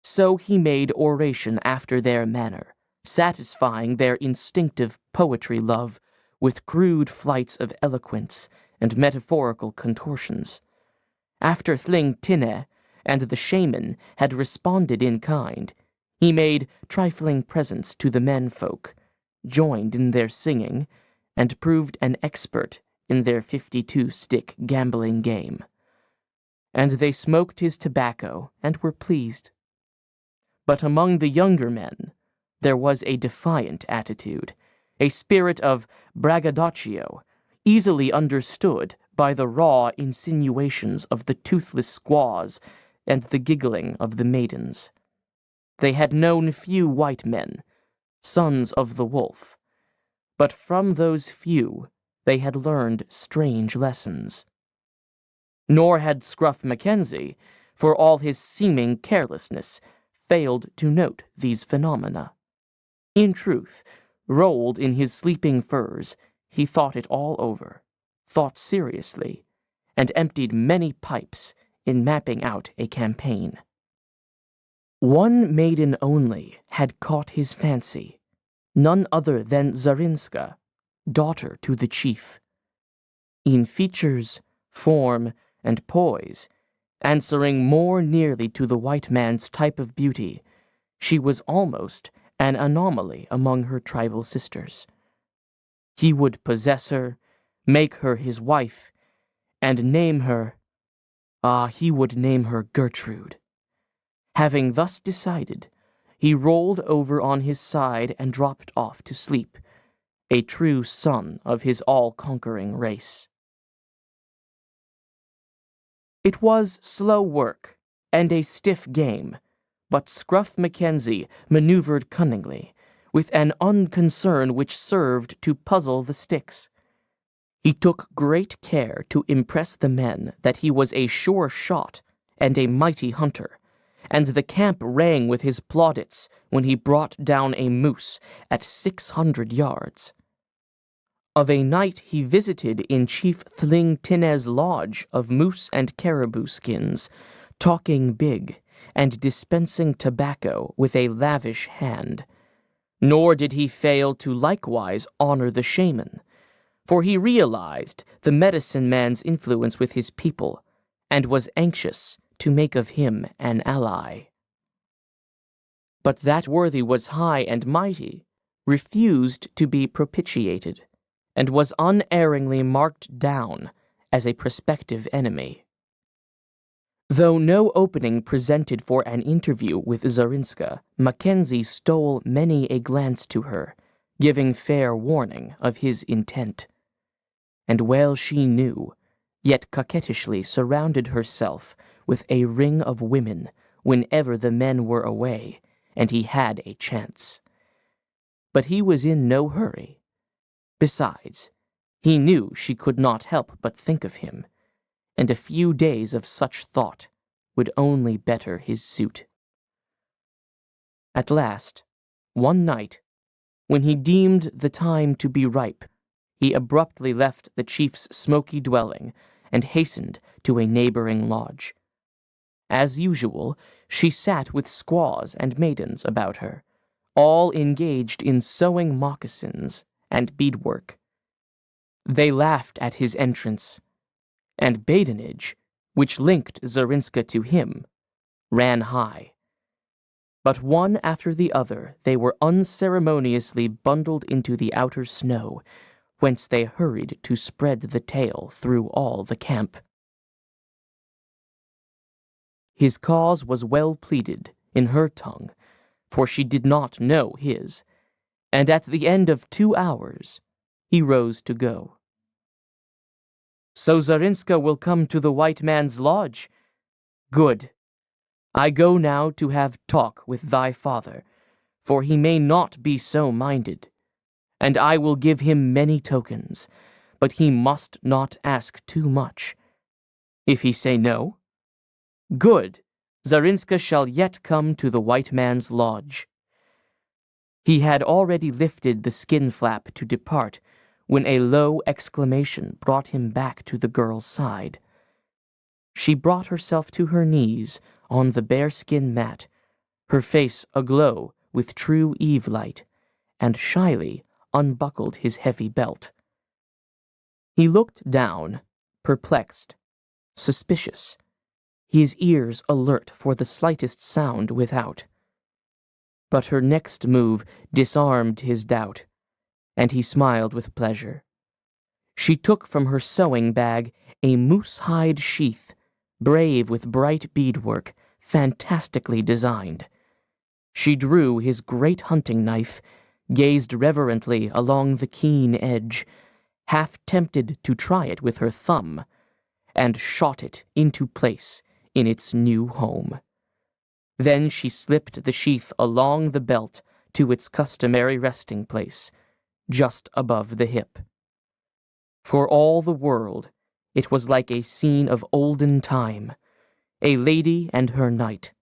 So he made oration after their manner, satisfying their instinctive poetry love with crude flights of eloquence and metaphorical contortions. After Thling Tinne and the shaman had responded in kind, he made trifling presents to the menfolk, joined in their singing, and proved an expert in their 52-stick gambling game. And they smoked his tobacco and were pleased. But among the younger men, there was a defiant attitude, a spirit of braggadocio, easily understood by the raw insinuations of the toothless squaws and the giggling of the maidens. They had known few white men, sons of the wolf, but from those few they had learned strange lessons. Nor had Scruff Mackenzie, for all his seeming carelessness, failed to note these phenomena. In truth, rolled in his sleeping furs, he thought it all over, thought seriously, and emptied many pipes in mapping out a campaign. One maiden only had caught his fancy, none other than Zarinska, daughter to the chief. In features, form, and poise, answering more nearly to the white man's type of beauty, she was almost an anomaly among her tribal sisters. He would possess her make her his wife, and name her, he would name her Gertrude. Having thus decided, he rolled over on his side and dropped off to sleep, a true son of his all-conquering race. It was slow work and a stiff game, but Scruff Mackenzie maneuvered cunningly, with an unconcern which served to puzzle the sticks. He took great care to impress the men that he was a sure shot and a mighty hunter, and the camp rang with his plaudits when he brought down a moose at 600 yards. Of a night he visited in Chief Thling Tinez's lodge of moose and caribou skins, talking big and dispensing tobacco with a lavish hand. Nor did he fail to likewise honor the shaman, for he realized the medicine man's influence with his people, and was anxious to make of him an ally. But that worthy was high and mighty, refused to be propitiated, and was unerringly marked down as a prospective enemy. Though no opening presented for an interview with Zarinska, Mackenzie stole many a glance to her, giving fair warning of his intent. And well she knew, yet coquettishly surrounded herself with a ring of women whenever the men were away, and he had a chance. But he was in no hurry. Besides, he knew she could not help but think of him, and a few days of such thought would only better his suit. At last, one night, when he deemed the time to be ripe, he abruptly left the chief's smoky dwelling and hastened to a neighboring lodge. As usual, she sat with squaws and maidens about her, all engaged in sewing moccasins and beadwork. They laughed at his entrance, and badinage, which linked Zarinska to him, ran high. But one after the other they were unceremoniously bundled into the outer snow, whence they hurried to spread the tale through all the camp. His cause was well pleaded in her tongue, for she did not know his, and at the end of 2 hours he rose to go. So Zarinska will come to the white man's lodge? Good. I go now to have talk with thy father, for he may not be so minded, and I will give him many tokens, but he must not ask too much. If he say no, good, Zarinska shall yet come to the white man's lodge. He had already lifted the skin flap to depart, when a low exclamation brought him back to the girl's side. She brought herself to her knees on the bearskin mat, her face aglow with true eve light, and shyly unbuckled his heavy belt. He looked down, perplexed, suspicious, his ears alert for the slightest sound without. But her next move disarmed his doubt, and he smiled with pleasure. She took from her sewing bag a moose-hide sheath, brave with bright beadwork, fantastically designed. She drew his great hunting knife, gazed reverently along the keen edge, half tempted to try it with her thumb, and shot it into place in its new home. Then she slipped the sheath along the belt to its customary resting place, just above the hip. For all the world, it was like a scene of olden time, a lady and her knight.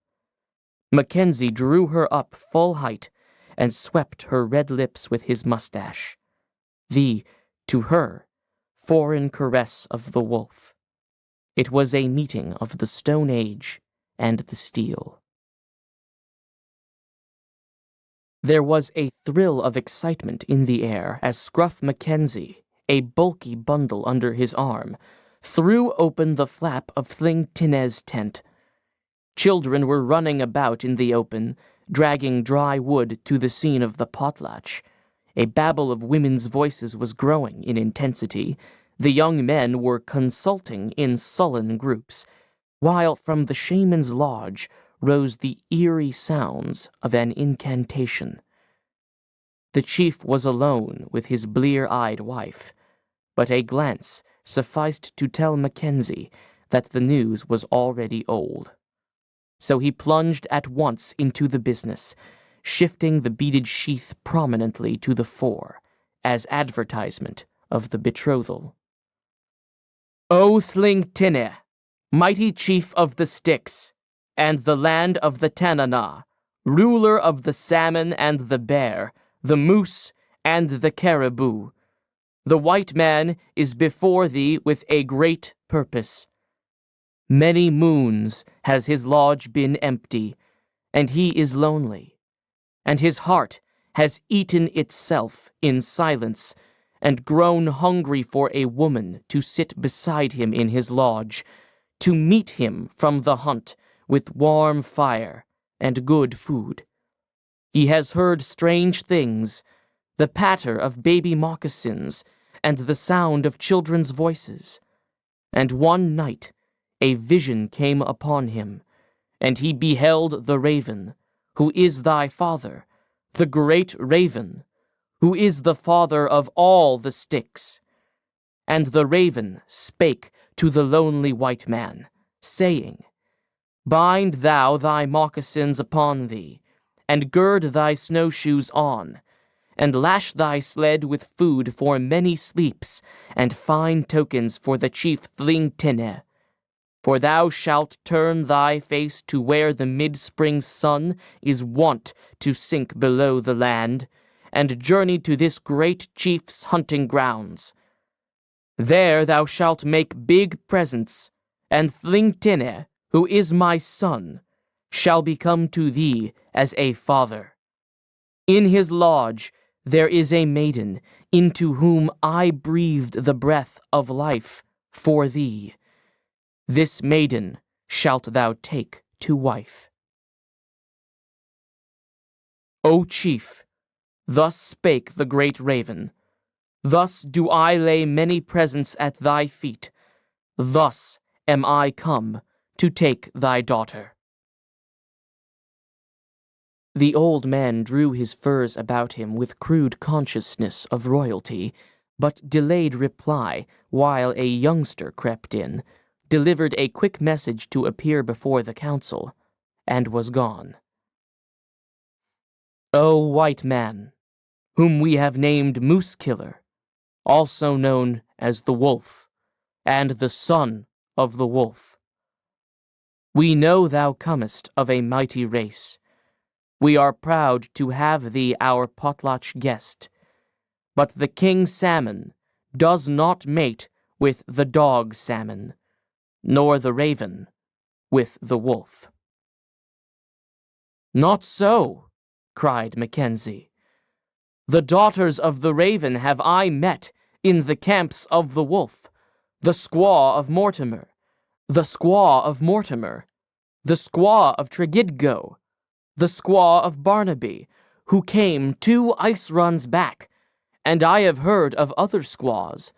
Mackenzie drew her up full height and swept her red lips with his mustache, the, to her, foreign caress of the wolf. It was a meeting of the Stone Age and the steel. There was a thrill of excitement in the air as Scruff Mackenzie, a bulky bundle under his arm, threw open the flap of Thling Tinez's tent. Children were running about in the open, dragging dry wood to the scene of the potlatch. A babble of women's voices was growing in intensity, The young men were consulting in sullen groups, while from the shaman's lodge rose the eerie sounds of an incantation. The chief was alone with his blear-eyed wife, but a glance sufficed to tell Mackenzie that the news was already old. So he plunged at once into the business, shifting the beaded sheath prominently to the fore, as advertisement of the betrothal. O Thling Tinne, mighty chief of the Styx, and the land of the Tanana, ruler of the salmon and the bear, the moose and the caribou, the white man is before thee with a great purpose. Many moons has his lodge been empty, and he is lonely, and his heart has eaten itself in silence, and grown hungry for a woman to sit beside him in his lodge, to meet him from the hunt with warm fire and good food. He has heard strange things, the patter of baby moccasins, and the sound of children's voices. And one night a vision came upon him, and he beheld the raven, who is thy father, the great raven, who is the father of all the Styx. And the raven spake to the lonely white man, saying, Bind thou thy moccasins upon thee, and gird thy snowshoes on, and lash thy sled with food for many sleeps, and fine tokens for the chief Thling Tinne. For thou shalt turn thy face to where the mid-spring sun is wont to sink below the land, and journey to this great chief's hunting grounds. There thou shalt make big presents, and Thling Tinne, who is my son, shall become to thee as a father. In his lodge there is a maiden, into whom I breathed the breath of life for thee. This maiden shalt thou take to wife. O chief, thus spake the great raven, thus do I lay many presents at thy feet, thus am I come to take thy daughter. The old man drew his furs about him with crude consciousness of royalty, but delayed reply while a youngster crept in, delivered a quick message to appear before the council, and was gone. O white man, whom we have named Moose Killer, also known as the Wolf, and the son of the Wolf. We know thou comest of a mighty race. We are proud to have thee our potlatch guest, but the king salmon does not mate with the dog salmon, nor the raven with the wolf. Not so, cried Mackenzie. The daughters of the raven have I met in the camps of the wolf, the squaw of Mortimer, the squaw of Mortimer, the squaw of Tregidgo, the squaw of Barnaby, who came 2 ice runs back, and I have heard of other squaws,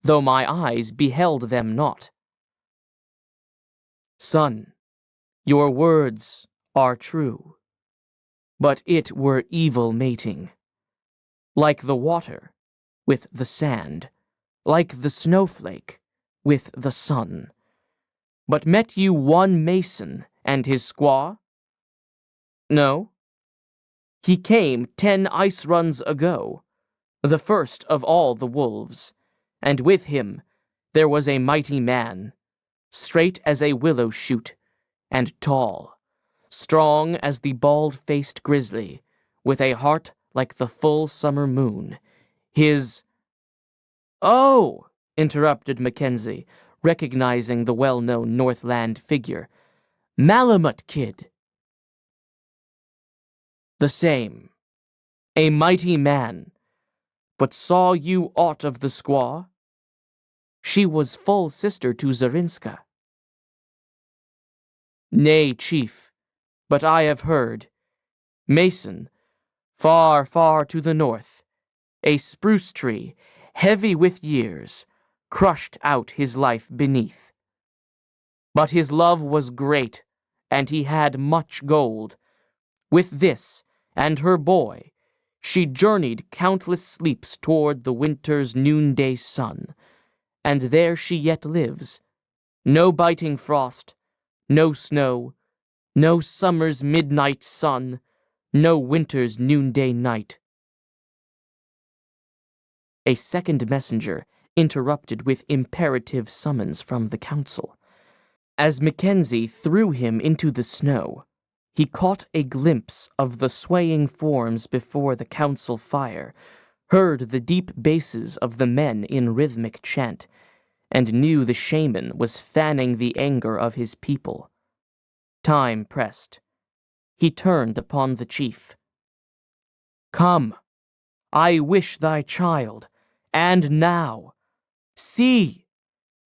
though my eyes beheld them not. Son, your words are true, but it were evil mating. Like the water with the sand, like the snowflake with the sun. But met you one mason and his squaw? No. He came 10 ice runs ago, the first of all the wolves, and with him there was a mighty man, straight as a willow shoot, and tall, strong as the bald-faced grizzly, with a heart like the full summer moon. His... Oh! Interrupted Mackenzie, recognizing the well-known Northland figure. Malamut Kid. The same. A mighty man. But saw you aught of the squaw? She was full sister to Zarinska. Nay, chief, but I have heard. Mason, far, far to the north, a spruce tree, heavy with years, crushed out his life beneath. But his love was great, and he had much gold. With this, and her boy, she journeyed countless sleeps toward the winter's noonday sun, and there she yet lives. No biting frost, no snow, no summer's midnight sun, no winter's noonday night. A second messenger interrupted with imperative summons from the council. As Mackenzie threw him into the snow, he caught a glimpse of the swaying forms before the council fire, heard the deep basses of the men in rhythmic chant, and knew the shaman was fanning the anger of his people. Time pressed. He turned upon the chief. "Come, I wish thy child, and now. See,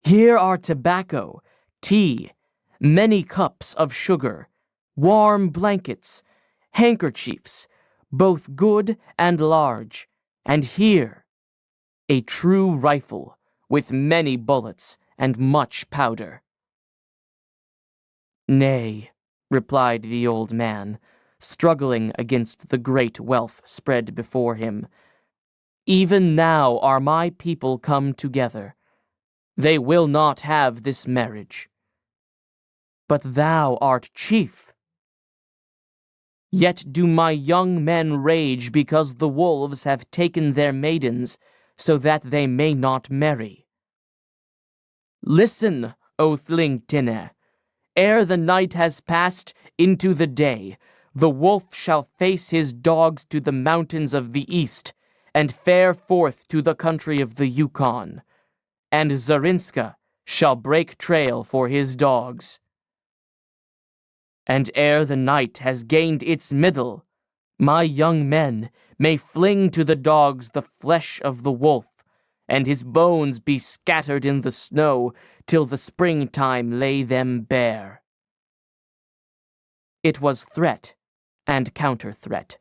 here are tobacco, tea, many cups of sugar, warm blankets, handkerchiefs, both good and large, and here, a true rifle with many bullets and much powder." "Nay," replied the old man, struggling against the great wealth spread before him. "Even now are my people come together. They will not have this marriage. But thou art chief. Yet do my young men rage because the wolves have taken their maidens, so that they may not marry. Listen, O Thlingtine, ere the night has passed into the day, the wolf shall face his dogs to the mountains of the east, and fare forth to the country of the Yukon, and Zarinska shall break trail for his dogs. And ere the night has gained its middle, my young men may fling to the dogs the flesh of the wolf, and his bones be scattered in the snow till the springtime lay them bare." It was threat and counter-threat.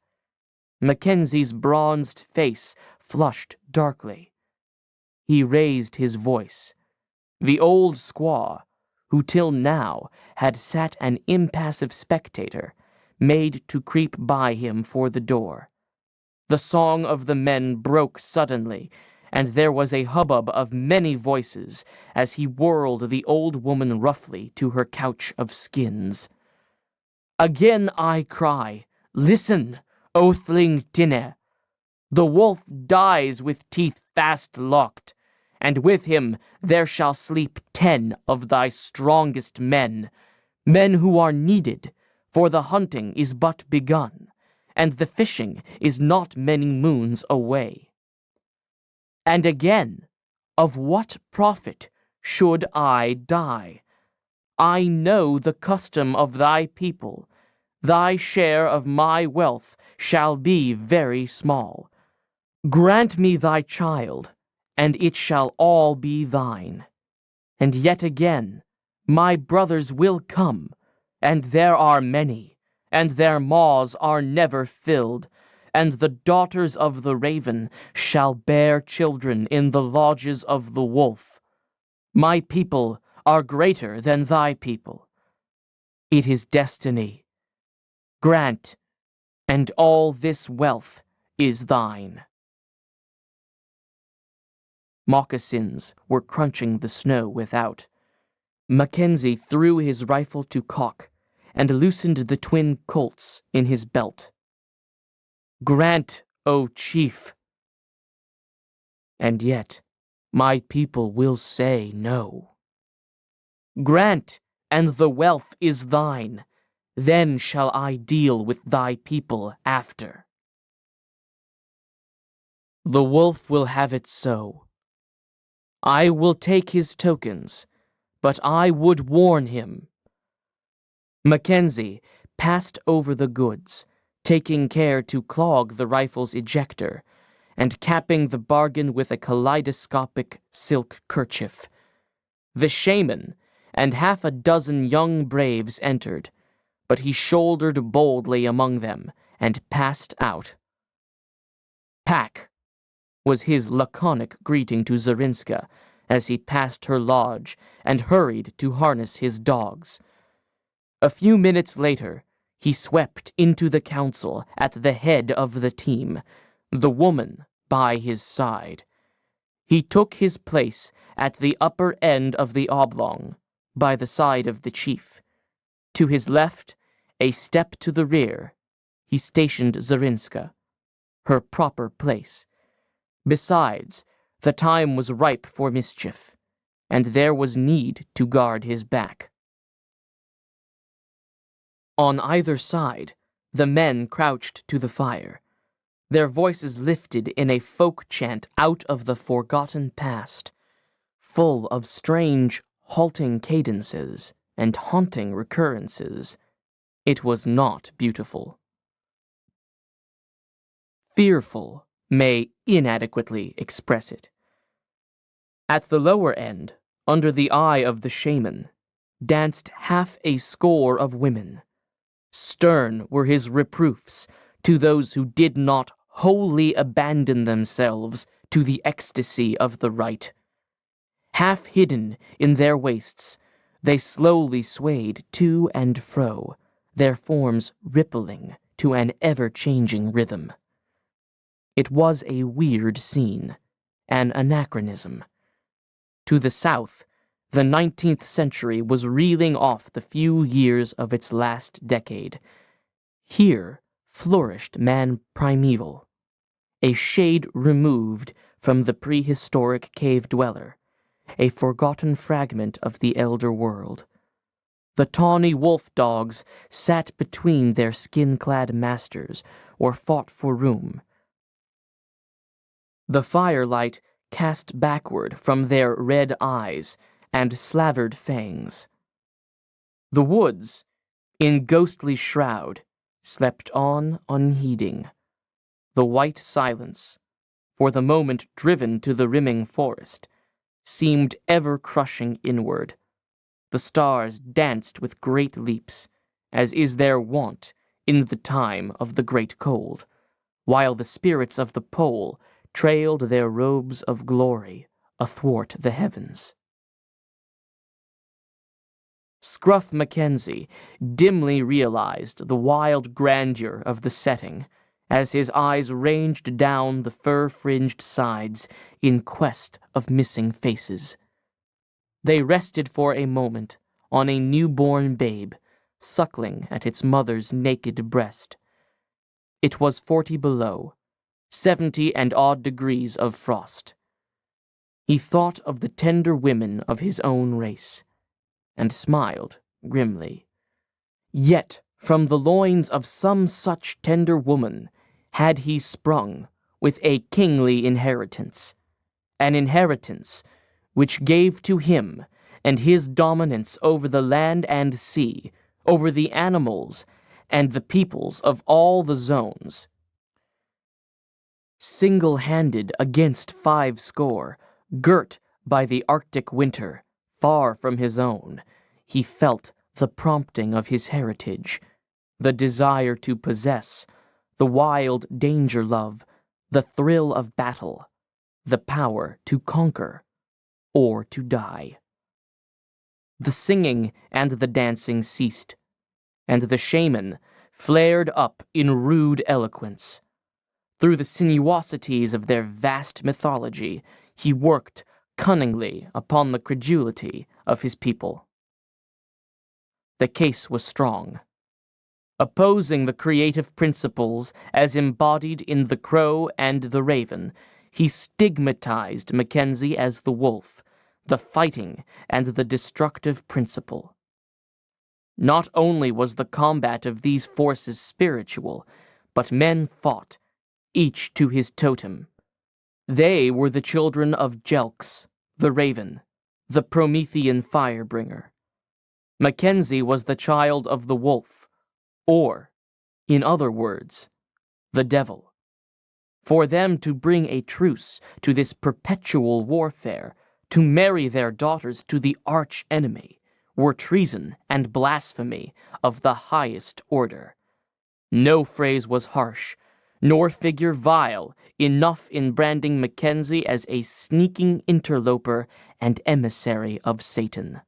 Mackenzie's bronzed face flushed darkly. He raised his voice. The old squaw, who till now had sat an impassive spectator, made to creep by him for the door. The song of the men broke suddenly, and there was a hubbub of many voices as he whirled the old woman roughly to her couch of skins. "Again I cry, listen, O Thlingtine! The wolf dies with teeth fast locked, and with him there shall sleep 10 of thy strongest men, men who are needed, for the hunting is but begun, and the fishing is not many moons away. And again, of what profit should I die? I know the custom of thy people. Thy share of my wealth shall be very small. Grant me thy child, and it shall all be thine. And yet again, my brothers will come, and there are many, and their maws are never filled, and the daughters of the raven shall bear children in the lodges of the wolf. My people are greater than thy people. It is destiny. Grant, and all this wealth is thine." Moccasins were crunching the snow without. Mackenzie threw his rifle to cock and loosened the twin Colts in his belt. "Grant, O chief." "And yet, my people will say no." "Grant, and the wealth is thine. Then shall I deal with thy people after." "The wolf will have it so. I will take his tokens, but I would warn him." Mackenzie passed over the goods, taking care to clog the rifle's ejector, and capping the bargain with a kaleidoscopic silk kerchief. The shaman and half a dozen young braves entered, but he shouldered boldly among them and passed out. "Pack," was his laconic greeting to Zarinska, as he passed her lodge and hurried to harness his dogs. A few minutes later, he swept into the council at the head of the team, the woman by his side. He took his place at the upper end of the oblong, by the side of the chief. To his left, a step to the rear, he stationed Zarinska, her proper place. Besides, the time was ripe for mischief, and there was need to guard his back. On either side, the men crouched to the fire, their voices lifted in a folk chant out of the forgotten past, full of strange, halting cadences and haunting recurrences. It was not beautiful. Fearful may inadequately express it. At the lower end, under the eye of the shaman, danced half a score of women. Stern were his reproofs to those who did not wholly abandon themselves to the ecstasy of the rite. Half hidden in their waists, they slowly swayed to and fro, their forms rippling to an ever-changing rhythm. It was a weird scene, an anachronism. To the south, the 19th century was reeling off the few years of its last decade. Here flourished man primeval, a shade removed from the prehistoric cave dweller, a forgotten fragment of the elder world. The tawny wolf dogs sat between their skin-clad masters or fought for room. The firelight cast backward from their red eyes and slavered fangs. The woods, in ghostly shroud, slept on unheeding. The white silence, for the moment driven to the rimming forest, seemed ever crushing inward. The stars danced with great leaps, as is their wont in the time of the great cold, while the spirits of the pole trailed their robes of glory athwart the heavens. Scruff Mackenzie dimly realized the wild grandeur of the setting as his eyes ranged down the fur-fringed sides in quest of missing faces. They rested for a moment on a newborn babe, suckling at its mother's naked breast. It was 40 below, 70 and odd degrees of frost. He thought of the tender women of his own race, and smiled grimly. Yet from the loins of some such tender woman had he sprung with a kingly inheritance, an inheritance which gave to him and his dominance over the land and sea, over the animals and the peoples of all the zones. Single-handed against 50, girt by the Arctic winter, far from his own, he felt the prompting of his heritage, the desire to possess, the wild danger-love, the thrill of battle, the power to conquer or to die. The singing and the dancing ceased, and the shaman flared up in rude eloquence. Through the sinuosities of their vast mythology, he worked cunningly upon the credulity of his people. The case was strong. Opposing the creative principles as embodied in the crow and the raven, he stigmatized Mackenzie as the wolf, the fighting and the destructive principle. Not only was the combat of these forces spiritual, but men fought, each to his totem. They were the children of Jelks, the raven, the Promethean firebringer. Mackenzie was the child of the wolf, or, in other words, the devil. For them to bring a truce to this perpetual warfare, to marry their daughters to the arch-enemy, were treason and blasphemy of the highest order. No phrase was harsh, nor figure vile enough in branding Mackenzie as a sneaking interloper and emissary of Satan.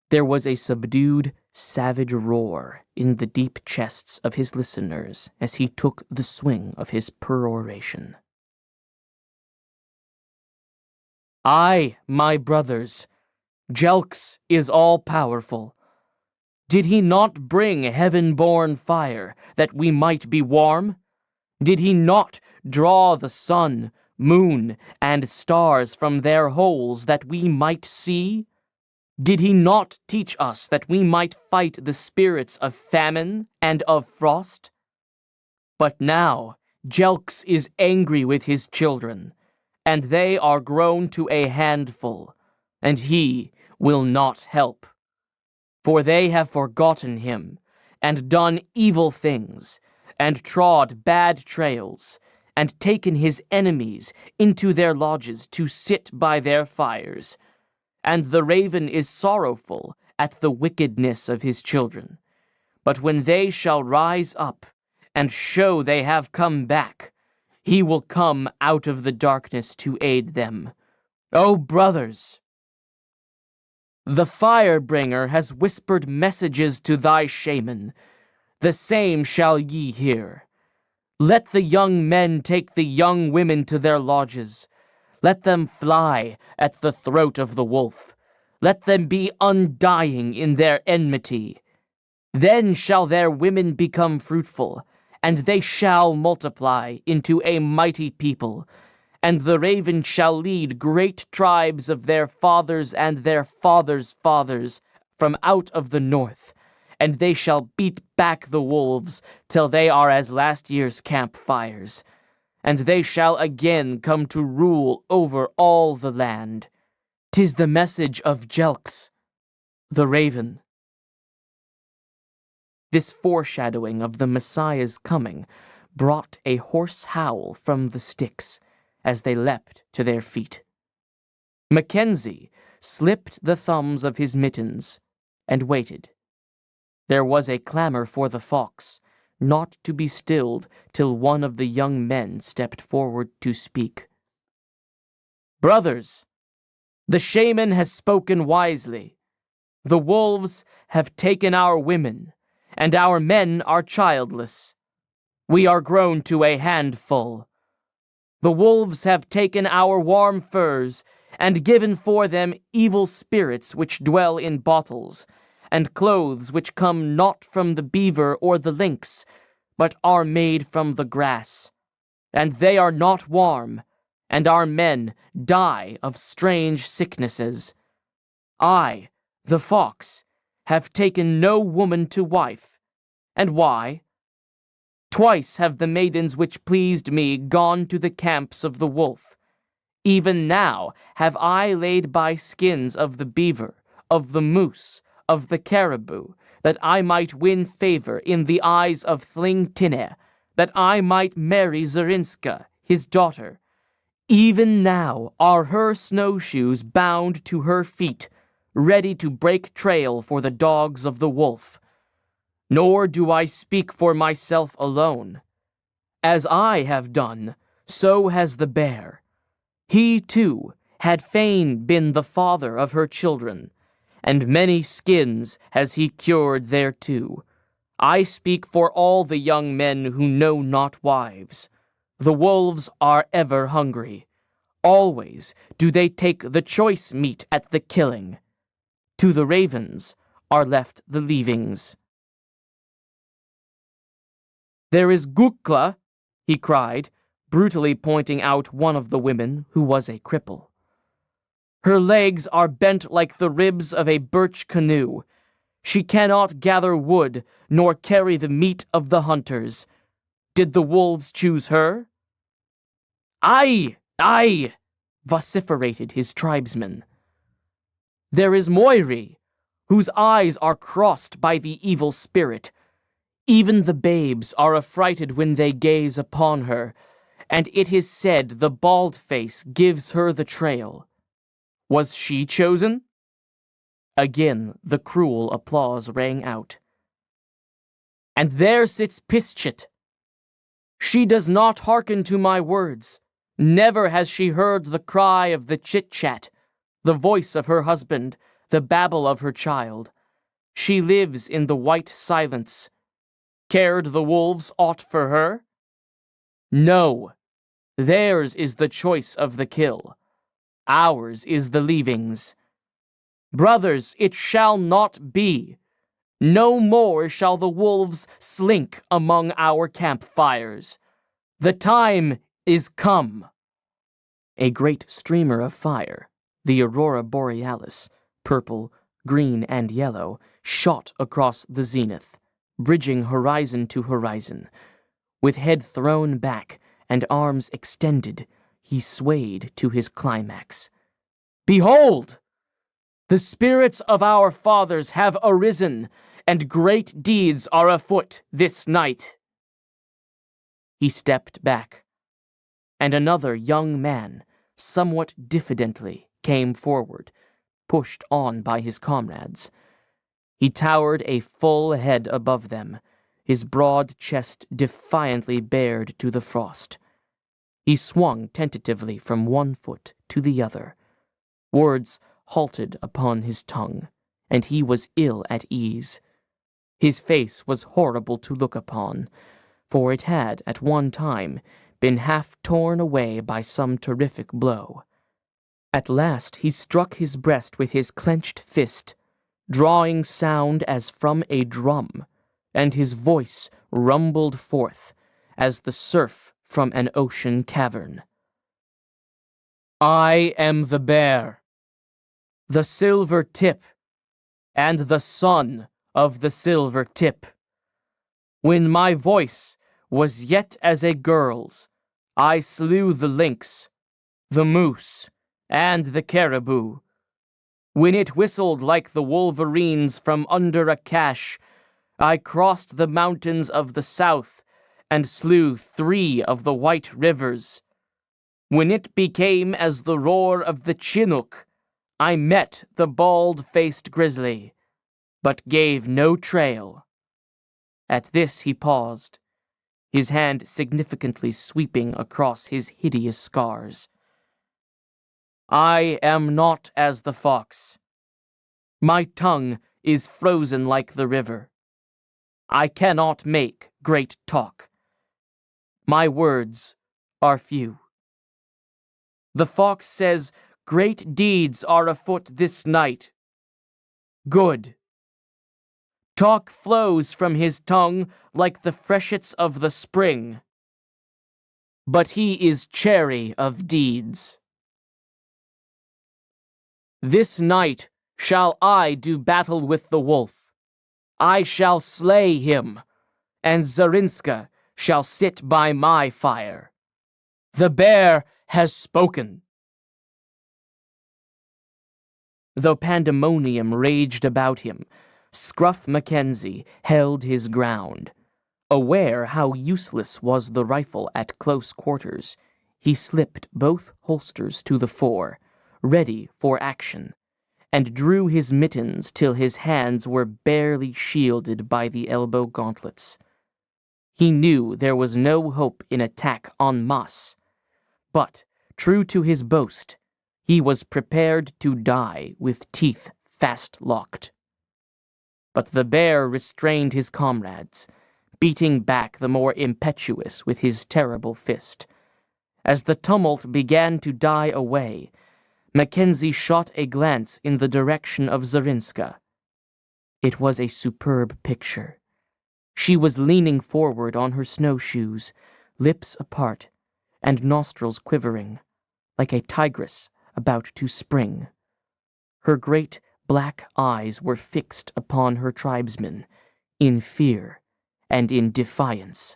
There was a subdued, savage roar in the deep chests of his listeners as he took the swing of his peroration. "Aye, my brothers, Jelks is all-powerful. Did he not bring heaven-born fire that we might be warm? Did he not draw the sun, moon, and stars from their holes that we might see? Did he not teach us that we might fight the spirits of famine and of frost? But now Jelks is angry with his children, and they are grown to a handful, and he will not help. For they have forgotten him, and done evil things, and trod bad trails, and taken his enemies into their lodges to sit by their fires. And the raven is sorrowful at the wickedness of his children. But when they shall rise up, and show they have come back, he will come out of the darkness to aid them. O brothers! The Firebringer has whispered messages to thy shaman. The same shall ye hear. Let the young men take the young women to their lodges. Let them fly at the throat of the wolf. Let them be undying in their enmity. Then shall their women become fruitful, and they shall multiply into a mighty people. And the raven shall lead great tribes of their fathers and their fathers' fathers from out of the north, and they shall beat back the wolves till they are as last year's campfires. And they shall again come to rule over all the land. 'Tis the message of Jelks, the raven." This foreshadowing of the Messiah's coming brought a hoarse howl from the sticks as they leapt to their feet. Mackenzie slipped the thumbs of his mittens and waited. There was a clamor for the fox, not to be stilled till one of the young men stepped forward to speak. "Brothers, the shaman has spoken wisely. The wolves have taken our women, and our men are childless. We are grown to a handful. The wolves have taken our warm furs, and given for them evil spirits which dwell in bottles, and clothes which come not from the beaver or the lynx, but are made from the grass. And they are not warm, and our men die of strange sicknesses. I, the fox, have taken no woman to wife. And why? Twice have the maidens which pleased me gone to the camps of the wolf. Even now have I laid by skins of the beaver, of the moose, of the caribou, that I might win favor in the eyes of Thling Tinne, that I might marry Zerinska, his daughter. Even now are her snowshoes bound to her feet, ready to break trail for the dogs of the wolf. Nor do I speak for myself alone. As I have done, so has the bear. He, too, had fain been the father of her children, and many skins has he cured thereto. I speak for all the young men who know not wives. The wolves are ever hungry. Always do they take the choice meat at the killing. To the ravens are left the leavings. "There is Gukla," he cried, brutally pointing out one of the women who was a cripple. "Her legs are bent like the ribs of a birch canoe. She cannot gather wood, nor carry the meat of the hunters. Did the wolves choose her?" "Aye, aye!" vociferated his tribesmen. "There is Moiri, whose eyes are crossed by the evil spirit. Even the babes are affrighted when they gaze upon her, and it is said the bald face gives her the trail. Was she chosen?" Again the cruel applause rang out. "And there sits Pischet." She does not hearken to my words. Never has she heard the cry of the chit-chat, the voice of her husband, the babble of her child. She lives in the white silence. Cared the wolves aught for her? No. Theirs is the choice of the kill. Ours is the leavings. Brothers, it shall not be. No more shall the wolves slink among our campfires. The time is come. A great streamer of fire, the aurora borealis, purple, green, and yellow, shot across the zenith, bridging horizon to horizon. With head thrown back and arms extended, he swayed to his climax. Behold! The spirits of our fathers have arisen, and great deeds are afoot this night. He stepped back, and another young man, somewhat diffidently, came forward, pushed on by his comrades. He towered a full head above them, his broad chest defiantly bared to the frost. He swung tentatively from one foot to the other. Words halted upon his tongue, and he was ill at ease. His face was horrible to look upon, for it had at one time been half torn away by some terrific blow. At last he struck his breast with his clenched fist, drawing sound as from a drum, and his voice rumbled forth as the surf from an ocean cavern. I am the bear, the silver tip, and the son of the silver tip. When my voice was yet as a girl's, I slew the lynx, the moose, and the caribou. When it whistled like the wolverines from under a cache, I crossed the mountains of the south and slew 3 of the white rivers. When it became as the roar of the Chinook, I met the bald-faced grizzly, but gave no trail. At this he paused, his hand significantly sweeping across his hideous scars. I am not as the fox. My tongue is frozen like the river. I cannot make great talk. My words are few. The fox says great deeds are afoot this night. Good. Talk flows from his tongue like the freshets of the spring. But he is chary of deeds. This night shall I do battle with the wolf. I shall slay him, and Zarinska shall sit by my fire. The bear has spoken. Though pandemonium raged about him, Scruff Mackenzie held his ground. Aware how useless was the rifle at close quarters, he slipped both holsters to the fore, ready for action, and drew his mittens till his hands were barely shielded by the elbow gauntlets. He knew there was no hope in attack en masse, but, true to his boast, he was prepared to die with teeth fast locked. But the bear restrained his comrades, beating back the more impetuous with his terrible fist. As the tumult began to die away, Mackenzie shot a glance in the direction of Zarinska. It was a superb picture. She was leaning forward on her snowshoes, lips apart, and nostrils quivering, like a tigress about to spring. Her great black eyes were fixed upon her tribesmen, in fear and in defiance.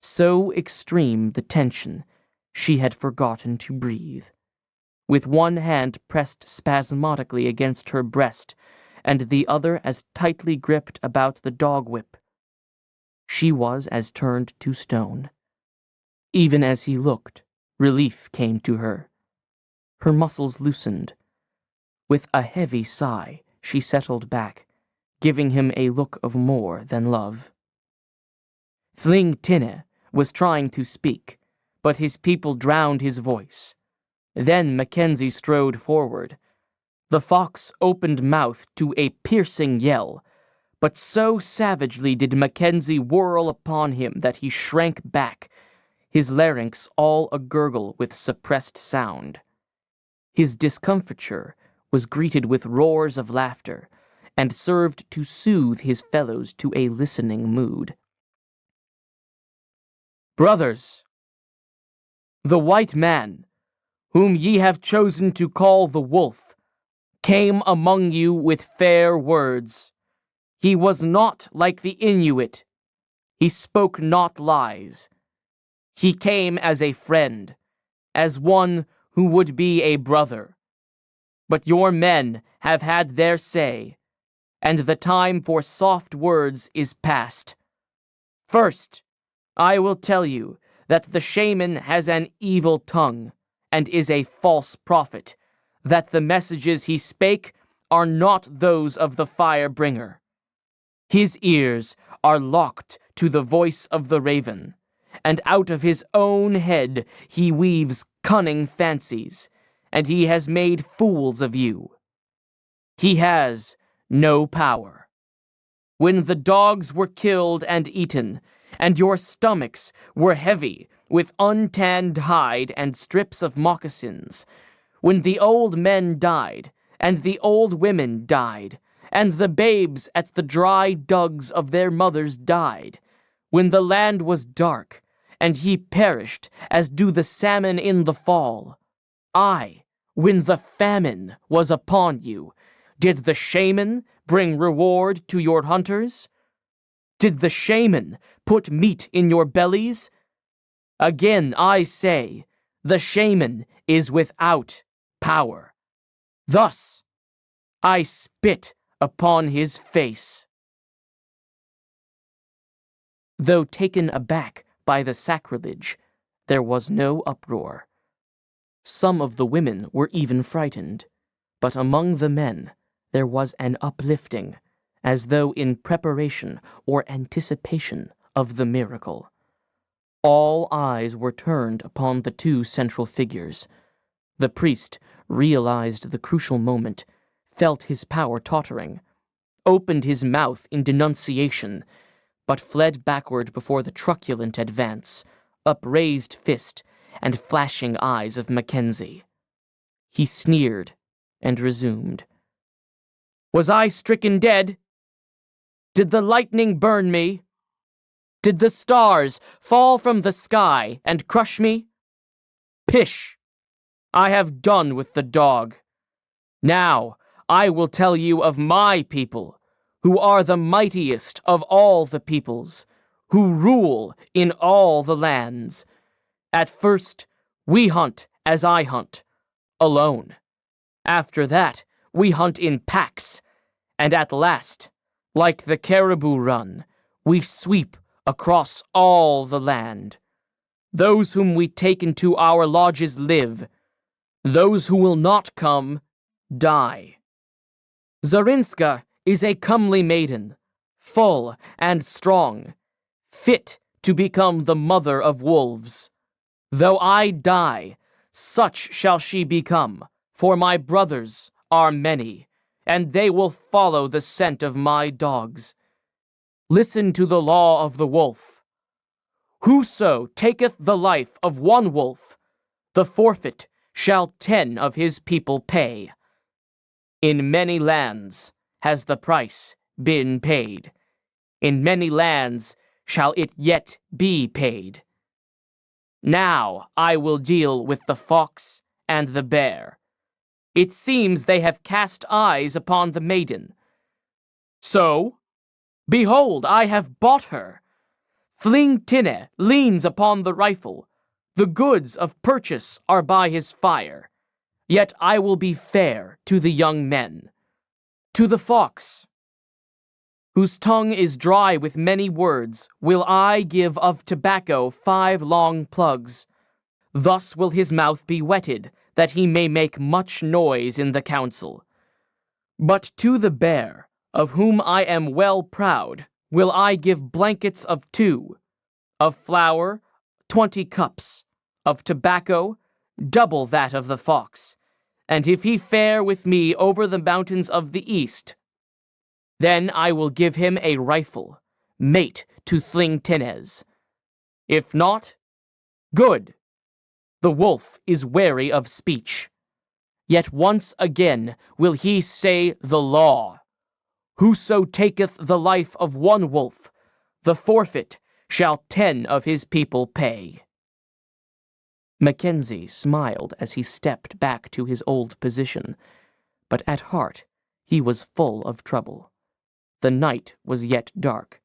So extreme the tension, she had forgotten to breathe. With one hand pressed spasmodically against her breast, and the other as tightly gripped about the dog whip, she was as turned to stone. Even as he looked, relief came to her. Her muscles loosened. With a heavy sigh, she settled back, giving him a look of more than love. Thling Tinne was trying to speak, but his people drowned his voice. Then Mackenzie strode forward. The fox opened mouth to a piercing yell, but so savagely did Mackenzie whirl upon him that he shrank back, his larynx all a-gurgle with suppressed sound. His discomfiture was greeted with roars of laughter, and served to soothe his fellows to a listening mood. Brothers, the white man, whom ye have chosen to call the wolf, came among you with fair words. He was not like the Inuit. He spoke not lies. He came as a friend, as one who would be a brother. But your men have had their say, and the time for soft words is past. First, I will tell you that the shaman has an evil tongue, and is a false prophet, that the messages he spake are not those of the fire-bringer. His ears are locked to the voice of the raven, and out of his own head he weaves cunning fancies, and he has made fools of you. He has no power. When the dogs were killed and eaten, and your stomachs were heavy with untanned hide and strips of moccasins, when the old men died, and the old women died, and the babes at the dry dugs of their mothers died, when the land was dark, and ye perished as do the salmon in the fall, when the famine was upon you, did the shaman bring reward to your hunters? Did the shaman put meat in your bellies? Again I say, the shaman is without power. Thus I spit upon his face. Though taken aback by the sacrilege, there was no uproar. Some of the women were even frightened, but among the men there was an uplifting, as though in preparation or anticipation of the miracle. All eyes were turned upon the two central figures. The priest realized the crucial moment, felt his power tottering, opened his mouth in denunciation, but fled backward before the truculent advance, upraised fist, and flashing eyes of Mackenzie. He sneered and resumed. Was I stricken dead? Did the lightning burn me? Did the stars fall from the sky and crush me? Pish! I have done with the dog. Now I will tell you of my people, who are the mightiest of all the peoples, who rule in all the lands. At first, we hunt as I hunt, alone. After that, we hunt in packs, and at last, like the caribou run, we sweep across all the land. Those whom we take into our lodges live. Those who will not come, die. Zarinska is a comely maiden, full and strong, fit to become the mother of wolves. Though I die, such shall she become, for my brothers are many, and they will follow the scent of my dogs. Listen to the law of the wolf. Whoso taketh the life of one wolf, the forfeit shall 10 of his people pay. In many lands has the price been paid. In many lands shall it yet be paid. Now I will deal with the fox and the bear. It seems they have cast eyes upon the maiden. So, behold, I have bought her. Fling Tinne leans upon the rifle. The goods of purchase are by his fire. Yet I will be fair to the young men. To the fox, whose tongue is dry with many words, will I give of tobacco 5 long plugs. Thus will his mouth be wetted, that he may make much noise in the council. But to the bear, of whom I am well proud, will I give blankets of 2, of flour, 20 cups of tobacco, double that of the fox, and if he fare with me over the mountains of the east, then I will give him a rifle, mate to Thling-Tenez. If not, good. The wolf is wary of speech. Yet once again will he say the law. Whoso taketh the life of one wolf, the forfeit shall 10 of his people pay. Mackenzie smiled as he stepped back to his old position, but at heart he was full of trouble. The night was yet dark.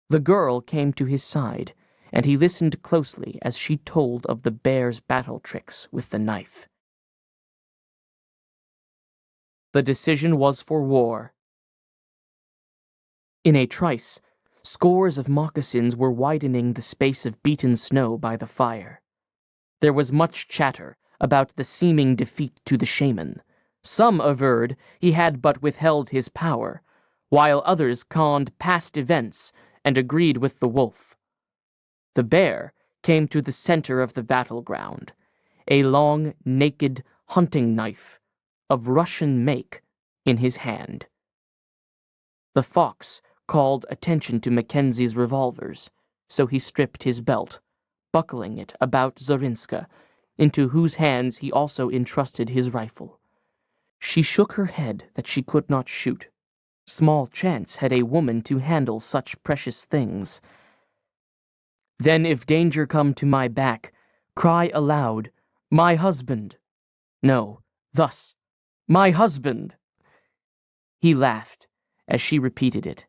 The girl came to his side, and he listened closely as she told of the bear's battle tricks with the knife. The decision was for war. In a trice, scores of moccasins were widening the space of beaten snow by the fire. There was much chatter about the seeming defeat to the shaman. Some averred he had but withheld his power, while others conned past events and agreed with the wolf. The bear came to the center of the battleground, a long, naked hunting knife of Russian make in his hand. The fox called attention to Mackenzie's revolvers, so he stripped his belt, buckling it about Zorinska, into whose hands he also entrusted his rifle. She shook her head that she could not shoot. Small chance had a woman to handle such precious things. Then if danger come to my back, cry aloud, my husband. No, thus, my husband. He laughed as she repeated it,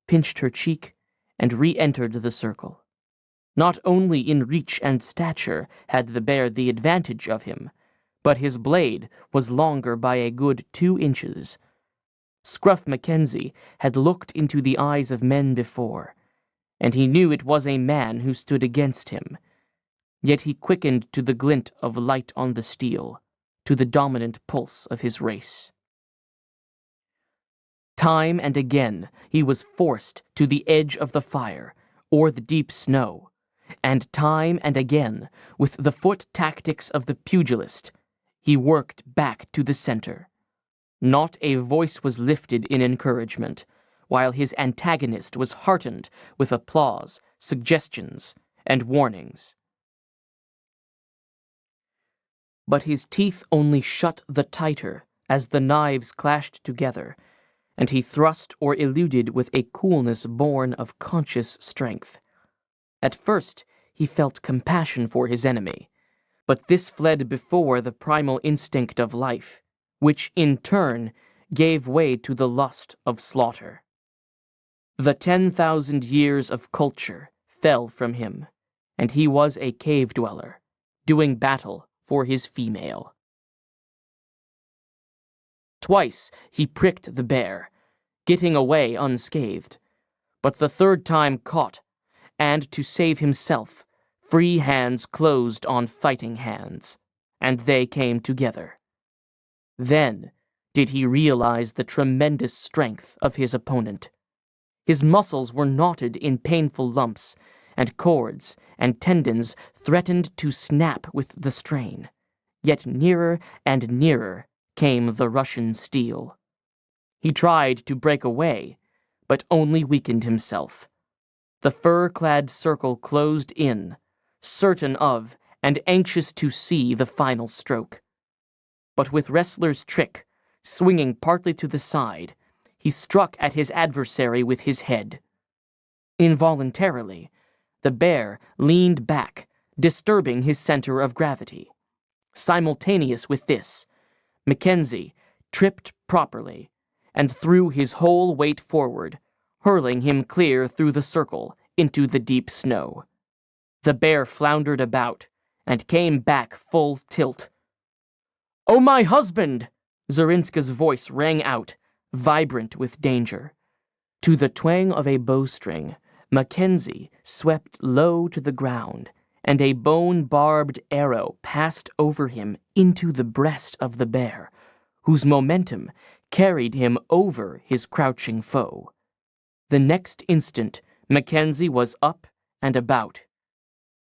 pinched her cheek, and re-entered the circle. Not only in reach and stature had the bear the advantage of him, but his blade was longer by a good 2 inches. Scruff Mackenzie had looked into the eyes of men before, and he knew it was a man who stood against him. Yet he quickened to the glint of light on the steel, to the dominant pulse of his race. Time and again he was forced to the edge of the fire, or the deep snow, and time and again, with the foot tactics of the pugilist, he worked back to the center. Not a voice was lifted in encouragement, while his antagonist was heartened with applause, suggestions, and warnings. But his teeth only shut the tighter as the knives clashed together, and he thrust or eluded with a coolness born of conscious strength. At first, he felt compassion for his enemy, but this fled before the primal instinct of life, which in turn gave way to the lust of slaughter. The 10,000 years of culture fell from him, and he was a cave dweller, doing battle for his female. Twice he pricked the bear, getting away unscathed, but the third time caught, and to save himself, free hands closed on fighting hands, and they came together. Then did he realize the tremendous strength of his opponent. His muscles were knotted in painful lumps, and cords and tendons threatened to snap with the strain. Yet nearer and nearer came the Russian steel. He tried to break away, but only weakened himself. The fur-clad circle closed in, certain of and anxious to see the final stroke. But with wrestler's trick, swinging partly to the side, he struck at his adversary with his head. Involuntarily, the bear leaned back, disturbing his center of gravity. Simultaneous with this, Mackenzie tripped properly and threw his whole weight forward, hurling him clear through the circle into the deep snow. The bear floundered about and came back full tilt. "Oh, my husband!" Zorinska's voice rang out, vibrant with danger. To the twang of a bowstring, Mackenzie swept low to the ground, and a bone-barbed arrow passed over him into the breast of the bear, whose momentum carried him over his crouching foe. The next instant, Mackenzie was up and about.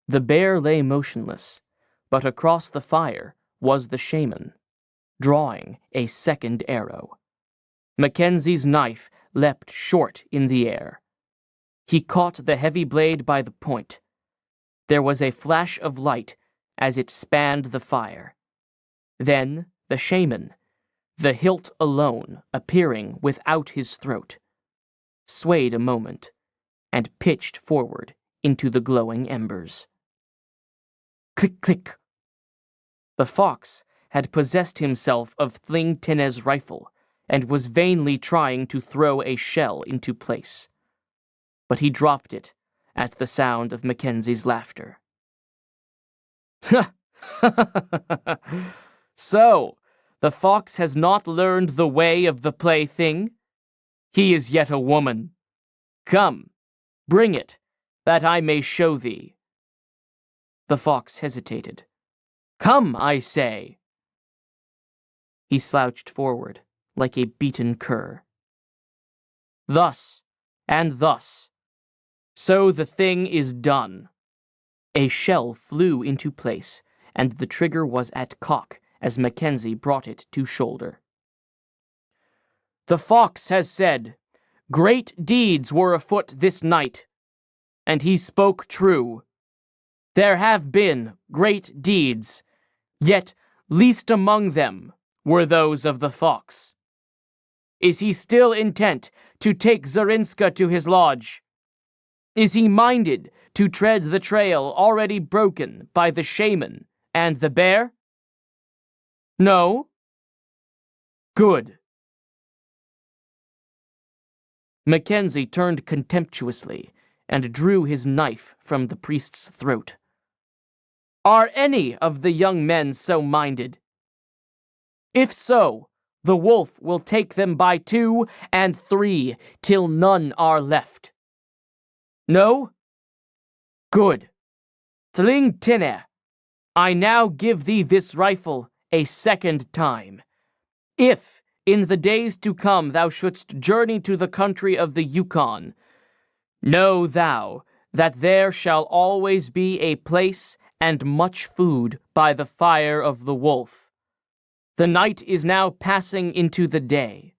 The bear lay motionless, but across the fire was the shaman, drawing a second arrow. Mackenzie's knife leapt short in the air. He caught the heavy blade by the point. There was a flash of light as it spanned the fire. Then the shaman, the hilt alone appearing without his throat, swayed a moment and pitched forward into the glowing embers. Click, click. The fox had possessed himself of Thling Tinez's rifle and was vainly trying to throw a shell into place. But he dropped it at the sound of Mackenzie's laughter. So, the fox has not learned the way of the plaything? He is yet a woman. Come, bring it, that I may show thee. The fox hesitated. Come, I say. He slouched forward, like a beaten cur. Thus, and thus. So the thing is done. A shell flew into place, and the trigger was at cock as Mackenzie brought it to shoulder. The fox has said, great deeds were afoot this night, and he spoke true. There have been great deeds, yet least among them were those of the fox. Is he still intent to take Zarinska to his lodge? Is he minded to tread the trail already broken by the shaman and the bear? No? Good. Mackenzie turned contemptuously and drew his knife from the priest's throat. Are any of the young men so minded? If so, the wolf will take them by 2 and 3 till none are left. No? Good. Thling Tinne, I now give thee this rifle a second time. If, in the days to come, thou shouldst journey to the country of the Yukon, know thou that there shall always be a place and much food by the fire of the wolf. The night is now passing into the day.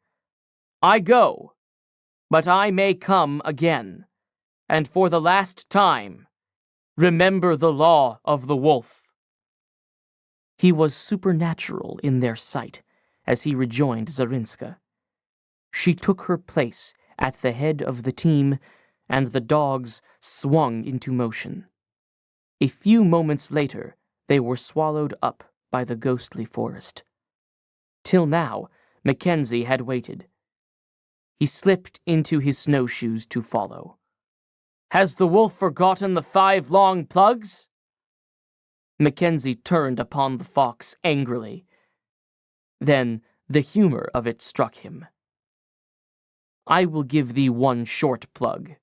I go, but I may come again, and for the last time, remember the law of the wolf. He was supernatural in their sight as he rejoined Zarinska. She took her place at the head of the team, and the dogs swung into motion. A few moments later, they were swallowed up by the ghostly forest. Till now, Mackenzie had waited. He slipped into his snowshoes to follow. Has the wolf forgotten the 5 long plugs? Mackenzie turned upon the fox angrily. Then the humor of it struck him. I will give thee 1 short plug.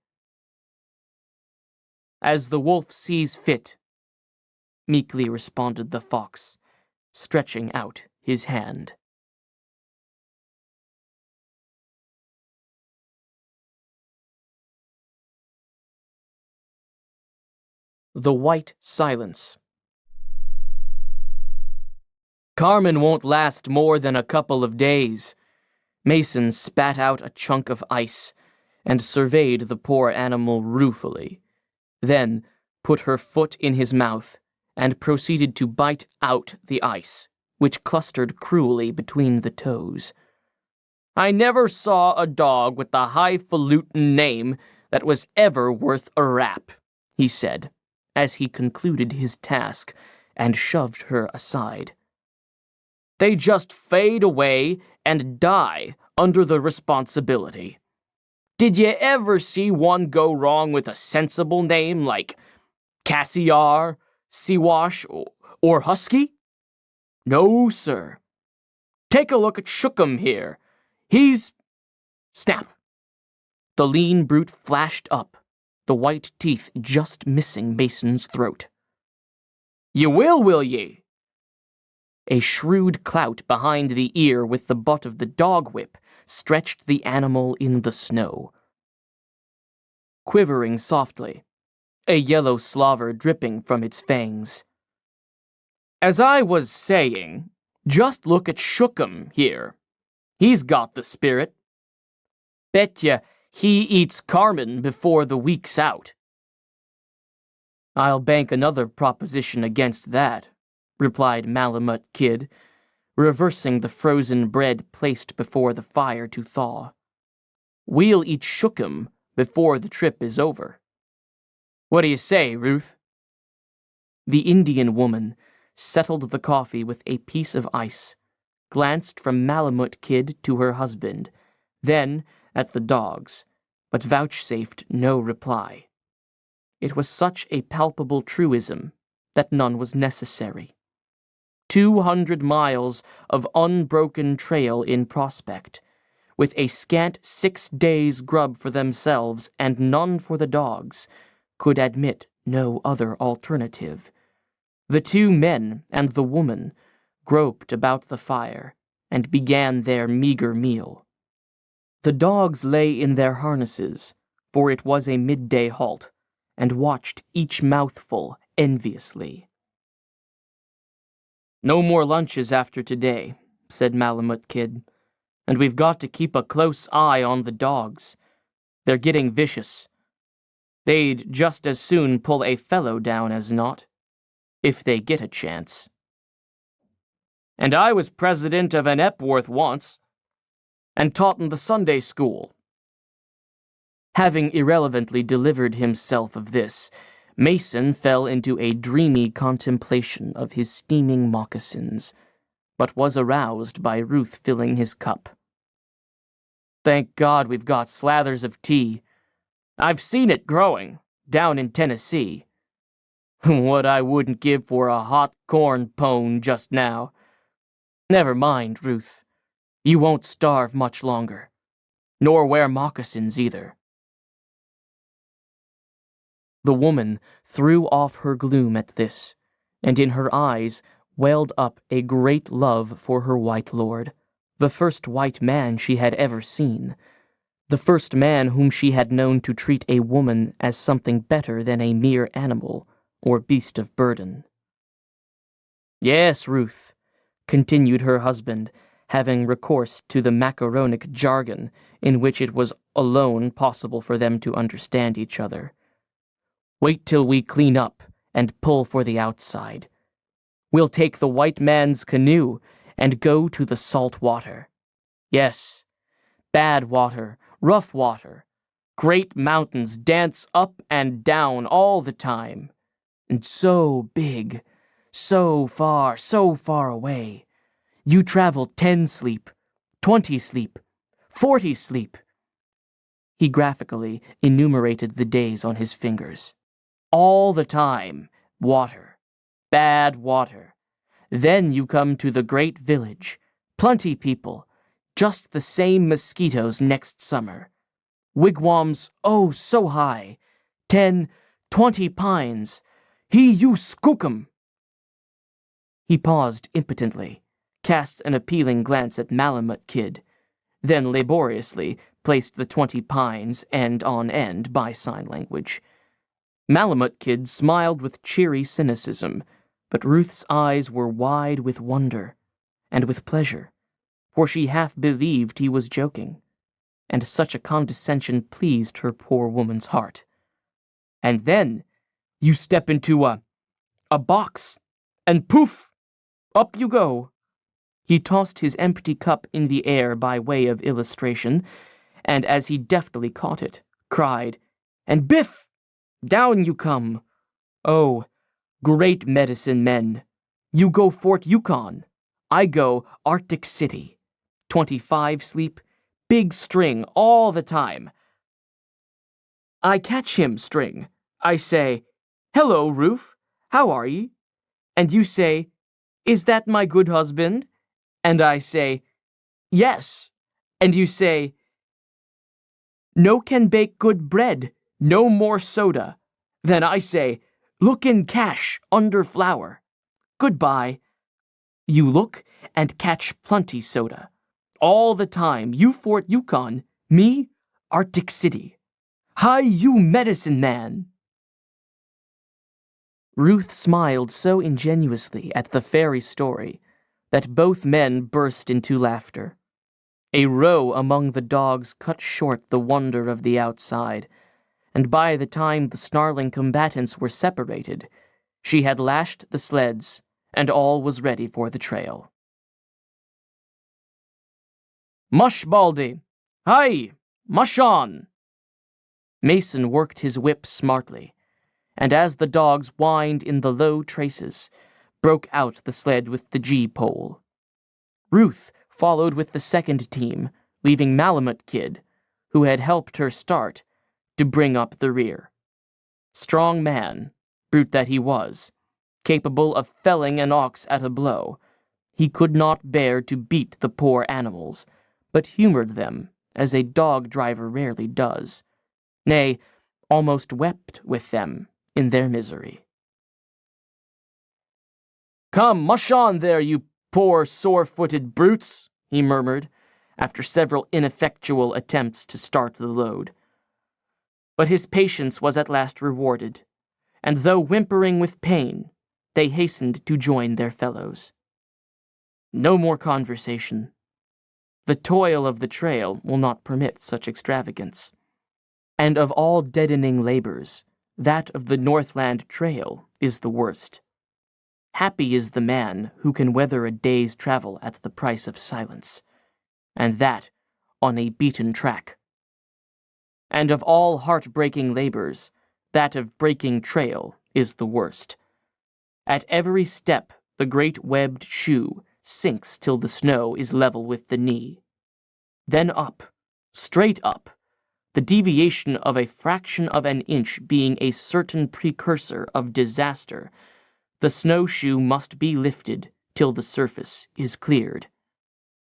As the wolf sees fit, meekly responded the fox, stretching out his hand. The White Silence. Carmen won't last more than a couple of days. Mason spat out a chunk of ice and surveyed the poor animal ruefully, then put her foot in his mouth and proceeded to bite out the ice, which clustered cruelly between the toes. I never saw a dog with the highfalutin name that was ever worth a rap, he said, as he concluded his task and shoved her aside. They just fade away and die under the responsibility. Did you ever see one go wrong with a sensible name like Cassiar, Siwash, or Husky? No, sir. Take a look at Shookum here. He's... Snap. The lean brute flashed up, the white teeth just missing Mason's throat. You will ye? A shrewd clout behind the ear with the butt of the dog whip stretched the animal in the snow. Quivering softly, a yellow slaver dripping from its fangs. As I was saying, just look at Shookum here. He's got the spirit. Bet he eats Carmen before the week's out. I'll bank another proposition against that, replied Malamut Kid, reversing the frozen bread placed before the fire to thaw. We'll eat Shookum before the trip is over. What do you say, Ruth? The Indian woman settled the coffee with a piece of ice, glanced from Malamut Kid to her husband, then at the dogs, but vouchsafed no reply. It was such a palpable truism that none was necessary. 200 miles of unbroken trail in prospect, with a scant 6 days' grub for themselves and none for the dogs, could admit no other alternative. The two men and the woman groped about the fire and began their meager meal. The dogs lay in their harnesses, for it was a midday halt, and watched each mouthful enviously. No more lunches after today, said Malamut Kid, and we've got to keep a close eye on the dogs. They're getting vicious. They'd just as soon pull a fellow down as not, if they get a chance. And I was president of an Epworth once, and taught in the Sunday school. Having irrelevantly delivered himself of this, Mason fell into a dreamy contemplation of his steaming moccasins, but was aroused by Ruth filling his cup. Thank God we've got slathers of tea. I've seen it growing, down in Tennessee. What I wouldn't give for a hot corn pone just now. Never mind, Ruth. You won't starve much longer, nor wear moccasins either. The woman threw off her gloom at this, and in her eyes welled up a great love for her white lord, the first white man she had ever seen, the first man whom she had known to treat a woman as something better than a mere animal or beast of burden. Yes, Ruth, continued her husband, having recourse to the macaronic jargon in which it was alone possible for them to understand each other. Wait till we clean up and pull for the outside. We'll take the white man's canoe and go to the salt water. Yes, bad water, rough water. Great mountains dance up and down all the time. And so big, so far away. You travel 10 sleep, 20 sleep, 40 sleep. He graphically enumerated the days on his fingers. All the time, water, bad water. Then you come to the great village, plenty people, just the same mosquitoes next summer. Wigwams, oh so high, 10, 20 pines. You skookum. He paused impotently, cast an appealing glance at Malamut Kid, then laboriously placed the 20 pines end on end by sign language. Malamut Kid smiled with cheery cynicism, but Ruth's eyes were wide with wonder and with pleasure, for she half believed he was joking, and such a condescension pleased her poor woman's heart. And then you step into a box, and poof, up you go. He tossed his empty cup in the air by way of illustration, and as he deftly caught it, cried, and biff! Down you come. Oh, great medicine men. You go Fort Yukon. I go Arctic City. 25 sleep, big string all the time. I catch him, String. I say, hello, Ruth. How are ye? And you say, is that my good husband? And I say, yes. And you say, no can bake good bread, no more soda. Then I say, look in cash under flour. Goodbye. You look and catch plenty soda. All the time, you Fort Yukon, me, Arctic City. Hi, you medicine man. Ruth smiled so ingenuously at the fairy story that both men burst into laughter. A row among the dogs cut short the wonder of the outside, and by the time the snarling combatants were separated, she had lashed the sleds, and all was ready for the trail. "Mush, Baldy! Hi! Mush on!" Mason worked his whip smartly, and as the dogs whined in the low traces, broke out the sled with the G-pole. Ruth followed with the second team, leaving Malamute Kid, who had helped her start, to bring up the rear. Strong man, brute that he was, capable of felling an ox at a blow, he could not bear to beat the poor animals, but humored them as a dog driver rarely does, nay, almost wept with them in their misery. "Come, mush on there, you poor sore-footed brutes," he murmured, after several ineffectual attempts to start the load. But his patience was at last rewarded, and though whimpering with pain, they hastened to join their fellows. No more conversation. The toil of the trail will not permit such extravagance. And of all deadening labors, that of the Northland Trail is the worst. Happy is the man who can weather a day's travel at the price of silence, and that on a beaten track. And of all heart-breaking labors, that of breaking trail is the worst. At every step, the great webbed shoe sinks till the snow is level with the knee. Then up, straight up, the deviation of a fraction of an inch being a certain precursor of disaster, the snowshoe must be lifted till the surface is cleared.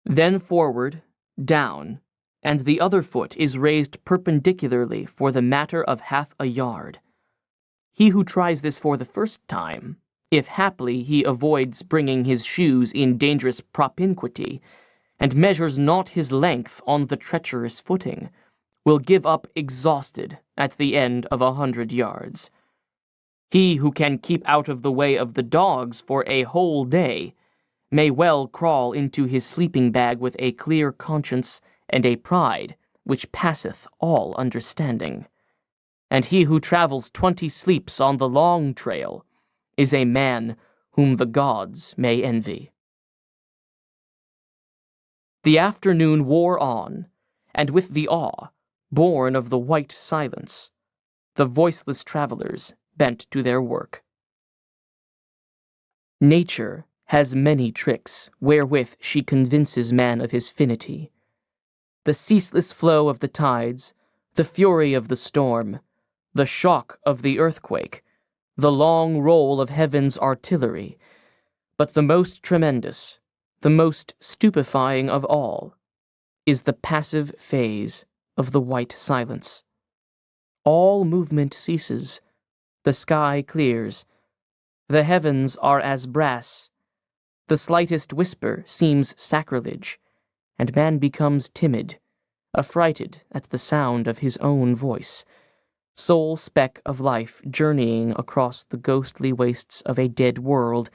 Then forward, down, and the other foot is raised perpendicularly for the matter of half a yard. He who tries this for the first time, if haply he avoids bringing his shoes in dangerous propinquity, and measures not his length on the treacherous footing, will give up exhausted at the end of 100 yards. He who can keep out of the way of the dogs for a whole day may well crawl into his sleeping bag with a clear conscience and a pride which passeth all understanding. And he who travels 20 sleeps on the long trail is a man whom the gods may envy. The afternoon wore on, and with the awe, born of the white silence, the voiceless travelers bent to their work. Nature has many tricks wherewith she convinces man of his finity. The ceaseless flow of the tides, the fury of the storm, the shock of the earthquake, the long roll of heaven's artillery, but the most tremendous, the most stupefying of all, is the passive phase of the white silence. All movement ceases, the sky clears, the heavens are as brass, the slightest whisper seems sacrilege, and man becomes timid, affrighted at the sound of his own voice, sole speck of life journeying across the ghostly wastes of a dead world.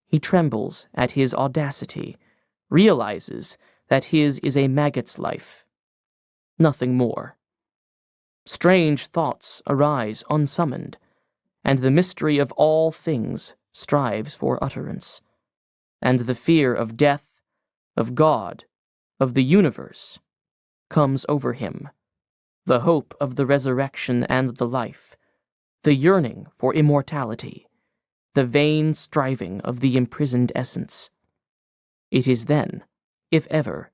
He trembles at his audacity, realizes that his is a maggot's life, nothing more. Strange thoughts arise unsummoned, and the mystery of all things strives for utterance, and the fear of death, of God, of the universe, comes over him, the hope of the resurrection and the life, the yearning for immortality, the vain striving of the imprisoned essence. It is then, if ever,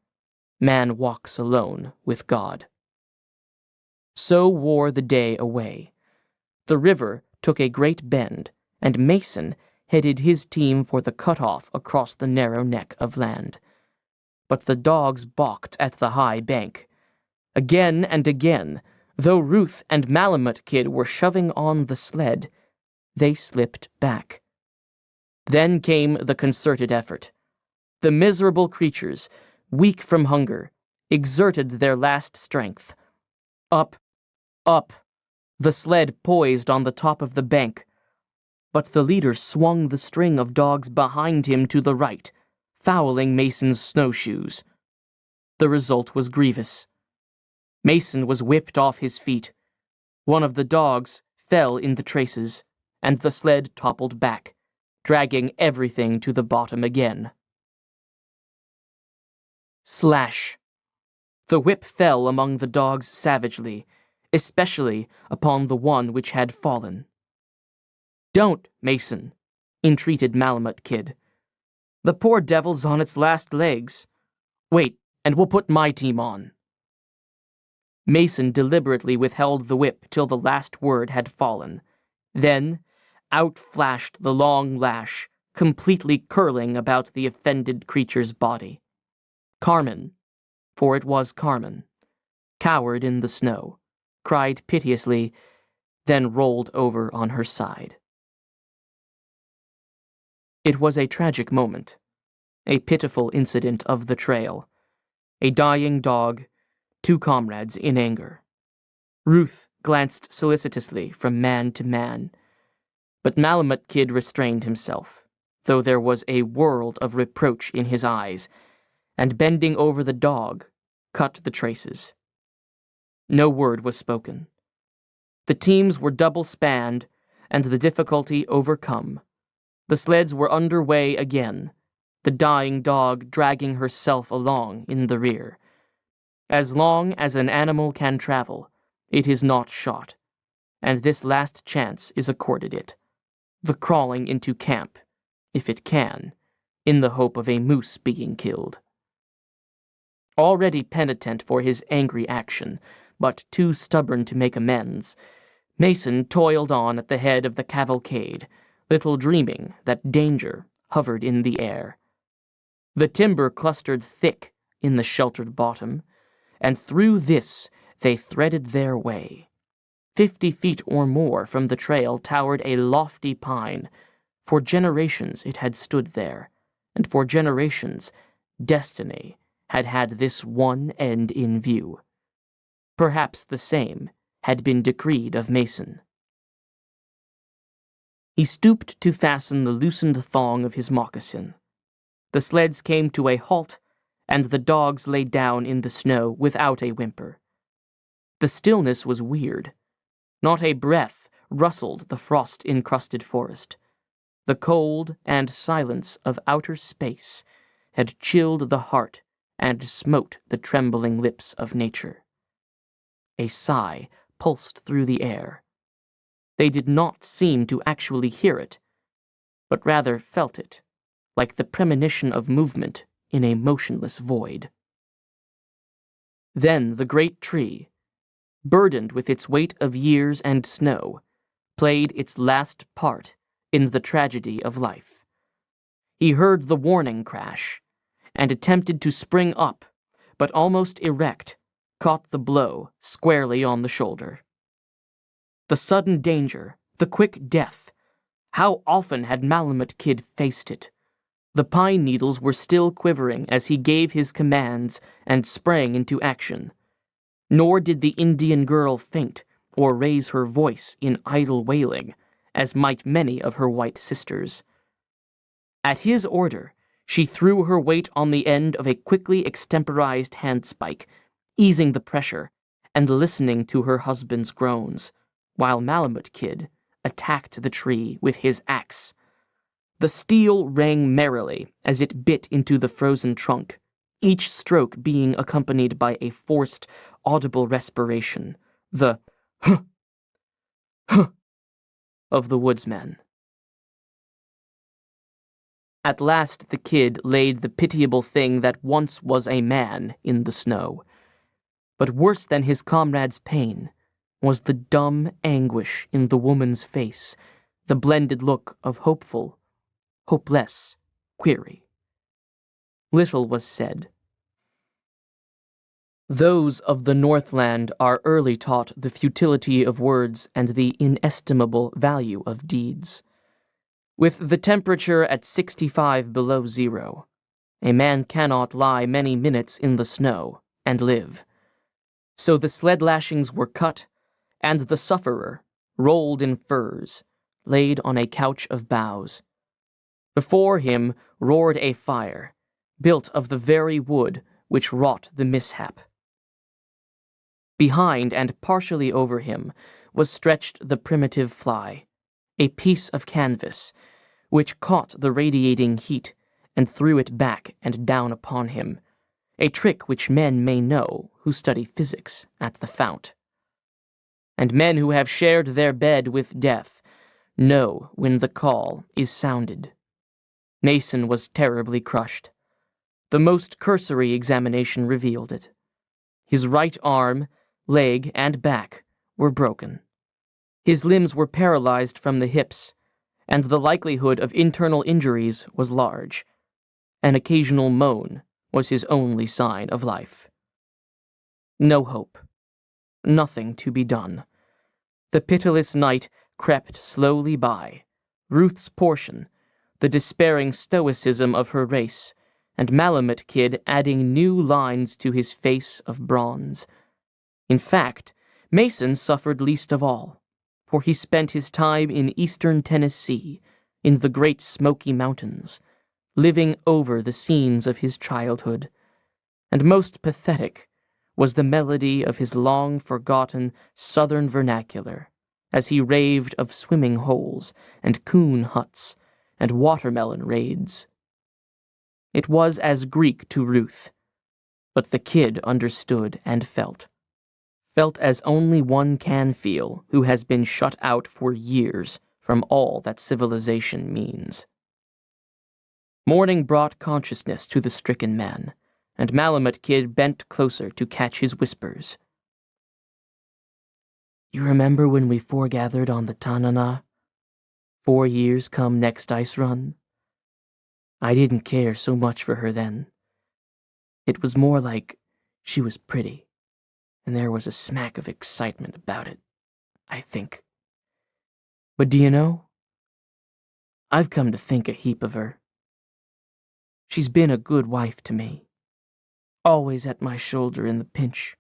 man walks alone with God. So wore the day away. The river took a great bend, and Mason headed his team for the cutoff across the narrow neck of land. But the dogs balked at the high bank. Again and again, though Ruth and Malamute Kid were shoving on the sled, they slipped back. Then came the concerted effort. The miserable creatures, weak from hunger, exerted their last strength. Up, up, the sled poised on the top of the bank. but the leader swung the string of dogs behind him to the right, fouling Mason's snowshoes. The result was grievous. Mason was whipped off his feet. One of the dogs fell in the traces, and the sled toppled back, dragging everything to the bottom again. Slash. The whip fell among the dogs savagely, especially upon the one which had fallen. "Don't, Mason," entreated Malamut Kid. "The poor devil's on its last legs. Wait, and we'll put my team on." Mason deliberately withheld the whip till the last word had fallen. Then, out flashed the long lash, completely curling about the offended creature's body. Carmen, for it was Carmen, cowered in the snow, cried piteously, then rolled over on her side. It was a tragic moment, a pitiful incident of the trail, a dying dog, two comrades in anger. Ruth glanced solicitously from man to man, but Malamut Kid restrained himself, though there was a world of reproach in his eyes, and bending over the dog, cut the traces. No word was spoken. The teams were double-spanned, and the difficulty overcome. The sleds were under way again, the dying dog dragging herself along in the rear. As long as an animal can travel, it is not shot, and this last chance is accorded it, the crawling into camp, if it can, in the hope of a moose being killed. Already penitent for his angry action, but too stubborn to make amends, Mason toiled on at the head of the cavalcade, little dreaming that danger hovered in the air. The timber clustered thick in the sheltered bottom, and through this they threaded their way. 50 feet or more from the trail towered a lofty pine. For generations it had stood there, and for generations destiny had had this one end in view. Perhaps the same had been decreed of Mason. He stooped to fasten the loosened thong of his moccasin. The sleds came to a halt, and the dogs lay down in the snow without a whimper. The stillness was weird. Not a breath rustled the frost-encrusted forest. The cold and silence of outer space had chilled the heart and smote the trembling lips of nature. A sigh pulsed through the air. They did not seem to actually hear it, but rather felt it, like the premonition of movement in a motionless void. Then the great tree, burdened with its weight of years and snow, played its last part in the tragedy of life. He heard the warning crash, and attempted to spring up, but almost erect, caught the blow squarely on the shoulder. The sudden danger, the quick death, how often had Malamut Kid faced it? The pine needles were still quivering as he gave his commands and sprang into action. Nor did the Indian girl faint or raise her voice in idle wailing, as might many of her white sisters. At his order, she threw her weight on the end of a quickly extemporized handspike, easing the pressure and listening to her husband's groans, while Malamut Kid attacked the tree with his axe. The steel rang merrily as it bit into the frozen trunk, each stroke being accompanied by a forced, audible respiration, the huh, huh of the woodsman. At last the kid laid the pitiable thing that once was a man in the snow. But worse than his comrade's pain was the dumb anguish in the woman's face, the blended look of hopeful, hopeless query. Little was said. Those of the Northland are early taught the futility of words and the inestimable value of deeds. With the temperature at 65 below zero, a man cannot lie many minutes in the snow and live. So the sled lashings were cut, and the sufferer, rolled in furs, laid on a couch of boughs. Before him roared a fire, built of the very wood which wrought the mishap. Behind and partially over him was stretched the primitive fly, a piece of canvas, which caught the radiating heat and threw it back and down upon him, a trick which men may know who study physics at the fount. And men who have shared their bed with death know when the call is sounded. Mason was terribly crushed. The most cursory examination revealed it. His right arm, leg, and back were broken. His limbs were paralyzed from the hips, and the likelihood of internal injuries was large. An occasional moan was his only sign of life. No hope. Nothing to be done. The pitiless night crept slowly by, Ruth's portion, the despairing stoicism of her race, and Malamut Kid adding new lines to his face of bronze. In fact, Mason suffered least of all, for he spent his time in eastern Tennessee, in the Great Smoky Mountains, living over the scenes of his childhood, and most pathetic was the melody of his long-forgotten southern vernacular, as he raved of swimming holes and coon huts and watermelon raids. It was as Greek to Ruth, but the kid understood and felt as only one can feel who has been shut out for years from all that civilization means. Morning brought consciousness to the stricken man, and Malamut Kid bent closer to catch his whispers. You remember when we foregathered on the Tanana? 4 years come next ice run? I didn't care so much for her then. It was more like she was pretty, and there was a smack of excitement about it, I think. But do you know? I've come to think a heap of her. She's been a good wife to me, always at my shoulder in the pinch.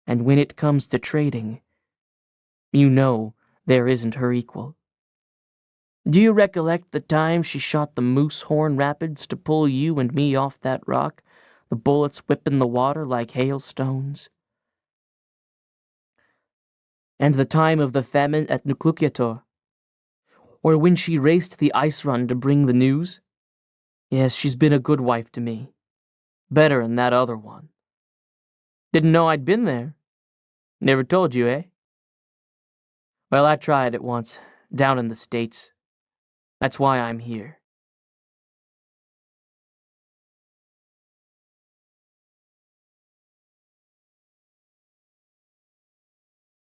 And when it comes to trading, you know there isn't her equal. Do you recollect the time she shot the Moose Horn Rapids to pull you and me off that rock, the bullets whipping the water like hailstones? And the time of the famine at Nuklukyato? Or when she raced the ice run to bring the news? Yes, she's been a good wife to me. Better than that other one. Didn't know I'd been there. Never told you, eh? Well, I tried it once, down in the States. That's why I'm here.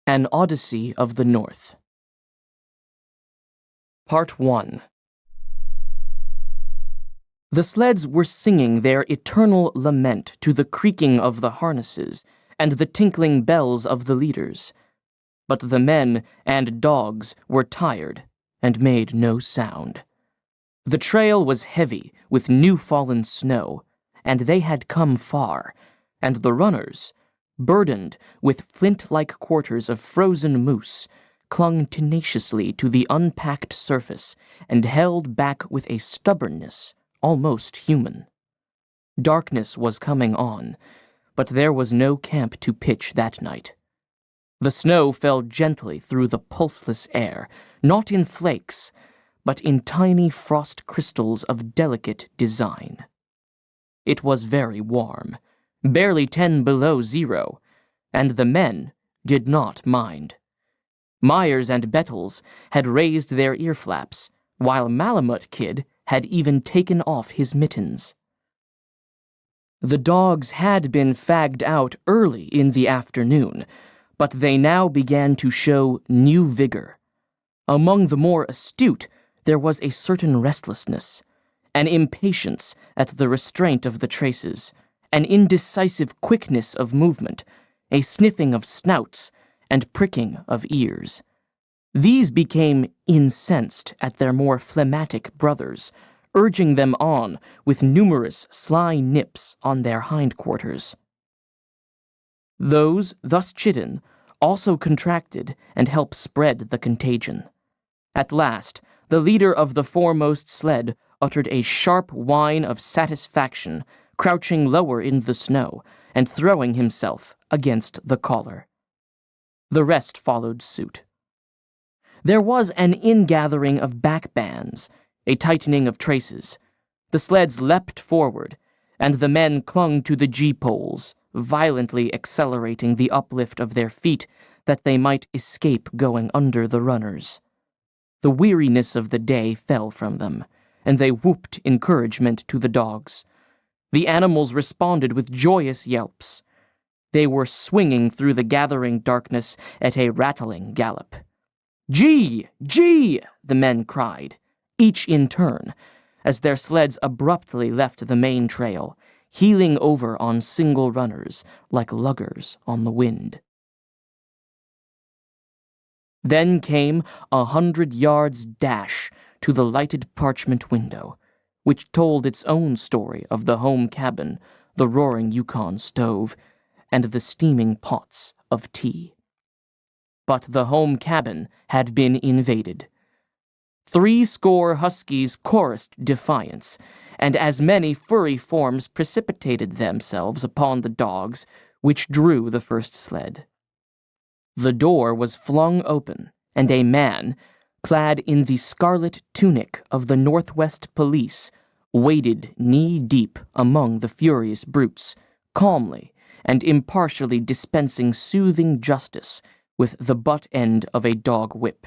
An Odyssey of the North. Part 1. The sleds were singing their eternal lament to the creaking of the harnesses and the tinkling bells of the leaders. But the men and dogs were tired and made no sound. The trail was heavy with new-fallen snow, and they had come far, and the runners, burdened with flint-like quarters of frozen moose, clung tenaciously to the unpacked surface and held back with a stubbornness almost human. Darkness was coming on, but there was no camp to pitch that night. The snow fell gently through the pulseless air, not in flakes, but in tiny frost crystals of delicate design. It was very warm, barely 10 below zero, and the men did not mind. Myers and Bettles had raised their ear-flaps, while Malamut Kid had even taken off his mittens. The dogs had been fagged out early in the afternoon, but they now began to show new vigor. Among the more astute, there was a certain restlessness, an impatience at the restraint of the traces, an indecisive quickness of movement, a sniffing of snouts, and pricking of ears. These became incensed at their more phlegmatic brothers, urging them on with numerous sly nips on their hindquarters. Those thus chidden also contracted and helped spread the contagion. At last, the leader of the foremost sled uttered a sharp whine of satisfaction, crouching lower in the snow and throwing himself against the collar. The rest followed suit. There was an ingathering of backbands, a tightening of traces. The sleds leapt forward, and the men clung to the G-poles, violently accelerating the uplift of their feet that they might escape going under the runners. The weariness of the day fell from them, and they whooped encouragement to the dogs. The animals responded with joyous yelps. They were swinging through the gathering darkness at a rattling gallop. "Gee! Gee!" the men cried, each in turn, as their sleds abruptly left the main trail, heeling over on single runners like luggers on the wind. Then came 100 yards' dash to the lighted parchment window, which told its own story of the home cabin, the roaring Yukon stove, and the steaming pots of tea. But the home cabin had been invaded. 70 huskies chorused defiance, and as many furry forms precipitated themselves upon the dogs, which drew the first sled. The door was flung open, and a man, clad in the scarlet tunic of the Northwest Police, waded knee-deep among the furious brutes, calmly and impartially dispensing soothing justice with the butt end of a dog whip.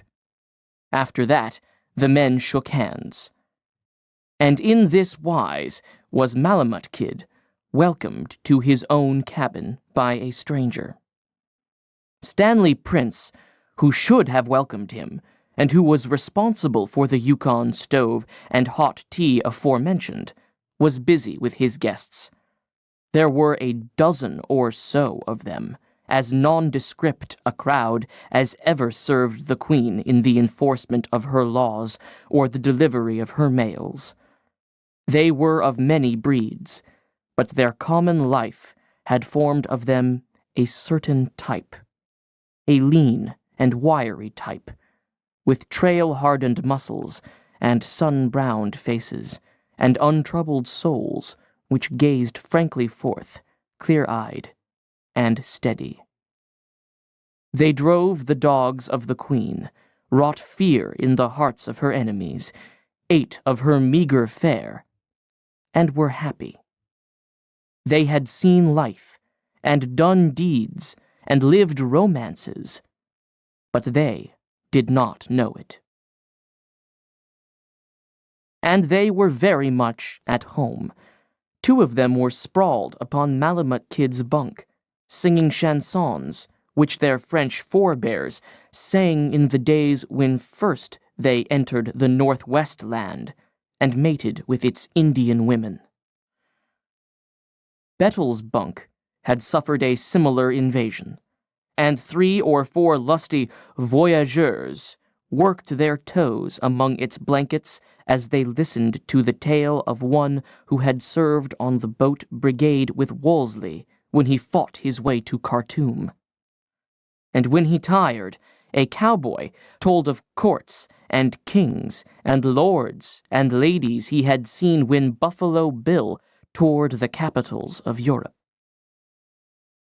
After that, the men shook hands. And in this wise was Malamut Kid welcomed to his own cabin by a stranger. Stanley Prince, who should have welcomed him, and who was responsible for the Yukon stove and hot tea aforementioned, was busy with his guests. There were a dozen or so of them, as nondescript a crowd as ever served the Queen in the enforcement of her laws or the delivery of her mails. They were of many breeds, but their common life had formed of them a certain type, a lean and wiry type, with trail-hardened muscles and sun-browned faces and untroubled souls which gazed frankly forth, clear-eyed and steady. They drove the dogs of the Queen, wrought fear in the hearts of her enemies, ate of her meager fare, and were happy. They had seen life, and done deeds, and lived romances, but they did not know it. And they were very much at home. 2 of them were sprawled upon Malamut Kid's bunk, singing chansons, which their French forebears sang in the days when first they entered the Northwest land and mated with its Indian women. Bettel's bunk had suffered a similar invasion, and 3 or 4 lusty voyageurs worked their toes among its blankets as they listened to the tale of one who had served on the boat brigade with Wolseley when he fought his way to Khartoum. And when he tired, a cowboy told of courts and kings and lords and ladies he had seen when Buffalo Bill toured the capitals of Europe.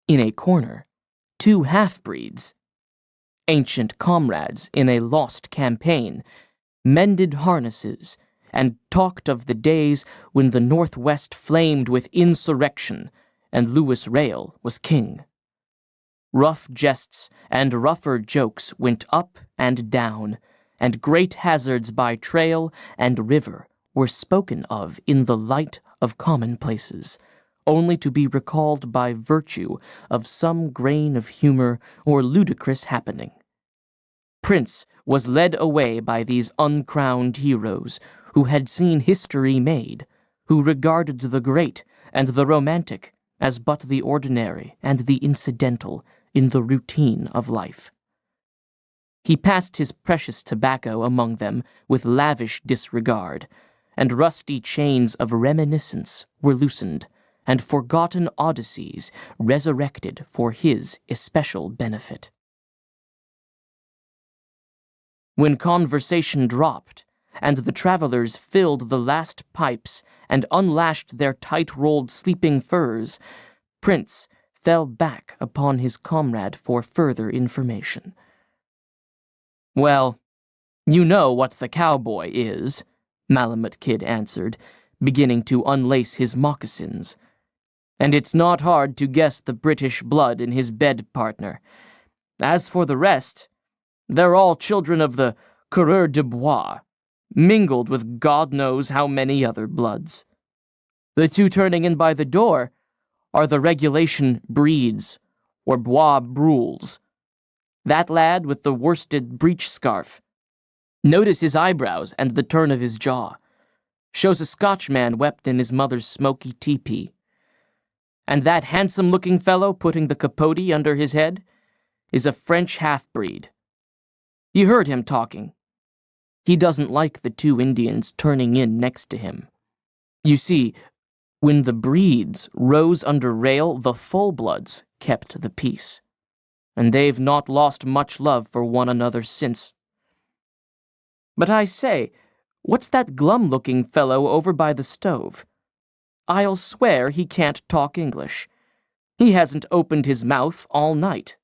In a corner, 2 half-breeds, ancient comrades in a lost campaign, mended harnesses and talked of the days when the Northwest flamed with insurrection and Louis Rail was king. Rough jests and rougher jokes went up and down, and great hazards by trail and river were spoken of in the light of commonplaces, only to be recalled by virtue of some grain of humor or ludicrous happening. Prince was led away by these uncrowned heroes who had seen history made, who regarded the great and the romantic as but the ordinary and the incidental in the routine of life. He passed his precious tobacco among them with lavish disregard, and rusty chains of reminiscence were loosened, and forgotten Odysseys resurrected for his especial benefit. When conversation dropped, and the travelers filled the last pipes and unlashed their tight-rolled sleeping furs, Prince fell back upon his comrade for further information. "Well, you know what the cowboy is," Malamut Kid answered, beginning to unlace his moccasins. "And it's not hard to guess the British blood in his bed partner. As for the rest, they're all children of the coureur de bois, mingled with God knows how many other bloods. The two turning in by the door are the regulation breeds, or bois brules. That lad with the worsted breech scarf. Notice his eyebrows and the turn of his jaw. Shows a Scotchman wept in his mother's smoky teepee. And that handsome-looking fellow putting the capote under his head is a French half-breed. You heard him talking. He doesn't like the two Indians turning in next to him. You see, when the breeds rose under rail, the full-bloods kept the peace. And they've not lost much love for one another since. But I say, what's that glum-looking fellow over by the stove? I'll swear he can't talk English. He hasn't opened his mouth all night."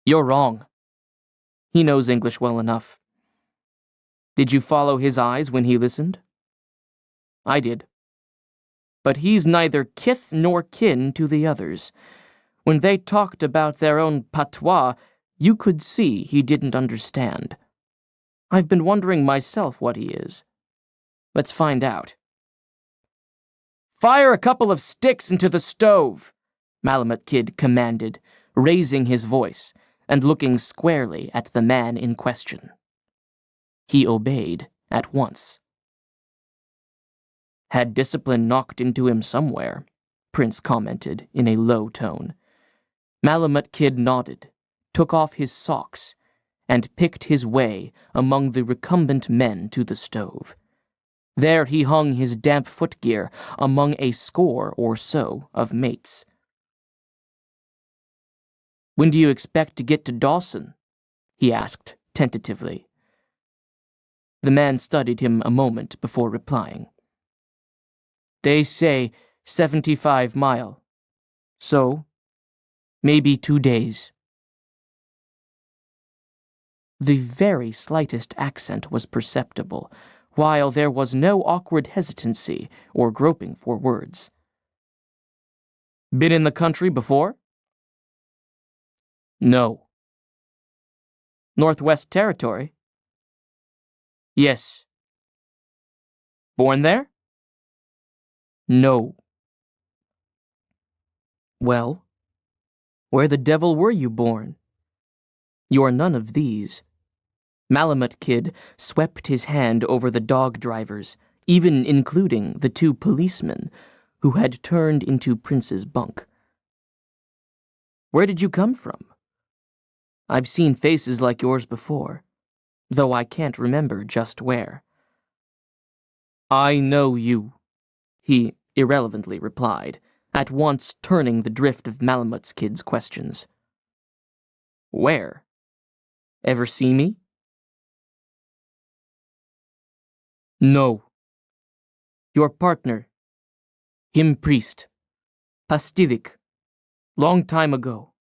"You're wrong. He knows English well enough. Did you follow his eyes when he listened?" "I did. But he's neither kith nor kin to the others. When they talked about their own patois, you could see he didn't understand. I've been wondering myself what he is. Let's find out." "Fire a couple of sticks into the stove," Malamut Kid commanded, raising his voice and looking squarely at the man in question. He obeyed at once. "Had discipline knocked into him somewhere," Prince commented in a low tone. Malamut Kid nodded, took off his socks, and picked his way among the recumbent men to the stove. There he hung his damp footgear among a score or so of mates. "When do you expect to get to Dawson?" he asked tentatively. The man studied him a moment before replying. "They say 75 mile. So, maybe 2 days." The very slightest accent was perceptible, while there was no awkward hesitancy or groping for words. "Been in the country before?" "No." "Northwest Territory?" "Yes." "Born there?" "No." "Well, where the devil were you born? You're none of these." Malamut Kid swept his hand over the dog drivers, even including the two policemen who had turned into Prince's bunk. "Where did you come from? I've seen faces like yours before, though I can't remember just where." "I know you," he irrelevantly replied, at once turning the drift of Malamut Kid's questions. "Where? Ever see me?" "No." "Your partner? Him priest. Pastilik. Long time ago.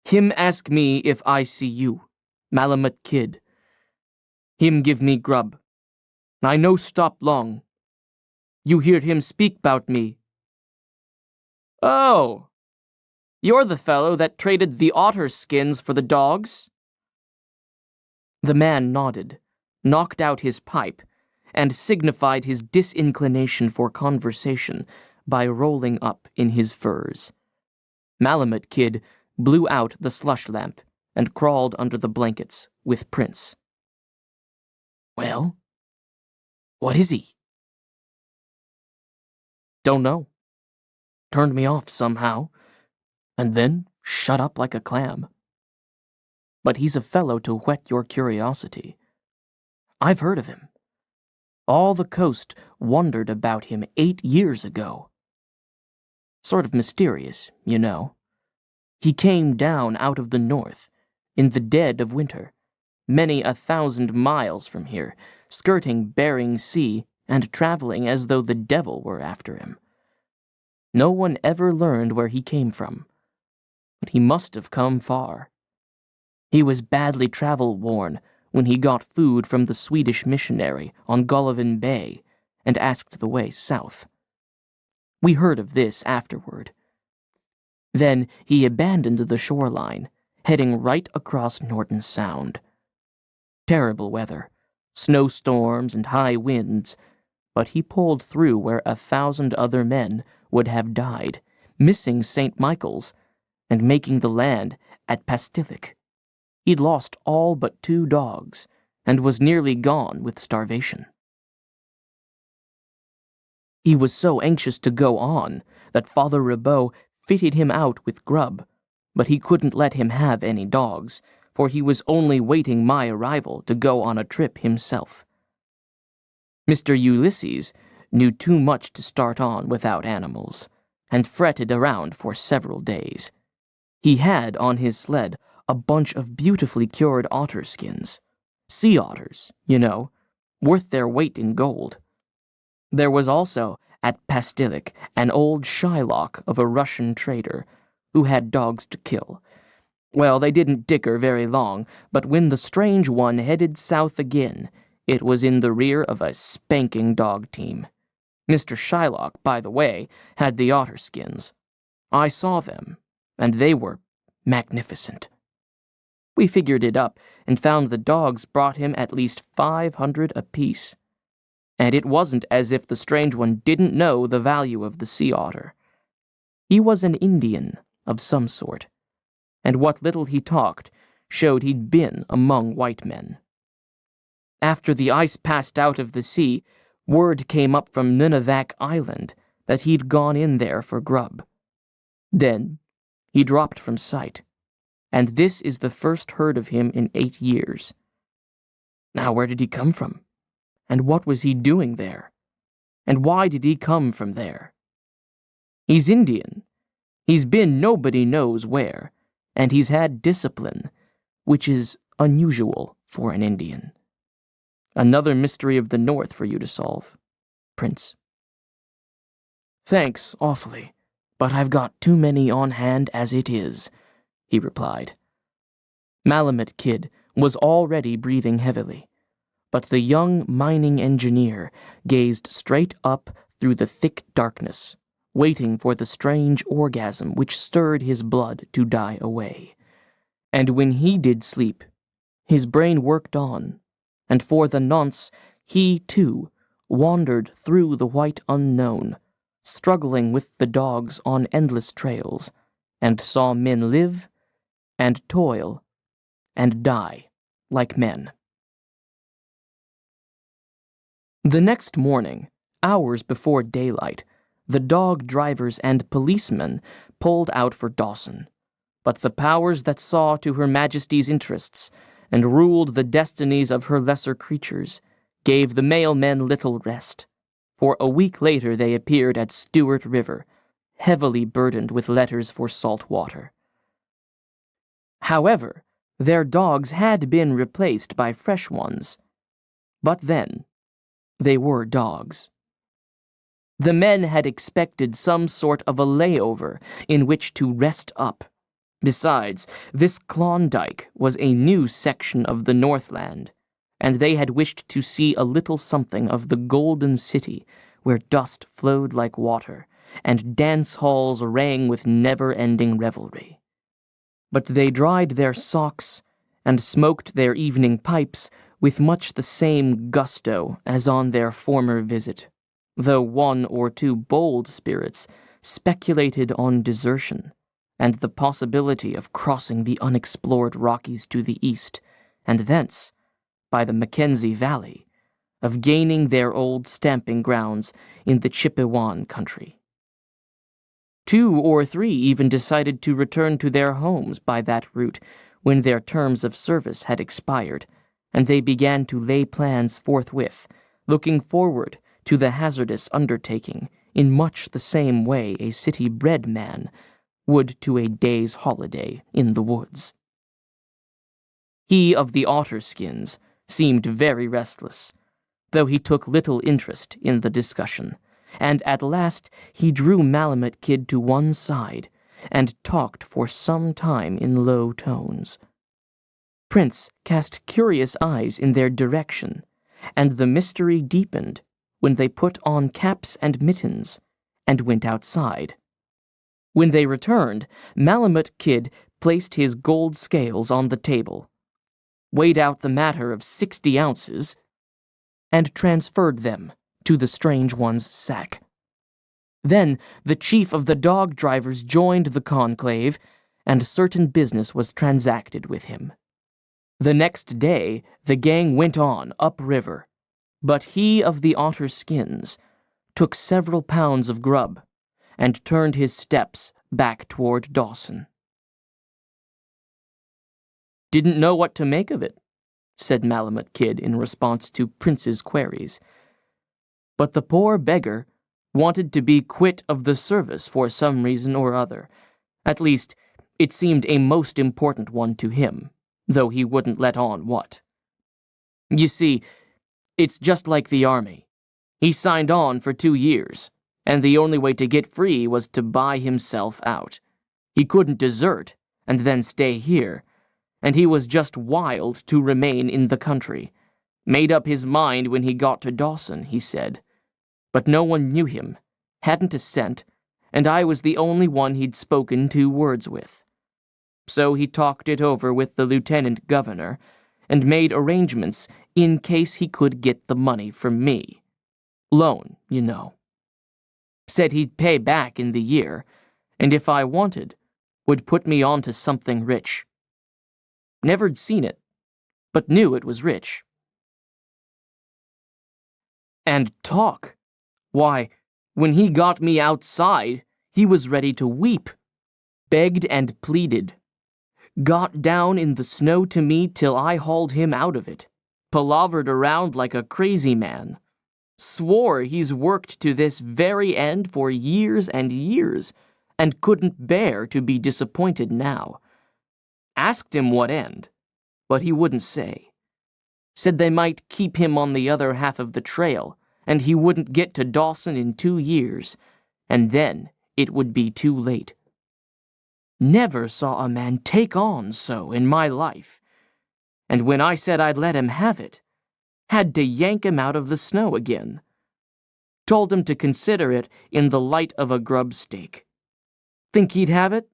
Him ask me if I see you, Malamut Kid. Him give me grub. I no stop long. You heard him speak 'bout me." "Oh, you're the fellow that traded the otter skins for the dogs?" The man nodded, knocked out his pipe, and signified his disinclination for conversation by rolling up in his furs. Malamut Kid blew out the slush lamp and crawled under the blankets with Prince. "Well, what is he?" "Don't know. Turned me off somehow, and then shut up like a clam. But he's a fellow to whet your curiosity. I've heard of him. All the coast wondered about him 8 years ago. Sort of mysterious, you know. He came down out of the north, in the dead of winter, many 1,000 miles from here, skirting Bering Sea and traveling as though the devil were after him. No one ever learned where he came from, but he must have come far. He was badly travel-worn when he got food from the Swedish missionary on Golovin Bay and asked the way south. We heard of this afterward. Then he abandoned the shoreline, heading right across Norton Sound. Terrible weather, snowstorms and high winds, but he pulled through where 1,000 other men would have died, missing St. Michael's and making the land at Pastilik. He'd lost all but 2 dogs and was nearly gone with starvation. He was so anxious to go on that Father Ribot fitted him out with grub, but he couldn't let him have any dogs, for he was only waiting my arrival to go on a trip himself. Mr. Ulysses knew too much to start on without animals, and fretted around for several days. He had on his sled a bunch of beautifully cured otter skins. Sea otters, you know, worth their weight in gold. There was also, at Pastilik, an old Shylock of a Russian trader, who had dogs to kill. Well, they didn't dicker very long, but when the strange one headed south again, it was in the rear of a spanking dog team. Mr. Shylock, by the way, had the otter skins. I saw them, and they were magnificent. We figured it up and found the dogs brought him at least 500 apiece. And it wasn't as if the strange one didn't know the value of the sea otter. He was an Indian of some sort, and what little he talked showed he'd been among white men. After the ice passed out of the sea, word came up from Nunavak Island that he'd gone in there for grub. Then he dropped from sight, and this is the first heard of him in 8 years. Now where did he come from? And what was he doing there? And why did he come from there? He's Indian. He's been nobody knows where, and he's had discipline, which is unusual for an Indian. Another mystery of the North for you to solve, Prince. Thanks, awfully, but I've got too many on hand as it is, he replied. Malamute Kid was already breathing heavily, but the young mining engineer gazed straight up through the thick darkness, waiting for the strange orgasm which stirred his blood to die away. And when he did sleep, his brain worked on, and for the nonce he, too, wandered through the white unknown, struggling with the dogs on endless trails, and saw men live and toil and die like men. The next morning, hours before daylight, the dog drivers and policemen pulled out for Dawson, but the powers that saw to Her Majesty's interests and ruled the destinies of her lesser creatures gave the mailmen little rest, for a week later they appeared at Stewart River, heavily burdened with letters for salt water. However, their dogs had been replaced by fresh ones, but then they were dogs. The men had expected some sort of a layover in which to rest up. Besides, this Klondike was a new section of the Northland, and they had wished to see a little something of the Golden City, where dust flowed like water, and dance halls rang with never-ending revelry. But they dried their socks and smoked their evening pipes with much the same gusto as on their former visit, though 1 or 2 bold spirits speculated on desertion and the possibility of crossing the unexplored Rockies to the east, and thence, by the Mackenzie Valley, of gaining their old stamping grounds in the Chippewan country. 2 or 3 even decided to return to their homes by that route when their terms of service had expired, and they began to lay plans forthwith, looking forward to the hazardous undertaking in much the same way a city-bred man would to a day's holiday in the woods. He of the otter skins seemed very restless, though he took little interest in the discussion, and at last he drew Malamute Kid to one side and talked for some time in low tones. Prince cast curious eyes in their direction, and the mystery deepened when they put on caps and mittens and went outside. When they returned, Malamute Kid placed his gold scales on the table, weighed out the matter of 60 ounces, and transferred them to the strange one's sack. Then the chief of the dog drivers joined the conclave, and certain business was transacted with him. The next day the gang went on upriver, but he of the otter skins took several pounds of grub and turned his steps back toward Dawson. "Didn't know what to make of it," said Malamute Kid in response to Prince's queries. But the poor beggar wanted to be quit of the service for some reason or other. At least, it seemed a most important one to him, though he wouldn't let on what. You see, it's just like the army. He signed on for 2 years, and the only way to get free was to buy himself out. He couldn't desert and then stay here, and he was just wild to remain in the country. Made up his mind when he got to Dawson, he said. But no one knew him, hadn't a cent, and I was the only one he'd spoken 2 words with. So he talked it over with the lieutenant governor and made arrangements in case he could get the money from me. Loan, you know. Said he'd pay back in the year, and if I wanted, would put me on to something rich. Never'd seen it, but knew it was rich. And talk. Why, when he got me outside, he was ready to weep. Begged and pleaded. Got down in the snow to me till I hauled him out of it. Palavered around like a crazy man. Swore he's worked to this very end for years and years, and couldn't bear to be disappointed now. Asked him what end, but he wouldn't say. Said they might keep him on the other half of the trail, and he wouldn't get to Dawson in 2 years, and then it would be too late. Never saw a man take on so in my life, and when I said I'd let him have it, had to yank him out of the snow again. Told him to consider it in the light of a grub stake. Think he'd have it?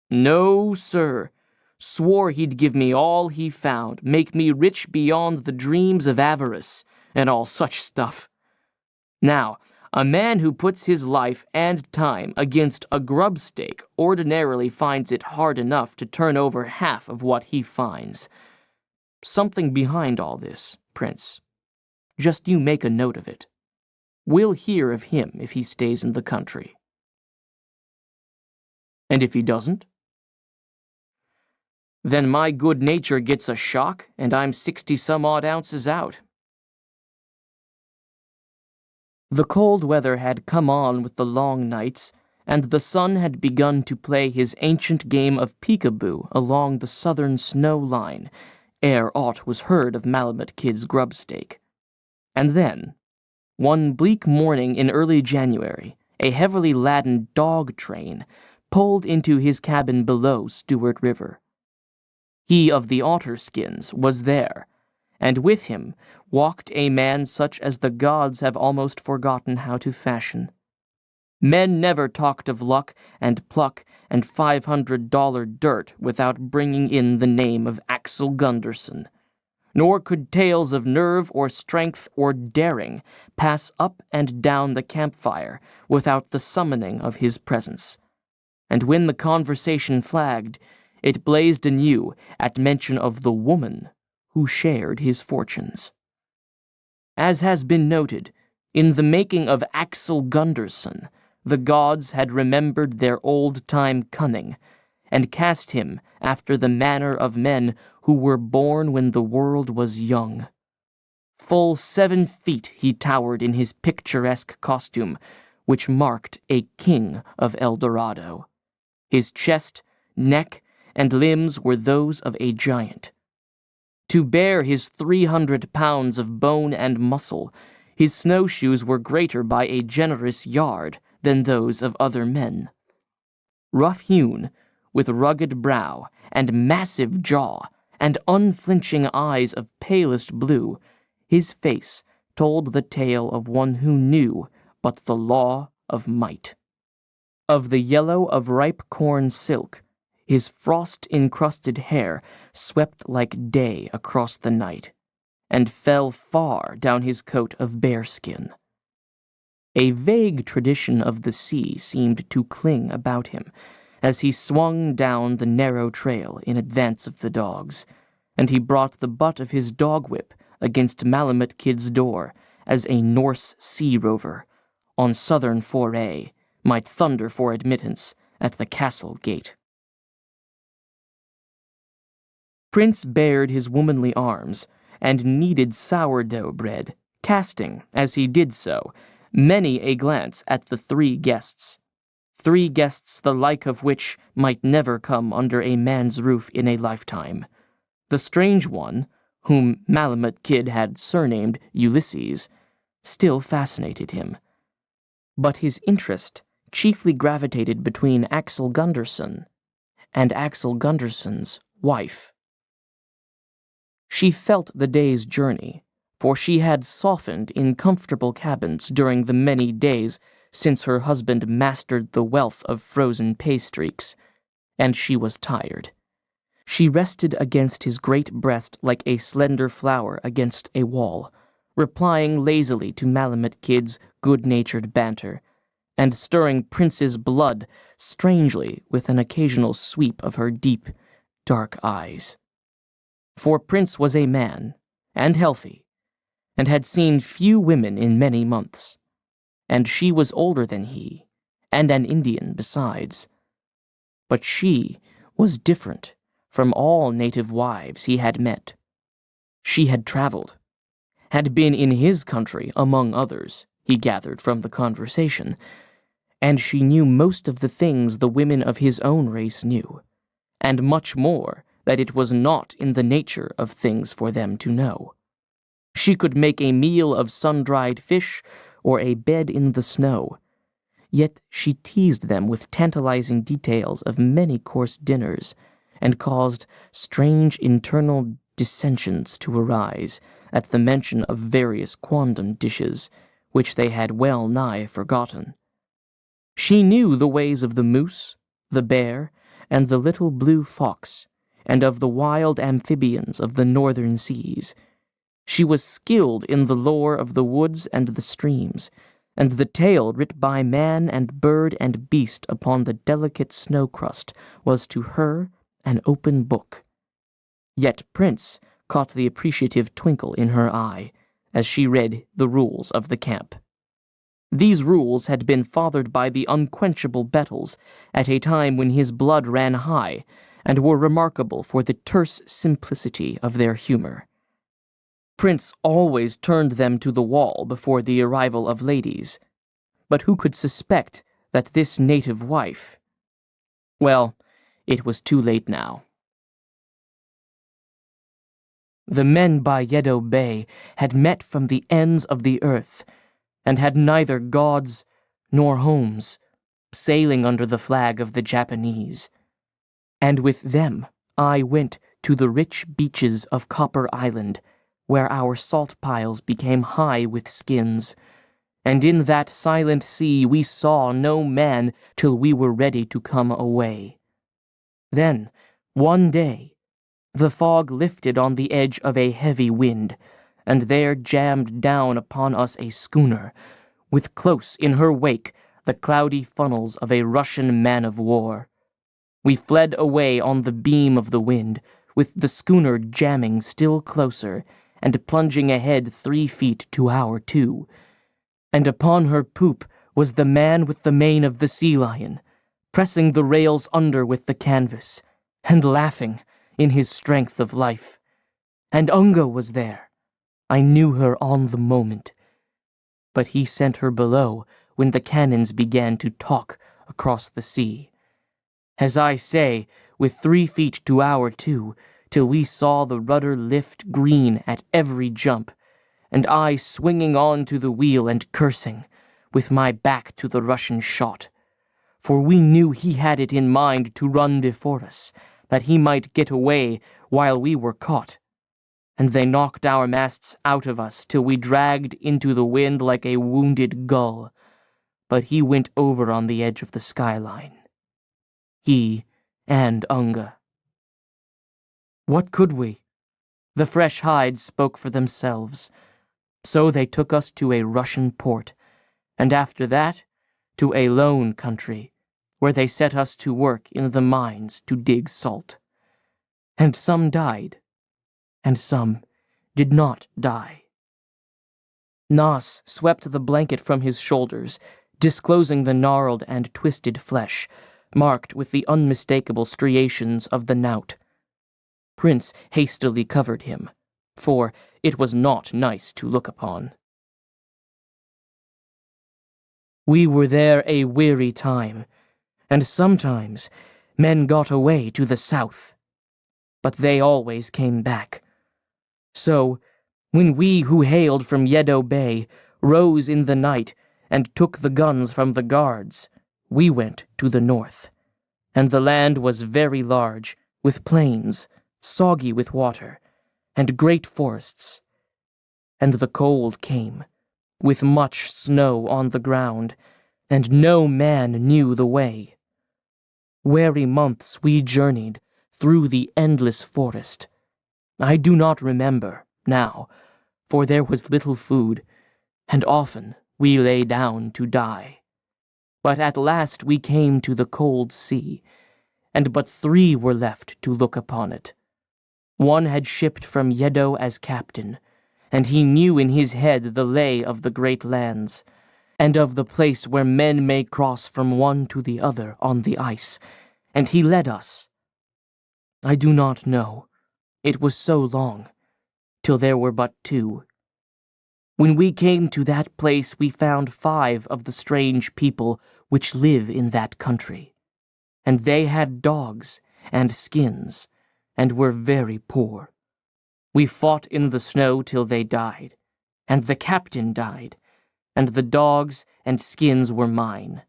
No, sir. Swore he'd give me all he found, make me rich beyond the dreams of avarice, and all such stuff. Now, a man who puts his life and time against a grub stake ordinarily finds it hard enough to turn over half of what he finds. Something behind all this, Prince. Just you make a note of it. We'll hear of him if he stays in the country. And if he doesn't? Then my good nature gets a shock, and I'm 60-some-odd ounces out. The cold weather had come on with the long nights, and the sun had begun to play his ancient game of peekaboo along the southern snow line, ere aught was heard of Malamute Kid's grub stake. And then, one bleak morning in early January, a heavily laden dog train pulled into his cabin below Stewart River. He of the otter skins was there, and with him walked a man such as the gods have almost forgotten how to fashion. Men never talked of luck and pluck and $500 dirt without bringing in the name of Axel Gunderson, nor could tales of nerve or strength or daring pass up and down the campfire without the summoning of his presence. And when the conversation flagged, it blazed anew at mention of the woman who shared his fortunes. As has been noted, in the making of Axel Gunderson, the gods had remembered their old-time cunning, and cast him after the manner of men who were born when the world was young. Full 7 feet he towered in his picturesque costume, which marked a king of El Dorado. His chest, neck, and limbs were those of a giant. To bear his 300 pounds of bone and muscle, his snowshoes were greater by a generous yard than those of other men. Rough-hewn, with rugged brow and massive jaw and unflinching eyes of palest blue, his face told the tale of one who knew but the law of might. Of the yellow of ripe corn silk, his frost-encrusted hair swept like day across the night, and fell far down his coat of bearskin. A vague tradition of the sea seemed to cling about him as he swung down the narrow trail in advance of the dogs, and he brought the butt of his dog-whip against Malamut Kid's door as a Norse sea rover, on southern foray, might thunder for admittance at the castle gate. Prince bared his womanly arms and kneaded sourdough bread, casting, as he did so, many a glance at the 3 guests. 3 guests the like of which might never come under a man's roof in a lifetime. The strange one, whom Malamut Kid had surnamed Ulysses, still fascinated him. But his interest chiefly gravitated between Axel Gunderson and Axel Gunderson's wife. She felt the day's journey, for she had softened in comfortable cabins during the many days since her husband mastered the wealth of frozen paystreaks, and she was tired. She rested against his great breast like a slender flower against a wall, replying lazily to Malamut Kid's good-natured banter, and stirring Prince's blood strangely with an occasional sweep of her deep, dark eyes. For Prince was a man, and healthy, and had seen few women in many months, and she was older than he, and an Indian besides. But she was different from all native wives he had met. She had traveled, had been in his country among others, he gathered from the conversation, and she knew most of the things the women of his own race knew, and much more that it was not in the nature of things for them to know. She could make a meal of sun-dried fish or a bed in the snow, yet she teased them with tantalizing details of many course dinners, and caused strange internal dissensions to arise at the mention of various quondam dishes, which they had well nigh forgotten. She knew the ways of the moose, the bear, and the little blue fox, and of the wild amphibians of the northern seas. She was skilled in the lore of the woods and the streams, and the tale writ by man and bird and beast upon the delicate snow crust was to her an open book. Yet Prince caught the appreciative twinkle in her eye as she read the rules of the camp. These rules had been fathered by the unquenchable Bettles at a time when his blood ran high, and were remarkable for the terse simplicity of their humor. Prince always turned them to the wall before the arrival of ladies, but who could suspect that this native wife... Well, it was too late now. The men by Yedo Bay had met from the ends of the earth, and had neither gods nor homes, sailing under the flag of the Japanese. And with them I went to the rich beaches of Copper Island, where our salt piles became high with skins, and in that silent sea we saw no man till we were ready to come away. Then, one day, the fog lifted on the edge of a heavy wind, and there jammed down upon us a schooner, with close in her wake the cloudy funnels of a Russian man-of-war. We fled away on the beam of the wind, with the schooner jamming still closer, and plunging ahead 3 feet to our 2. And upon her poop was the man with the mane of the sea lion, pressing the rails under with the canvas, and laughing in his strength of life. And Ungo was there. I knew her on the moment. But he sent her below when the cannons began to talk across the sea. As I say, with 3 feet to our 2, till we saw the rudder lift green at every jump, and I swinging on to the wheel and cursing, with my back to the Russian shot. For we knew he had it in mind to run before us, that he might get away while we were caught. And they knocked our masts out of us till we dragged into the wind like a wounded gull. But he went over on the edge of the skyline. He and Unga. What could we? The fresh hides spoke for themselves. So they took us to a Russian port, and after that, to a lone country, where they set us to work in the mines to dig salt. And some died, and some did not die. Nas swept the blanket from his shoulders, disclosing the gnarled and twisted flesh, marked with the unmistakable striations of the knout. Prince hastily covered him, for it was not nice to look upon. We were there a weary time, and sometimes men got away to the south, but they always came back. So, when we who hailed from Yedo Bay rose in the night and took the guns from the guards, we went to the north, and the land was very large, with plains, soggy with water, and great forests. And the cold came, with much snow on the ground, and no man knew the way. Weary months we journeyed through the endless forest. I do not remember now, for there was little food, and often we lay down to die. But at last we came to the cold sea, and but 3 were left to look upon it. One had shipped from Yedo as captain, and he knew in his head the lay of the great lands, and of the place where men may cross from one to the other on the ice, and he led us. I do not know, it was so long, till there were but 2. When we came to that place we found 5 of the strange people which live in that country, and they had dogs and skins, and were very poor. We fought in the snow till they died, and the captain died, and the dogs and skins were mine.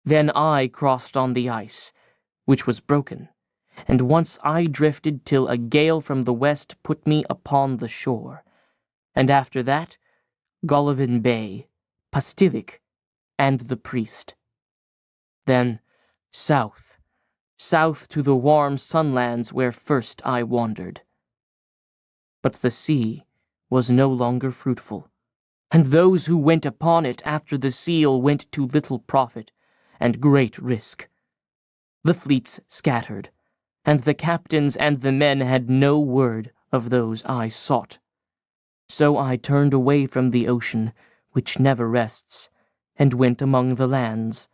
Then I crossed on the ice, which was broken, and once I drifted till a gale from the west put me upon the shore, and after that, Golovin Bay, Pastilik, and the priest. Then, south to the warm sunlands where first I wandered. But the sea was no longer fruitful, and those who went upon it after the seal went to little profit and great risk. The fleets scattered, and the captains and the men had no word of those I sought. So I turned away from the ocean, which never rests, and went among the lands,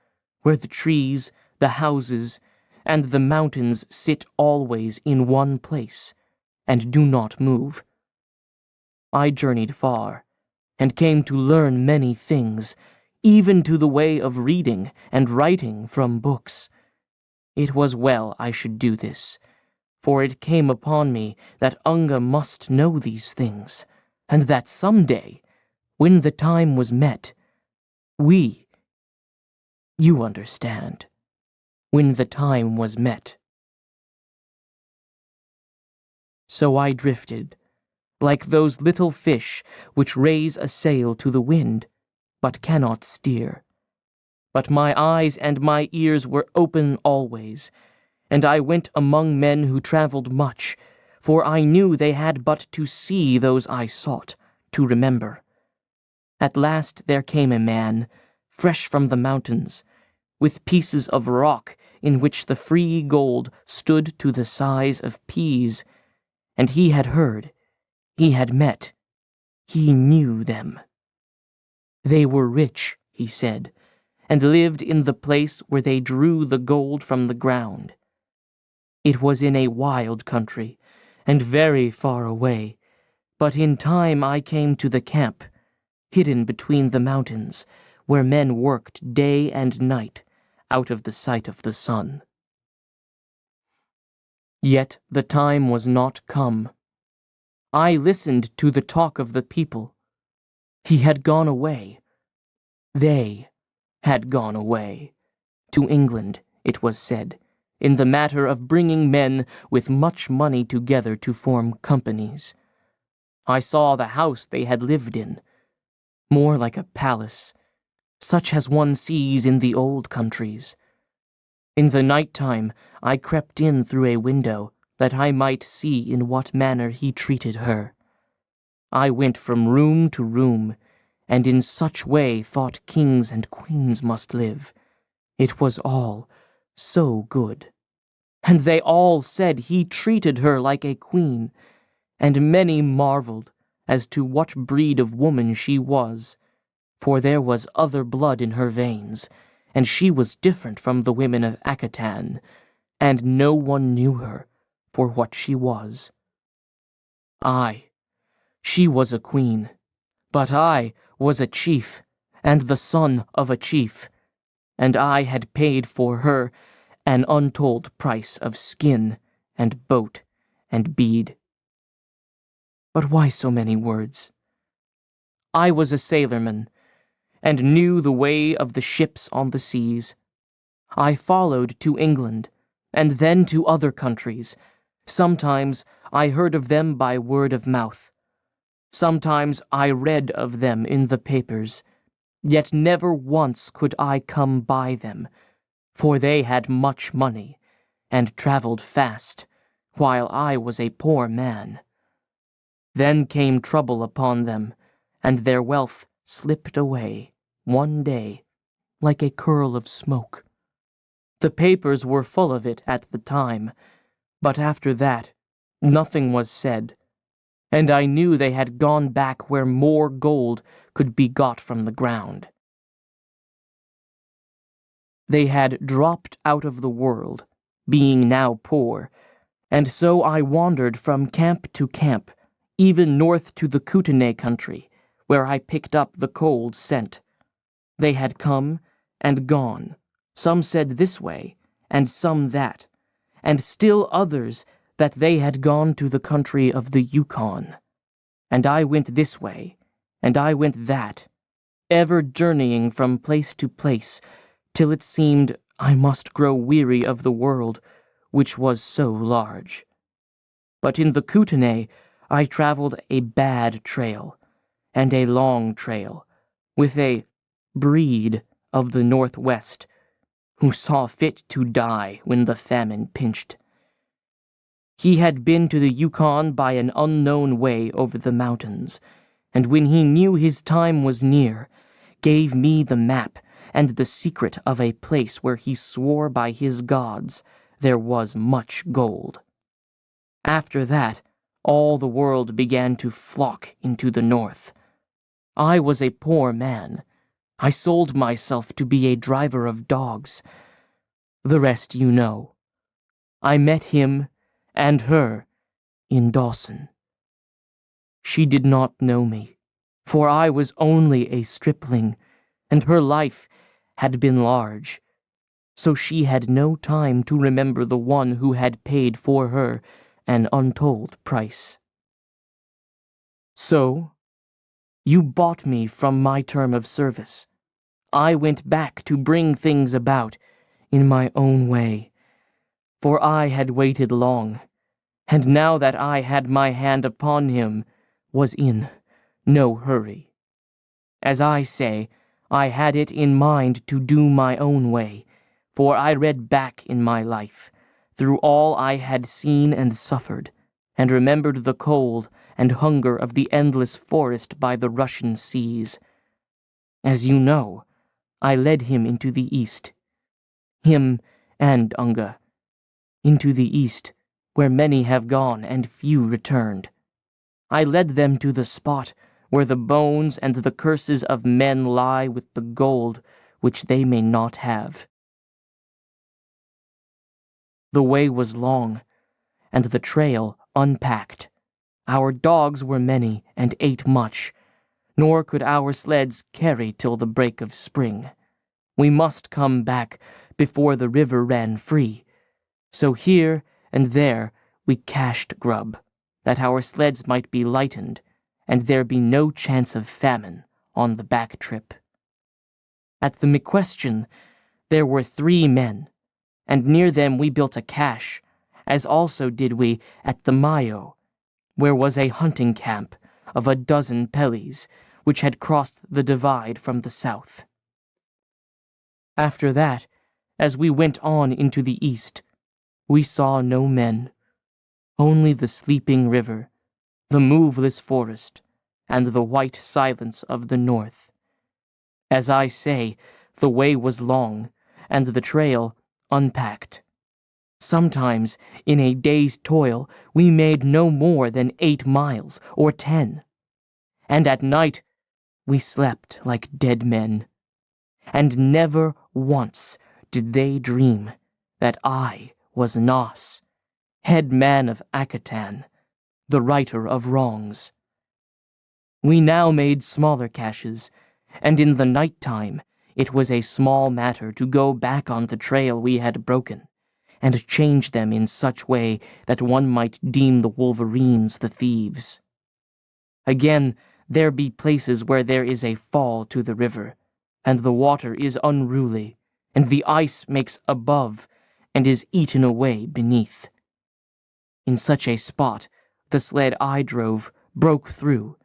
where the trees, the houses, and the mountains sit always in one place, and do not move. I journeyed far, and came to learn many things, even to the way of reading and writing from books. It was well I should do this, for it came upon me that Unga must know these things, and that some day, when the time was met, you understand, when the time was met. So I drifted, like those little fish which raise a sail to the wind, but cannot steer. But my eyes and my ears were open always, and I went among men who traveled much, for I knew they had but to see those I sought, to remember. At last there came a man, fresh from the mountains, with pieces of rock in which the free gold stood to the size of peas, and he had heard, he had met, he knew them. They were rich, he said, and lived in the place where they drew the gold from the ground. It was in a wild country, and very far away, but in time I came to the camp, hidden between the mountains, where men worked day and night, out of the sight of the sun. Yet the time was not come. I listened to the talk of the people. He had gone away. They had gone away. To England, it was said, in the matter of bringing men with much money together to form companies. I saw the house they had lived in, more like a palace, such as one sees in the old countries. In the night time I crept in through a window, that I might see in what manner he treated her. I went from room to room, and in such way thought kings and queens must live. It was all so good. And they all said he treated her like a queen, and many marveled as to what breed of woman she was, for there was other blood in her veins, and she was different from the women of Akatan, and no one knew her for what she was. She was a queen, but I was a chief, and the son of a chief, and I had paid for her an untold price of skin and boat and bead. But why so many words? I was a sailorman, and knew the way of the ships on the seas. I followed to England, and then to other countries. Sometimes I heard of them by word of mouth. Sometimes I read of them in the papers, yet never once could I come by them, for they had much money, and travelled fast, while I was a poor man. Then came trouble upon them, and their wealth slipped away, one day, like a curl of smoke. The papers were full of it at the time, but after that, nothing was said, and I knew they had gone back where more gold could be got from the ground. They had dropped out of the world, being now poor, and so I wandered from camp to camp, even north to the Kootenai country, where I picked up the cold scent. They had come and gone, some said this way, and some that, and still others that they had gone to the country of the Yukon. And I went this way, and I went that, ever journeying from place to place, till it seemed I must grow weary of the world, which was so large. But in the Kootenai I travelled a bad trail, and a long trail, with a breed of the Northwest, who saw fit to die when the famine pinched. He had been to the Yukon by an unknown way over the mountains, and when he knew his time was near, gave me the map and the secret of a place where he swore by his gods there was much gold. After that, all the world began to flock into the north. I was a poor man. I sold myself to be a driver of dogs. The rest you know. I met him and her in Dawson. She did not know me, for I was only a stripling, and her life had been large, so she had no time to remember the one who had paid for her an untold price. So, you bought me from my term of service. I went back to bring things about in my own way, for I had waited long, and now that I had my hand upon him, was in no hurry. As I say, I had it in mind to do my own way, for I read back in my life, through all I had seen and suffered, and remembered the cold and hunger of the endless forest by the Russian seas. As you know, I led him into the east, him and Unga, into the east, where many have gone and few returned. I led them to the spot where the bones and the curses of men lie with the gold which they may not have. The way was long, and the trail unpacked. Our dogs were many and ate much, nor could our sleds carry till the break of spring. We must come back before the river ran free, so here and there we cached grub, that our sleds might be lightened, and there be no chance of famine on the back trip. At the McQuestion, there were 3 men, and near them we built a cache, as also did we at the Mayo, where was a hunting camp of a dozen pellies, which had crossed the divide from the south. After that, as we went on into the east, we saw no men, only the sleeping river, the moveless forest, and the white silence of the north. As I say, the way was long, and the trail unpacked. Sometimes, in a day's toil, we made no more than 8 miles or 10. And at night, we slept like dead men. And never once did they dream that I was Nos, head man of Akatan, the righter of wrongs. We now made smaller caches, and in the night time it was a small matter to go back on the trail we had broken, and change them in such way that one might deem the wolverines the thieves. Again, there be places where there is a fall to the river, and the water is unruly, and the ice makes above, and is eaten away beneath. In such a spot, the sled I drove broke through,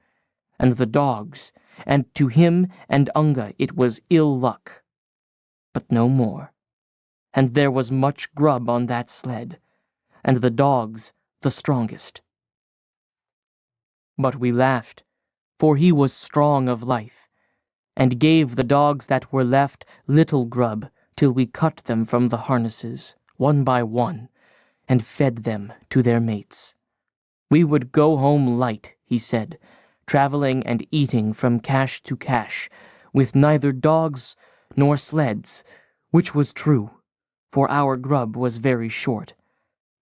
and the dogs, and to him and Unga it was ill luck, but no more. And there was much grub on that sled, and the dogs the strongest. But we laughed, for he was strong of life, and gave the dogs that were left little grub till we cut them from the harnesses, one by one, and fed them to their mates. We would go home light, he said, traveling and eating from cache to cache, with neither dogs nor sleds, which was true, for our grub was very short,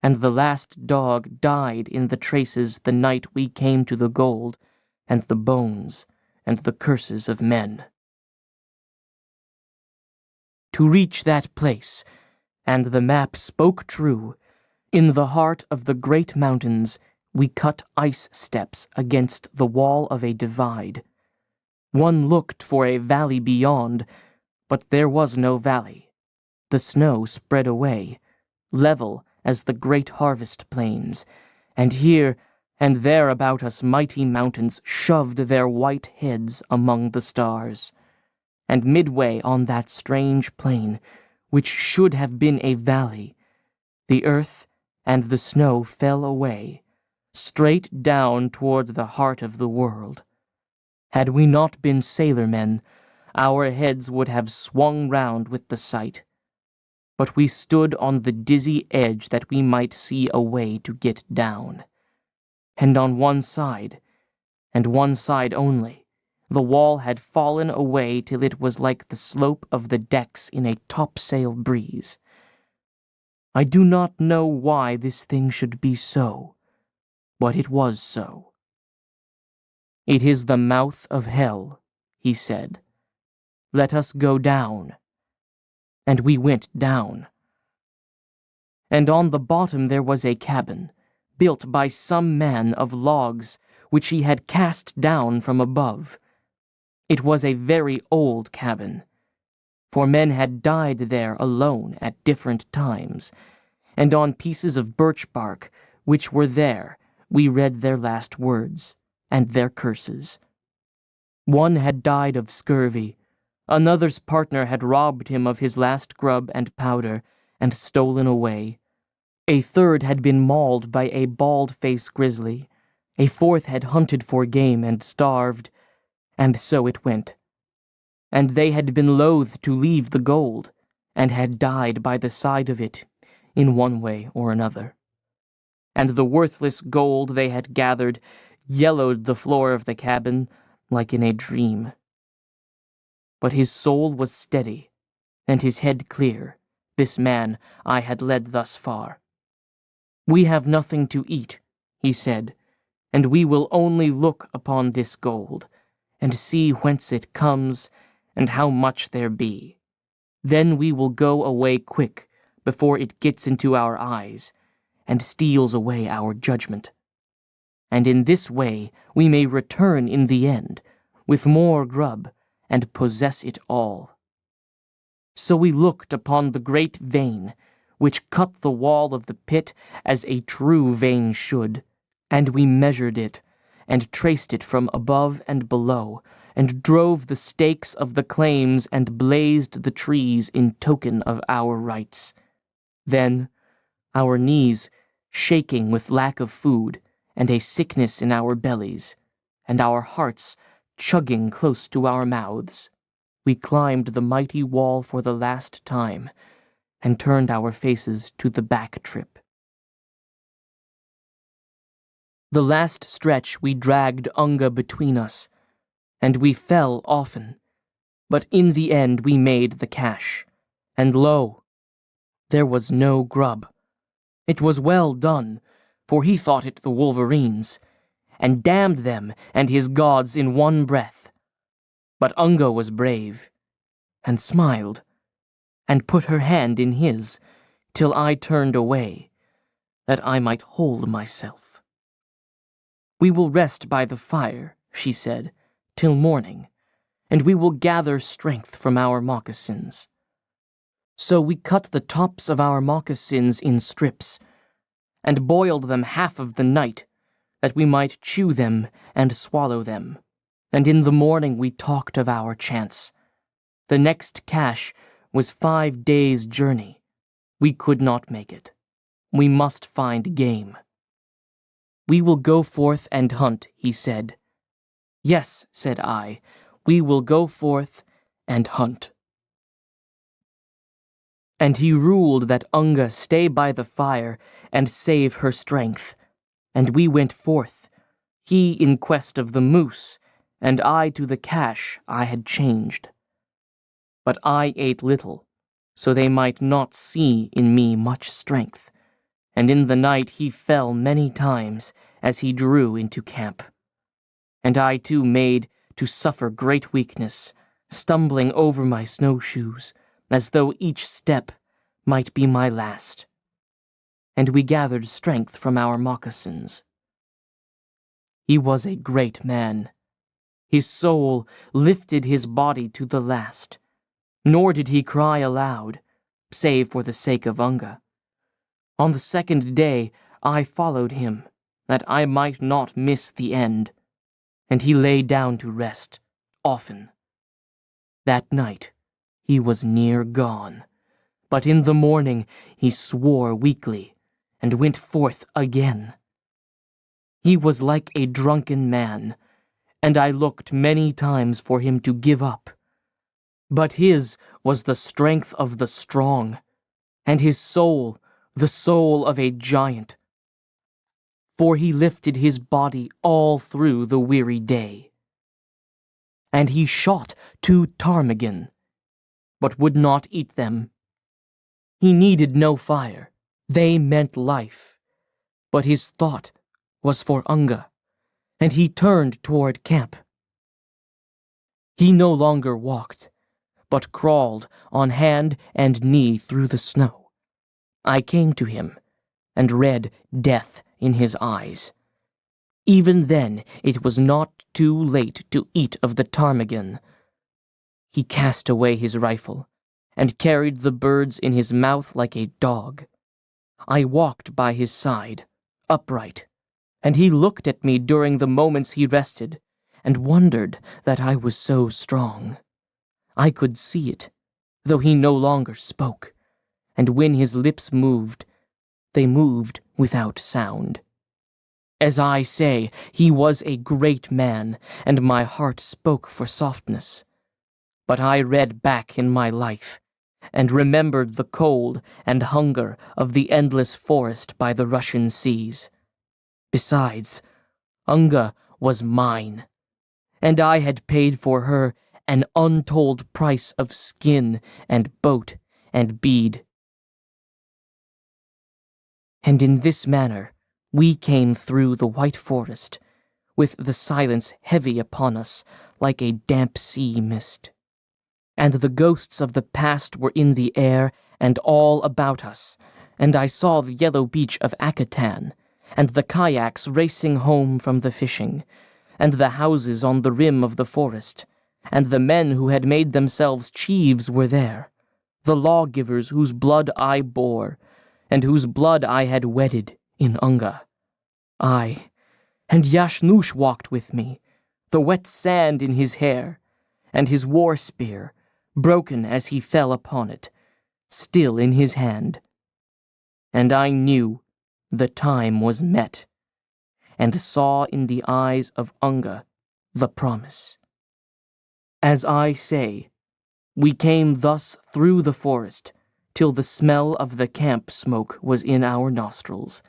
and the last dog died in the traces the night we came to the gold, and the bones, and the curses of men. To reach that place, and the map spoke true, in the heart of the great mountains we cut ice steps against the wall of a divide. One looked for a valley beyond, but there was no valley. The snow spread away, level as the great harvest plains, and here and there about us mighty mountains shoved their white heads among the stars. And midway on that strange plain, which should have been a valley, the earth and the snow fell away, straight down toward the heart of the world. Had we not been sailormen, our heads would have swung round with the sight. But we stood on the dizzy edge that we might see a way to get down. And on one side, and one side only, the wall had fallen away till it was like the slope of the decks in a topsail breeze. I do not know why this thing should be so, but it was so. It is the mouth of hell, he said. Let us go down. And we went down. And on the bottom there was a cabin, built by some man of logs, which he had cast down from above. It was a very old cabin, for men had died there alone at different times, and on pieces of birch bark, which were there, we read their last words, and their curses. One had died of scurvy, another's partner had robbed him of his last grub and powder, and stolen away. A third had been mauled by a bald-faced grizzly, a fourth had hunted for game and starved, and so it went. And they had been loath to leave the gold, and had died by the side of it, in one way or another. And the worthless gold they had gathered yellowed the floor of the cabin like in a dream. But his soul was steady, and his head clear, this man I had led thus far. We have nothing to eat, he said, and we will only look upon this gold, and see whence it comes, and how much there be. Then we will go away quick, before it gets into our eyes, and steals away our judgment. And in this way we may return in the end, with more grub, and possess it all. So we looked upon the great vein, which cut the wall of the pit as a true vein should, and we measured it, and traced it from above and below, and drove the stakes of the claims and blazed the trees in token of our rights. Then, our knees, shaking with lack of food, and a sickness in our bellies, and our hearts chugging close to our mouths, we climbed the mighty wall for the last time, and turned our faces to the back trip. The last stretch we dragged Unga between us, and we fell often, but in the end we made the cache, and lo, there was no grub. It was well done, for he thought it the Wolverines, and damned them and his gods in one breath. But Unga was brave, and smiled, and put her hand in his, till I turned away, that I might hold myself. "We will rest by the fire," she said, "till morning, and we will gather strength from our moccasins." So we cut the tops of our moccasins in strips, and boiled them half of the night, that we might chew them and swallow them. And in the morning we talked of our chance. The next cache was 5 days' journey. We could not make it. We must find game. "We will go forth and hunt," he said. "Yes," said I, "we will go forth and hunt." And he ruled that Unga stay by the fire and save her strength. And we went forth, he in quest of the moose, and I to the cache I had changed. But I ate little, so they might not see in me much strength, and in the night he fell many times as he drew into camp. And I too made to suffer great weakness, stumbling over my snowshoes, as though each step might be my last. And we gathered strength from our moccasins. He was a great man. His soul lifted his body to the last, nor did he cry aloud, save for the sake of Unga. On the second day I followed him, that I might not miss the end, and he lay down to rest, often. That night he was near gone, but in the morning he swore weakly, and went forth again. He was like a drunken man, and I looked many times for him to give up. But his was the strength of the strong, and his soul the soul of a giant. For he lifted his body all through the weary day. And he shot 2 ptarmigan, but would not eat them. He needed no fire, they meant life, but his thought was for Unga, and he turned toward camp. He no longer walked, but crawled on hand and knee through the snow. I came to him, and read death in his eyes. Even then it was not too late to eat of the ptarmigan. He cast away his rifle, and carried the birds in his mouth like a dog. I walked by his side, upright, and he looked at me during the moments he rested, and wondered that I was so strong. I could see it, though he no longer spoke, and when his lips moved, they moved without sound. As I say, he was a great man, and my heart spoke for softness. But I read back in my life, and remembered the cold and hunger of the endless forest by the Russian seas. Besides, Unga was mine, and I had paid for her an untold price of skin and boat and bead. And in this manner we came through the white forest, with the silence heavy upon us like a damp sea mist. And the ghosts of the past were in the air and all about us, and I saw the yellow beach of Akatan, and the kayaks racing home from the fishing, and the houses on the rim of the forest, and the men who had made themselves chiefs were there, the lawgivers whose blood I bore, and whose blood I had wedded in Unga. Aye, and Yashnush walked with me, the wet sand in his hair, and his war spear, broken as he fell upon it, still in his hand. And I knew the time was met, and saw in the eyes of Unga the promise. As I say, we came thus through the forest, till the smell of the camp smoke was in our nostrils,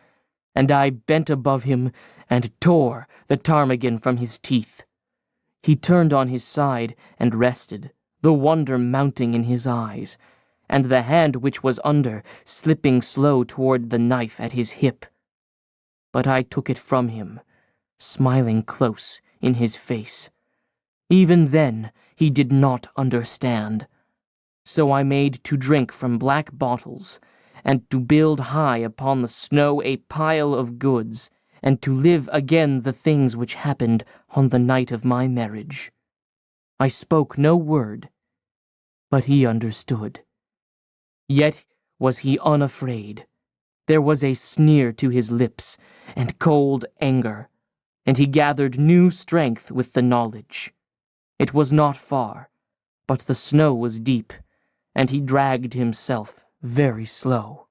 and I bent above him and tore the ptarmigan from his teeth. He turned on his side and rested, the wonder mounting in his eyes, and the hand which was under slipping slow toward the knife at his hip. But I took it from him, smiling close in his face. Even then he did not understand. So I made to drink from black bottles, and to build high upon the snow a pile of goods, and to live again the things which happened on the night of my marriage. I spoke no word, but he understood. Yet was he unafraid. There was a sneer to his lips, and cold anger, and he gathered new strength with the knowledge. It was not far, but the snow was deep, and he dragged himself very slow.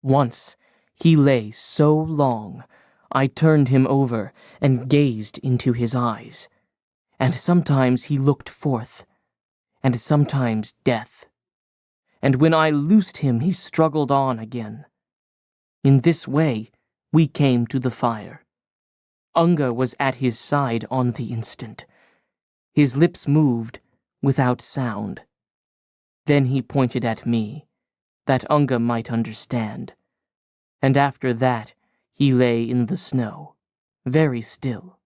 Once he lay so long, I turned him over and gazed into his eyes, and sometimes he looked forth, and sometimes death. And when I loosed him, he struggled on again. In this way, we came to the fire. Unga was at his side on the instant. His lips moved without sound. Then he pointed at me, that Unga might understand. And after that, he lay in the snow, very still,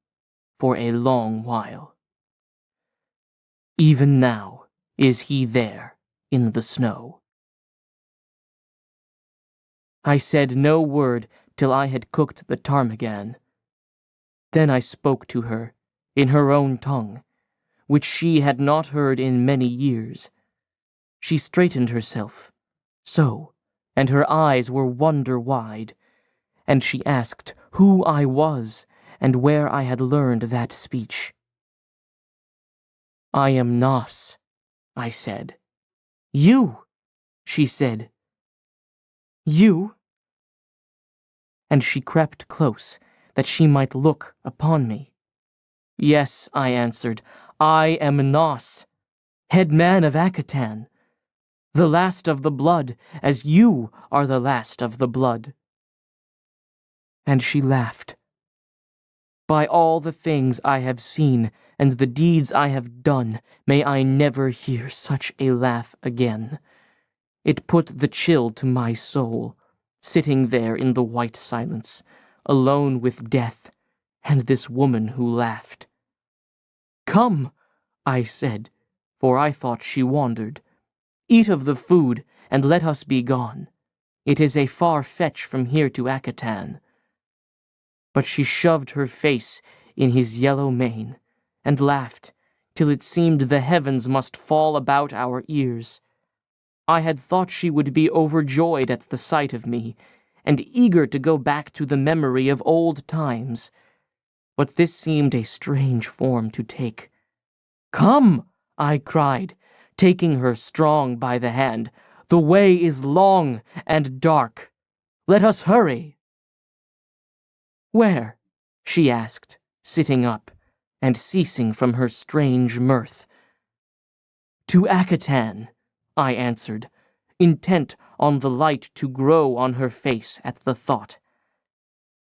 for a long while. Even now is he there in the snow. I said no word till I had cooked the ptarmigan. Then I spoke to her in her own tongue, which she had not heard in many years. She straightened herself, so, and her eyes were wonder-wide, and she asked who I was and where I had learned that speech. I am Nas, I said. You, she said. You? And she crept close, that she might look upon me. Yes, I answered, I am Nos, head man of Akatan, the last of the blood, as you are the last of the blood. And she laughed. By all the things I have seen and the deeds I have done, may I never hear such a laugh again. It put the chill to my soul, sitting there in the white silence, alone with death and this woman who laughed. Come, I said, for I thought she wandered. Eat of the food, and let us be gone. It is a far fetch from here to Akatan. But she shoved her face in his yellow mane, and laughed, till it seemed the heavens must fall about our ears. I had thought she would be overjoyed at the sight of me, and eager to go back to the memory of old times. But this seemed a strange form to take. Come, I cried, taking her strong by the hand. The way is long and dark. Let us hurry. Where? She asked, sitting up and ceasing from her strange mirth. To Akatan, I answered, intent on the light to grow on her face at the thought.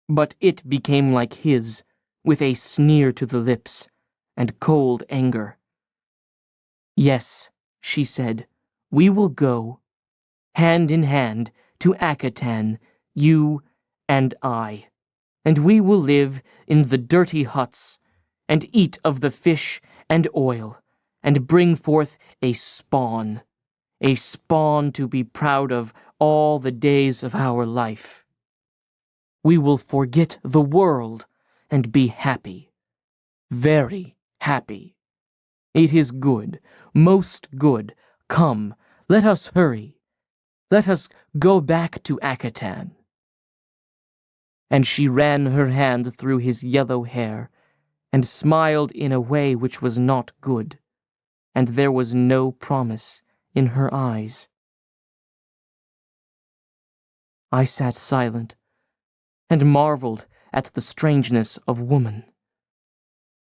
But it became like his, with a sneer to the lips and cold anger. Yes, she said, we will go, hand in hand, to Akatan, you and I, and we will live in the dirty huts, and eat of the fish and oil, and bring forth a spawn, a spawn to be proud of all the days of our life. We will forget the world and be happy, very happy. It is good, most good. Come, let us hurry. Let us go back to Akatan. And she ran her hand through his yellow hair and smiled in a way which was not good, and there was no promise in her eyes. I sat silent and marveled at the strangeness of woman.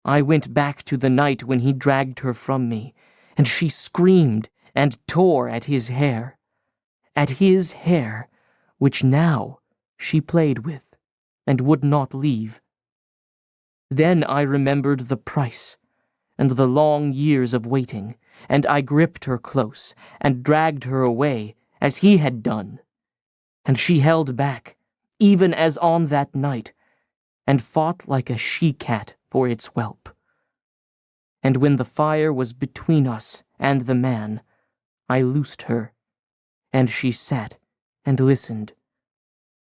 I went back to the night when he dragged her from me, and she screamed and tore at his hair, which now she played with and would not leave. Then I remembered the price and the long years of waiting, and I gripped her close and dragged her away as he had done. And she held back, even as on that night, and fought like a she-cat for its whelp. And when the fire was between us and the man, I loosed her, and she sat and listened.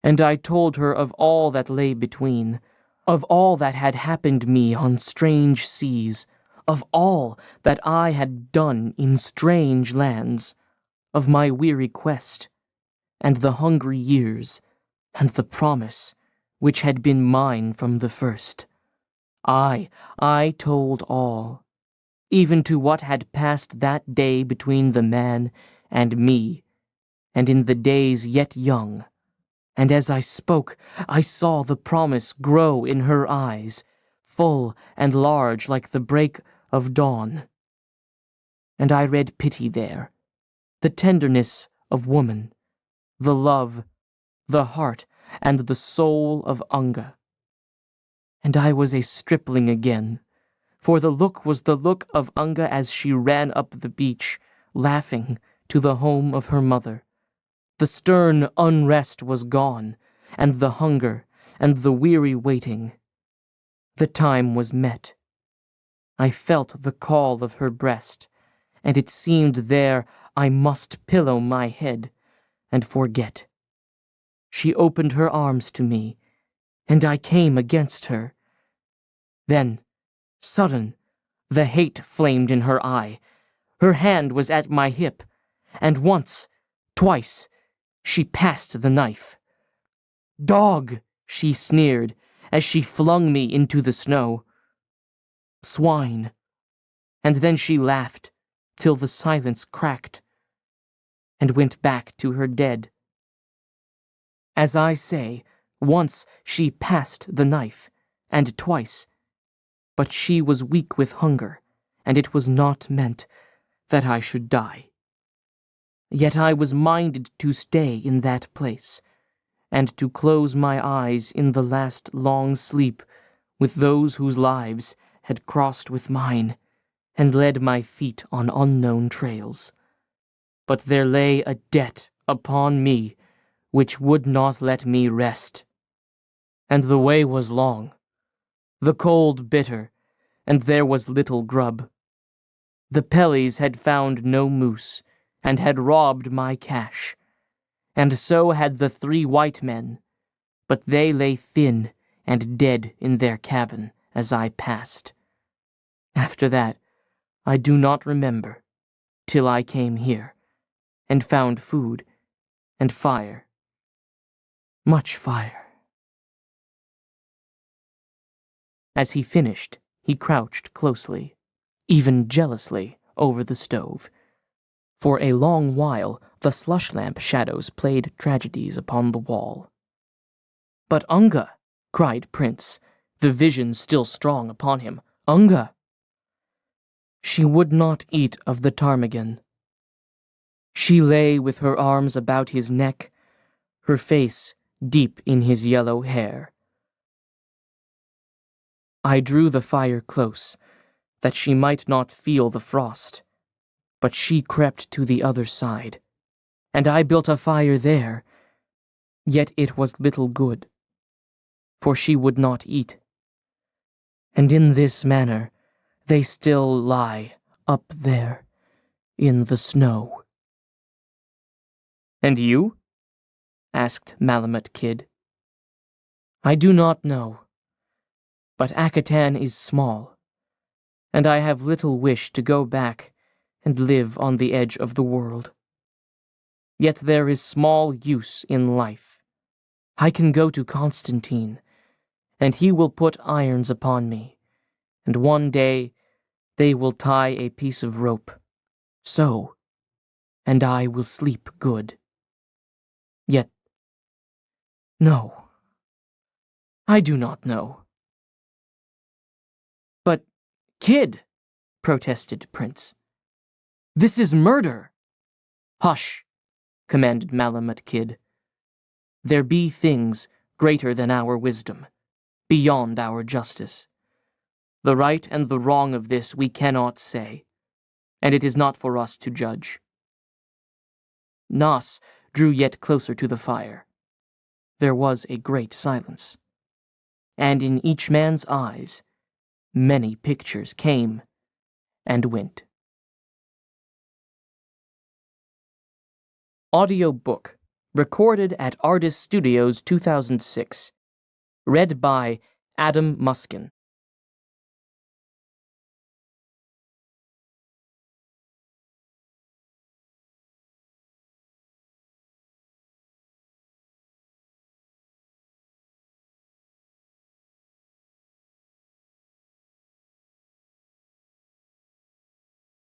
And I told her of all that lay between, of all that had happened me on strange seas, of all that I had done in strange lands, of my weary quest, and the hungry years, and the promise which had been mine from the first. I told all, even to what had passed that day between the man and me, and in the days yet young. And as I spoke, I saw the promise grow in her eyes, full and large like the break of dawn. And I read pity there, the tenderness of woman, the love, the heart, and the soul of Unga. And I was a stripling again, for the look was the look of Unga as she ran up the beach, laughing, to the home of her mother. The stern unrest was gone, and the hunger, and the weary waiting. The time was met. I felt the call of her breast, and it seemed there I must pillow my head and forget. She opened her arms to me, and I came against her. Then, sudden, the hate flamed in her eye. Her hand was at my hip, and once, twice, she passed the knife. "Dog!" she sneered as she flung me into the snow. "Swine!" And then she laughed till the silence cracked, and went back to her dead. As I say, once she passed the knife, and twice, but she was weak with hunger, and it was not meant that I should die. Yet I was minded to stay in that place, and to close my eyes in the last long sleep with those whose lives had crossed with mine, and led my feet on unknown trails. But there lay a debt upon me which would not let me rest. And the way was long, the cold bitter, and there was little grub. The Pellies had found no moose, and had robbed my cache, and so had the 3 white men, but they lay thin and dead in their cabin as I passed. After that, I do not remember, till I came here, and found food and fire. Much fire. As he finished, he crouched closely, even jealously, over the stove. For a long while, the slush lamp shadows played tragedies upon the wall. "But Unga!" cried Prince, the vision still strong upon him. "Unga!" She would not eat of the ptarmigan. She lay with her arms about his neck, her face deep in his yellow hair. I drew the fire close, that she might not feel the frost, but she crept to the other side, and I built a fire there, yet it was little good, for she would not eat. And in this manner they still lie up there in the snow. And you? Asked Malamut Kid. I do not know, but Akatan is small, and I have little wish to go back and live on the edge of the world. Yet there is small use in life. I can go to Constantine, and he will put irons upon me, and one day they will tie a piece of rope, so, and I will sleep good. Yet, no, I do not know. But, Kid, protested Prince, this is murder. Hush, commanded Malamut Kid. There be things greater than our wisdom, beyond our justice. The right and the wrong of this we cannot say, and it is not for us to judge. Nas drew yet closer to the fire. There was a great silence, and in each man's eyes many pictures came and went. Audiobook, recorded at Artist Studios 2006. Read by Adam Muskin.